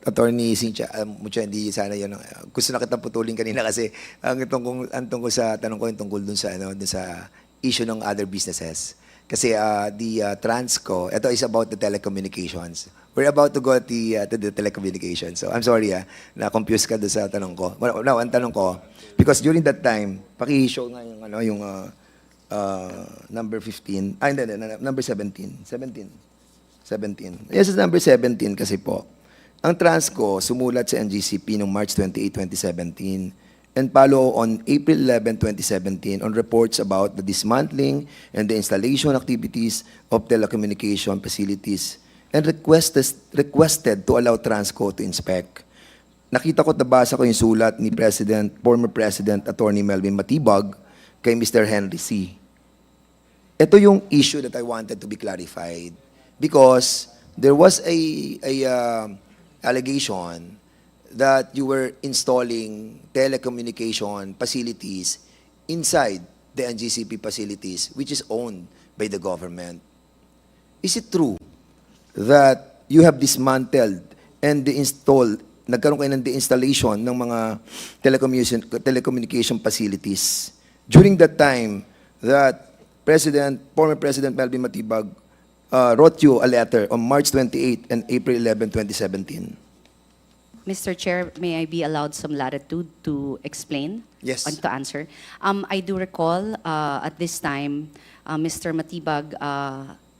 S2: Attorney Cynthia, mucho hindi sana yun. Gusto na kitang putulin kanina kasi ang tungkol sa tanong ko yung tungkol dun sa issue ng other businesses. Kasi the Transco, ito is about the telecommunications. We're about to go to the telecommunications. So I'm sorry na-confuse ka dun sa tanong ko. Now, ang tanong ko, because during that time, paki-show nga yung number 15, number 17. 17. Yes, it's number 17 kasi po. Ang Transco sumulat sa NGCP noong March 28, 2017 and follow on April 11, 2017 on reports about the dismantling and the installation activities of telecommunication facilities and requested to allow Transco to inspect. Nakita ko, nabasa ko yung sulat ni former President Attorney Melvin Matibag kay Mr. Henry C. Ito yung issue that I wanted to be clarified. Because there was a allegation that you were installing telecommunication facilities inside the NGCP facilities, which is owned by the government. Is it true that you have dismantled and nagkaroon kayo ng de-installation ng mga telecommunication facilities during that time that former President Melvin Matibag wrote you a letter on March 28 and April 11, 2017.
S12: Mr. Chair, may I be allowed some latitude to explain?
S2: Yes.
S12: And to answer. I do recall at this time, Mr. Matibag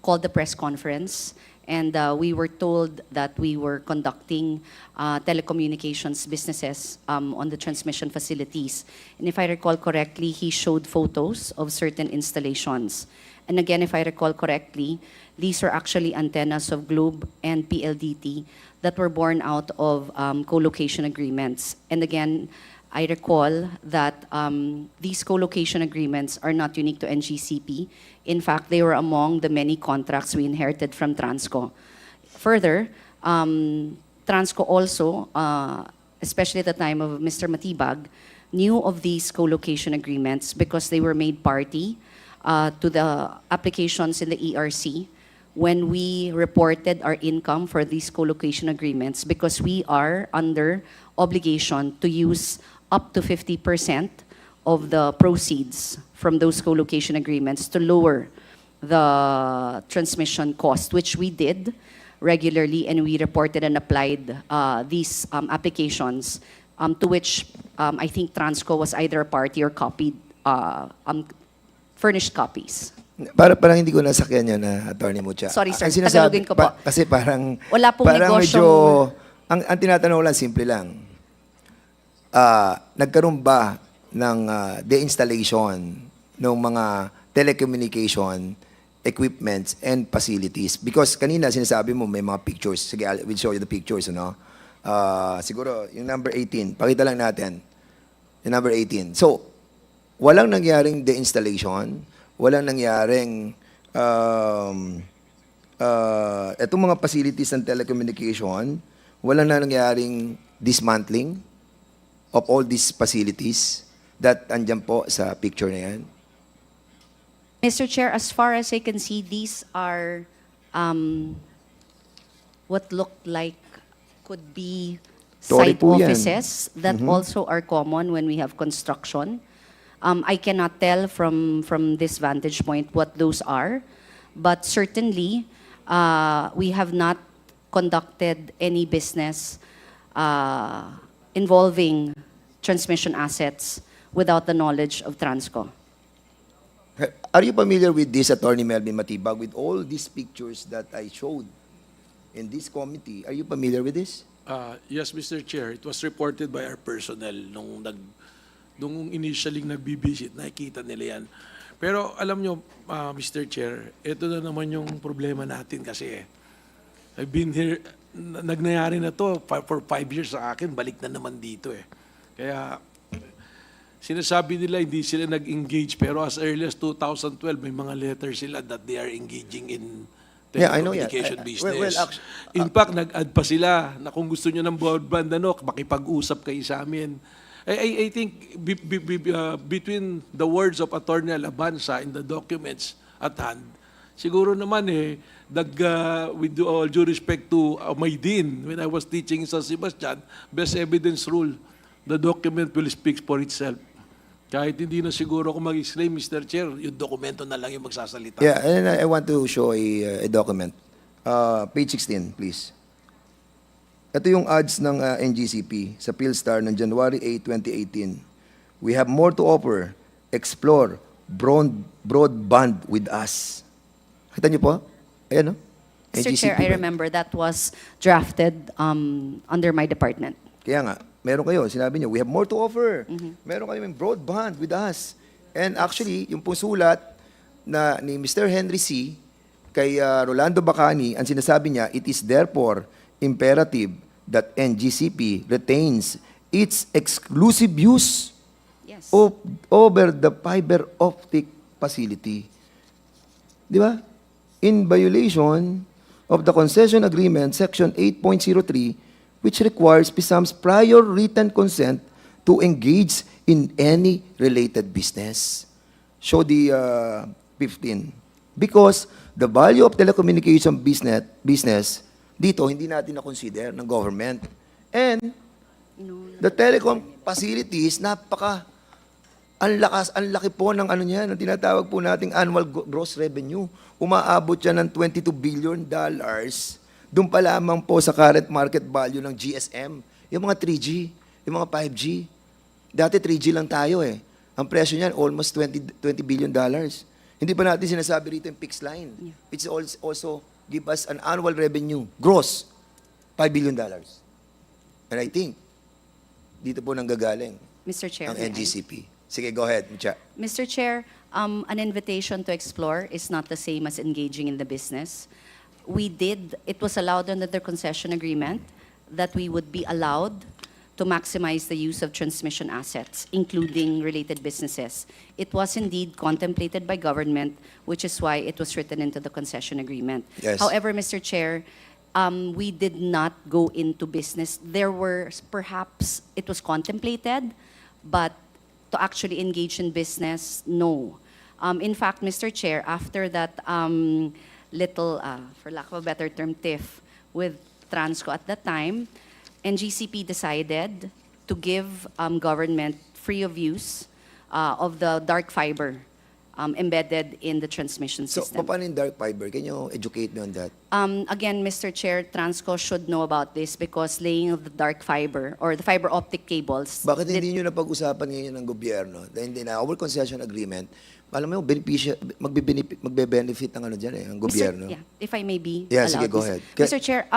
S12: called the press conference and we were told that we were conducting telecommunications businesses on the transmission facilities. And if I recall correctly, he showed photos of certain installations. And again, if I recall correctly, these are actually antennas of Globe and PLDT that were born out of co-location agreements. And again, I recall that these co-location agreements are not unique to NGCP. In fact, they were among the many contracts we inherited from Transco. Further, Transco also, especially at the time of Mr. Matibag, knew of these co-location agreements because they were made party to the applications in the ERC when we reported our income for these co-location agreements, because we are under obligation to use up to 50% of the proceeds from those co-location agreements to lower the transmission cost, which we did regularly, and we reported and applied these applications to which I think Transco was either a party or copied, furnished copies.
S2: Parang hindi ko nasakyan yan, Attorney Mucha.
S12: Sorry, sir.
S2: Ang sinasabi,
S12: Tagalogin ko po.
S2: kasi parang,
S12: Wala pong
S2: parang medyo,
S12: negosyong-
S2: ang tinatanong lang, simple lang. Nagkaroon ba ng de-installation ng mga telecommunication equipments and facilities? Because kanina sinasabi mo may mga pictures. Sige, we'll show you the pictures, ano? Siguro, yung number 18. Pakita lang natin. Yung number 18. So, walang nangyaring de-installation, walang nangyaring itong mga facilities ng telecommunication, walang na nangyaring dismantling of all these facilities that andyan po sa picture na yan.
S12: Mr. Chair, as far as I can see, these are what looked like could be
S2: Sorry
S12: site
S2: po yan.
S12: offices that also are common when we have construction. I cannot tell from this vantage point what those are, but certainly we have not conducted any business involving transmission assets without the knowledge of Transco.
S2: Are you familiar with this, Attorney Melvin Matibag, with all these pictures that I showed in this committee? Are you familiar with this?
S13: Yes, Mr. Chair. It was reported by our personnel nung initially nagbibisit, nakikita nila yan. Pero alam nyo, Mr. Chair, ito na naman yung problema natin kasi I've been here, nagnayari na to for 5 years sa akin, balik na naman dito eh. Kaya sinasabi nila hindi sila nag-engage, pero as early as 2012, may mga letters sila that they are engaging in telecommunication business. In fact, nag-add pa sila na kung gusto nyo ng broadband, makipag-usap kayo sa amin. I think between the words of Attorney Alabanza in the documents at hand, siguro naman with all due respect to my dean, when I was teaching in San Sebastian, best evidence rule, the document will speak for itself. Kahit hindi na siguro ako mag-explain, Mr. Chair, yung dokumento na lang yung magsasalita.
S2: Yeah, and I want to show a document. Page 16, please. Ito yung ads ng NGCP sa PhilStar ng January 8, 2018. We have more to offer. Explore broadband with us. Kita niyo po? Ayan, no?
S12: Mr. Chair, I remember that was drafted under my department.
S2: Kaya nga, meron kayo, sinabi niyo, we have more to offer. Meron kayo yung broadband with us. And actually, yung pong sulat na ni Mr. Henry C. kay Rolando Bacani, ang sinasabi niya, it is therefore imperative that NGCP retains its exclusive use over the fiber optic facility. Di ba? In violation of the concession agreement, section 8.03, which requires PISAM's prior written consent to engage in any related business. Show the 15. Because the value of telecommunication business dito, hindi natin na-consider ng government. And the telecom facilities, ang laki po ng ano niyan, ang tinatawag po nating annual gross revenue. Umaabot siya ng $22 billion. Doon pa lamang po sa current market value ng GSM. Yung mga 3G, yung mga 5G. Dati 3G lang tayo eh. Ang presyo niyan, almost $20 billion. Hindi pa natin sinasabi rito yung fixed line. It's also give us an annual revenue, gross, $5 billion. And I think, dito po nanggagaling
S12: Mr. Chair,
S2: ang NGCP. Sige, go ahead, Mucha.
S12: Mr. Chair, an invitation to explore is not the same as engaging in the business. It was allowed under the concession agreement that we would be allowed to maximize the use of transmission assets, including related businesses. It was indeed contemplated by government, which is why it was written into the concession agreement.
S2: Yes.
S12: However, Mr. Chair, we did not go into business. There were, perhaps, it was contemplated, but to actually engage in business, no. In fact, Mr. Chair, after that little, for lack of a better term, tiff with Transco at that time, NGCP decided to give government free of use of the dark fiber embedded in the transmission
S2: So,
S12: system.
S2: paano yung dark fiber? Can you educate me on that?
S12: Again, Mr. Chair, Transco should know about this because laying of the dark fiber or the fiber optic cables.
S2: Bakit hindi nyo napag-usapan ngayon ng gobyerno? Dahil hindi na, our concession agreement, alam mo, magbe-benefit ng ano dyan ang gobyerno.
S12: Yeah, if I may be
S2: Yeah,
S12: allowed.
S2: sige, go ahead.
S12: Mr. Chair,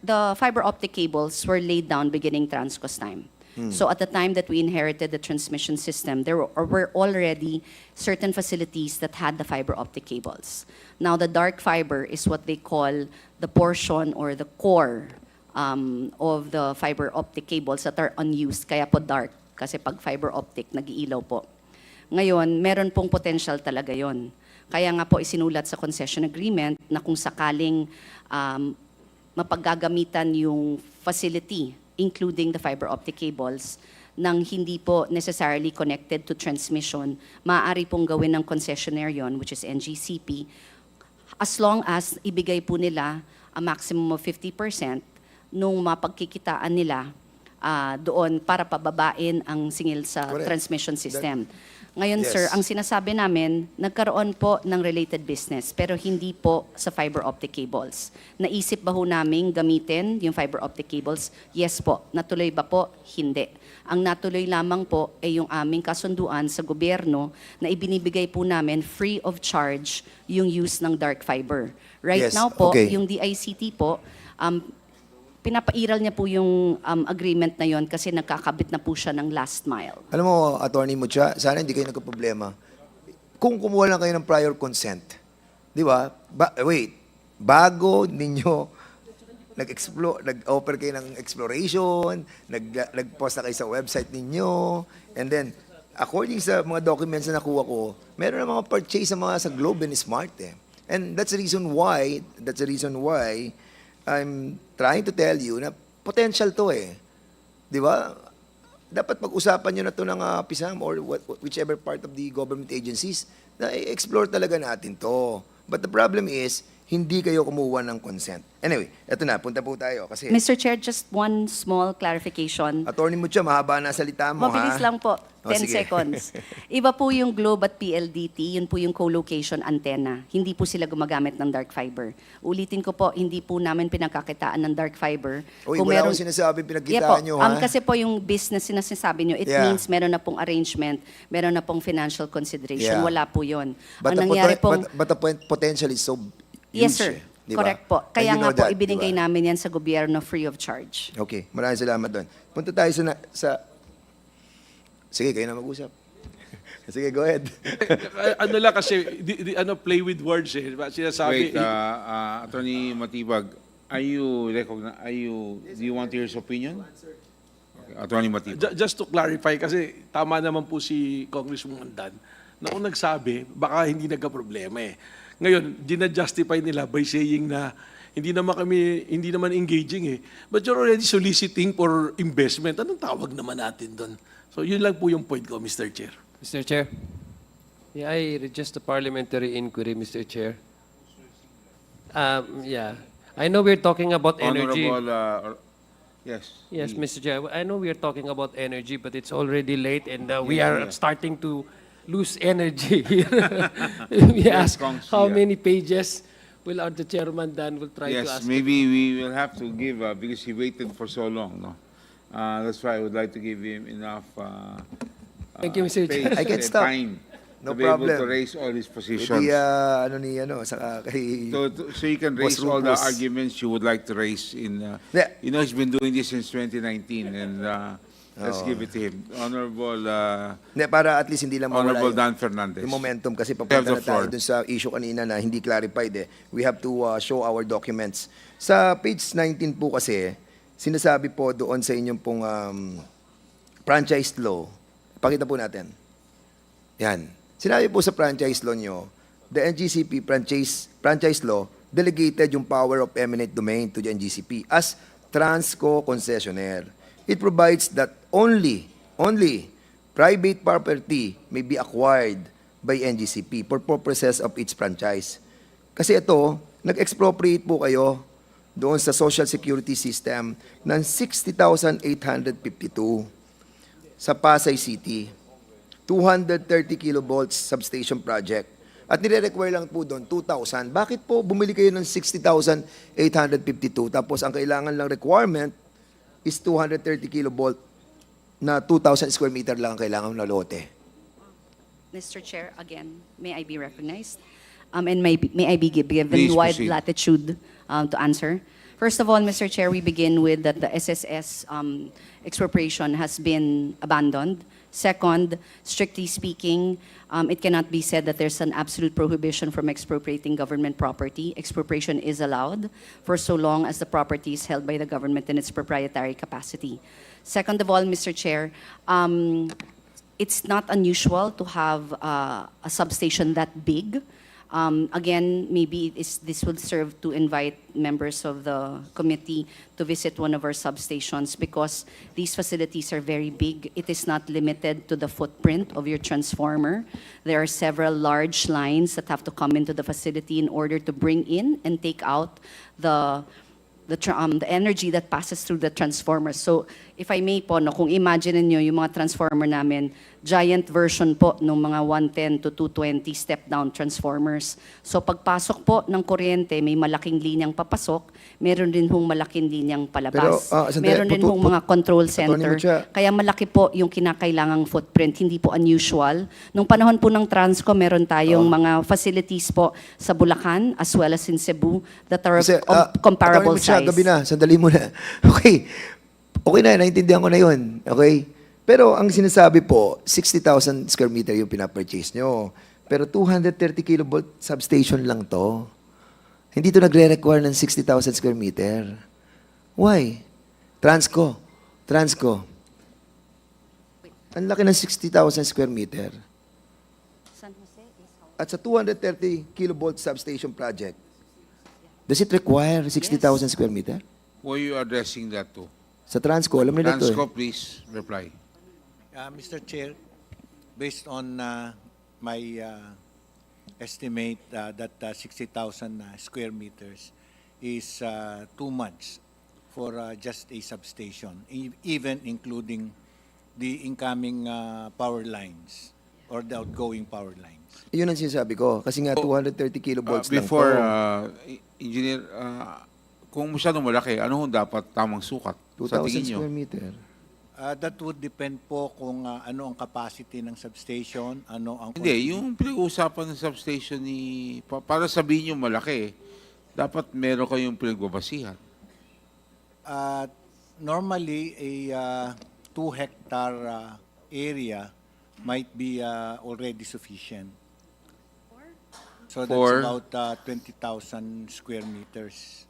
S12: the fiber optic cables were laid down beginning Transco's time. So at the time that we inherited the transmission system, there were already certain facilities that had the fiber optic cables. Now, the dark fiber is what they call the portion or the core of the fiber optic cables that are unused. Kaya po dark, kasi pag fiber optic, nag-iilaw po. Ngayon, meron pong potential talaga yon. Kaya nga po isinulat sa concession agreement na kung sakaling mapaggagamitan yung facility, including the fiber optic cables, nang hindi po necessarily connected to transmission, maaari pong gawin ng concessionaire yon, which is NGCP, as long as ibigay po nila a maximum of 50% nung mapagkikitaan nila doon para pababain ang singil sa transmission system. Ngayon,
S2: Yes.
S12: sir, ang sinasabi namin, nagkaroon po ng related business, pero hindi po sa fiber optic cables. Naisip ba ho namin gamitin yung fiber optic cables? Yes po. Natuloy ba po? Hindi. Ang natuloy lamang po ay yung aming kasunduan sa gobyerno na ibinibigay po namin free of charge yung use ng dark fiber. Right
S2: Yes,
S12: now po,
S2: okay.
S12: yung DICT po, pinapairal niya po yung agreement na yon kasi nagkakabit na po siya ng last mile.
S2: Alam mo, Attorney Mucha, sana hindi kayo nagka-problema. Kung kumuha lang kayo ng prior consent, di ba? Bago ninyo nag-offer kayo ng exploration, nag-post na kayo sa website ninyo, and then, according sa mga documents na nakuha ko, meron na mga purchase sa Globe and Smart eh. And that's the reason why I'm trying to tell you na potential to eh. Di ba? Dapat pag-usapan nyo na to ng PISAM or whichever part of the government agencies na i-explore talaga natin to. But the problem is, hindi kayo kumuha ng consent. Anyway, eto na, punta po tayo. Kasi,
S12: Mr. Chair, just one small clarification.
S2: Attorney Mucha, mahaba na salita mo,
S12: Mabilis
S2: ha?
S12: lang po, 10
S2: sige.
S12: seconds. Iba po yung Globe at PLDT, yun po yung co-location antenna. Hindi po sila gumagamit ng dark fiber. Ulitin ko po, hindi po namin pinagkakitaan ng dark fiber.
S2: Uy, wala akong sinasabi pinagkitaan nyo, ha?
S12: Kasi po yung business na sinasabi nyo, it
S2: Yeah.
S12: means meron na pong arrangement, meron na pong financial consideration.
S2: Yeah.
S12: Wala po yun.
S2: But
S12: Ang nangyari pong...
S2: but the potential is so huge.
S12: Yes, sir.
S2: eh, di ba?
S12: Correct po.
S2: And
S12: Kaya
S2: you
S12: nga
S2: know
S12: po,
S2: that,
S12: ibinigay
S2: di ba?
S12: namin yan sa gobyerno free of charge.
S2: Okay, maraming salamat doon. Punta tayo sa... Sige, kayo na mag-usap. Sige, go ahead.
S13: Ano lang kasi, play with words eh. Sinasabi,
S3: Wait, Attorney Matibag, do you want to hear his opinion? Okay, Attorney Matibag.
S13: just to clarify, kasi tama naman po si Congressman Dan, na kung nagsabi, baka hindi nagka-problema eh. Ngayon, dinajustify nila by saying na hindi naman engaging eh. But you're already soliciting for investment. Anong tawag naman natin doon? So yun lang po yung point ko, Mr. Chair.
S9: Mr. Chair, may I request a parliamentary inquiry, Mr. Chair? Yeah. I know we're talking about energy.
S3: Honorable, yes.
S9: Yes, Mr. Chair. I know we are talking about energy, but it's already late and we are starting to lose energy here. We ask how many pages will the chairman Dan will try to ask.
S3: Yes, maybe we will have to give, because he waited for so long, no? That's why I would like to give him enough
S9: Thank you, Mr. Chair.
S2: I can
S3: and
S2: stop.
S3: time
S2: No
S3: to be able
S2: problem.
S3: to raise all his positions.
S2: Saka kay...
S3: So you can raise
S2: Boss
S3: all the
S2: Rufus.
S3: arguments you would like to raise in,
S2: Yeah.
S3: you know, he's been doing this since 2019 and let's give it to him. Honorable,
S2: para at least hindi lang mawala
S3: Honorable Dan Fernandez.
S2: yung momentum kasi
S3: You have
S2: papunta
S3: the
S2: na tayo
S3: floor.
S2: dun sa issue kanina na hindi clarified eh. We have to show our documents. Sa page 19 po kasi, sinasabi po doon sa inyong pong franchise law, pakita po natin. Yan. Sinabi po sa franchise law nyo, the NGCP franchise law delegated yung power of eminent domain to the NGCP as transco concessionaire. It provides that only private property may be acquired by NGCP for purposes of its franchise. Kasi ito, nag-expropriate po kayo doon sa social security system ng 60,852 sa Pasay City. 230 kilovolts substation project. At nire-require lang po doon 2,000. Bakit po bumili kayo ng 60,852 tapos ang kailangan lang requirement is 230 kilovolt na 2,000 square meter lang ang kailangan na lote?
S12: Mr. Chair, again, may I be recognized? And may I be given
S3: Please
S12: wide
S3: proceed.
S12: latitude to answer? First of all, Mr. Chair, we begin with that the SSS expropriation has been abandoned. Second, strictly speaking, it cannot be said that there's an absolute prohibition from expropriating government property. Expropriation is allowed for so long as the property is held by the government in its proprietary capacity. Second of all, Mr. Chair, it's not unusual to have a substation that big. Again, maybe this would serve to invite members of the committee to visit one of our substations because these facilities are very big. It is not limited to the footprint of your transformer. There are several large lines that have to come into the facility in order to bring in and take out the energy that passes through the transformers. So, if I may po, no, kung imagine niyo yung mga transformer namin, giant version po ng mga 110 to 220 step-down transformers. So, pagpasok po ng kuryente, may malaking linyang papasok, meron din hong malaking linyang palabas. Meron din hong mga control center. Kaya malaki po yung kinakailangang footprint, hindi po unusual. Nung panahon po ng Transco, meron tayong mga facilities po sa Bulacan as well as in Cebu that are of comparable size.
S2: Gabi na, sandali muna. Okay na, naintindihan ko na yun. Okay? Pero ang sinasabi po, 60,000 square meter yung pinapurchase nyo. Pero 230 kilovolt substation lang to. Hindi to nagre-require ng 60,000 square meter. Why? Transco. Ang laki ng 60,000 square meter. At sa 230 kilovolt substation project, does it require 60,000 square meter?
S3: Who are you addressing that to?
S2: Sa Transco, alam nila ito.
S3: Transco, please reply.
S7: Mr. Chair, based on my estimate that 60,000 square meters is too much for just a substation, even including the incoming power lines or the outgoing power lines.
S2: Yun ang sinasabi ko. Kasi nga 230 kilovolts lang
S3: Before,
S2: to.
S3: Engineer, kung masyadong malaki, ano hong dapat tamang sukat sa
S2: 2,000
S3: tingin nyo?
S2: square meter.
S7: That would depend po kung ano ang capacity ng substation, ano ang...
S3: Hindi, yung pinag-uusapan ng substation para sabihin nyo malaki, dapat meron kayong pinagbabasihan.
S7: Normally, a 2-hectare area might be already sufficient. So that's about 20,000 square meters.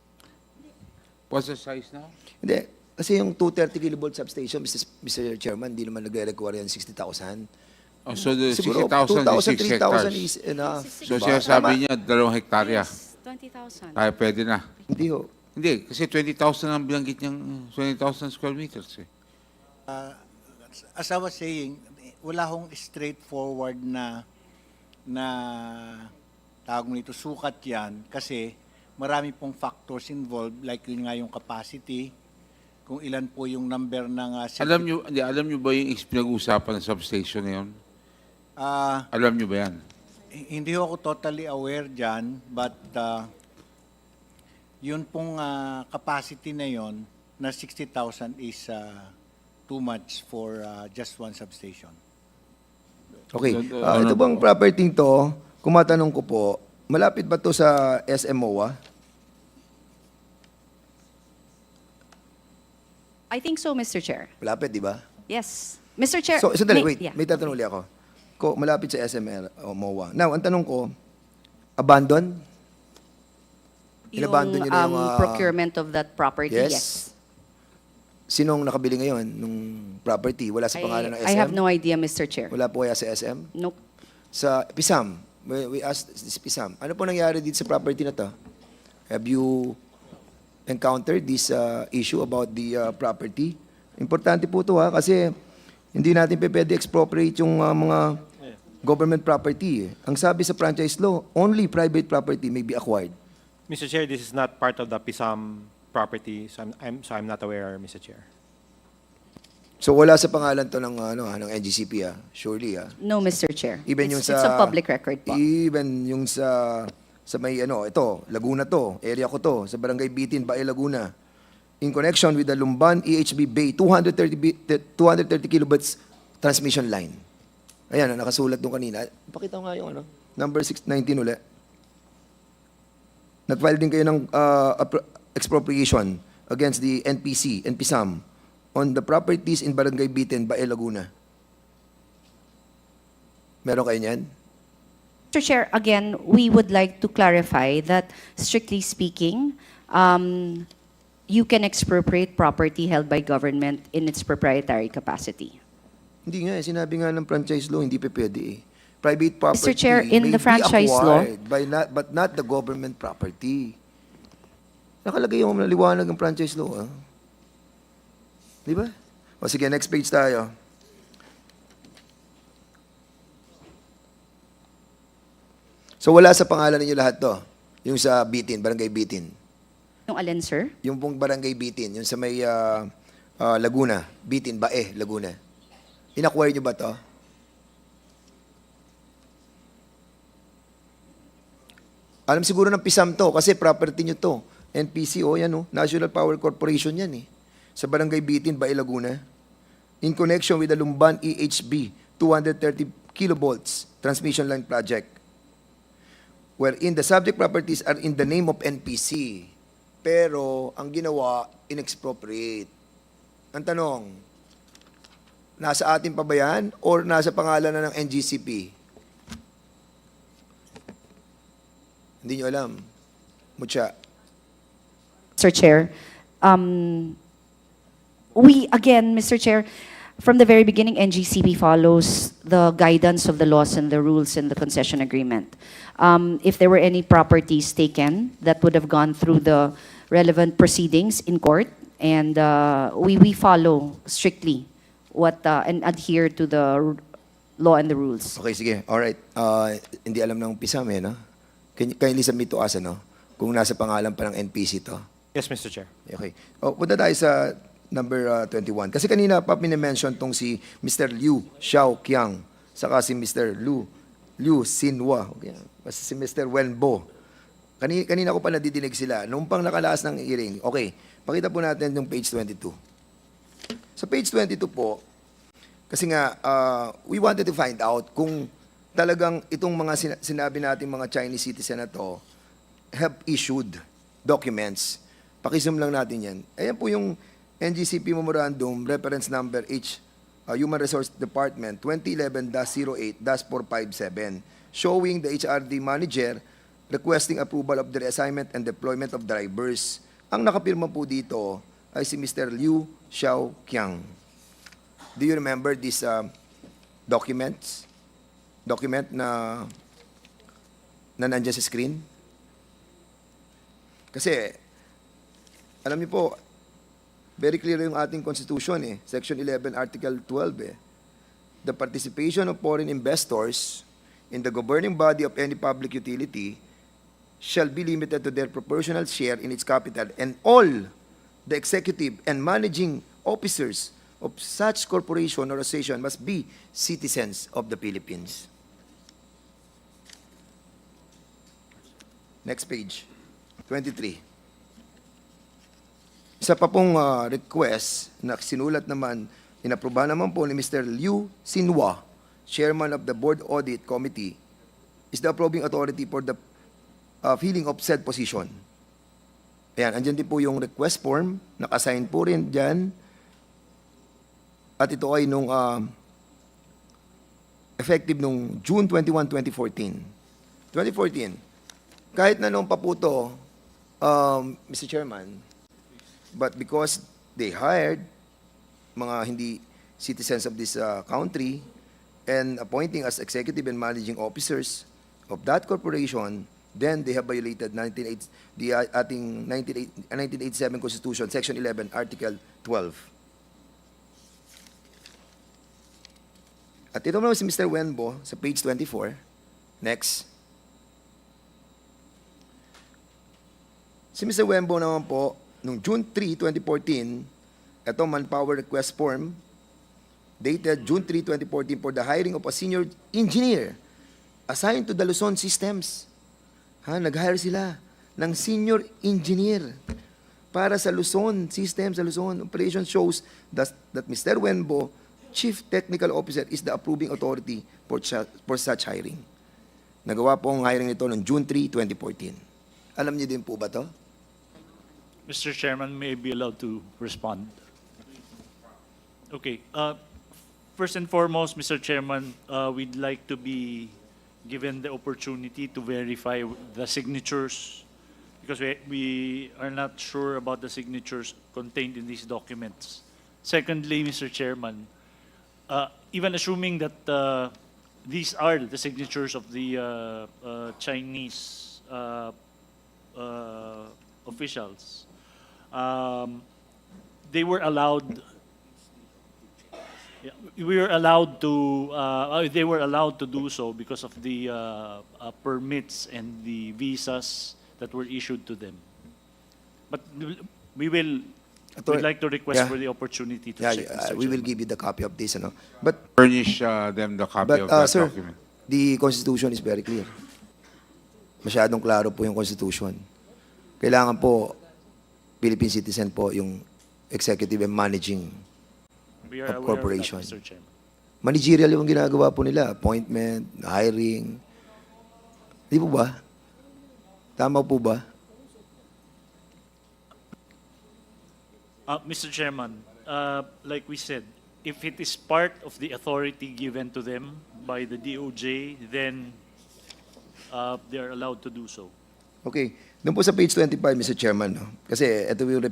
S3: What's the size now?
S2: Hindi. Kasi yung 230 kilovolt substation, Mr. Chairman, hindi naman nagre-require yan 60,000.
S3: Oh, so the
S2: Siguro
S3: 60,000 is 6 hectares.
S2: 3,000 is enough.
S3: So siya sabi niya, 2 hektarya.
S12: 20,000.
S3: Kaya pwede na.
S2: Hindi ho.
S3: Hindi, kasi 20,000 ang binanggit niyang 20,000 square meters.
S7: As I was saying, wala hong straightforward na tawag mo nito, sukat yan kasi marami pong factors involved like yun nga yung capacity, kung ilan po yung number ng...
S3: alam nyo ba yung pinag-uusapan ng substation na yun? Alam nyo ba yan?
S7: Hindi ako totally aware dyan, but yun pong capacity na yun na 60,000 is too much for just one substation.
S2: Okay. Ito bang property to, kung matanong ko po, malapit ba to sa SMOA?
S12: I think so, Mr. Chair.
S2: Malapit, di ba?
S12: Yes. Mr. Chair.
S2: So, sandali, wait. May tatanong ulit ako. Malapit sa SMOA. Now, ang tanong ko, abandon?
S12: Yung
S2: Inabandon nyo na yung...
S12: procurement of that property, yes.
S2: Sinong nakabili ngayon nung property? Wala sa pangalan ng SM?
S12: I have no idea, Mr. Chair.
S2: Wala po kaya sa SM?
S12: Nope.
S2: Sa PISAM, we asked this PISAM, ano po nangyari dito sa property na to? Have you encountered this issue about the property? Importante po to kasi hindi natin pwede expropriate yung mga government property. Ang sabi sa franchise law, only private property may be acquired.
S20: Mr. Chair, this is not part of the PISAM property, so I'm not aware, Mr. Chair.
S2: So wala sa pangalan to ng ng NGCP surely
S12: No, Mr. Chair.
S2: Even yung
S12: It's
S2: sa
S12: a public record po.
S2: Even yung sa may ito, Laguna to, area ko to, sa Barangay Bitin, Bae, Laguna. In connection with the Lumban EHB Bay 230 kilovolts transmission line. Ayan, nakasulat doon kanina. Pakita ko nga yung number 619 ulit. Nag-file din kayo ng expropriation against the NPSAM on the properties in Barangay Bitin, Bae, Laguna. Meron kayo niyan?
S12: Mr. Chair, again, we would like to clarify that, strictly speaking, you can expropriate property held by government in its proprietary capacity.
S2: Hindi nga, sinabi nga ng franchise law, hindi pa pwede Private property
S12: Mr. Chair, in
S2: may
S12: the franchise law,
S2: by but not the government property. Nakalagay yung maliwanag ng franchise law. Di ba? O sige, next page tayo. So wala sa pangalan ninyo lahat to? Yung sa Bitin, Barangay Bitin?
S12: Yung alin, sir?
S2: Yung pong Barangay Bitin, yung sa may Laguna, Bitin, Bae, Laguna. In-acquire nyo ba to? Alam siguro ng PISAM to, kasi property nyo to. NPCO, yan National Power Corporation yan Sa Barangay Bitin, Bae, Laguna. In connection with the Lumban EHB 230 kilovolts transmission line project, wherein the subject properties are in the name of NPC. Pero, ang ginawa, in-expropriate. Ang tanong, nasa atin pa ba yan or nasa pangalan na ng NGCP? Hindi nyo alam. Mucha.
S12: Mr. Chair, we, again, Mr. Chair, from the very beginning, NGCP follows the guidance of the laws and the rules in the concession agreement. If there were any properties taken, that would have gone through the relevant proceedings in court, and we follow strictly what and adhere to the law and the rules.
S2: Okay, sige. Alright. Hindi alam ng PISAM no? Kindly submit to us, kung nasa pangalan pa ng NPC to.
S20: Yes, Mr. Chair.
S2: Okay. Punta tayo sa number 21. Kasi kanina pa minimension tong si Mr. Liu Xiaoqiang, saka si Mr. Liu Xinhua, okay. Basta si Mr. Wenbo. Kanina ko pa nadidinig sila. Nung pang nakalaas ng hearing. Okay, pakita po natin yung page 22. Sa page 22 po, kasi nga, we wanted to find out kung talagang itong mga sinabi natin mga Chinese citizen na to have issued documents. Pakisum lang natin yan. Ayan po yung NGCP Memorandum, reference number H, Human Resource Department, 2011-08-457, showing the HRD manager requesting approval of the reassignment and deployment of drivers. Ang nakapirma po dito ay si Mr. Liu Xiaoqiang. Do you remember these documents? Document na nandiyan sa screen? Kasi, alam niyo po, very clear yung ating Constitution Section 11, Article 12 The participation of foreign investors in the governing body of any public utility shall be limited to their proportional share in its capital, and all the executive and managing officers of such corporation or association must be citizens of the Philippines. Next page, 23. Isa pa pong request na sinulat naman, inaprubahan naman po ni Mr. Liu Xinhua, Chairman of the Board Audit Committee, is the approving authority for the filling of said position. Ayan, andyan din po yung request form, naka-assign po rin dyan. At ito ay nung effective nung June 21, 2014. 2014. Kahit na nung paputo, Mr. Chairman, but because they hired mga hindi citizens of this country and appointing as executive and managing officers of that corporation, then they have violated the ating 1987 Constitution, Section 11, Article 12. At ito naman si Mr. Wenbo sa page 24. Next. Si Mr. Wenbo naman po, noong June 3, 2014, ito manpower request form, dated June 3, 2014, for the hiring of a senior engineer assigned to the Luzon Systems. Nag-hire sila ng senior engineer para sa Luzon Systems, sa Luzon Operation shows that Mr. Wenbo, Chief Technical Officer, is the approving authority for such hiring. Nagawa po ang hiring nito noong June 3, 2014. Alam niyo din po ba to?
S8: Mr. Chairman, may I be allowed to respond? Okay. First and foremost, Mr. Chairman, we'd like to be given the opportunity to verify the signatures because we are not sure about the signatures contained in these documents. Secondly, Mr. Chairman, even assuming that these are the signatures of the Chinese officials, they were allowed. We were allowed to. They were allowed to do so because of the permits and the visas that were issued to them. But we will. We'd like to request for the opportunity to check.
S2: We will give you the copy of this, But
S3: Furnish them the copy of that
S2: sir,
S3: document.
S2: the Constitution is very clear. Masyadong klaro po yung Constitution. Kailangan po Philippine citizen po yung executive and managing
S8: We are
S2: of
S8: aware
S2: corporation.
S8: of that, Mr. Chairman.
S2: Managerial yung ginagawa po nila. Appointment, hiring. Di po ba? Tama po ba?
S8: Mr. Chairman, like we said, if it is part of the authority given to them by the DOJ, then they are allowed to do so.
S2: Okay. Doon po sa page 25, Mr. Chairman, kasi ito yung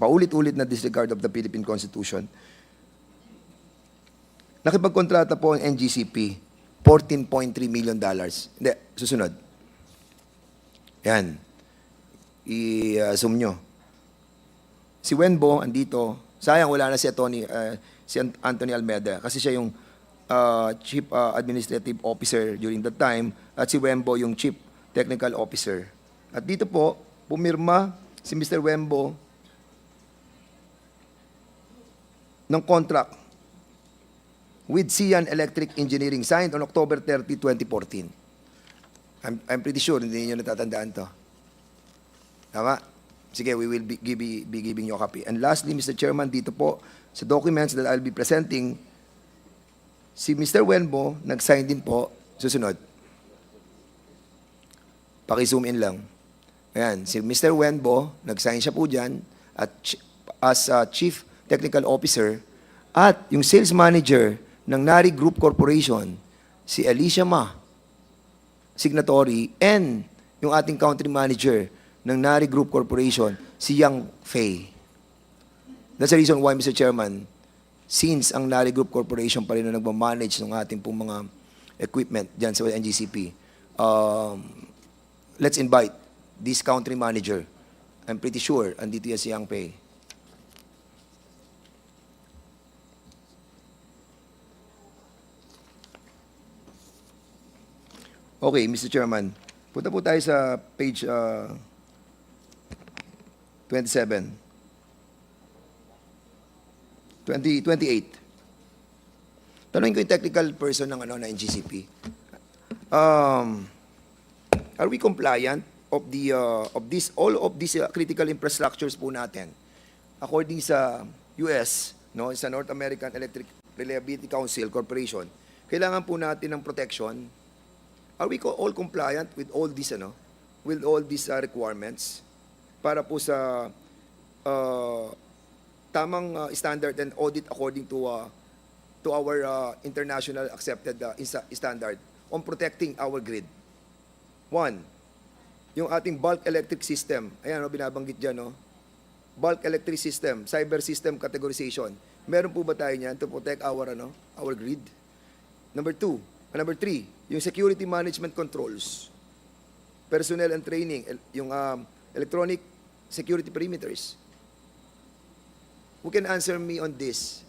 S2: paulit-ulit na disregard of the Philippine Constitution. Nakipagkontrata po ang NGCP, $14.3 million. Hindi, susunod. Yan. I-assume nyo. Si Wenbo, andito. Sayang, wala na si Anthony Almeida kasi siya yung Chief Administrative Officer during that time at si Wenbo yung Chief Technical Officer. At dito po, pumirma si Mr. Wenbo ng contract with Sian Electric Engineering signed on October 30, 2014. I'm pretty sure hindi niyo natatandaan to. Tama? Sige, we will be giving you a copy. And lastly, Mr. Chairman, dito po, sa documents that I'll be presenting, si Mr. Wenbo, nag-sign din po, susunod. Paki-zoom in lang. Ayan, si Mr. Wenbo, nag-sign siya po dyan, at as Chief Technical Officer, at yung Sales Manager ng Nari Group Corporation, si Alicia Ma, signatory, and yung ating Country Manager ng Nari Group Corporation, si Yang Fei. That's the reason why, Mr. Chairman, since ang Nari Group Corporation pa rin na nagmamanage ng ating pong mga equipment dyan sa NGCP, let's invite this country manager. I'm pretty sure andito yan si Yang Fei. Okay, Mr. Chairman, punta po tayo sa page 28. Tanungin ko yung technical person ng NGCP. Are we compliant of all of these critical infrastructures po natin? According sa US, sa North American Electric Reliability Council Corporation, kailangan po natin ng protection. Are we all compliant with all these requirements para po sa tamang standard and audit according to our international accepted standard on protecting our grid? One, yung ating bulk electric system. Ayan, binabanggit dyan, bulk electric system, cyber system categorization. Meron po ba tayo niyan to protect our grid? Number three, yung security management controls, personnel and training, yung electronic security perimeters. Who can answer me on this?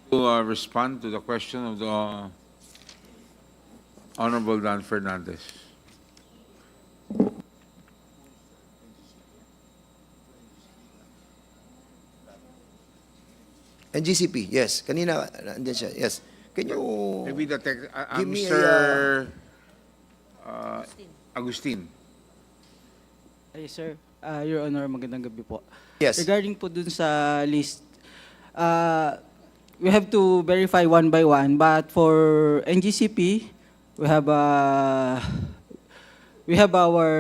S3: To respond to the question of the Honorable Dan Fernandez.
S2: NGCP, yes. Kanina, nandiyan siya. Yes. Can you
S3: Maybe the
S2: give me
S3: Mr. Agustin.
S6: Ay, sir. Your Honor, magandang gabi po.
S2: Yes.
S6: Regarding po dun sa list, we have to verify one by one, but for NGCP, we have our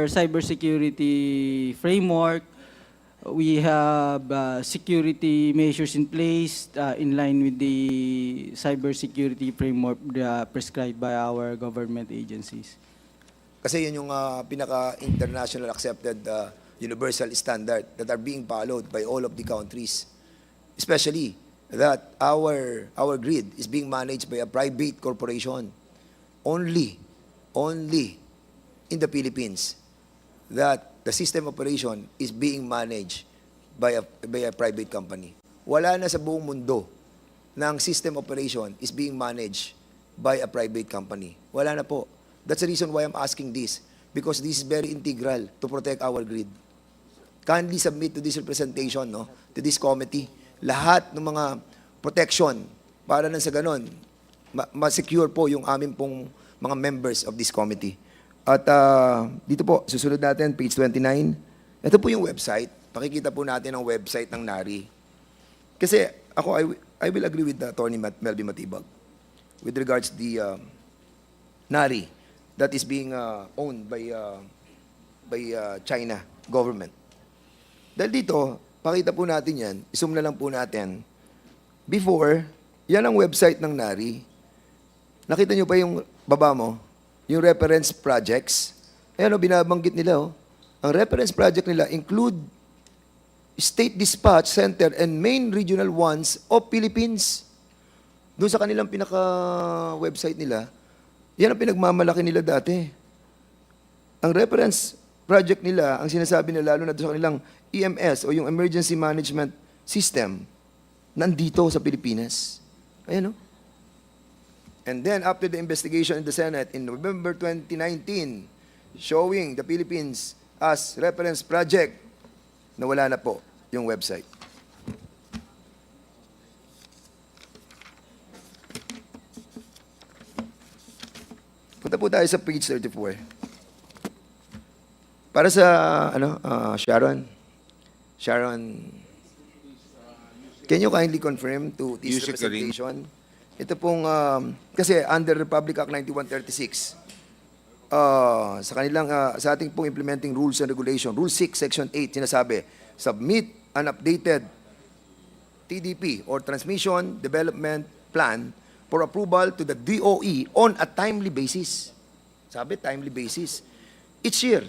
S6: cybersecurity framework. We have security measures in place in line with the cybersecurity framework prescribed by our government agencies.
S2: Kasi yun yung pinaka-international accepted universal standard that are being followed by all of the countries. Especially that our grid is being managed by a private corporation. Only in the Philippines that the system operation is being managed by a private company. Wala na sa buong mundo na ang system operation is being managed by a private company. Wala na po. That's the reason why I'm asking this, because this is very integral to protect our grid. Kindly submit to this representation, to this committee, lahat ng mga protection para nang sa ganon, ma-secure po yung amin pong mga members of this committee. At dito po, susunod natin, page 29. Ito po yung website. Pakikita po natin ang website ng NARI. Kasi ako, I will agree with Attorney Melvin Matibag with regards the NARI that is being owned by China government. Dahil dito, pakita po natin yan, isum na lang po natin. Before, yan ang website ng NARI. Nakita nyo pa yung baba mo? Yung reference projects. Ayan o, binabanggit nila. Ang reference project nila include State Dispatch Center and main regional ones of Philippines. Doon sa kanilang pinaka-website nila, yan ang pinagmamalaki nila dati. Ang reference project nila, ang sinasabi nila, lalo na doon sa kanilang EMS o yung Emergency Management System, nandito sa Pilipinas. Ayan o. And then, after the investigation in the Senate in November 2019, showing the Philippines as reference project, nawala na po yung website. Punta po tayo sa page 34. Para sa, Sharon, can you kindly confirm to this representation? Ito pong, kasi under Republic Act 9136, sa kanilang, sa ating pong implementing rules and regulation, Rule 6, Section 8, sinasabi, submit an updated TDP or Transmission Development Plan for approval to the DOE on a timely basis. Sabi, timely basis. Each year,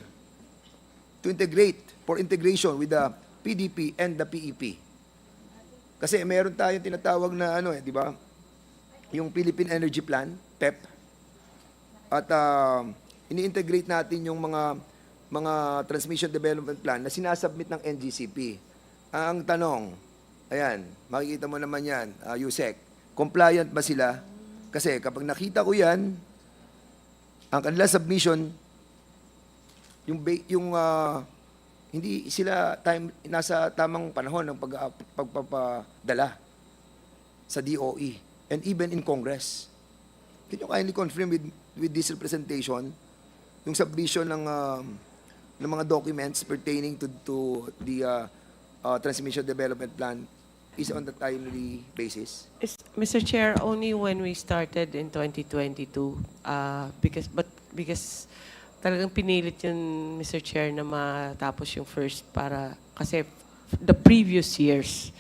S2: to integrate, for integration with the PDP and the PEP. Kasi meron tayong tinatawag na di ba? Yung Philippine Energy Plan, PEP. At ini-integrate natin yung mga Transmission Development Plan na sinasubmit ng NGCP. Ang tanong, ayan, makikita mo naman yan, Yusek, compliant ba sila? Kasi kapag nakita ko yan, ang kanila submission, hindi sila nasa tamang panahon ng pagpapadala sa DOE and even in Congress. Can you kindly confirm with this representation yung submission ng mga documents pertaining to the Transmission Development Plan is on the timely basis?
S14: Mr. Chair, only when we started in 2022, because talagang pinilit yun, Mr. Chair, na matapos yung first kasi the previous years,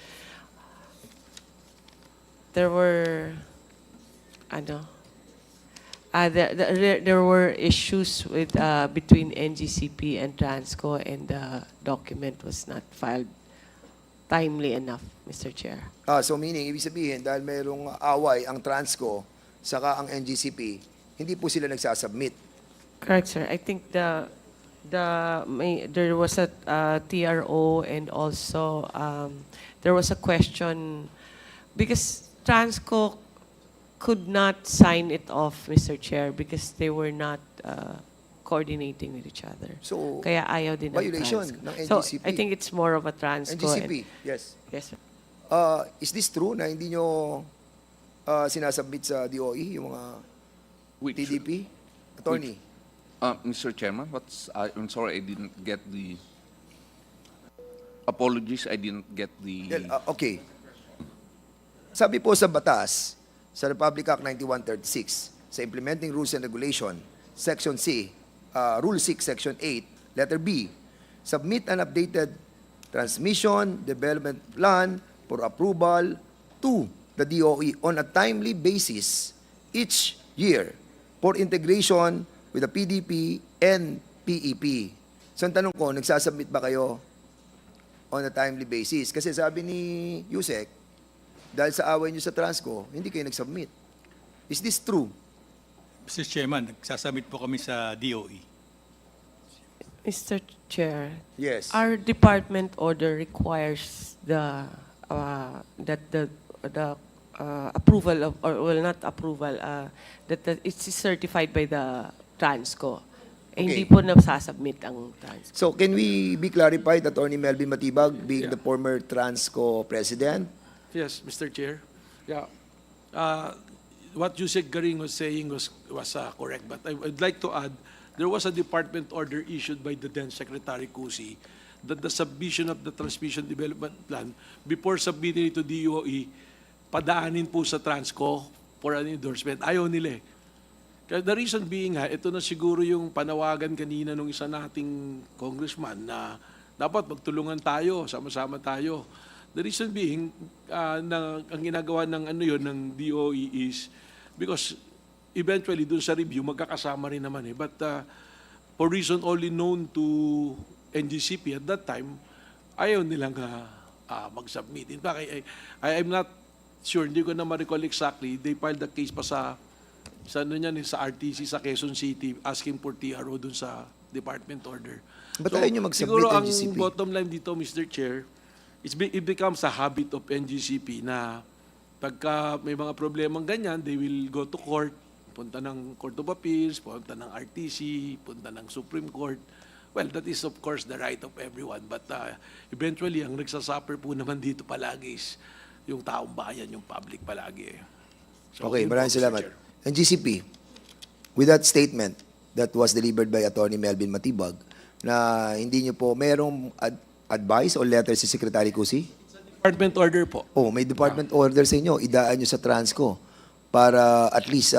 S14: there were, there were issues with between NGCP and Transco, and the document was not filed timely enough, Mr. Chair.
S2: So meaning, ibig sabihin, dahil mayroong away ang Transco, saka ang NGCP, hindi po sila nagsasubmit.
S14: Correct, sir. I think there was a TRO, and also there was a question because Transco could not sign it off, Mr. Chair, because they were not coordinating with each other.
S2: So,
S14: kaya ayaw din ng
S2: violation
S14: Transco.
S2: ng
S14: So,
S2: NGCP.
S14: I think it's more of a Transco.
S2: NGCP, yes.
S14: Yes, sir.
S2: Is this true na hindi nyo sinasubmit sa DOE yung mga TDP? Attorney?
S22: Mr. Chairman, I'm sorry, I didn't get the... Apologies, I didn't get the...
S2: Okay. Sabi po sa batas, sa Republic Act 9136, sa Implementing Rules and Regulation, Section C, Rule 6, Section 8, Letter B, submit an updated transmission development plan for approval to the DOE on a timely basis each year for integration with the PDP and PEP. So ang tanong ko, nagsasubmit ba kayo on a timely basis? Kasi sabi ni Yusek, dahil sa away nyo sa Transco, hindi kayo nag-submit. Is this true?
S11: Mr. Chairman, nagsasubmit po kami sa DOE.
S14: Mr. Chair,
S2: yes.
S14: Our department order requires that the approval of, or well, not approval, that it's certified by the Transco.
S2: Okay.
S14: Hindi po nasasubmit ang Transco.
S2: So can we be clarified, Attorney Melvin Matibag, being the former Transco president?
S13: Yes, Mr. Chair. Yeah. What Yusek Garing was saying was correct, but I would like to add, there was a department order issued by the then Secretary Cusi that the submission of the transmission development plan before submitting it to DOE, padaanin po sa Transco for an endorsement. Ayaw nila eh. The reason being ito na siguro yung panawagan kanina nung isa nating congressman na dapat magtulungan tayo, sama-sama tayo. The reason being, ang ginagawa ng ng DOE is because eventually dun sa review magkakasama rin naman eh. But for reason only known to NGCP at that time, ayaw nilang mag-submit. In fact, I'm not sure, hindi ko na ma-recall exactly, they filed the case pa sa RTC sa Quezon City asking for TRO dun sa department order.
S2: Ba't ayaw nyo mag-submit
S13: siguro ang
S2: NGCP?
S13: bottom line dito, Mr. Chair, it becomes a habit of NGCP na pagka may mga problemang ganyan, they will go to court, punta ng Court of Appeals, punta ng RTC, punta ng Supreme Court. Well, that is of course the right of everyone, but eventually ang nagsasuffer po naman dito palagi is yung taong bayan, yung public palagi. So,
S2: Okay,
S13: yun po,
S2: maraming
S13: Mr.
S2: salamat.
S13: Chair.
S2: NGCP, with that statement that was delivered by Attorney Melvin Matibag, na hindi nyo po merong advice o letter si Secretary Cusi?
S13: Department order po.
S2: Oh, may department order sa inyo, idaan nyo sa Transco para at least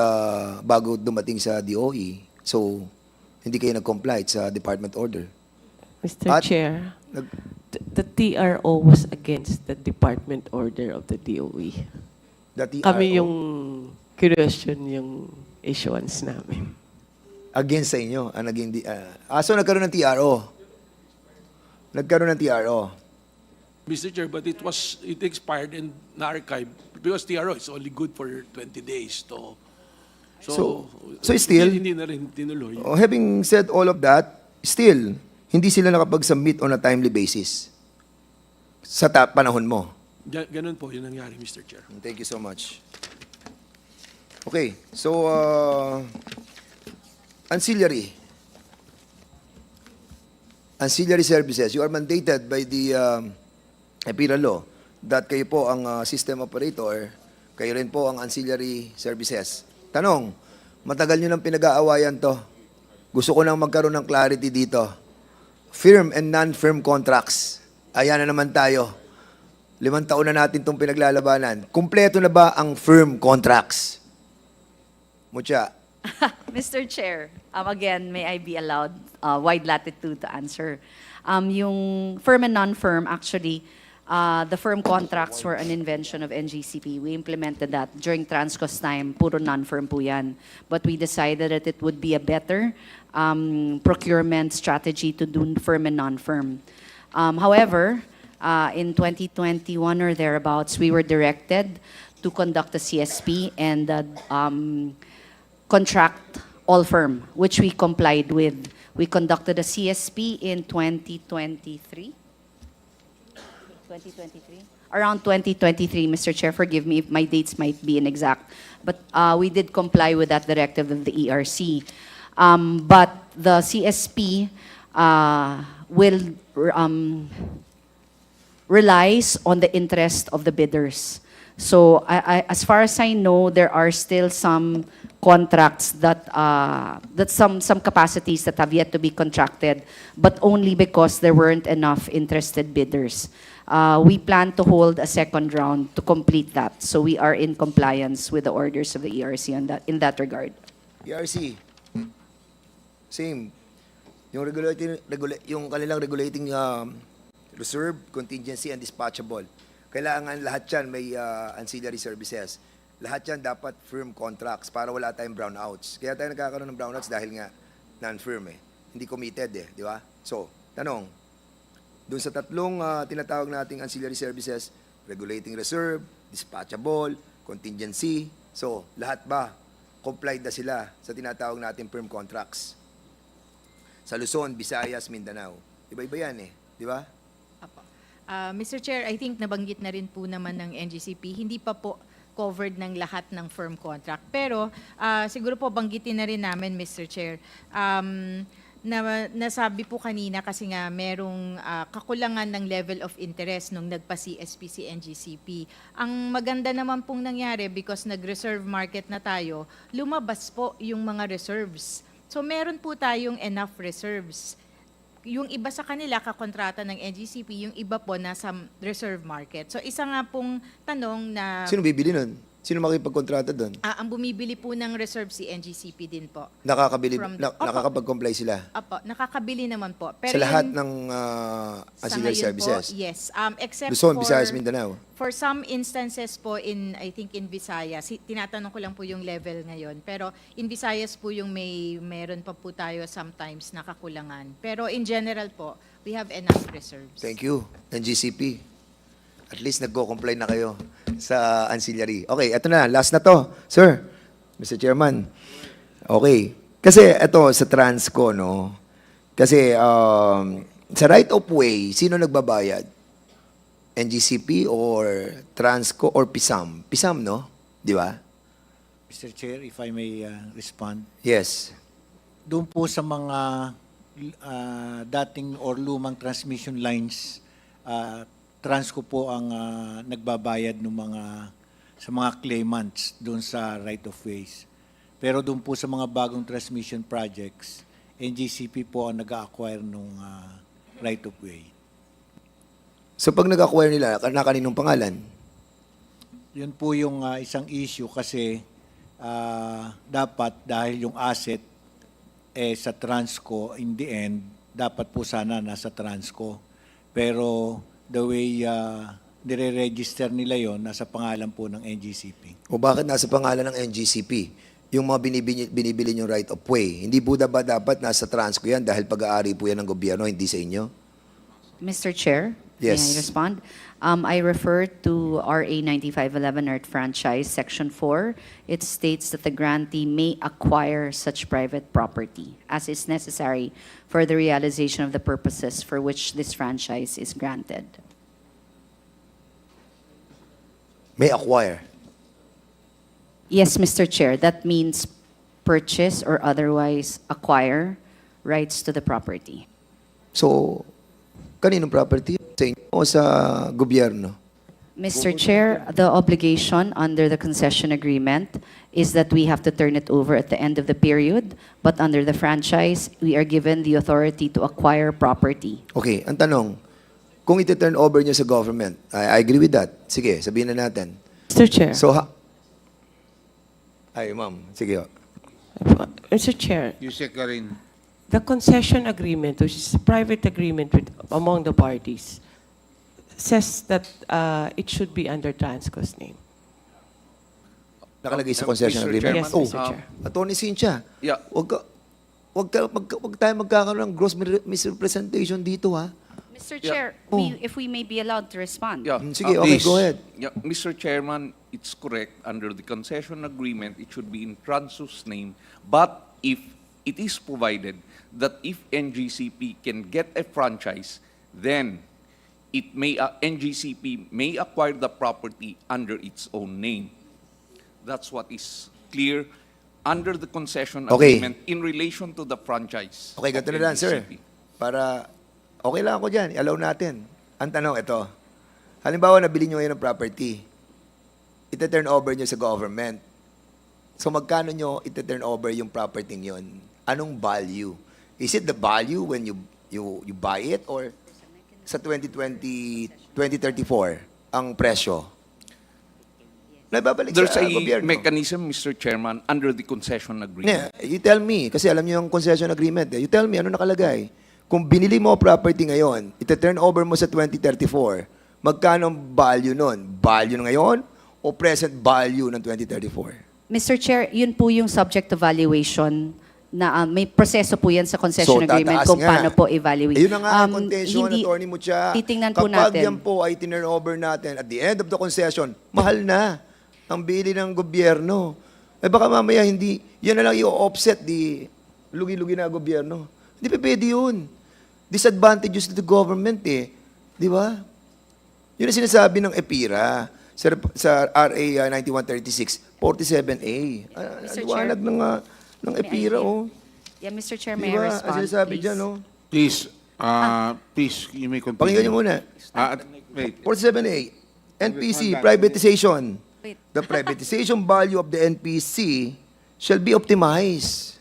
S2: bago dumating sa DOE. So, hindi kayo nag-comply sa department order.
S14: Mr. Chair, the TRO was against the department order of the DOE.
S2: The TRO?
S14: Kami yung question yung issuance namin.
S2: Against sa inyo? So nagkaroon ng TRO? Nagkaroon ng TRO?
S13: Mr. Chair, but it expired in na-archive because TRO is only good for 20 days. So
S2: still,
S13: hindi na rin tinuloy.
S2: Having said all of that, still, hindi sila nakapag-submit on a timely basis sa panahon mo.
S13: Ganun po yung nangyari, Mr. Chair.
S2: Thank you so much. Okay, so ancillary services, you are mandated by the Penal Law that kayo po ang system operator, kayo rin po ang ancillary services. Tanong, matagal nyo nang pinag-aawayan to. Gusto ko nang magkaroon ng clarity dito. Firm and non-firm contracts. Ayan na naman tayo. 5 taon na natin itong pinaglalabanan. Kumpleto na ba ang firm contracts? Mucha.
S12: Mr. Chair, again, may I be allowed wide latitude to answer. Yung firm and non-firm, actually, The firm contracts were an invention of NGCP. We implemented that during Transco's time. Puro non-firm po yan. But we decided that it would be a better procurement strategy to do firm and non-firm. However, in 2021 or thereabouts, we were directed to conduct a CSP and contract all firm, which we complied with. We conducted a CSP in 2023. 2023? Around 2023, Mr. Chair, forgive me if my dates might be inexact. But we did comply with that directive of the ERC. But the CSP will relies on the interest of the bidders. So as far as I know, there are still some contracts that some capacities that have yet to be contracted, but only because there weren't enough interested bidders. We plan to hold a second round to complete that. So we are in compliance with the orders of the ERC on that, in that regard.
S2: ERC, same. Yung yung kanilang regulating reserve, contingency, and dispatchable. Kailangan lahat yan may ancillary services. Lahat yan dapat firm contracts para wala tayong brownouts. Kaya tayo nagkakaroon ng brownouts dahil nga non-firm Hindi committed di ba? So, tanong, doon sa tatlong tinatawag nating ancillary services, regulating reserve, dispatchable, contingency, so lahat ba complied na sila sa tinatawag nating firm contracts? Sa Luzon, Visayas, Mindanao. Iba-iba yan di ba?
S5: Mr. Chair, I think nabanggit na rin po naman ng NGCP, hindi pa po covered ng lahat ng firm contract. Pero siguro po banggitin na rin namin, Mr. Chair, nasabi po kanina kasi nga merong kakulangan ng level of interest nung nagpa-CSP si NGCP. Ang maganda naman pong nangyari because nag-reserve market na tayo, lumabas po yung mga reserves. So meron po tayong enough reserves. Yung iba sa kanila kakontrata ng NGCP, yung iba po nasa reserve market. So isa nga pong tanong na...
S2: Sino bibili nun? Sino makipagkontrata doon?
S5: ang bumibili po ng reserve si NGCP din po.
S2: Nakakapag-comply sila?
S5: Opo, nakakabili naman po. Pero
S2: sa lahat ng ancillary services?
S5: Po, yes. Except
S2: Luzon, Visayas, Mindanao?
S5: For some instances po, I think in Visayas, tinatanong ko lang po yung level ngayon, pero in Visayas po yung meron pa po tayo sometimes nakakulangan. Pero in general po, we have enough reserves.
S2: Thank you, NGCP. At least nagko-comply na kayo sa ancillary. Okay, eto na. Last na to. Sir, Mr. Chairman. Okay. Kasi eto sa Transco, no? Kasi sa right of way, sino nagbabayad? NGCP or Transco or PISAM? PISAM, no? Di ba?
S7: Mr. Chair, if I may respond.
S2: Yes.
S7: Doon po sa mga dating or lumang transmission lines, Transco po ang nagbabayad sa mga claimants doon sa right of ways. Pero doon po sa mga bagong transmission projects, NGCP po ang nag-acquire ng right of way.
S2: So pag nag-acquire nila, kaninong pangalan?
S7: Yun po yung isang issue kasi dapat dahil yung asset sa Transco, in the end, dapat po sana nasa Transco. Pero the way nire-register nila yon nasa pangalan po ng NGCP.
S2: O bakit nasa pangalan ng NGCP? Yung mga binibili yung right of way. Hindi po ba dapat nasa Transco yan dahil pag-aari po yan ng gobyerno, hindi sa inyo?
S12: Mr. Chair,
S2: yes.
S12: May I respond? I refer to RA 9511 Earth Franchise, Section 4. It states that the grantee may acquire such private property as is necessary for the realization of the purposes for which this franchise is granted.
S2: May acquire?
S12: Yes, Mr. Chair. That means purchase or otherwise acquire rights to the property.
S2: So, kaninong property? Sa inyo o sa gobyerno?
S12: Mr. Chair, the obligation under the concession agreement is that we have to turn it over at the end of the period, but under the franchise, we are given the authority to acquire property.
S2: Okay, ang tanong, kung iti-turn over nyo sa government, I agree with that. Sige, sabihin na natin.
S14: Mr. Chair.
S2: So, ay, ma'am, sige.
S14: Mr. Chair.
S3: Yusek Karin.
S14: The concession agreement, which is a private agreement among the parties, says that it should be under Transco's name.
S2: Nakalagay sa concession
S4: Mr.
S2: agreement.
S14: Chairman,
S2: Oh,
S14: Mr. Chair.
S2: Attorney Cynthia,
S4: Yeah.
S2: wag tayo magkakaroon ng gross misrepresentation dito, ha?
S12: Mr.
S4: Yeah.
S12: Chair, if we may be allowed to respond.
S4: Yeah.
S2: Sige, okay,
S4: Please.
S2: go ahead.
S4: Yeah, Mr. Chairman, it's correct. Under the concession agreement, it should be in Transco's name. But if it is provided that if NGCP can get a franchise, then NGCP may acquire the property under its own name. That's what is clear under the concession
S2: Okay.
S4: agreement in relation to the franchise.
S2: Okay, ganito
S4: of
S2: na lang, sir.
S4: NGCP.
S2: Para, okay lang ako dyan, allow natin. Ang tanong, ito. Halimbawa, nabili nyo ngayon ng property. Ita-turn over nyo sa government. So, magkano nyo ita-turn over yung property nyon? Anong value? Is it the value when you buy it or sa 2034 ang presyo? Naibabalik
S4: There's
S2: sa
S4: a
S2: gobyerno.
S4: mechanism, Mr. Chairman, under the concession agreement.
S2: You tell me, kasi alam niyo yung concession agreement. You tell me, ano nakalagay? Kung binili mo property ngayon, ita-turn over mo sa 2034, magkano ang value nun? Value na ngayon o present value ng 2034?
S12: Mr. Chair, yun po yung subject to valuation na may proseso po yan sa concession agreement
S2: tataas
S12: kung
S2: nga.
S12: paano po evaluate.
S2: Ayun na nga ang contention,
S12: hindi-
S2: Attorney Mucha.
S12: titingnan po
S2: Kapag
S12: natin.
S2: yan po ay turn over natin at the end of the concession, mahal na ang bili ng gobyerno. Eh baka mamaya hindi, yan na lang i-offset di lugi-lugi na gobyerno. Hindi pa pwede yun. Disadvantages to the government eh. Di ba? Yun ang sinasabi ng EPIRA sa RA 9136, 47A.
S12: Mr.
S2: Liwanag ng EPIRA, oh.
S12: Yeah, Mr. Chair,
S2: Di
S12: may I
S2: ba?
S12: respond,
S2: Ang sinasabi
S12: please?
S2: dyan, oh.
S3: Please, please, you may continue.
S2: Pakinggan niyo muna.
S3: Wait.
S2: 47A, NPC,
S3: Wait,
S2: privatization.
S12: Wait.
S2: The privatization value of the NPC shall be optimized.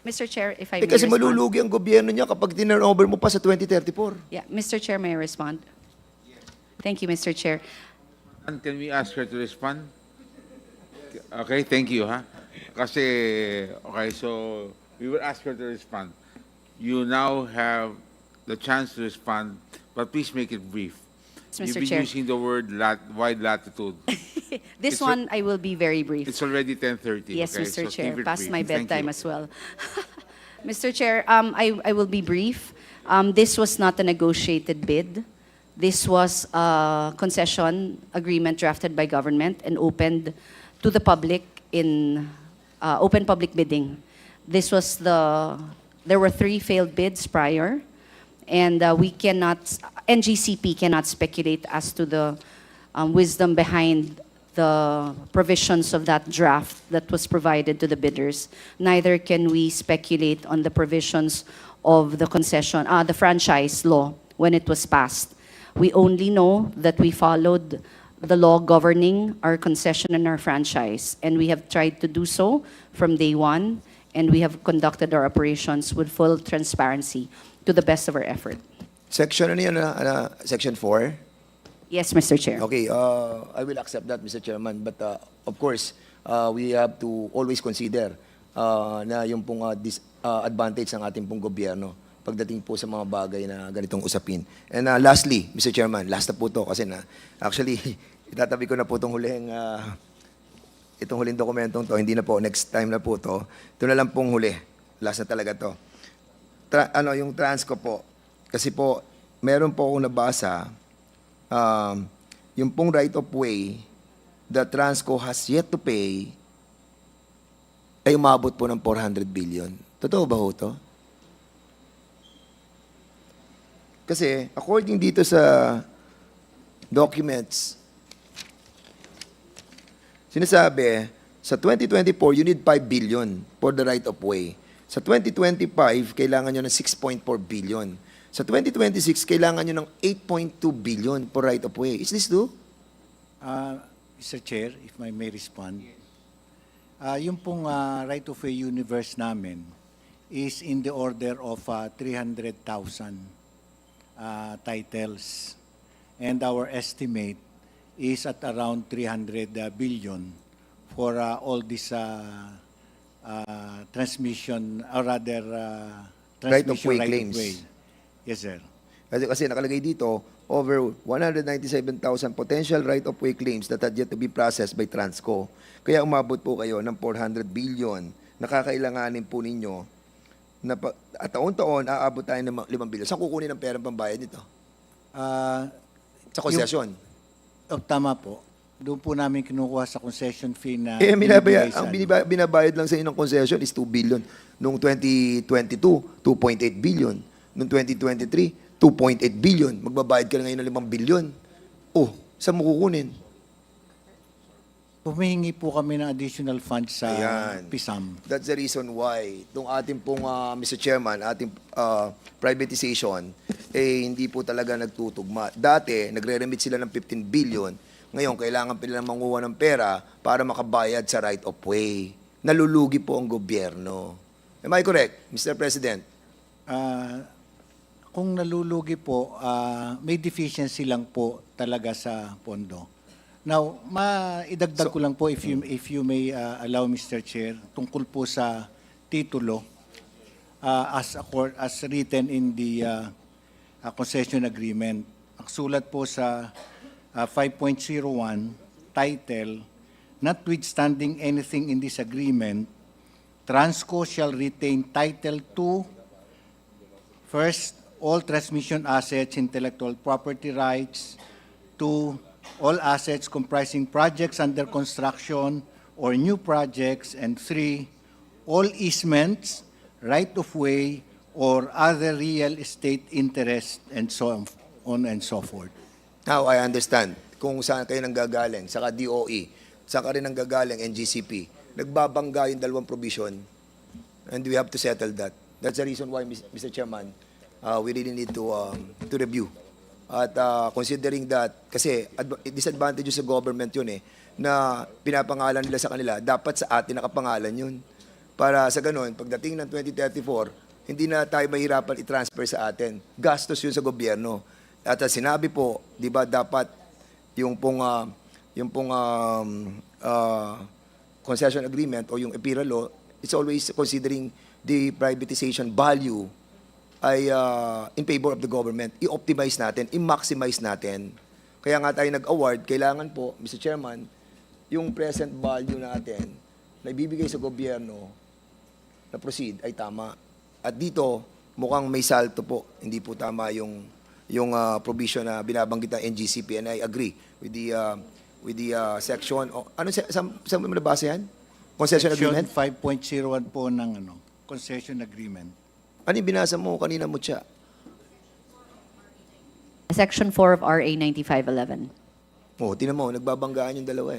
S12: Mr. Chair, if I
S2: Eh
S12: may
S2: kasi
S12: respond.
S2: malulugi ang gobyerno niya kapag tinurnover mo pa sa 2034.
S12: Yeah, Mr. Chair, may I respond? Thank you, Mr. Chair.
S3: And can we ask her to respond? Okay, thank you, ha? Kasi, okay, so we will ask her to respond. You now have the chance to respond, but please make it brief.
S12: Yes,
S3: You've
S12: Mr.
S3: been
S12: Chair.
S3: using the word wide latitude.
S12: This
S3: It's
S12: one, I will be very brief.
S3: It's already 10:30.
S12: Yes,
S3: okay?
S12: Mr.
S3: So
S12: Chair,
S3: keep it
S12: past
S3: brief.
S12: my
S3: Thank
S12: bedtime
S3: you.
S12: as well. Mr. Chair, I will be brief. This was not a negotiated bid. This was a concession agreement drafted by government and opened to the public in open public bidding. There were 3 failed bids prior, and NGCP cannot speculate as to the wisdom behind the provisions of that draft that was provided to the bidders. Neither can we speculate on the provisions of the concession, the franchise law when it was passed. We only know that we followed the law governing our concession and our franchise, and we have tried to do so from day one, and we have conducted our operations with full transparency to the best of our effort.
S2: Section ano yan? Section 4?
S12: Yes, Mr. Chair.
S2: Okay, I will accept that, Mr. Chairman. But of course, we have to always consider na yung pong advantage ng ating pong gobyerno pagdating po sa mga bagay na ganitong usapin. And lastly, Mr. Chairman, last na po to kasi actually, itatabi ko na po itong huling dokumentong to. Hindi na po, next time na po to. Ito na lang pong huli. Last na talaga to. Yung Transco po. Kasi po, meron po akong nabasa, yung pong right of way that Transco has yet to pay ay umabot po ng 400 billion. Totoo ba ho to? Kasi according dito sa documents, sinasabi, sa 2024, you need 5 billion for the right of way. Sa 2025, kailangan nyo ng 6.4 billion. Sa 2026, kailangan nyo ng 8.2 billion for right of way. Is this true?
S7: Mr. Chair, if I may respond. Yung pong right of way universe namin is in the order of 300,000 titles. And our estimate is at around 300 billion for all this transmission, or rather
S2: Right of
S7: transmission
S2: way claims.
S7: Yes, sir.
S2: Kasi nakalagay dito, over 197,000 potential right-of-way claims that had yet to be processed by Transco. Kaya umabot po kayo ng 400 billion na kakailanganin po ninyo na at taon-taon aabot tayo ng 5 billion. Saan kukunin ang perang pambayad nito? Sa konsesyon?
S7: Tama po. Doon po namin kinukuha sa concession fee na...
S2: Ang binabayad lang sa inyo ng concession is 2 billion. Noong 2022, 2.8 billion. Noong 2023, 2.8 billion. Magbabayad ka na ngayon ng 5 billion. Oh, saan mo kukunin?
S7: Humihingi po kami ng additional funds sa
S2: Ayan.
S7: PISAM.
S2: That's the reason why itong ating pong, Mr. Chairman, ating privatization, hindi po talaga nagtutugma. Dati, nagre-remit sila ng 15 billion. Ngayon, kailangan pa nilang manguha ng pera para makabayad sa right-of-way. Nalulugi po ang gobyerno. Am I correct, Mr. President?
S7: Kung nalulugi po, may deficiency lang po talaga sa pondo. Now, maidagdag ko lang po if you may allow, Mr. Chair, tungkol po sa titulo as written in the concession agreement. Ang sulat po sa 5.01 title, notwithstanding anything in this agreement, Transco shall retain title to, first, all transmission assets, intellectual property rights, to all assets comprising projects under construction or new projects, and 3, all easements, right-of-way, or other real estate interest, and so on and so forth.
S2: Now, I understand kung saan kayo nanggagaling, saka DOE, saka rin nanggagaling NGCP. Nagbabangga yung dalawang provision, and we have to settle that. That's the reason why, Mr. Chairman, we really need to review. At considering that, kasi disadvantage sa government yun na pinapangalan nila sa kanila, dapat sa atin nakapangalan yun. Para sa ganun, pagdating ng 2034, hindi na tayo mahirapan i-transfer sa atin. Gastos yun sa gobyerno. At sinabi po, di ba, dapat yung pong concession agreement o yung EPIRA law, it's always considering the privatization value ay in favor of the government. I-optimize natin, i-maximize natin. Kaya nga tayo nag-award, kailangan po, Mr. Chairman, yung present value natin na ibibigay sa gobyerno na proceed ay tama. At dito, mukhang may salto po. Hindi po tama yung provision na binabanggit ng NGCP, and I agree with the section. Saan mo nabasa yan? Concession agreement?
S7: Section 5.01 po ng concession agreement.
S2: Ano yung binasa mo? Kanina mo siya.
S12: Section 4 of RA 9511.
S2: Oh, tinan mo, nagbabanggaan yung dalawa